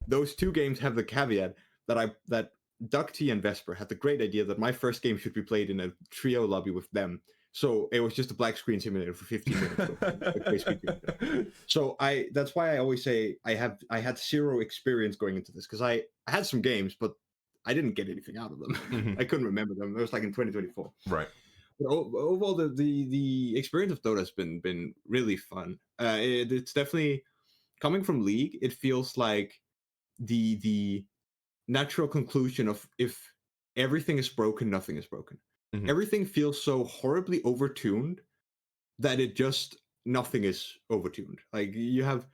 those 2 games have the caveat that DuckT and Vesper had the great idea that my first game should be played in a trio lobby with them. So it was just a black screen simulator for 15 minutes. So that's why I always say I had zero experience going into this, because I had some games, but I didn't get anything out of them. I couldn't remember them. It was like in 2024. Right. But overall, the experience of Dota has been really fun. It's definitely coming from League. It feels like the natural conclusion of if everything is broken, nothing is broken. Everything feels so horribly overtuned that it just nothing is overtuned. Like you have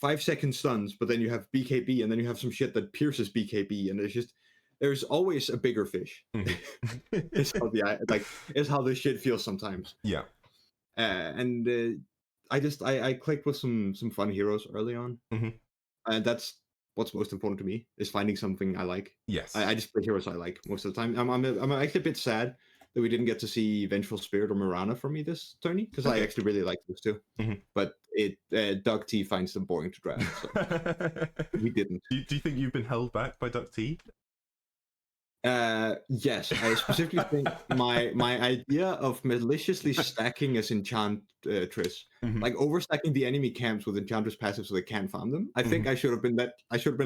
5-second stuns, but then you have BKB, and then you have some shit that pierces BKB, and there's always a bigger fish. It's how this shit feels sometimes. Yeah. I clicked with some fun heroes early on, and that's what's most important to me, is finding something I like. Yes. I just play heroes I like most of the time. I'm actually a bit sad that we didn't get to see Vengeful Spirit or Mirana from me this tourney, because I actually really like those two. But DuckT finds them boring to draft, so we didn't. Do you think you've been held back by DuckT? Yes, I specifically think my idea of maliciously stacking as Enchantress, like overstacking the enemy camps with Enchantress passive so they can't farm them. I think I should have been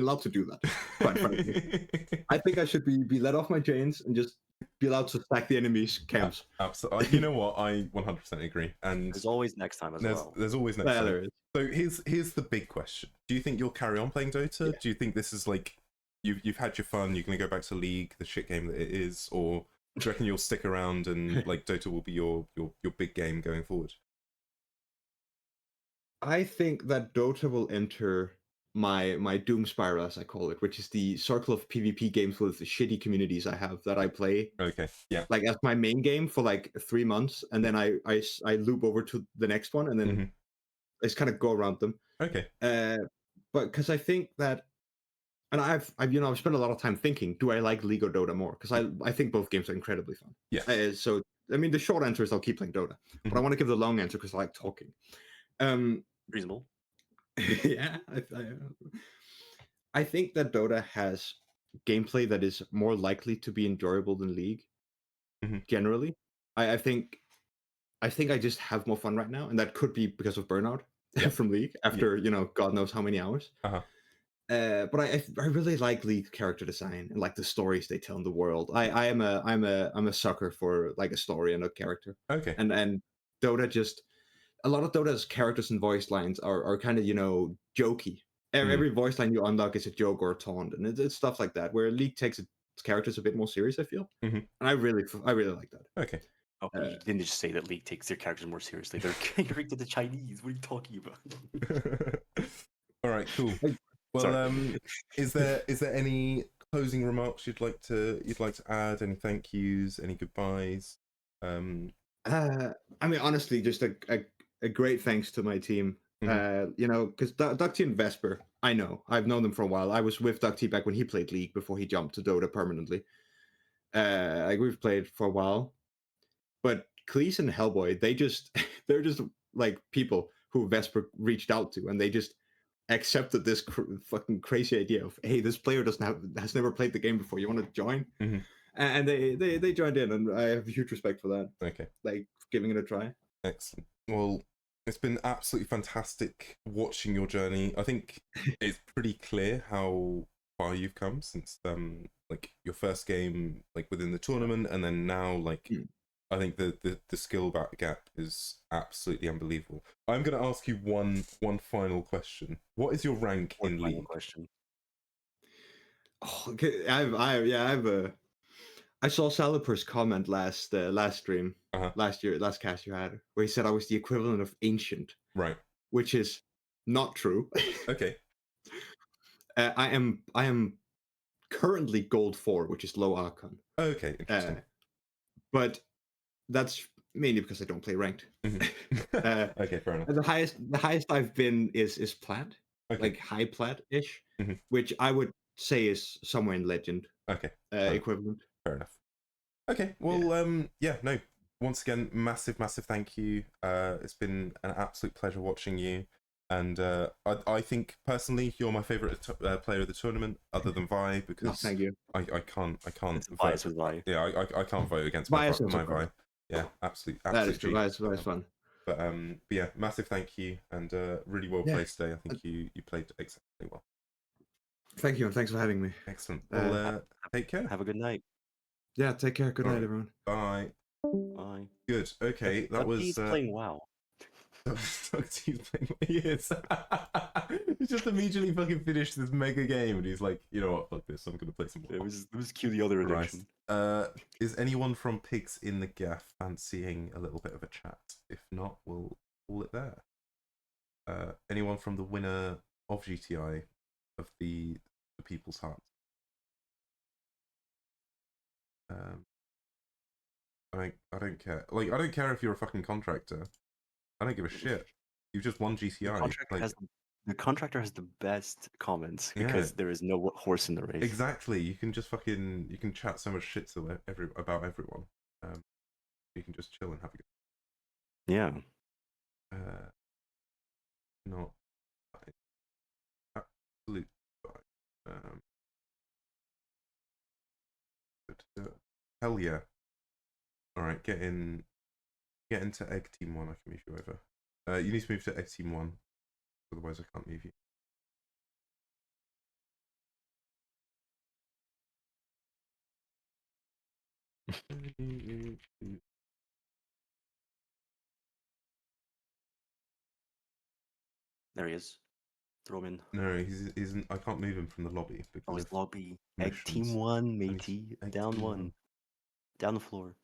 allowed to do that. Quite frankly, I think I should be let off my chains and just be allowed to stack the enemy's camps. Absolutely. You know what? I 100% agree. And there's always next time as well. There's always next time. There is. So here's the big question: do you think you'll carry on playing Dota? Yeah. Do you think this is like you've had your fun, you're going to go back to League, the shit game that it is, or do you reckon you'll stick around and like Dota will be your big game going forward? I think that Dota will enter my doom spiral, as I call it, which is the circle of PvP games with the shitty communities I have that I play. Okay, yeah. Like as my main game for like 3 months, and then I loop over to the next one, and then I just kind of go around them. Okay. But because I think that, and I've spent a lot of time thinking, do I like League or Dota more? Because I think both games are incredibly fun. Yeah. So I mean, the short answer is I'll keep playing Dota, but I want to give the long answer because I like talking. Reasonable. Yeah, I think that Dota has gameplay that is more likely to be enjoyable than League. Generally, I think I just have more fun right now, and that could be because of burnout from League after God knows how many hours. But I really like League character design and like the stories they tell in the world. I'm a sucker for like a story and a character. Okay. And Dota just, a lot of Dota's characters and voice lines are kind of jokey. Every voice line you unlock is a joke or a taunt, and it's stuff like that. Where League takes its characters a bit more serious, I feel, and I really like that. Okay. Oh, you didn't just say that League takes their characters more seriously. They're catering to the Chinese. What are you talking about? All right, cool. Well, is there any closing remarks you'd like to add? Any thank yous? Any goodbyes? I mean, honestly, just a great thanks to my team. Because DuckT and Vesper, I've known them for a while. I was with DuckT back when he played League before he jumped to Dota permanently. We've played for a while, but Cleese and Hellboy, they're just like people who Vesper reached out to, and they just accepted this fucking crazy idea of, hey, this player has never played the game before. You want to join? And they joined in, and I have huge respect for that. Okay, like giving it a try. Excellent. Well, it's been absolutely fantastic watching your journey. I think it's pretty clear how far you've come since like your first game like within the tournament, and then now like I think the skill gap is absolutely unbelievable. I'm going to ask you one final question. What is your rank in League? Question. Oh, okay. I saw Saliper's comment last stream, last cast you had, where he said I was the equivalent of ancient. Right. Which is not true. Okay. I am currently gold 4, which is low Archon. Okay, interesting. But that's mainly because I don't play ranked. Okay, fair enough. The highest I've been is plat, like high plat-ish, which I would say is somewhere in legend. Okay. Equivalent. Fair enough. Okay, well, no. Once again, massive thank you. It's been an absolute pleasure watching you. And I think personally you're my favorite player of the tournament, other than Vi, No, because thank you. I can't It's biased with Vi. Yeah, I can't vote against my Bias is Vi. okay. Yeah, absolutely. That is true. That's fun. But yeah, massive thank you, and really well played today. I think you played exceptionally well. Thank you, and thanks for having me. Excellent. Well, take care. Have a good night. Yeah, take care. Good All night, right. everyone. Bye. Bye. Good. Okay, that was He's playing WoW. DuckT's playing. Yes. He just immediately fucking finished this mega game, and he's like, you know what? Fuck this. I'm gonna play some more. It was cue the other edition. Is anyone from Pigs in the Gaff fancying a little bit of a chat? If not, we'll call it there. Anyone from the winner of GTI of the People's Hearts? I don't care. Like, I don't care if you're a fucking contractor. I don't give a shit. You've just won GTI. The contractor has the best comments because there is no horse in the race. Exactly. You can just fucking chat so much shit to about everyone. You can just chill and have a good. Yeah. Not fine. Absolute fine. Hell yeah. All right, get into Egg Team 1. I can move you over. You need to move to Egg Team 1, otherwise I can't move you. There he is. Throw him in. No, he's I can't move him from the lobby because his of lobby. Egg missions. Team 1, Matey. Down Team 1. Down the floor.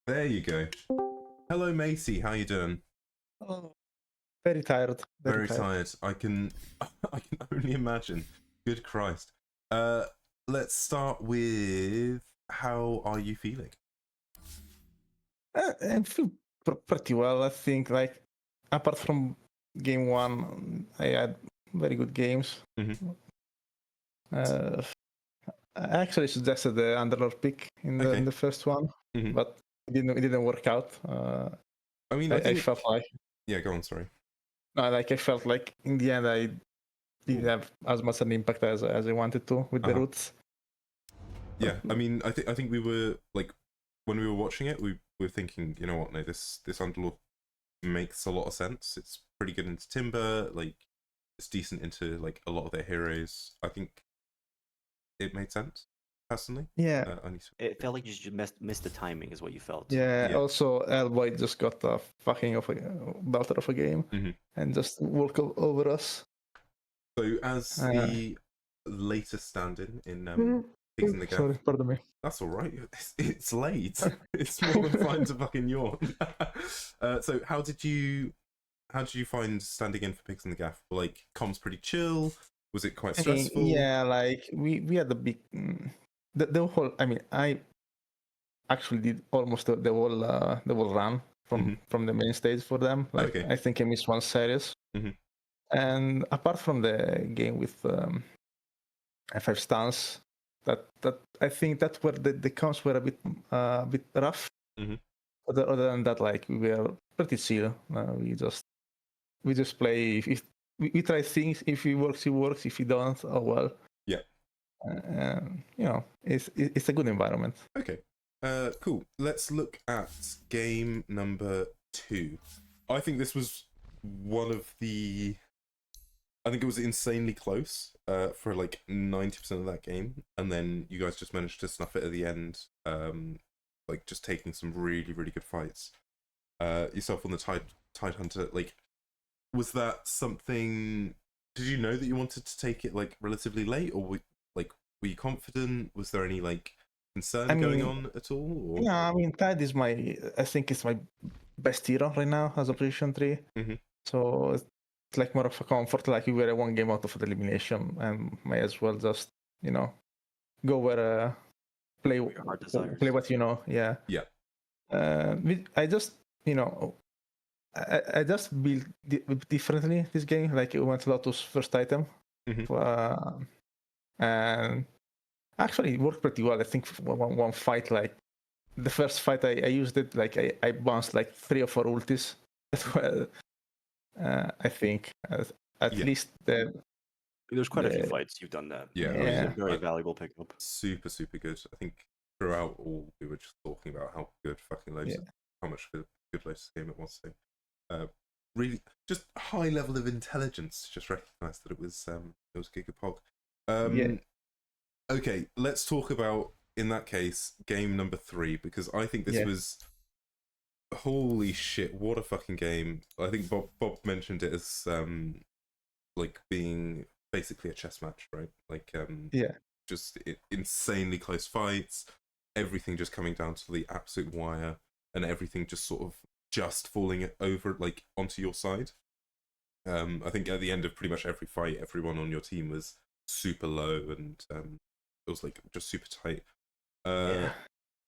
There you go. Hello, Matey. How you doing? Oh, very tired. Very tired. I can only imagine. Good Christ. Let's start with how are you feeling? I feel pretty well. I think, like, apart from game 1, I had very good games. Mm-hmm. I actually suggested the Underlord pick in the first one, but it didn't work out. I mean, I felt like. Yeah, go on. Sorry. No, like I felt like in the end I didn't have as much an impact as I wanted to with the roots. Yeah, I mean, I think we were like, when we were watching it, we were thinking, you know what? No, this Underlord makes a lot of sense. It's pretty good into Timber. Like, it's decent into like a lot of their heroes. I think it made sense personally. Yeah. It felt like you just missed the timing, is what you felt. Yeah. Also, hellboy just got a fucking belter of a game and just walked over us. So as the latest stand-in in Pigs in the Gaff. Sorry, pardon me. That's all right. It's late. It's more than fine to fucking yawn. So how did you find standing in for Pigs in the Gaff? Like, comms pretty chill. Was it quite stressful? Yeah, like we had the big the whole. I mean, I actually did almost the whole run from the main stage for them. Like, I think I missed one series. And apart from the game with F5 stance, that I think that's where the comms were a bit rough. Other than that, like, we were pretty chill. We just play. If we try things, if it works, it works. If it don't, oh well. Yeah. You know, it's a good environment. Okay. Cool. Let's look at game number 2. I think this was one of the. I think it was insanely close for like 90% of that game, and then you guys just managed to snuff it at the end. Like, just taking some really, really good fights. Yourself on the Tide Hunter, like, was that something? Did you know that you wanted to take it like relatively late, or were you confident? Was there any like concern going on at all? Or? Yeah, I mean, Tide is I think it's my best hero right now as a position 3. So it's like more of a comfort. Like, we were 1 game out of the elimination, and might as well just, you know, go where play what you know. Yeah. I just, you know, I just built differently this game. Like, it went Lotus first item, and actually it worked pretty well. I think one fight, like the first fight I used it, like I bounced like 3 or 4 ultis. I think at least There's quite a few fights you've done that. Yeah, It was a very valuable pickup. Super good. I think throughout all we were just talking about how good fucking loads, how much good loads game it was. So, really, just high level of intelligence to just recognise that it was Gigapog. Okay, let's talk about, in that case, game number 3, because I think this was, holy shit, what a fucking game. I think Bob mentioned it as like being basically a chess match, right? Like just insanely close fights, everything just coming down to the absolute wire, and everything just sort of just falling over like onto your side. I think at the end of pretty much every fight, everyone on your team was super low, and it was like just super tight.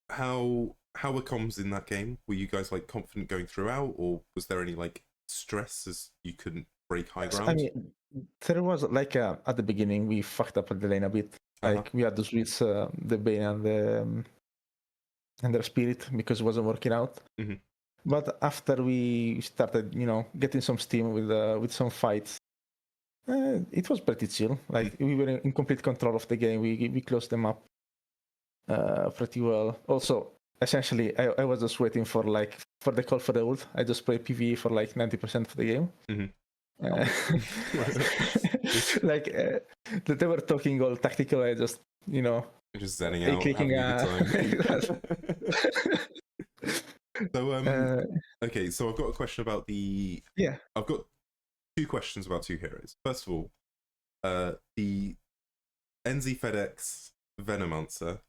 How were comms in that game? Were you guys like confident going throughout, or was there any like stress as you couldn't break high ground? I mean, there was like at the beginning we fucked up at the lane a bit. Like we had to switch the Bane and their Spirit because it wasn't working out. But after we started, getting some steam with some fights, it was pretty chill. Like we were in complete control of the game. We closed them up pretty well. Also, essentially, I was just waiting for the call for the ult. I just played PvE for like 90% of the game. Like they were talking all tactical. I just just zenning out, clicking having a good time. So okay, so I've got a question about the I've got 2 questions about 2 heroes. First of all, the NZfedX Venomancer.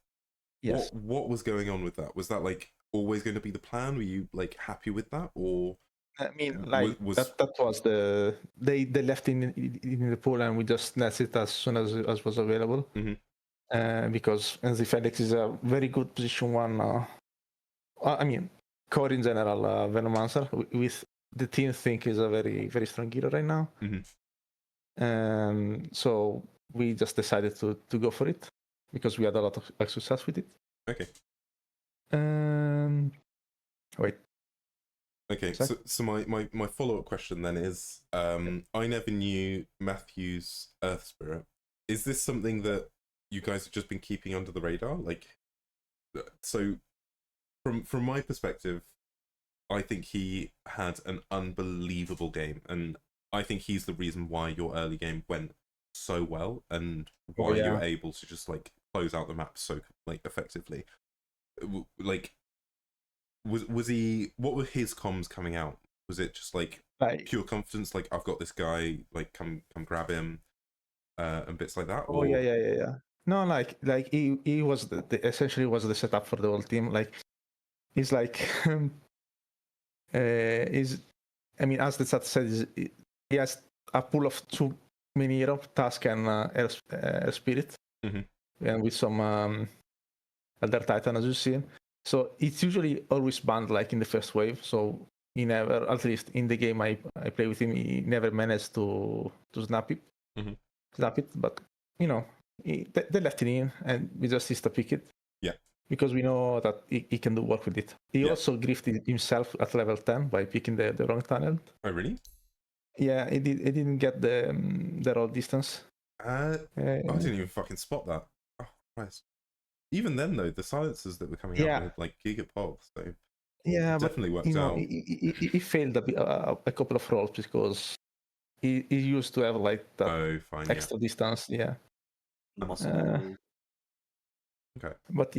Yes. What was going on with that? Was that like always going to be the plan? Were you like happy with that, or? I mean, like that was they left in the pool, and we just nested as soon as was available. Because NZfedX is a very good position 1. I mean, core in general, Venomancer with the team think is a very very strong hero right now. So we just decided to go for it because we had a lot of success with it. Okay. Wait. Okay, so my follow-up question then is, I never knew Matthew's Earth Spirit. Is this something that you guys have just been keeping under the radar? Like, so from my perspective, I think he had an unbelievable game, and I think he's the reason why your early game went so well, and why you were able to just like close out the map so like effectively. Like, was he? What were his comms coming out? Was it just like pure confidence, like I've got this guy, like come grab him, and bits like that? Or... yeah. No, like he was the essentially was the setup for the whole team. Like he's like I mean, as the chat said, he has a pool of 2 mini hero, Task and Air Spirit, and with some Elder Titan, as you've seen. So it's usually always banned like in the first wave. So he never, at least in the game I play with him, he never managed to snap it. But they left it in, and we just used to pick it. Yeah. Because we know that he can do work with it. He also grifted himself at level 10 by picking the wrong tunnel. Oh really? Yeah, he didn't get the roll distance. I didn't even fucking spot that. Oh Christ. Even then though, the silencers that were coming out with like Gigapog, so definitely worked out. He failed a couple of rolls because he used to have like that extra distance. Yeah. Okay. But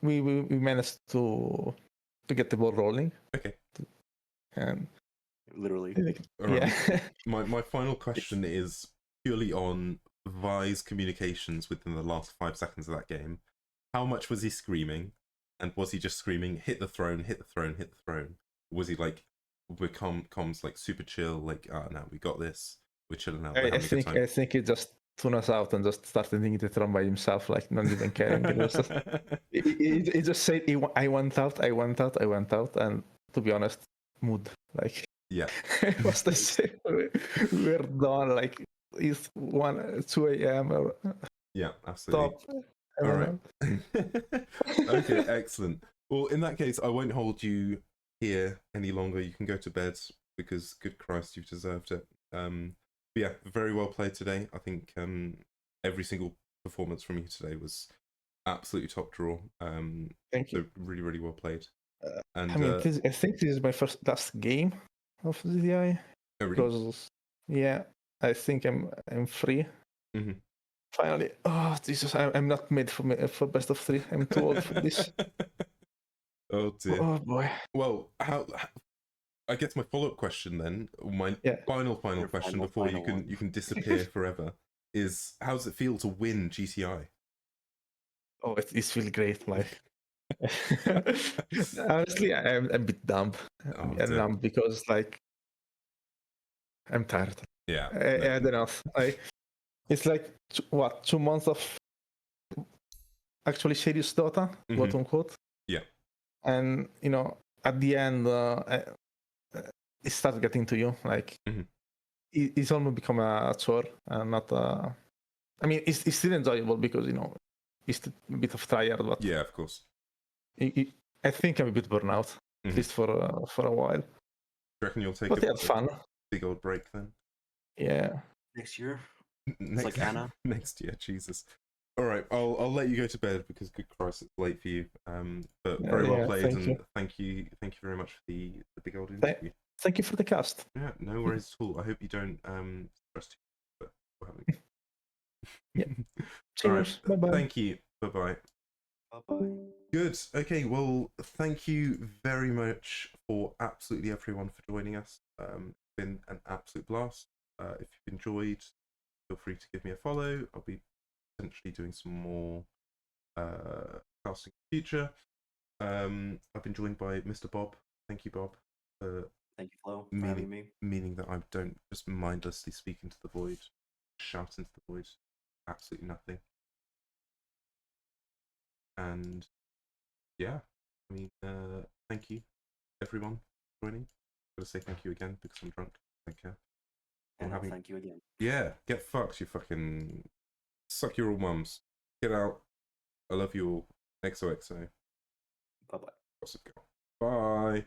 we managed to get the ball rolling. Okay. And literally. My final question is purely on Vy's communications within the last 5 seconds of that game. How much was he screaming? And was he just screaming, hit the throne, hit the throne, hit the throne? Was he like, we're comms like super chill, like, no, we got this, we're chilling out. I think he just tuned us out and just started hitting the throne by himself, like not even caring. He just said, I went out, and to be honest, mood. Like, it was the same. We're done, like, it's 2 a.m. or... Yeah, absolutely. Stop. All right. Okay, excellent. Well, in that case, I won't hold you here any longer. You can go to bed. because good Christ, you've deserved it. Yeah, very well played today. I think every single performance from you today was absolutely top draw. Thank you. So really, really well played. And I mean, I think this is my last game of GTI. oh, really? Because yeah, I think I'm free. Mm-hmm. Finally. Oh Jesus, I'm not made for best of 3. I'm too old for this. Oh dear. Oh boy. Well, how I guess my follow-up question then, my final question before you can disappear forever, is how does it feel to win GTI? Oh, it feels great. Like honestly, I'm a bit dumb. I'm dumb because like I'm tired. Yeah. I don't know. It's like 2 months of actually serious Dota, quote unquote. Yeah. And at the end, it starts getting to you. Like it's almost become a chore, and not. I mean, it's still enjoyable because it's a bit of tryhard, but yeah, of course. I think I'm a bit burnt out, at least for a while. Do you reckon you'll take a fun big old break then? Yeah. Next year. It's like Anna. Next year, Jesus. All right, I'll let you go to bed because good Christ, it's late for you. But very well played, and thank you very much for the big old interview. Thank you for the cast. Yeah, no worries at all. I hope you don't stress too much, but we're having. Yeah. Cheers. All right. Bye bye. Thank you. Bye bye. Bye bye. Good. Okay. Well, thank you very much for absolutely everyone for joining us. It's been an absolute blast. If you've enjoyed, feel free to give me a follow. I'll be potentially doing some more casting in the future. I've been joined by Mr. Bob. Thank you, Bob. Thank you, Flo, for having me. Meaning that I don't just mindlessly speak into the void, shout into the void, absolutely nothing. And yeah, I mean, thank you, everyone, for joining. I'm gonna say thank you again because I'm drunk. Thank you. And thank you again. Yeah, get fucked, you fucking suck your all mums. Get out. I love you all. XOXO. Bye bye. Gossip Girl. Bye.